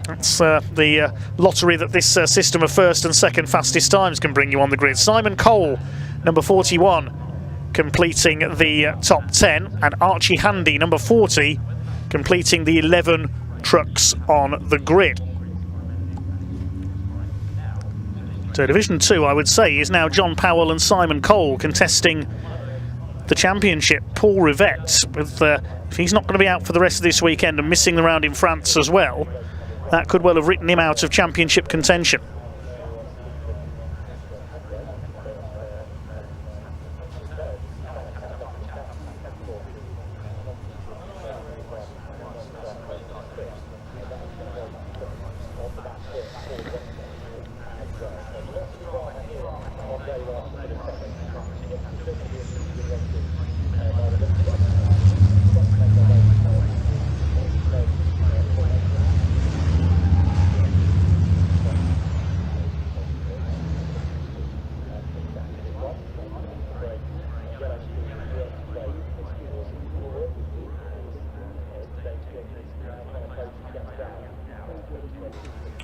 That's the lottery that this system of first and second fastest times can bring you on the grid. Simon Cole, number 41, completing the top 10, and Archie Handy, number 40, completing the 11 trucks on the grid. So Division 2, I would say, is now John Powell and Simon Cole contesting the championship. Paul Rivette, with, if he's not going to be out for the rest of this weekend and missing the round in France as well, that could well have written him out of championship contention.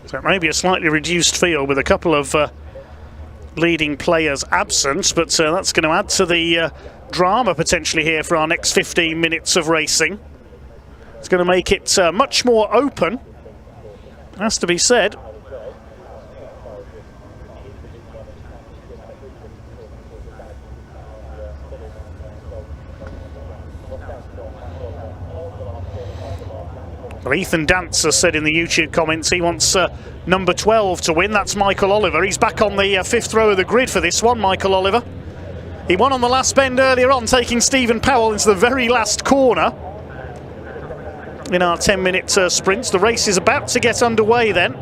So it may be a slightly reduced field with a couple of leading players absent, but that's going to add to the drama potentially here for our next 15 minutes of racing. It's going to make it much more open, has to be said. Well, Ethan Dancer said in the YouTube comments he wants number 12 to win. That's Michael Oliver. He's back on the fifth row of the grid for this one, Michael Oliver. He won on the last bend earlier on, taking Stephen Powell into the very last corner in our 10-minute sprints. The race is about to get underway then.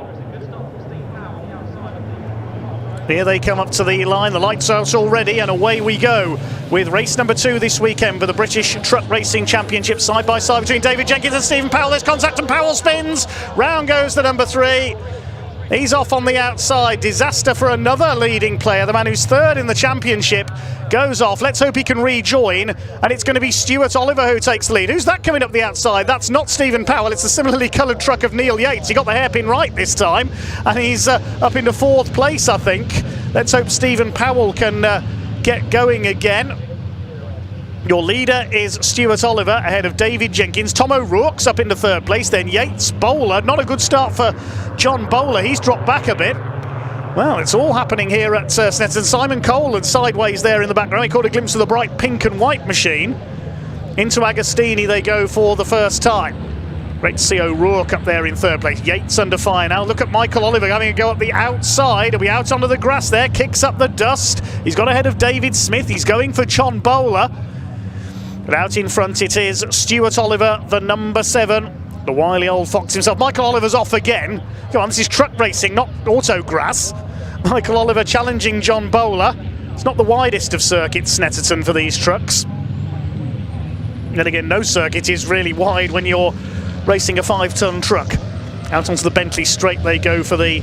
Here they come up to the line, the lights out already, and away we go with race number 2 this weekend for the British Truck Racing Championship, side by side between David Jenkins and Stephen Powell. There's contact and Powell spins. Round goes the number 3. He's off on the outside. Disaster for another leading player. The man who's third in the championship goes off. Let's hope he can rejoin. And it's going to be Stuart Oliver who takes the lead. Who's that coming up the outside? That's not Stephen Powell. It's a similarly coloured truck of Neil Yates. He got the hairpin right this time. And he's up into 4th place, I think. Let's hope Stephen Powell can get going again. Your leader is Stuart Oliver ahead of David Jenkins. Tom O'Rourke's up into 3rd place, then Yates, Bowler. Not a good start for John Bowler. He's dropped back a bit. Well, it's all happening here at Snetterton. Simon Cole and sideways there in the background. He caught a glimpse of the bright pink and white machine. Into Agostini they go for the first time. Great to see O'Rourke up there in 3rd place. Yates under fire now. Look at Michael Oliver having a go up the outside. Are we out onto the grass there? Kicks up the dust. He's got ahead of David Smith. He's going for John Bowler. But out in front it is Stuart Oliver, the number 7. The wily old fox himself. Michael Oliver's off again. Come on, this is truck racing, not auto grass. Michael Oliver challenging John Bowler. It's not the widest of circuits, Snetterton, for these trucks. Then again, no circuit is really wide when you're racing a 5-ton truck. Out onto the Bentley straight they go for the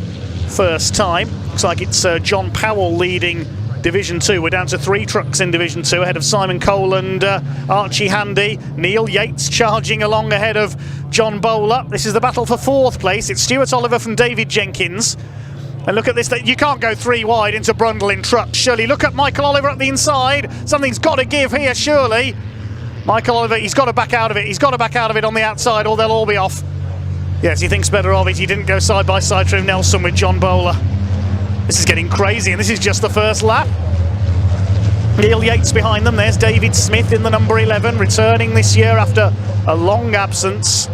first time. Looks like it's John Powell leading Division 2. We're down to 3 trucks in Division 2 ahead of Simon Cole and Archie Handy. Neil Yates charging along ahead of John Bowler. This is the battle for 4th place. It's Stuart Oliver from David Jenkins. And look at this, you can't go 3 wide into Brundle in trucks, surely. Look at Michael Oliver at the inside. Something's got to give here, surely. Michael Oliver, he's got to back out of it. He's got to back out of it on the outside or they'll all be off. Yes, he thinks better of it. He didn't go side by side through Nelson with John Bowler. This is getting crazy, and this is just the first lap. Neil Yates behind them. There's David Smith in the number 11, returning this year after a long absence.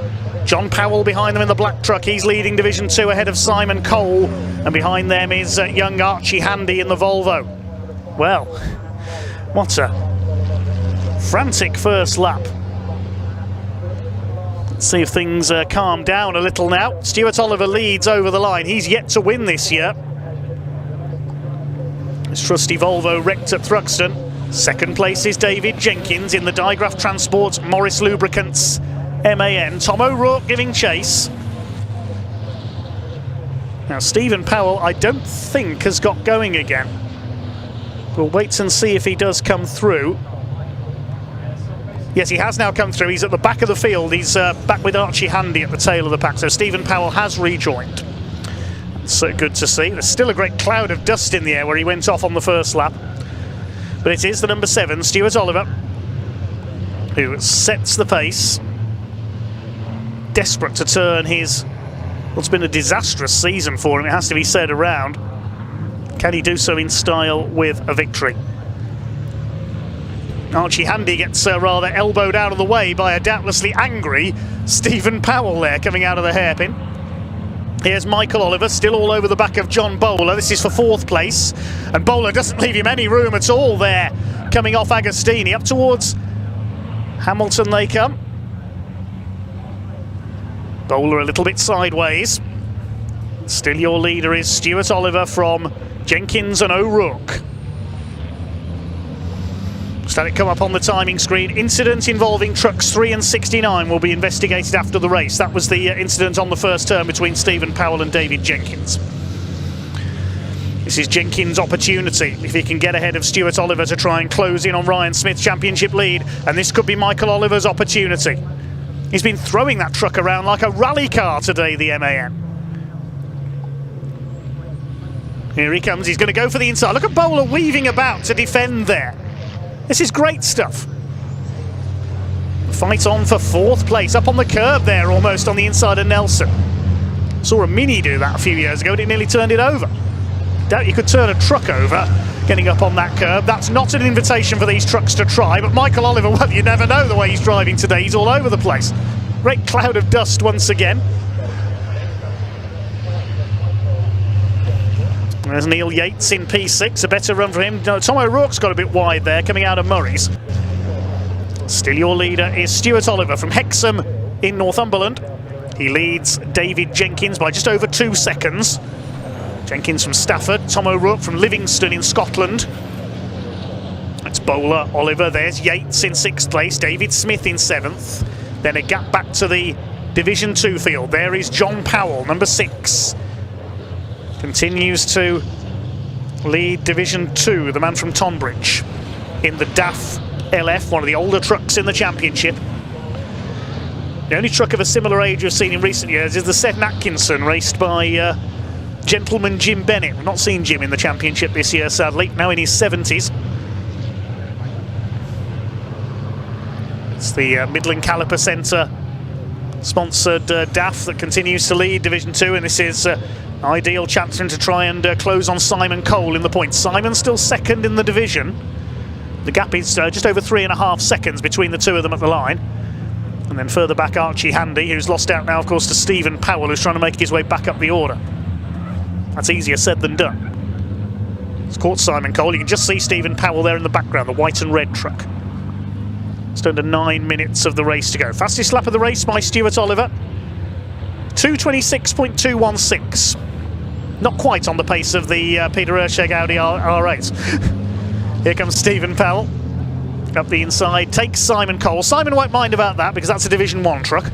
John Powell behind them in the black truck. He's leading Division 2 ahead of Simon Cole. And behind them is young Archie Handy in the Volvo. Well, what a frantic first lap. Let's see if things calm down a little now. Stuart Oliver leads over the line. He's yet to win this year. His trusty Volvo wrecked at Thruxton. Second place is David Jenkins in the Digraph Transport Morris Lubricants MAN. Tom O'Rourke giving chase. Now Stephen Powell, I don't think, has got going again. We'll wait and see if he does come through. Yes, he has now come through. He's at the back of the field. He's back with Archie Handy at the tail of the pack. So Stephen Powell has rejoined. It's good to see. There's still a great cloud of dust in the air where he went off on the first lap. But it is the number 7, Stuart Oliver, who sets the pace. Desperate to turn his, what's been a disastrous season for him, it has to be said, around. Can he do so in style with a victory? Archie Handy gets rather elbowed out of the way by a doubtlessly angry Stephen Powell there coming out of the hairpin. Here's Michael Oliver, still all over the back of John Bowler. This is for 4th place. And Bowler doesn't leave him any room at all there. Coming off Agostini. Up towards Hamilton they come. Bowler a little bit sideways. Still your leader is Stuart Oliver from Jenkins and O'Rourke. Just had it come up on the timing screen. Incident involving trucks 3 and 69 will be investigated after the race. That was the incident on the first turn between Stephen Powell and David Jenkins. This is Jenkins' opportunity, if he can get ahead of Stuart Oliver, to try and close in on Ryan Smith's championship lead. And this could be Michael Oliver's opportunity. He's been throwing that truck around like a rally car today, the MAN. Here he comes, he's going to go for the inside. Look at Bowler weaving about to defend there. This is great stuff. Fight on for 4th place, up on the curb there almost on the inside of Nelson. Saw a Mini do that a few years ago, and it nearly turned it over. Doubt you could turn a truck over getting up on that curb. That's not an invitation for these trucks to try, but Michael Oliver, well, you never know the way he's driving today. He's all over the place. Great cloud of dust once again. There's Neil Yates in P6, a better run for him. No, Tom O'Rourke's got a bit wide there, coming out of Murray's. Still your leader is Stuart Oliver from Hexham in Northumberland. He leads David Jenkins by just over 2 seconds. Jenkins from Stafford, Tom O'Rourke from Livingston in Scotland. That's Bowler, Oliver, there's Yates in 6th place, David Smith in 7th. Then a gap back to the Division 2 field. There is John Powell, number 6. Continues to lead Division 2, the man from Tonbridge, in the DAF LF, one of the older trucks in the championship. The only truck of a similar age we've seen in recent years is the Seth Atkinson, raced by gentleman Jim Bennett. We've not seen Jim in the championship this year, sadly, now in his 70s. It's the Midland Caliper Centre sponsored DAF that continues to lead Division 2, and this is ideal chance for him to try and close on Simon Cole in the points. Simon's still 2nd in the division. The gap is just over 3.5 seconds between the two of them at the line. And then further back Archie Handy, who's lost out now of course to Stephen Powell, who's trying to make his way back up the order. That's easier said than done. It's caught Simon Cole. You can just see Stephen Powell there in the background, the white and red truck. Just under 9 minutes of the race to go. Fastest lap of the race by Stuart Oliver, 2:26.216. Not quite on the pace of the Peter Ursheg Audi R8. Here comes Stephen Powell. Up the inside, takes Simon Cole. Simon won't mind about that because that's a Division 1 truck.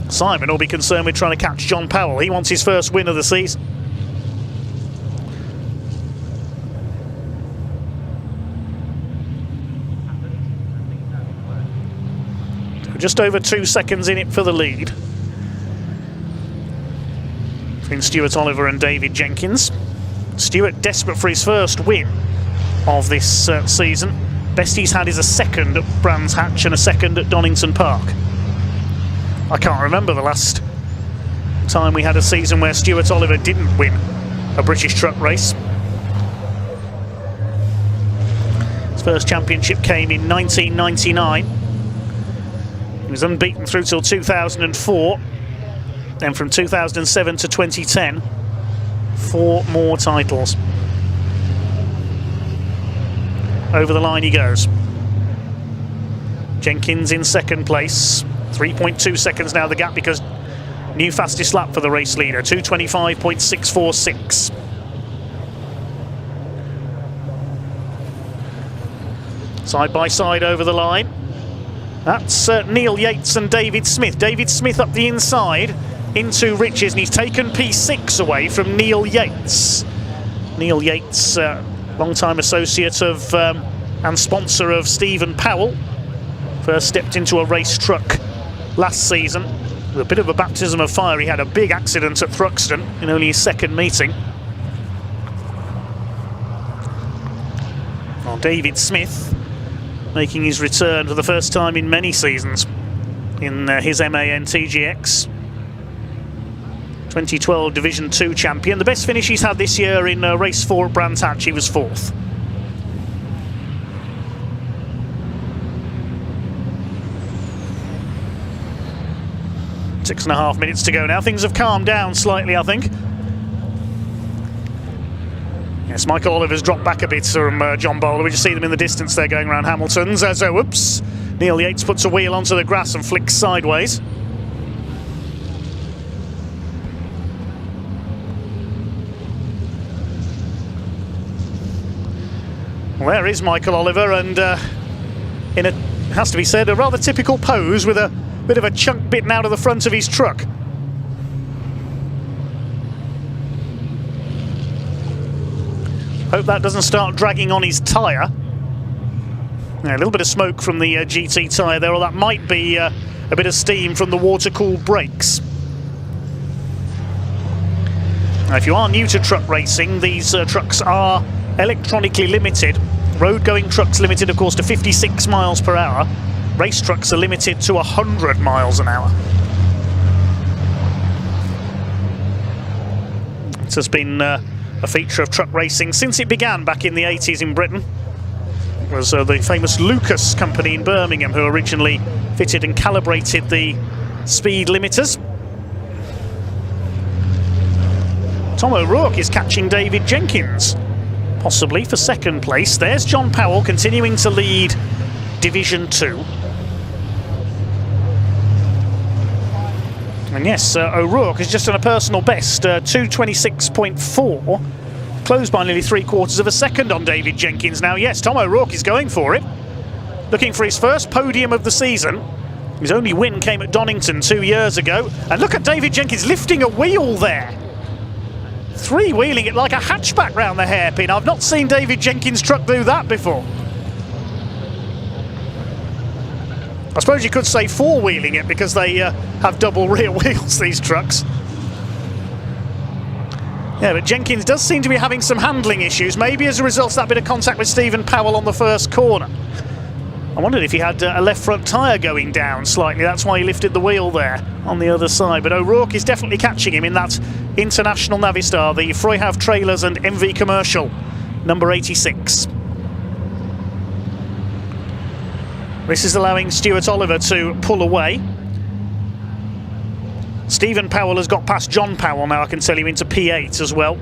Simon will be concerned with trying to catch John Powell. He wants his first win of the season. Just over 2 seconds in it for the lead between Stuart Oliver and David Jenkins. Stuart desperate for his first win of this season. Best he's had is a 2nd at Brands Hatch and a 2nd at Donington Park. I can't remember the last time we had a season where Stuart Oliver didn't win a British truck race. His first championship came in 1999. He was unbeaten through till 2004. Then from 2007 to 2010, 4 more titles. over the line he goes. Jenkins in second place. 3.2 seconds now the gap, because new fastest lap for the race leader, 2:25.646. Side by side over the line. That's Neil Yates and David Smith. David Smith up the inside into Riches, and he's taken P6 away from Neil Yates. Neil Yates, long-time associate of and sponsor of Stephen Powell. First stepped into a race truck last season. With a bit of a baptism of fire, he had a big accident at Thruxton in only his second meeting. Well, David Smith making his return for the first time in many seasons in his MAN TGX. 2012 Division 2 champion. The best finish he's had this year in race 4 at Brands Hatch, he was 4th. Six and a half minutes to go now. Things have calmed down slightly, I think. Yes, Michael Oliver's dropped back a bit from John Bowler. We just see them in the distance there going around Hamilton's. So, whoops. Neil Yates puts a wheel onto the grass and flicks sideways. Well, there is Michael Oliver, and in a, has to be said, a rather typical pose with a bit of a chunk bitten out of the front of his truck. Hope that doesn't start dragging on his tyre. Yeah, a little bit of smoke from the GT tyre there, or that might be a bit of steam from the water-cooled brakes. Now, if you are new to truck racing, these trucks are electronically limited. Road-going trucks limited, of course, to 56 miles per hour. Race trucks are limited to 100 miles an hour. This has been a feature of truck racing since it began back in the 80s in Britain. It was the famous Lucas company in Birmingham who originally fitted and calibrated the speed limiters. Tom O'Rourke is catching David Jenkins, possibly for second place. There's John Powell continuing to lead Division 2. And yes, O'Rourke has just done a personal best, 2:26.4, closed by nearly 3/4 of a second on David Jenkins now. Yes, Tom O'Rourke is going for it, looking for his first podium of the season. His only win came at Donington 2 years ago. And look at David Jenkins lifting a wheel there. Three-wheeling it like a hatchback round the hairpin. I've not seen David Jenkins' truck do that before. I suppose you could say four-wheeling it, because they have double rear wheels, these trucks. Yeah, but Jenkins does seem to be having some handling issues, maybe as a result of that bit of contact with Stephen Powell on the first corner. I wondered if he had a left front tyre going down slightly. That's why he lifted the wheel there on the other side. But O'Rourke is definitely catching him in that International Navistar, the Freuhauf Trailers and MV Commercial, number 86. This is allowing Stuart Oliver to pull away. Stephen Powell has got past John Powell now, I can tell you, into P8 as well,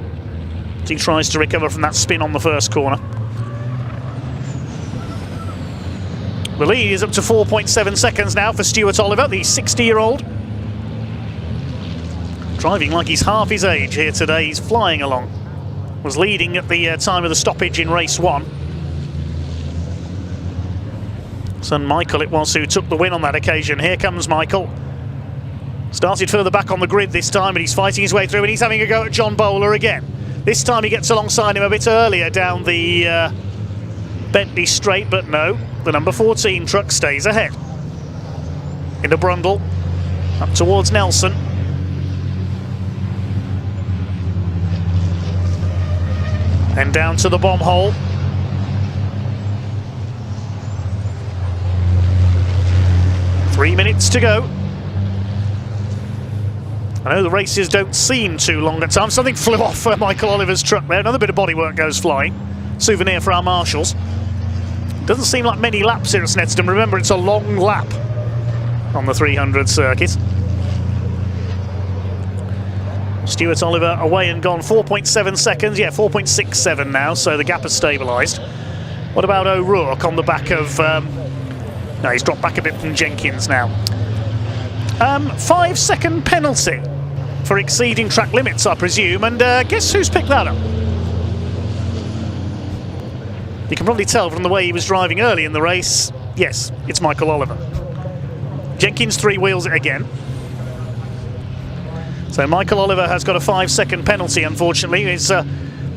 as he tries to recover from that spin on the first corner. The lead is up to 4.7 seconds now for Stuart Oliver, the 60-year-old. Driving like he's half his age here today. He's flying along. Was leading at the time of the stoppage in race 1. Son Michael it was who took the win on that occasion. Here comes Michael. Started further back on the grid this time, but he's fighting his way through, and he's having a go at John Bowler again. This time he gets alongside him a bit earlier down the Bentley straight, but no, the number 14 truck stays ahead. Into Brundle, up towards Nelson. Then down to the bomb hole. Three minutes to go. I know the races don't seem too long at times. Something flew off Michael Oliver's truck there. Another bit of bodywork goes flying. Souvenir for our marshals. Doesn't seem like many laps here at Snetterton. Remember, it's a long lap on the 300 circuit. Stuart Oliver away and gone. 4.7 seconds. Yeah, 4.67 now, so the gap has stabilised. What about O'Rourke on the back of... no, he's dropped back a bit from Jenkins now. 5-second penalty for exceeding track limits, I presume, and guess who's picked that up? You can probably tell from the way he was driving early in the race. Yes, it's Michael Oliver. Jenkins three-wheels it again. So Michael Oliver has got a 5-second penalty, unfortunately.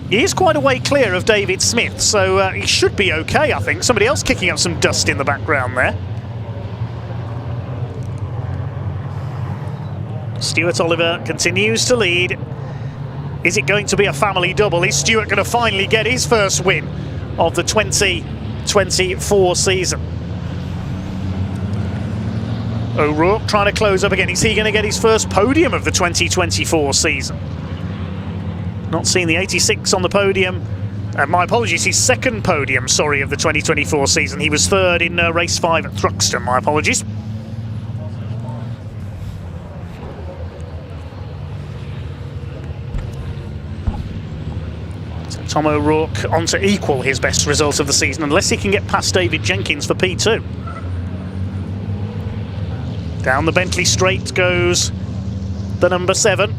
He is quite a way clear of David Smith, so he should be okay, I think. Somebody else kicking up some dust in the background there. Stuart Oliver continues to lead. Is it going to be a family double? Is Stuart going to finally get his first win of the 2024 season? O'Rourke trying to close up again. Is he going to get his first podium of the 2024 season? Not seen the 86 on the podium. My apologies, his second podium, sorry, of the 2024 season. He was third in race 5 at Thruxton. My apologies. So Tom O'Rourke on to equal his best result of the season, unless he can get past David Jenkins for P2. Down the Bentley straight goes the number 7,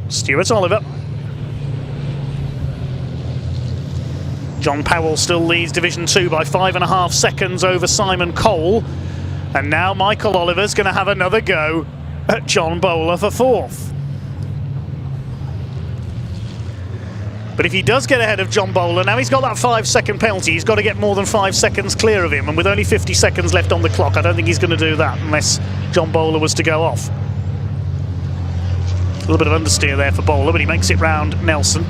Stuart Oliver. John Powell still leads Division 2 by 5.5 seconds over Simon Cole. And now Michael Oliver's going to have another go at John Bowler for 4th. But if he does get ahead of John Bowler, now he's got that 5-second penalty. He's got to get more than 5 seconds clear of him. And with only 50 seconds left on the clock, I don't think he's going to do that unless John Bowler was to go off. A little bit of understeer there for Bowler, but he makes it round Nelson.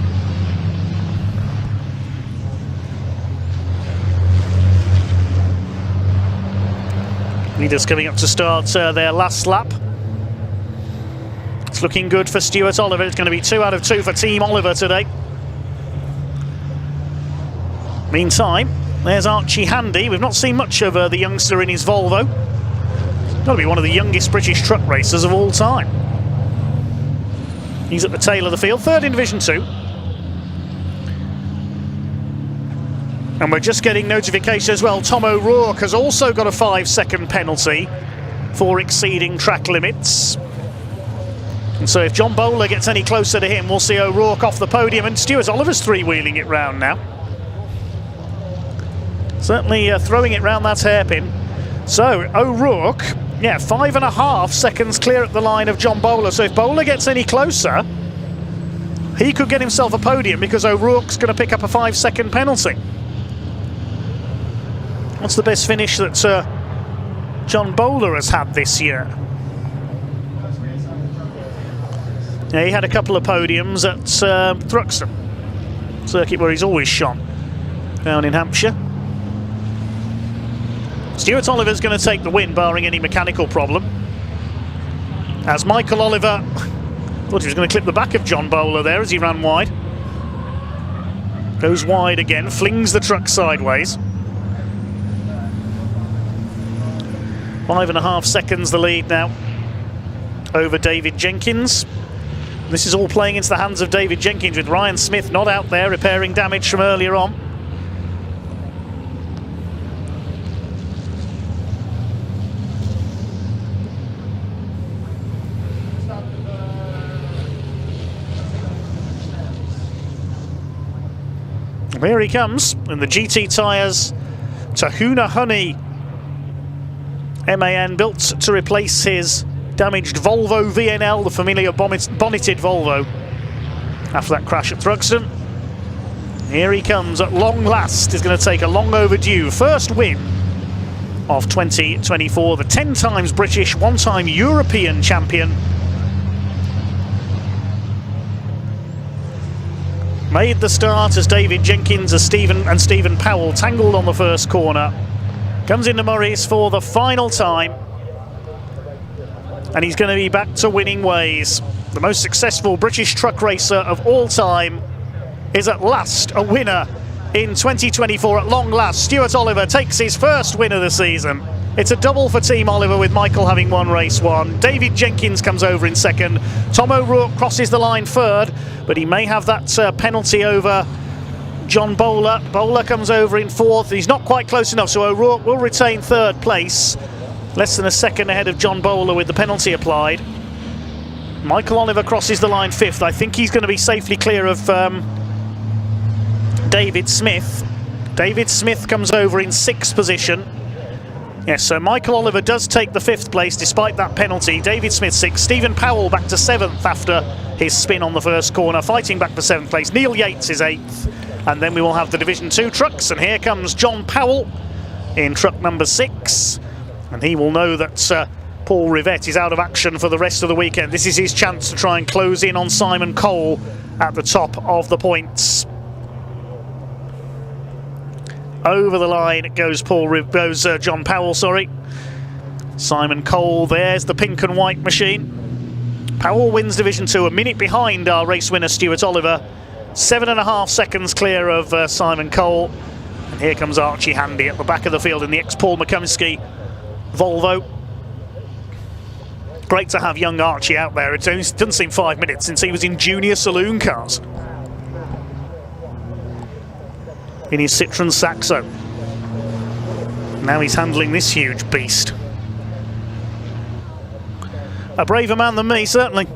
Leaders coming up to start their last lap. It's looking good for Stuart Oliver. It's going to be 2 out of 2 for Team Oliver today. Meantime, there's Archie Handy. We've not seen much of the youngster in his Volvo. Got to be one of the youngest British truck racers of all time. He's at the tail of the field, 3rd in Division 2. And we're just getting notification as well. Tom O'Rourke has also got a 5-second penalty for exceeding track limits. And so if John Bowler gets any closer to him, we'll see O'Rourke off the podium, and Stuart Oliver's three-wheeling it round now. Certainly throwing it round that hairpin. So O'Rourke, yeah, 5.5 seconds clear at the line of John Bowler. So if Bowler gets any closer, he could get himself a podium because O'Rourke's going to pick up a 5-second penalty. What's the best finish that John Bowler has had this year? Yeah, he had a couple of podiums at Thruxton, circuit where he's always shone, down in Hampshire. Stuart Oliver's going to take the win, barring any mechanical problem. As Michael Oliver thought he was going to clip the back of John Bowler there as he ran wide. Goes wide again, flings the truck sideways. 5.5 seconds the lead now over David Jenkins. This is all playing into the hands of David Jenkins, with Ryan Smith not out there repairing damage from earlier on. And here he comes in the GT tyres, Tahuna Honey MAN, built to replace his damaged Volvo VNL, the familiar bonneted Volvo, after that crash at Thruxton. Here he comes at long last. He's going to take a long overdue first win of 2024, the 10 times British, 1-time European champion. Made the start as David Jenkins and Stephen Powell tangled on the first corner. Comes into Murray's for the final time, and he's going to be back to winning ways. The most successful British truck racer of all time is at last a winner in 2024 at long last. Stuart Oliver takes his first win of the season. It's a double for Team Oliver, with Michael having won race 1. David Jenkins comes over in second. Tom O'Rourke crosses the line third, but he may have that penalty over John Bowler. Bowler comes over in 4th. He's not quite close enough, so O'Rourke will retain 3rd place. Less than a second ahead of John Bowler with the penalty applied. Michael Oliver crosses the line 5th. I think he's going to be safely clear of David Smith. David Smith comes over in 6th position. Yes, so Michael Oliver does take the 5th place despite that penalty. David Smith 6th. Stephen Powell back to 7th after his spin on the first corner, fighting back for 7th place. Neil Yates is 8th. And then we will have the Division 2 trucks. And here comes John Powell in truck number 6. And he will know that Paul Rivette is out of action for the rest of the weekend. This is his chance to try and close in on Simon Cole at the top of the points. Over the line goes John Powell, sorry. Simon Cole, there's the pink and white machine. Powell wins Division 2, a minute behind our race winner Stuart Oliver. 7.5 seconds clear of Simon Cole. And here comes Archie Handy at the back of the field in the ex-Paul McCumsky Volvo. Great to have young Archie out there. It doesn't seem 5 minutes since he was in junior saloon cars. In his Citroen Saxo. Now he's handling this huge beast. A braver man than me, certainly.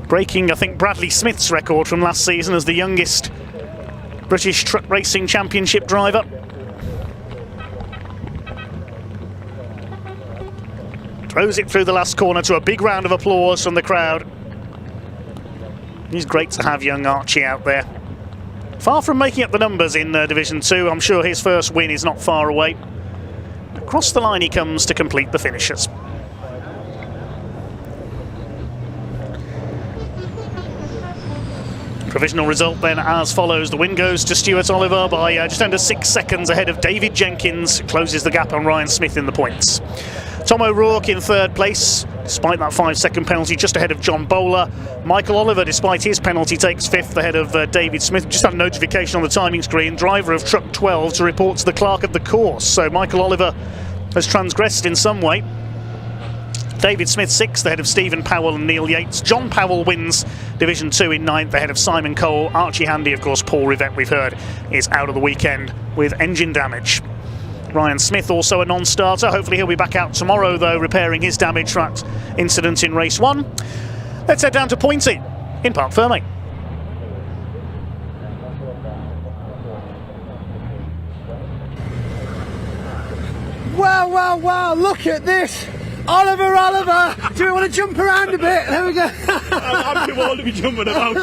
Breaking, I think, Bradley Smith's record from last season as the youngest British Truck Racing Championship driver. Throws it through the last corner to a big round of applause from the crowd. It's great to have young Archie out there. Far from making up the numbers in Division 2, I'm sure his first win is not far away. Across the line he comes to complete the finishes. Provisional result then as follows. The win goes to Stuart Oliver by just under 6 seconds ahead of David Jenkins. Closes the gap on Ryan Smith in the points. Tom O'Rourke in 3rd place, despite that 5-second penalty, just ahead of John Bowler. Michael Oliver, despite his penalty, takes 5th ahead of David Smith. Just had a notification on the timing screen, driver of truck 12, to report to the clerk of the course. So Michael Oliver has transgressed in some way. David Smith 6th ahead of Stephen Powell and Neil Yates. John Powell wins Division 2 in 9th ahead of Simon Cole. Archie Handy, of course, Paul Rivette, we've heard, is out of the weekend with engine damage. Ryan Smith also a non-starter. Hopefully he'll be back out tomorrow, though, repairing his damage from that incident in race 1. Let's head down to Pointy in Parc Fermé.
Wow, look at this. Oliver, do you want to jump around a bit? There we go.
I'm too old to be jumping about.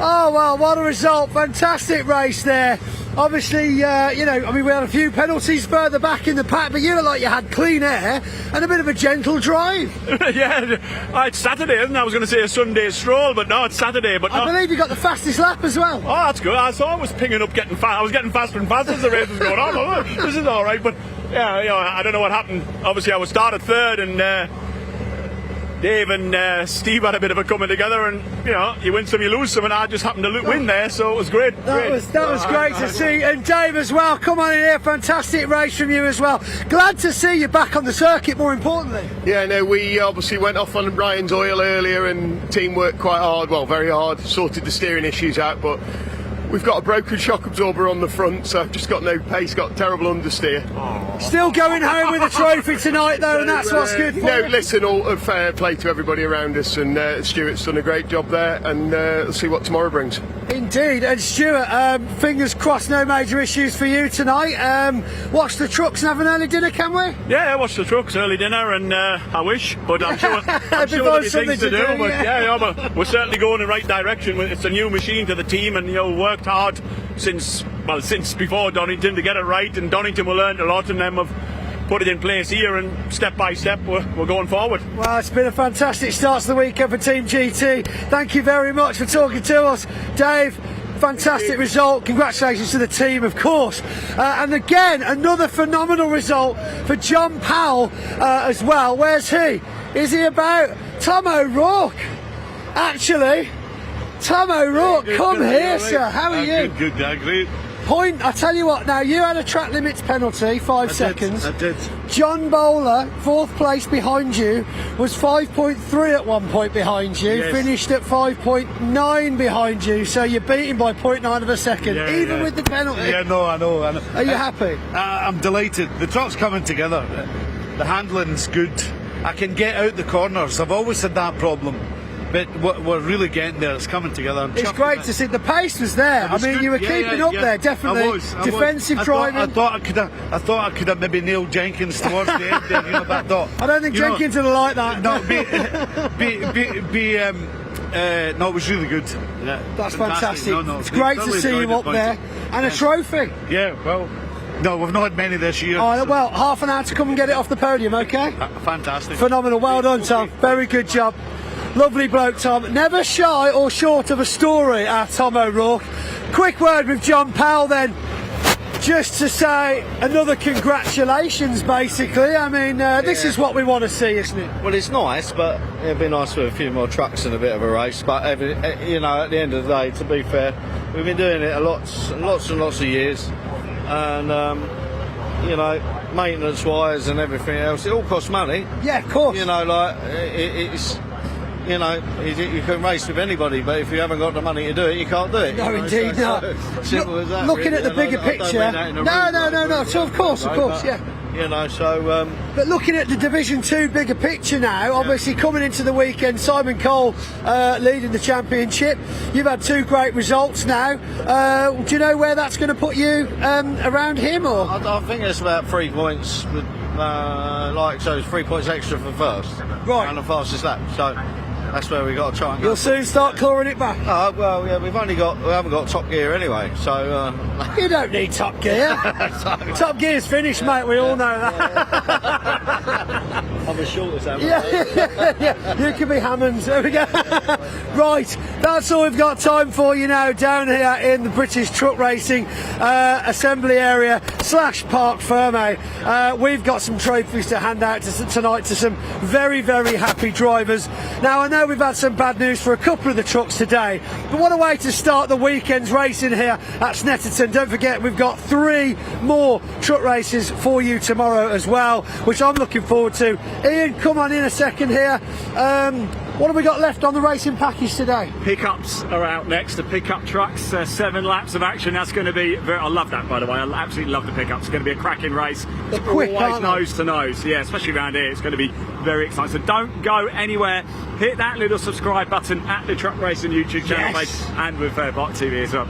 Oh, well, what a result. Fantastic race there. Obviously, we had a few penalties further back in the pack, but you look like you had clean air and a bit of a gentle drive.
Yeah, it's Saturday, isn't it? I was going to say a Sunday stroll, but no, it's Saturday. But
I believe you got the fastest lap as well.
Oh, that's good. I thought I was pinging up, getting fast. I was getting faster and faster as the race was going on. Oh, this is all right, but yeah, I don't know what happened. Obviously, I was started 3rd, and Dave and Steve had a bit of a coming together, and you win some, you lose some, and I just happened to win there, so it was great.
That was great to see. And Dave as well, come on in here, fantastic race from you as well. Glad to see you back on the circuit, more importantly.
Yeah, no, we obviously went off on Ryan's oil earlier, and team worked quite hard, well, very hard, sorted the steering issues out, but we've got a broken shock absorber on the front, so I've just got no pace, got terrible understeer.
Still going home with a trophy tonight, though, and that's what's good for you.
Listen, all fair play to everybody around us, and Stuart's done a great job there, and let's see what tomorrow brings.
Indeed, and Stuart, fingers crossed, no major issues for you tonight. Watch the trucks and have an early dinner, can we?
Yeah, watch the trucks, early dinner, and I wish, but I'm sure there'll be things to do. But but we're certainly going in the right direction. It's a new machine to the team, and worked hard since before Donington to get it right, and Donington will learn a lot, and then we've put it in place here, and step by step we're going forward.
Well, it's been a fantastic start to the weekend for Team GT. Thank you very much for talking to us, Dave. Fantastic result. Congratulations to the team, of course. And again, another phenomenal result for John Powell as well. Where's he? Is he about? Tom O'Rourke, actually. Tom O'Rourke, come here, sir. How are you?
Good, great.
point. I tell you what, now you had a track limits penalty, 5 seconds.
I did.
John Bowler, 4th place behind you, was 5.3 at one point behind you,
Yes.
finished at 5.9 behind you, so you're beating by 0.9 of a second, even with the penalty.
Yeah, no, I know.
Are you happy?
I'm delighted. The truck's coming together. The handling's good. I can get out the corners. I've always had that problem. But we're really getting there. It's coming together.
It's great to see. The pace was there. I mean, you were keeping up there, definitely.
I was.
Defensive driving.
I thought I could have maybe nailed Jenkins towards the end there, but I thought.
I don't think Jenkins would have liked that.
No, no, it was really good. Yeah,
that's fantastic.
No,
it's great to see you up there. And a trophy.
Yeah, well, no, we've not had many this year.
Oh, well, half an hour to come and get it off the podium, okay?
Fantastic.
Phenomenal. Well done, Tom. Very good job. Lovely bloke, Tom. Never shy or short of a story, our Tom O'Rourke. Quick word with John Powell then. Just to say another congratulations, basically. I mean, this is what we want to see, isn't it?
Well, it's nice, but it'd be nice with a few more trucks and a bit of a race. But you know, at the end of the day, to be fair, we've been doing it lots and lots of years, and you know, maintenance-wise and everything else, it all costs money.
Yeah, of course.
You know, like it's. You know, you can race with anybody, but if you haven't got the money to do it, you can't do it.
No, indeed not.
Simple as that.
Looking at the bigger picture. No. So of course, yeah.
You know, so.
But looking at the Division 2 bigger picture now, obviously coming into the weekend, Simon Cole leading the championship. You've had 2 great results now. Do you know where that's going to put you around him, or?
I think it's about 3 points. So it's 3 points extra for first.
Right.
And the fastest lap. So. That's where we got to try and go.
You'll soon start clawing it back.
Oh, well, yeah, we haven't got top gear anyway, so.
You don't need top gear. Top gear's finished, mate. We all know that.
I'm as short as that.
Yeah. You can be Hammonds. There we go. Right, that's all we've got time for you now down here in the British Truck Racing Assembly Area / Parc Ferme. We've got some trophies to hand out tonight to some very, very happy drivers. Now, I know we've had some bad news for a couple of the trucks today, but what a way to start the weekend's racing here at Snetterton. Don't forget, we've got 3 more truck races for you tomorrow as well, which I'm looking forward to. Ian, come on in a second here. What have we got left on the racing package today?
Pickups are out next. The pickup trucks, 7 laps of action. That's going to be I love that, by the way. I absolutely love the pickups. It's going to be a cracking race.
They're quick,
always nose to nose. Yeah, especially around here. It's going to be very exciting. So don't go anywhere. Hit that little subscribe button at the Truck Racing YouTube channel page and with BARC TV as well.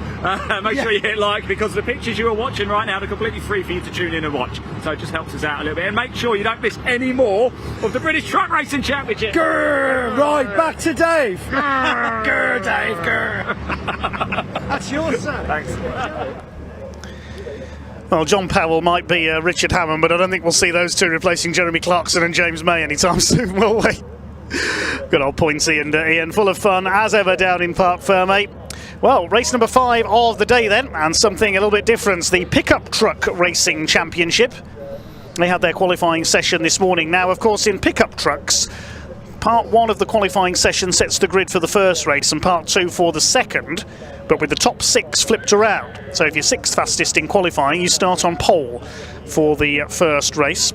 Make sure you hit like, because the pictures you are watching right now are completely free for you to tune in and watch. So it just helps us out a little bit. And make sure you don't miss any more of the British Truck Racing Championship.
Grrr, right, back to Dave. Grrr, Dave, grrr. That's yours, sir.
Thanks.
Well, John Powell might be Richard Hammond, but I don't think we'll see those 2 replacing Jeremy Clarkson and James May anytime soon, will we? Good old Pointy and Ian, full of fun as ever down in Parc Ferme. Well, race number 5 of the day then, and something a little bit different, the Pickup Truck Racing Championship. They had their qualifying session this morning. Now, of course, in pickup trucks, Part 1 of the qualifying session sets the grid for the first race and Part 2 for the second, but with the top 6 flipped around. So if you're 6th fastest in qualifying, you start on pole for the first race.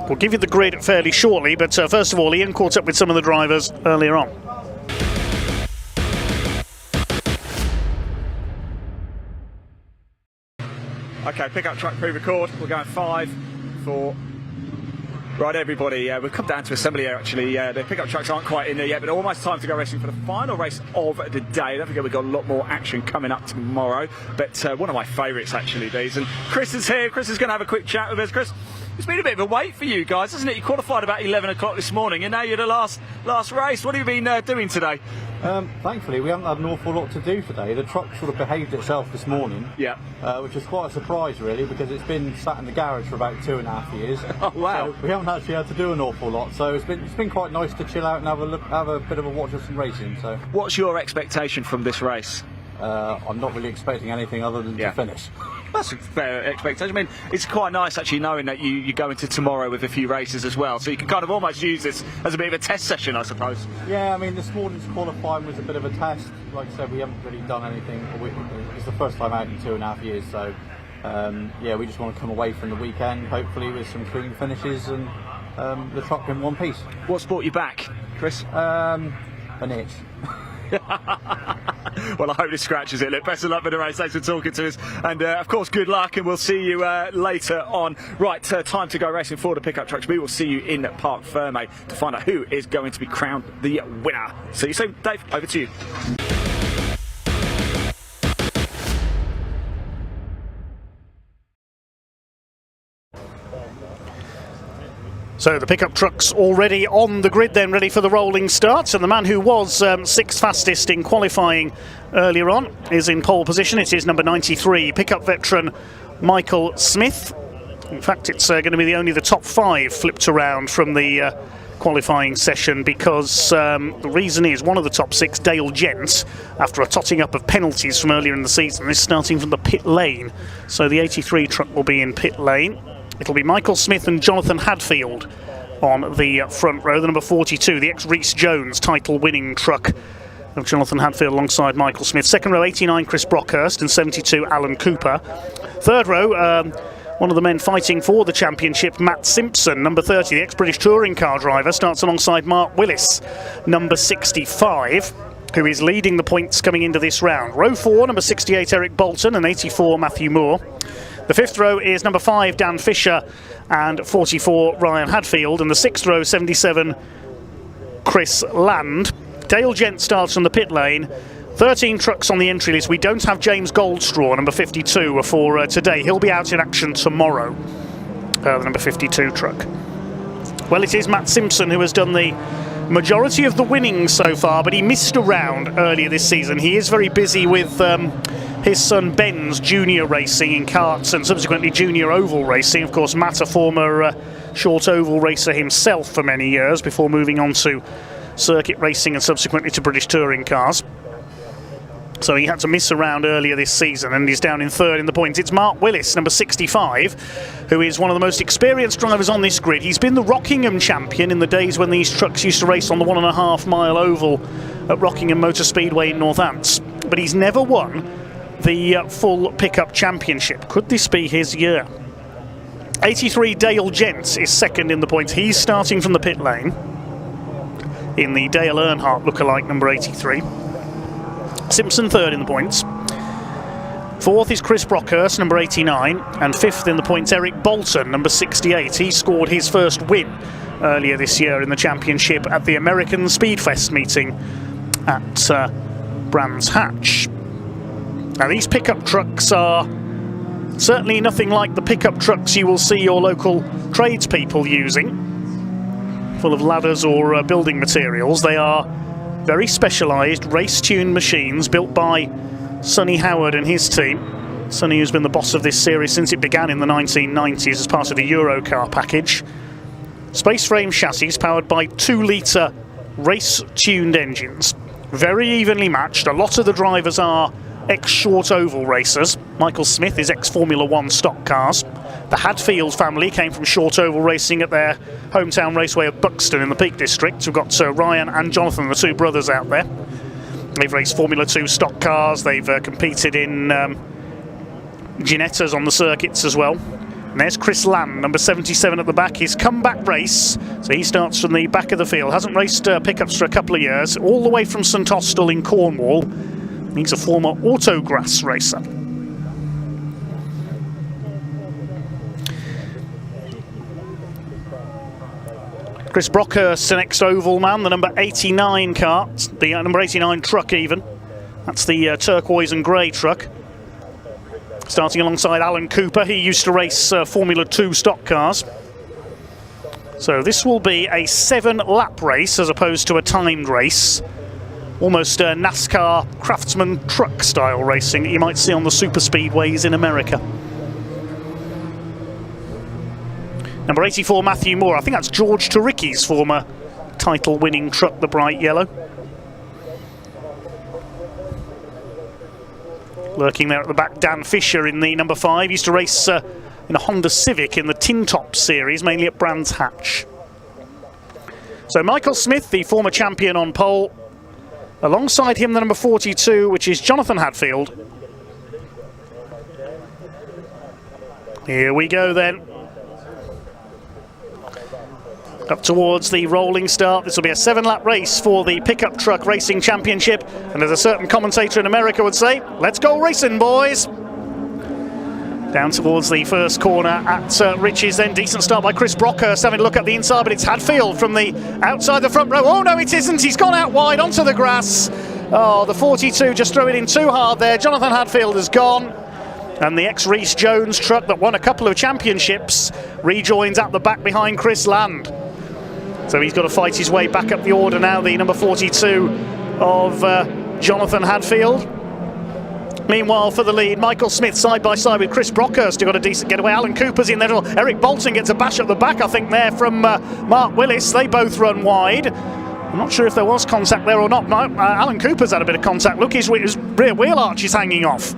We'll give you the grid fairly shortly, but first of all, Ian caught up with some of the drivers earlier on.
Okay, pickup truck pre-record. We're going 5, 4. Right, everybody, we've come down to assembly here actually. The pickup trucks aren't quite in there yet, but almost time to go racing for the final race of the day. Don't forget, we've got a lot more action coming up tomorrow, but one of my favourites actually, these. And Chris is here. Chris is going to have a quick chat with us. Chris, it's been a bit of a wait for you guys, hasn't it? You qualified about 11 o'clock this morning, and now you're the last race. What have you been doing today?
Thankfully, we haven't had an awful lot to do today. The truck sort of behaved itself this morning, which was quite a surprise really, because it's been sat in the garage for about 2.5 years.
Oh wow!
So we haven't actually had to do an awful lot, so it's been quite nice to chill out and have a bit of a watch of some racing. So,
what's your expectation from this race?
I'm not really expecting anything other than to finish.
That's a fair expectation. I mean, it's quite nice actually knowing that you go into tomorrow with a few races as well, so you can kind of almost use this as a bit of a test session, I suppose.
Yeah, I mean, this morning's qualifying was a bit of a test. Like I said, we haven't really done anything. It's the first time out in 2.5 years, so yeah, we just want to come away from the weekend, hopefully with some clean finishes and the truck in one piece.
What's brought you back, Chris?
An itch.
Well, I hope this scratches it. Look, best of luck with the race. Thanks for talking to us. And, of course, good luck, and we'll see you later on. Right, time to go racing for the pickup trucks. We will see you in Parc Ferme to find out who is going to be crowned the winner. See you soon. Dave, over to you.
So the pickup truck's already on the grid then, ready for the rolling start. And the man who was sixth fastest in qualifying earlier on is in pole position. It is number 93, pickup veteran Michael Smith. In fact, it's going to be only the top 5 flipped around from the qualifying session, because the reason is one of the top 6, Dale Gent, after a totting up of penalties from earlier in the season, is starting from the pit lane. So the 83 truck will be in pit lane. It'll be Michael Smith and Jonathan Hadfield on the front row. The number 42, the ex-Rhys Jones title-winning truck of Jonathan Hadfield alongside Michael Smith. Second row, 89, Chris Brockhurst, and 72, Alan Cooper. Third row, one of the men fighting for the championship, Matt Simpson, number 30, the ex-British touring car driver, starts alongside Mark Willis, number 65, who is leading the points coming into this round. Row 4, number 68, Eric Bolton, and 84, Matthew Moore. The 5th row is number 5, Dan Fisher, and 44, Ryan Hadfield. And the 6th row, 77, Chris Land. Dale Gent starts from the pit lane. 13 trucks on the entry list. We don't have James Goldstraw, number 52, for today. He'll be out in action tomorrow, the number 52 truck. Well, it is Matt Simpson who has done the majority of the winnings so far, but he missed a round earlier this season. He is very busy with his son Ben's junior racing in karts and subsequently junior oval racing. Of course, Matt, a former short oval racer himself for many years before moving on to circuit racing and subsequently to British touring cars. So he had to miss a round earlier this season, and he's down in 3rd in the points. It's Mark Willis, number 65, who is one of the most experienced drivers on this grid. He's been the Rockingham champion in the days when these trucks used to race on the 1.5 mile oval at Rockingham Motor Speedway in Northants. But he's never won the full pickup championship. Could this be his year? 83, Dale Gent is 2nd in the points. He's starting from the pit lane in the Dale Earnhardt lookalike, number 83. Simpson 3rd in the points. 4th is Chris Brockhurst, number 89, and 5th in the points, Eric Bolton, number 68. He scored his first win earlier this year in the championship at the American Speedfest meeting at Brands Hatch. Now, these pickup trucks are certainly nothing like the pickup trucks you will see your local tradespeople using, full of ladders or building materials. They are very specialised, race-tuned machines built by Sonny Howard and his team. Sonny, who's been the boss of this series since it began in the 1990s as part of the Eurocar package. Space frame chassis powered by 2-litre race-tuned engines. Very evenly matched. A lot of the drivers are ex-short oval racers. Michael Smith is ex-Formula 1 stock cars. The Hadfield family came from short oval racing at their hometown raceway of Buxton in the Peak District. We've got Ryan and Jonathan, the 2 brothers out there. They've raced Formula 2 stock cars. They've competed in Ginettas on the circuits as well. And there's Chris Land, number 77 at the back. His comeback race, so he starts from the back of the field. Hasn't raced pickups for a couple of years, all the way from St Austell in Cornwall. He's a former autograss racer. Chris Brockhurst, an ex-oval man, the number 89 car, the number 89 truck even. That's the turquoise and grey truck. Starting alongside Alan Cooper, he used to race Formula 2 stock cars. So this will be a 7-lap race as opposed to a timed race. Almost NASCAR craftsman truck style racing that you might see on the super speedways in America. Number 84, Matthew Moore. I think that's George Taricki's former title-winning truck, the bright yellow. Lurking there at the back, Dan Fisher in the number 5. Used to race in a Honda Civic in the Tin Top series, mainly at Brands Hatch. So Michael Smith, the former champion, on pole. Alongside him, the number 42, which is Jonathan Hadfield. Here we go then. Up towards the rolling start. This will be a 7-lap race for the Pickup Truck Racing Championship. And as a certain commentator in America would say, let's go racing, boys. Down towards the first corner at Riches then. Decent start by Chris Brockhurst, having a look at the inside, but it's Hadfield from the outside the front row. Oh no, it isn't. He's gone out wide onto the grass. Oh, the 42 just threw it in too hard there. Jonathan Hadfield has gone. And the ex-Rhys Jones truck that won a couple of championships rejoins at the back behind Chris Land. So he's got to fight his way back up the order now, the number 42 of Jonathan Hadfield. Meanwhile, for the lead, Michael Smith side by side with Chris Brockhurst, who got a decent getaway. Alan Cooper's in there. Eric Bolton gets a bash up the back, I think, there from Mark Willis. They both run wide. I'm not sure if there was contact there or not. Alan Cooper's had a bit of contact. Look, his rear wheel arch is hanging off.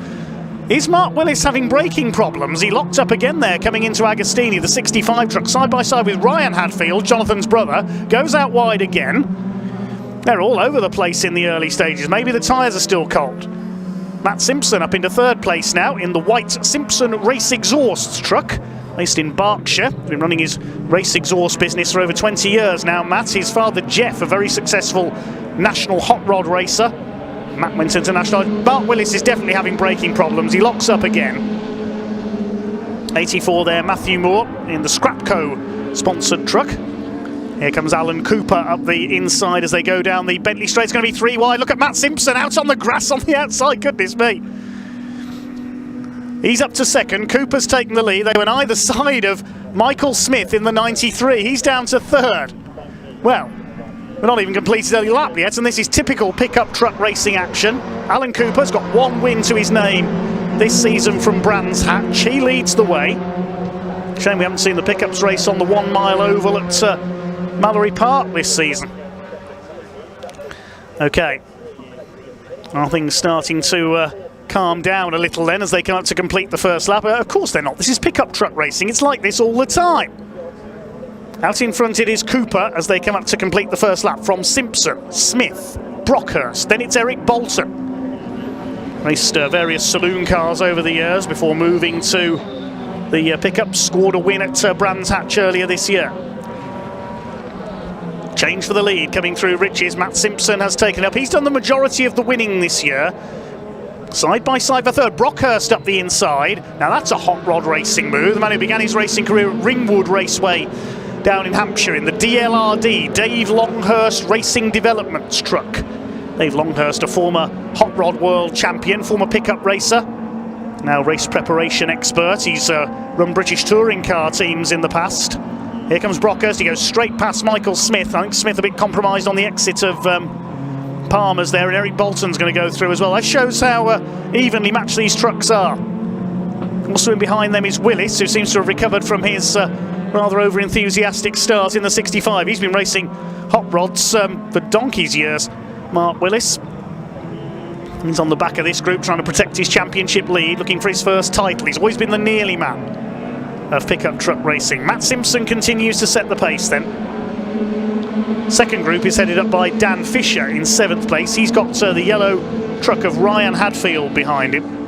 Is Mark Willis having braking problems? He locked up again there, coming into Agostini, the 65 truck, side by side with Ryan Hadfield, Jonathan's brother. Goes out wide again. They're all over the place in the early stages. Maybe the tyres are still cold. Matt Simpson up into 3rd place now in the white Simpson Race Exhausts truck, based in Berkshire. Been running his race exhaust business for over 20 years now. Matt, his father Jeff, a very successful national hot rod racer. Matt went international. Mark Willis is definitely having braking problems. He locks up again. 84 there, Matthew Moore in the Scrapco sponsored truck. Here comes Alan Cooper up the inside as they go down the Bentley Straight. It's going to be 3 wide. Look at Matt Simpson out on the grass on the outside. Goodness me. He's up to 2nd. Cooper's taking the lead. They were on either side of Michael Smith in the 93. He's down to 3rd. Well, we're not even completed a lap yet, and this is typical pickup truck racing action. Alan Cooper's got 1 win to his name this season from Brands Hatch. He leads the way. Shame we haven't seen the pickups race on the 1 mile oval at Mallory Park this season. Okay. Are things starting to calm down a little then as they come up to complete the first lap? Of course they're not. This is pickup truck racing. It's like this all the time. Out in front it is Cooper as they come up to complete the first lap from Simpson, Smith, Brockhurst. Then it's Eric Bolton. Raced various saloon cars over the years before moving to the pickups. Scored a win at Brands Hatch earlier this year. Change for the lead coming through Riches. Matt Simpson has taken up. He's done the majority of the winning this year. Side by side for 3rd. Brockhurst up the inside. Now that's a hot rod racing move. The man who began his racing career at Ringwood Raceway down in Hampshire in the DLRD, Dave Longhurst Racing Developments truck. Dave Longhurst, a former hot rod world champion, former pickup racer, now race preparation expert. He's run British touring car teams in the past. Here comes Brockhurst. He goes straight past Michael Smith. I think Smith a bit compromised on the exit of Palmer's there, and Eric Bolton's going to go through as well. That shows how evenly matched these trucks are. Also in behind them is Willis, who seems to have recovered from his rather over-enthusiastic start in the 65. He's been racing hot rods for donkey's years, Mark Willis. He's on the back of this group trying to protect his championship lead, looking for his first title. He's always been the nearly man of pickup truck racing. Matt Simpson continues to set the pace then. 2nd group is headed up by Dan Fisher in 7th place. He's got the yellow truck of Ryan Hadfield behind him.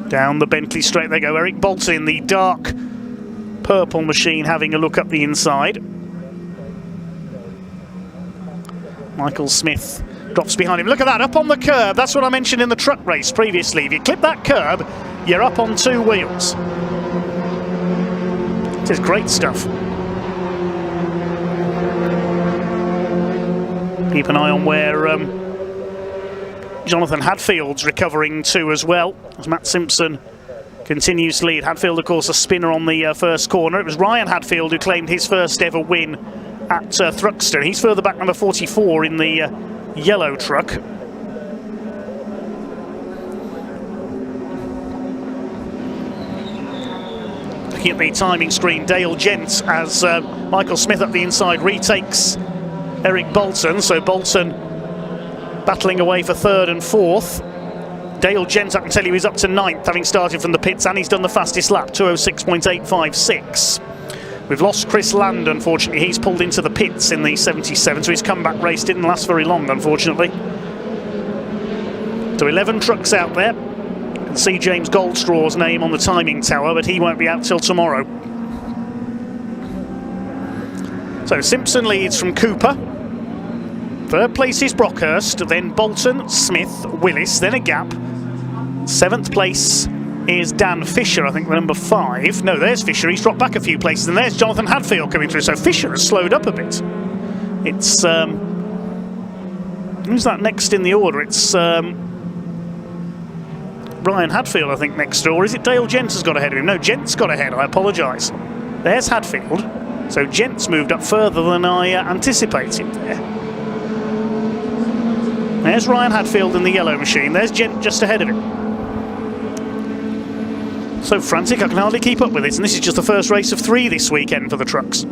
Down the Bentley Straight they go. Eric Bolton in the dark purple machine having a look up the inside. Michael Smith drops behind him. Look at that, up on the curb. That's what I mentioned in the truck race previously. If you clip that curb, you're up on 2 wheels. It is great stuff. Keep an eye on where Jonathan Hadfield's recovering to as well, as Matt Simpson continues to lead. Hadfield, of course, a spinner on the first corner. It was Ryan Hadfield who claimed his first ever win at Thruxton. He's further back, number 44 in the yellow truck. Looking at the timing screen, Dale Gent as Michael Smith up the inside retakes Eric Bolton. So Bolton battling away for 3rd and 4th. Dale Gent, I can tell you, he's up to 9th, having started from the pits, and he's done the fastest lap, 2:06.856. We've lost Chris Land, unfortunately. He's pulled into the pits in the 77, so his comeback race didn't last very long, unfortunately. So 11 trucks out there. You can see James Goldstraw's name on the timing tower, but he won't be out till tomorrow. So Simpson leads from Cooper. 3rd place is Brockhurst, then Bolton, Smith, Willis, then a gap. 7th place is Dan Fisher, I think, the number 5. No, there's Fisher, he's dropped back a few places, and there's Jonathan Hadfield coming through, so Fisher has slowed up a bit. It's, who's that next in the order? It's Ryan Hadfield, I think, next door. Is it Dale Gent has got ahead of him? No, Gent's got ahead, I apologise. There's Hadfield, so Gent's moved up further than I anticipated there. There's Ryan Hadfield in the yellow machine, there's Gent just ahead of him. So frantic, I can hardly keep up with it, and this is just the first race of 3 this weekend for the trucks.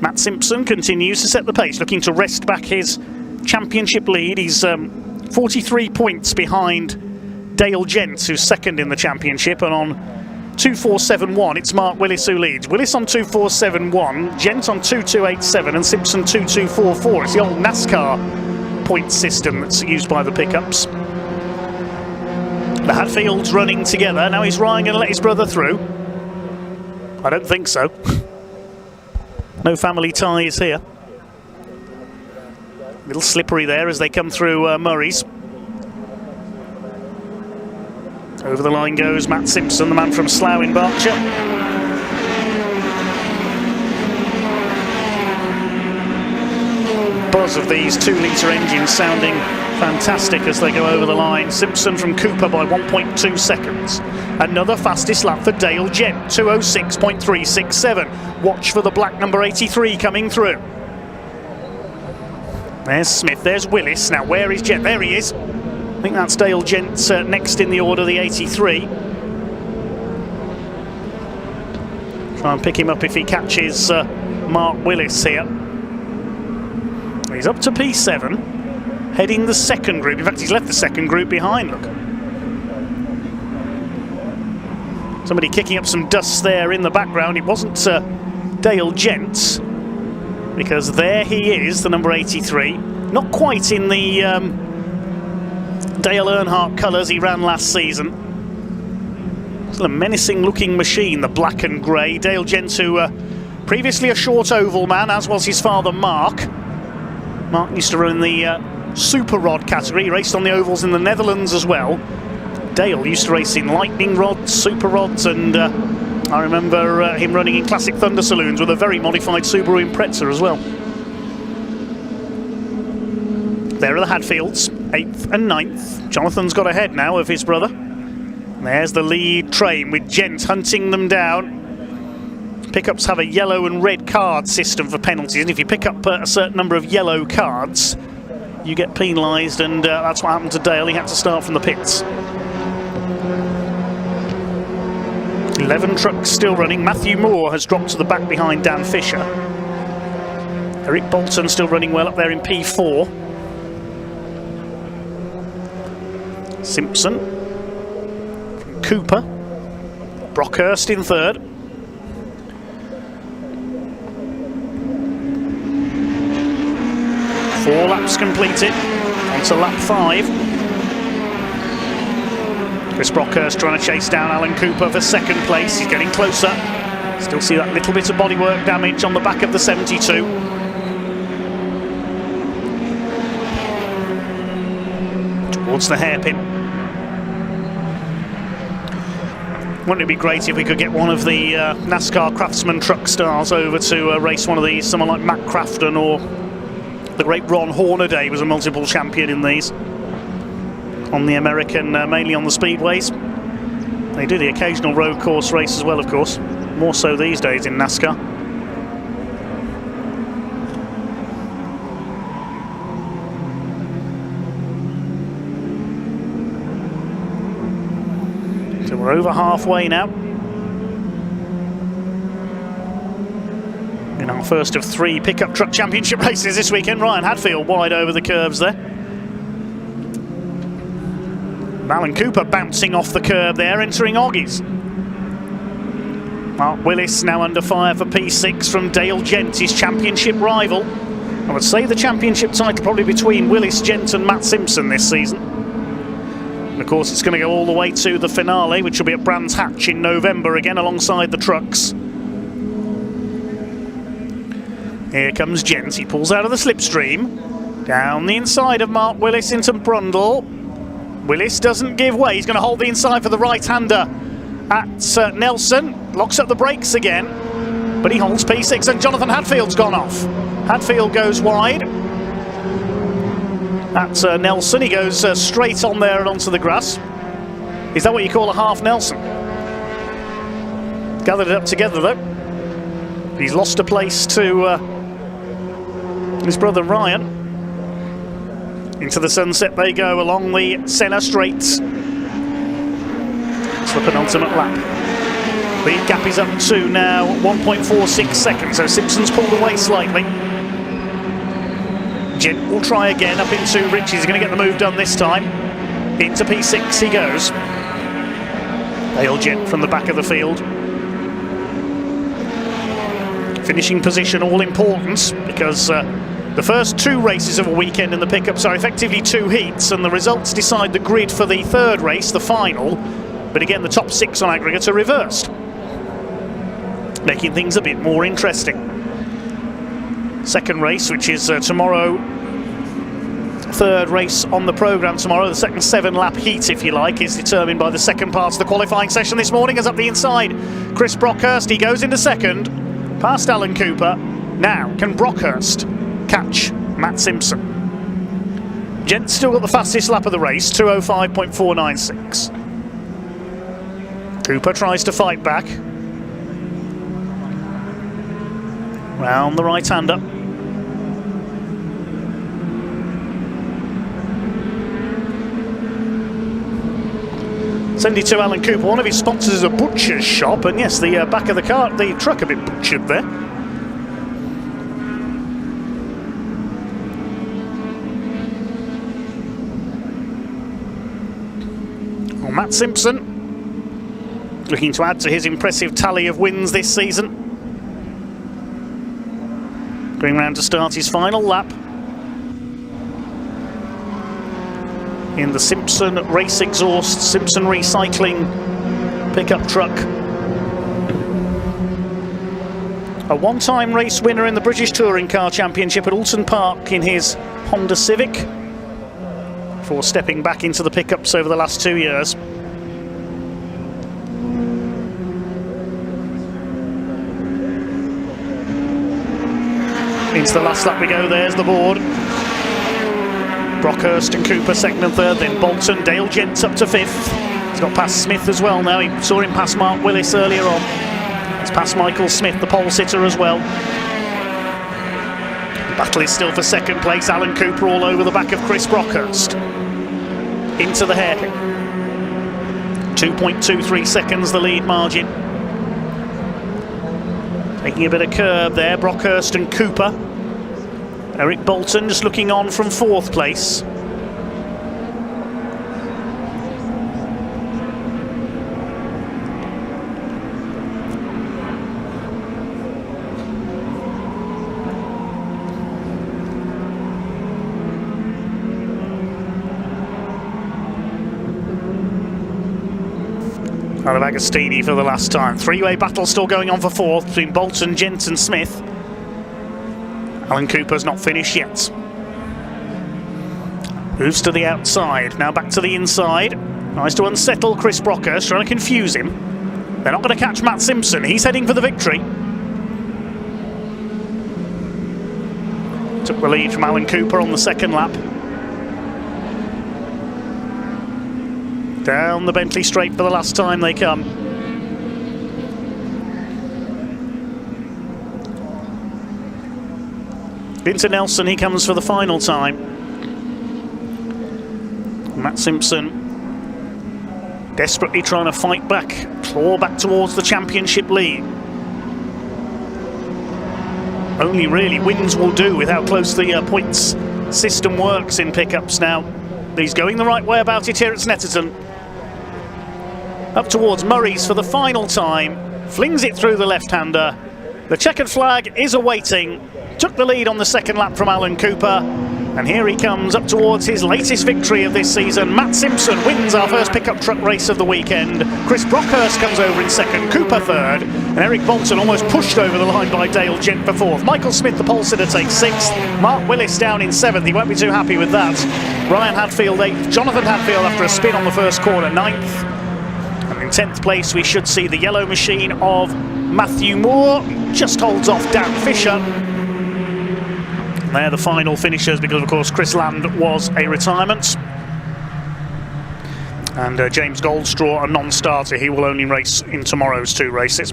Matt Simpson continues to set the pace, looking to wrest back his championship lead. He's 43 points behind Dale Gent, who's 2nd in the championship, and on 2.471 it's Mark Willis who leads. Willis on 2.471, Gent on 2.287 and Simpson 2.244. It's the old NASCAR point system that's used by the pickups. The Hadfields running together. Now is Ryan going to let his brother through? I don't think so. No family ties here. A little slippery there as they come through Murray's. Over the line goes Matt Simpson, the man from Slough in Berkshire. Buzz of these 2-litre engines sounding fantastic as they go over the line. Simpson from Cooper by 1.2 seconds. Another fastest lap for Dale Gent, 2:06.367. Watch for the black number 83 coming through. There's Smith, there's Willis. Now where is Gent? There he is. I think that's Dale Gent next in the order, the 83. Try and pick him up if he catches Mark Willis here. He's up to P7, heading the 2nd group. In fact, he's left the 2nd group behind, look. Somebody kicking up some dust there in the background. It wasn't Dale Gent, because there he is, the number 83. Not quite in the Dale Earnhardt colours he ran last season. Still a menacing looking machine, the black and grey. Dale Gent, who previously a short oval man, as was his father Mark. Mark used to run in the super rod category. He raced on the ovals in the Netherlands as well. Dale used to race in lightning rods, super rods, and I remember him running in classic Thunder saloons with a very modified Subaru Impreza as well. There are the Hadfields, 8th and 9th. Jonathan's got ahead now of his brother. There's the lead train with Gent hunting them down. Pickups have a yellow and red card system for penalties, and if you pick up a certain number of yellow cards, you get penalised, and that's what happened to Dale. He had to start from the pits. 11 trucks still running. Matthew Moore has dropped to the back behind Dan Fisher. Eric Bolton still running well up there in P4. Simpson from Cooper. Brockhurst in 3rd. Four laps completed, on to lap 5. Chris Brockhurst trying to chase down Alan Cooper for 2nd place. He's getting closer. Still see that little bit of bodywork damage on the back of the 72. Towards the hairpin. Wouldn't it be great if we could get one of the NASCAR Craftsman truck stars over to race one of these? Someone like Matt Crafton or the great Ron Hornaday was a multiple champion in these. On the American, mainly on the speedways. They do the occasional road course race as well, of course. More so these days in NASCAR. So we're over halfway now. in our first of 3 pickup truck championship races this weekend. Ryan Hadfield wide over the curves there. Alan Cooper bouncing off the curb there, entering Oggies. Mark Willis now under fire for P6 from Dale Gent, his championship rival. I would say the championship title probably between Willis, Gent and Matt Simpson this season. And of course it's going to go all the way to the finale, which will be at Brands Hatch in November again alongside the trucks. Here comes Gent, he pulls out of the slipstream. Down the inside of Mark Willis into Brundle. Willis doesn't give way, he's going to hold the inside for the right-hander at Nelson. Locks up the brakes again, but he holds P6 and Jonathan Hadfield's gone off. Hadfield goes wide. At Nelson, he goes straight on there and onto the grass. Is that what you call a half Nelson? Gathered it up together though. He's lost a place to his brother Ryan. Into the sunset they go along the Senna straights. It's the penultimate lap. Lead gap is up to now 1.46 seconds, so Simpson's pulled away slightly. Gent will try again up into Rich. He's going to get the move done this time. Into P6 he goes. Dale Gent from the back of the field. Finishing position all important because the first 2 races of a weekend in the pickups are effectively 2 heats, and the results decide the grid for the 3rd race, the final. But again, the top 6 on aggregate are reversed, making things a bit more interesting. 2nd race, which is tomorrow, 3rd race on the programme tomorrow, the second 7-lap heat, if you like, is determined by the second part of the qualifying session this morning. As up the inside, Chris Brockhurst, he goes into 2nd, past Alan Cooper. Now, can Brockhurst catch Matt Simpson? Gent's still got the fastest lap of the race, 2:05.496. Cooper tries to fight back. Round the right-hander. Send it to Alan Cooper. One of his sponsors is a butcher's shop, and yes, the back of the car, the truck a bit butchered there. Well, Matt Simpson looking to add to his impressive tally of wins this season. Going round to start his final lap in the Simpson Race Exhaust Simpson Recycling pickup truck. A 1-time race winner in the British Touring Car Championship at Alton Park in his Honda Civic, before stepping back into the pickups over the last 2 years. Into the last lap we go, there's the board. Brockhurst and Cooper 2nd and 3rd, then Bolton. Dale Gent up to 5th. He's got past Smith as well now. He saw him pass Mark Willis earlier on. He's past Michael Smith, the pole sitter, as well. The battle is still for 2nd place. Alan Cooper all over the back of Chris Brockhurst. Into the hairpin. 2.23 seconds the lead margin. Taking a bit of curb there, Brockhurst and Cooper. Eric Bolton just looking on from 4th place. Out of Agostini for the last time. 3-way battle still going on for 4th between Bolton, Gent and Smith. Alan Cooper's not finished yet. Moves to the outside, now back to the inside. Tries to unsettle Chris Brockhurst, trying to confuse him. They're not going to catch Matt Simpson, he's heading for the victory. Took the lead from Alan Cooper on the 2nd lap. Down the Bentley straight for the last time they come. Into Nelson, he comes for the final time. Matt Simpson desperately trying to fight back, claw back towards the championship lead. only really wins will do with how close the points system works in pickups now. He's going the right way about it here at Snetterton. Up towards Murray's for the final time, flings it through the left-hander. The checkered flag is awaiting, took the lead on the second lap from Alan Cooper, and here he comes up towards his latest victory of this season. Matt Simpson wins our first pickup truck race of the weekend. Chris Brockhurst comes over in second, Cooper third, and Eric Bolton almost pushed over the line by Dale Gent for fourth. Michael Smith, the pole sitter, takes sixth. Mark Willis down in seventh, he won't be too happy with that. Ryan Hadfield eighth, Jonathan Hadfield after a spin on the first corner ninth. And in 10th place we should see the yellow machine of Matthew Moore, just holds off Dan Fisher. They're the final finishers because, of course, Chris Land was a retirement. And James Goldstraw, a non-starter. He will only race in tomorrow's 2 races.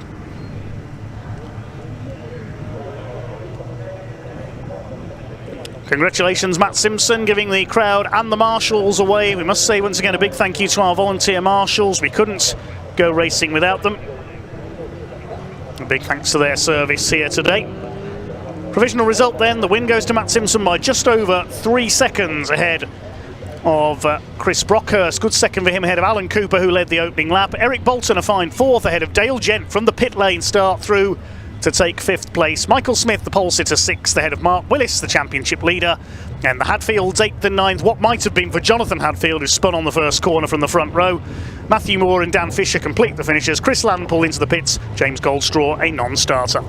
Congratulations, Matt Simpson, giving the crowd and the marshals away. We must say once again a big thank you to our volunteer marshals. We couldn't go racing without them. A big thanks to their service here today. Provisional result then, the win goes to Matt Simpson by just over 3 seconds ahead of Chris Brockhurst. Good second for him ahead of Alan Cooper, who led the opening lap. Eric Bolton a fine 4th ahead of Dale Gent from the pit lane start through to take 5th place. Michael Smith, the pole sitter, 6th ahead of Mark Willis, the championship leader. And the Hadfields 8th and 9th, what might have been for Jonathan Hadfield, who spun on the first corner from the front row. Matthew Moore and Dan Fisher complete the finishers. Chris Land pulled into the pits. James Goldstraw, a non-starter.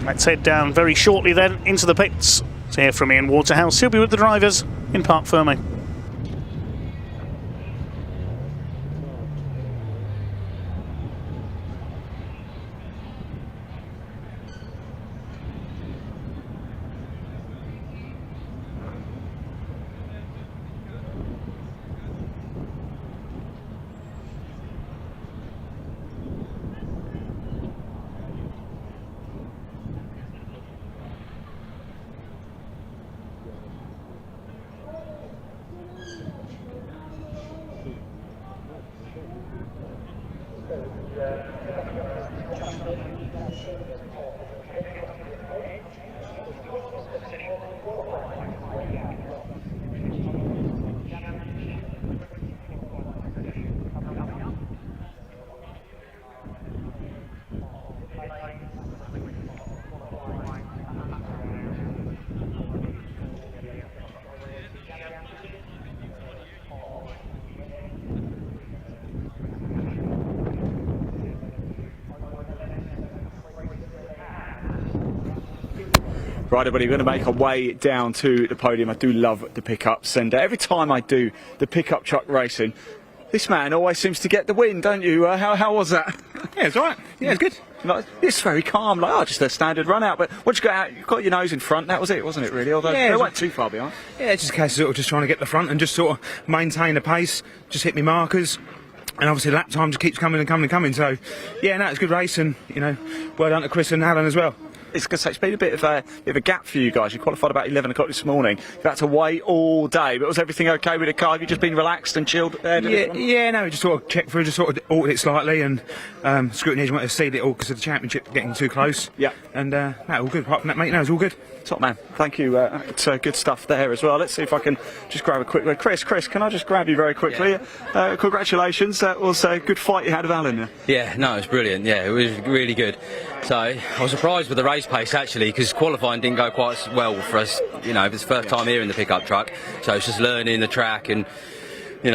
Let's head down very shortly then into the pits to hear from Ian Waterhouse. He'll be with the drivers in Parc Fermé.
Right, everybody, we're going to make our way down to the podium. I do love the pickups, and every time I do the pickup truck racing, this man always seems to get the win, don't you? How was that?
Yeah, it's all right. Yeah, it's good.
Like, it's very calm, like, oh, just a standard run out. But once you got out, you got your nose in front, that was it, wasn't it, really? Although
yeah,
they weren't too far behind.
Yeah, it's just a case of sort of just trying to get the front and just sort of maintain the pace, just hit me markers. And obviously lap time just keeps coming and coming and coming. So, yeah, no, it's a good race, and, you know, well done to Chris and Alan as well.
It's been a bit of a gap for you guys. You qualified about 11 o'clock this morning. You've had to wait all day, but was everything okay with the car? Have you just been relaxed and chilled?
Yeah, no, just sort of checked through, just sort of altered it slightly, and scrutinised, wanted to see it all because of the championship getting too close.
Yeah.
And no, all good. Apart from that, mate, no, it's all good.
Top man, thank you. It's good stuff there as well. Let's see if I can just grab a quick one. Chris, can I just grab you very quickly? Yeah. Congratulations. That was a good fight you had with Alan.
Yeah, no, it was brilliant. Yeah, it was really good. So I was surprised with the race pace actually, because qualifying didn't go quite as well for us. You know, it was the first time here in the pickup truck, so it's just learning the track and you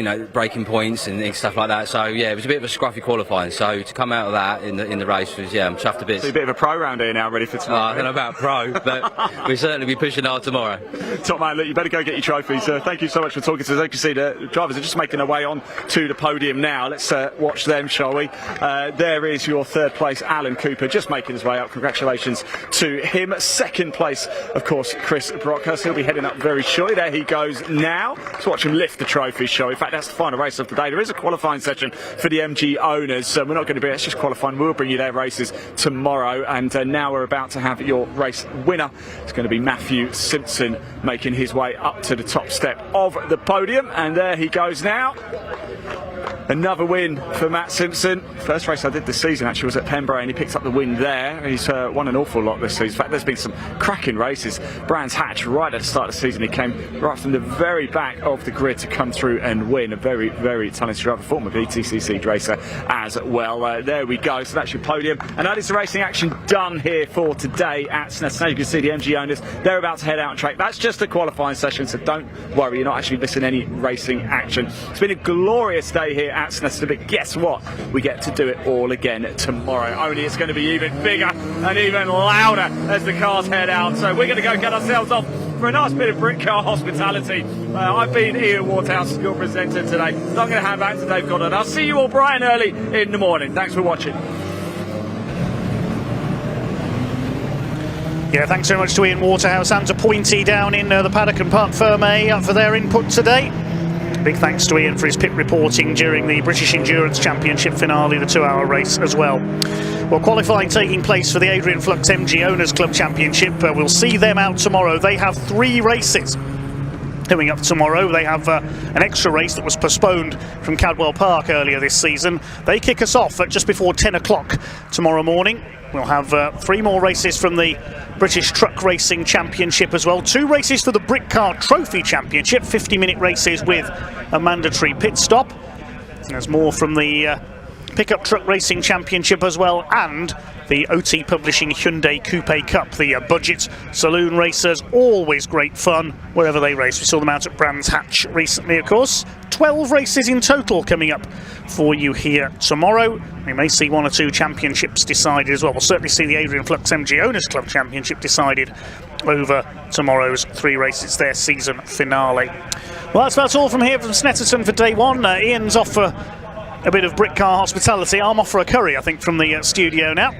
know, breaking points and stuff like that. So yeah, it was a bit of a scruffy qualifying. So to come out of that in the race was, yeah, I'm chuffed a bit.
So a bit of a pro round here now, ready for tomorrow.
I don't know about pro, but we'll certainly be pushing hard tomorrow.
Top man, look, you better go get your trophies. Thank you so much for talking to us. As you can see, the drivers are just making their way on to the podium now. Let's watch them, shall we? There is your 3rd place, Alan Cooper, just making his way up. Congratulations to him. 2nd place, of course, Chris Brockhurst. He'll be heading up very shortly. There he goes now. Let's watch watch them lift the trophy show. In fact, that's the final race of the day. There is a qualifying session for the MG owners. We're not going to be, it's just qualifying. We'll bring you their races tomorrow. And now we're about to have your race winner. It's going to be Matthew Simpson making his way up to the top step of the podium. And there he goes now. Another win for Matt Simpson. First race I did this season actually was at Pembrey, and he picked up the win there. He's won an awful lot this season. In fact, there's been some cracking races. Brands Hatch, right at the start of the season, he came right from the very back of the grid to come through and win. A very, very talented driver, former VTCC racer as well. There we go. So that's your podium. And that is the racing action done here for today at Snetterton. As you can see, the MG owners, they're about to head out on track. That's just a qualifying session, so don't worry, you're not actually missing any racing action. It's been a glorious day here at Snetterton, but guess what? We get to do it all again tomorrow. Only it's going to be even bigger and even louder as the cars head out. So we're going to go get ourselves off for a nice bit of brick car hospitality. I've been Ian Waterhouse, your presenter today. So I'm going to hand back to Dave Goddard. I'll see you all bright and early in the morning. Thanks for watching.
Yeah, thanks very much to Ian Waterhouse and to Pointy down in the paddock and Parc Fermé for their input today. Big thanks to Ian for his pit reporting during the British Endurance Championship finale, the 2-hour race as well. Well, qualifying taking place for the Adrian Flux MG Owners Club Championship. We'll see them out tomorrow. They have 3 races coming up tomorrow. They have an extra race that was postponed from Cadwell Park earlier this season. They kick us off at just before 10 o'clock tomorrow morning. We'll have 3 more races from the British Truck Racing Championship as well. 2 races for the Brick Car Trophy Championship, 50-minute races with a mandatory pit stop. There's more from the Pickup Truck Racing Championship as well, and the OT Publishing Hyundai Coupe Cup, the budget saloon racers. Always great fun wherever they race. We saw them out at Brands Hatch recently, of course. 12 races in total coming up for you here tomorrow. We may see 1 or 2 championships decided as well. We'll certainly see the Adrian Flux MG Owners Club Championship decided over tomorrow's 3 races, their season finale. Well, that's about all from here from Snetterton for day 1. Ian's off for a bit of brick car hospitality. I'm off for a curry, I think, from the studio now.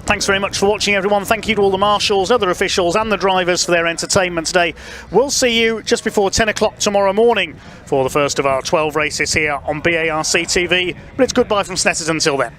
Thanks very much for watching, everyone. Thank you to all the marshals, other officials and the drivers for their entertainment today. We'll see you just before 10 o'clock tomorrow morning for the first of our 12 races here on BARC TV. But it's goodbye from Snetterton until then.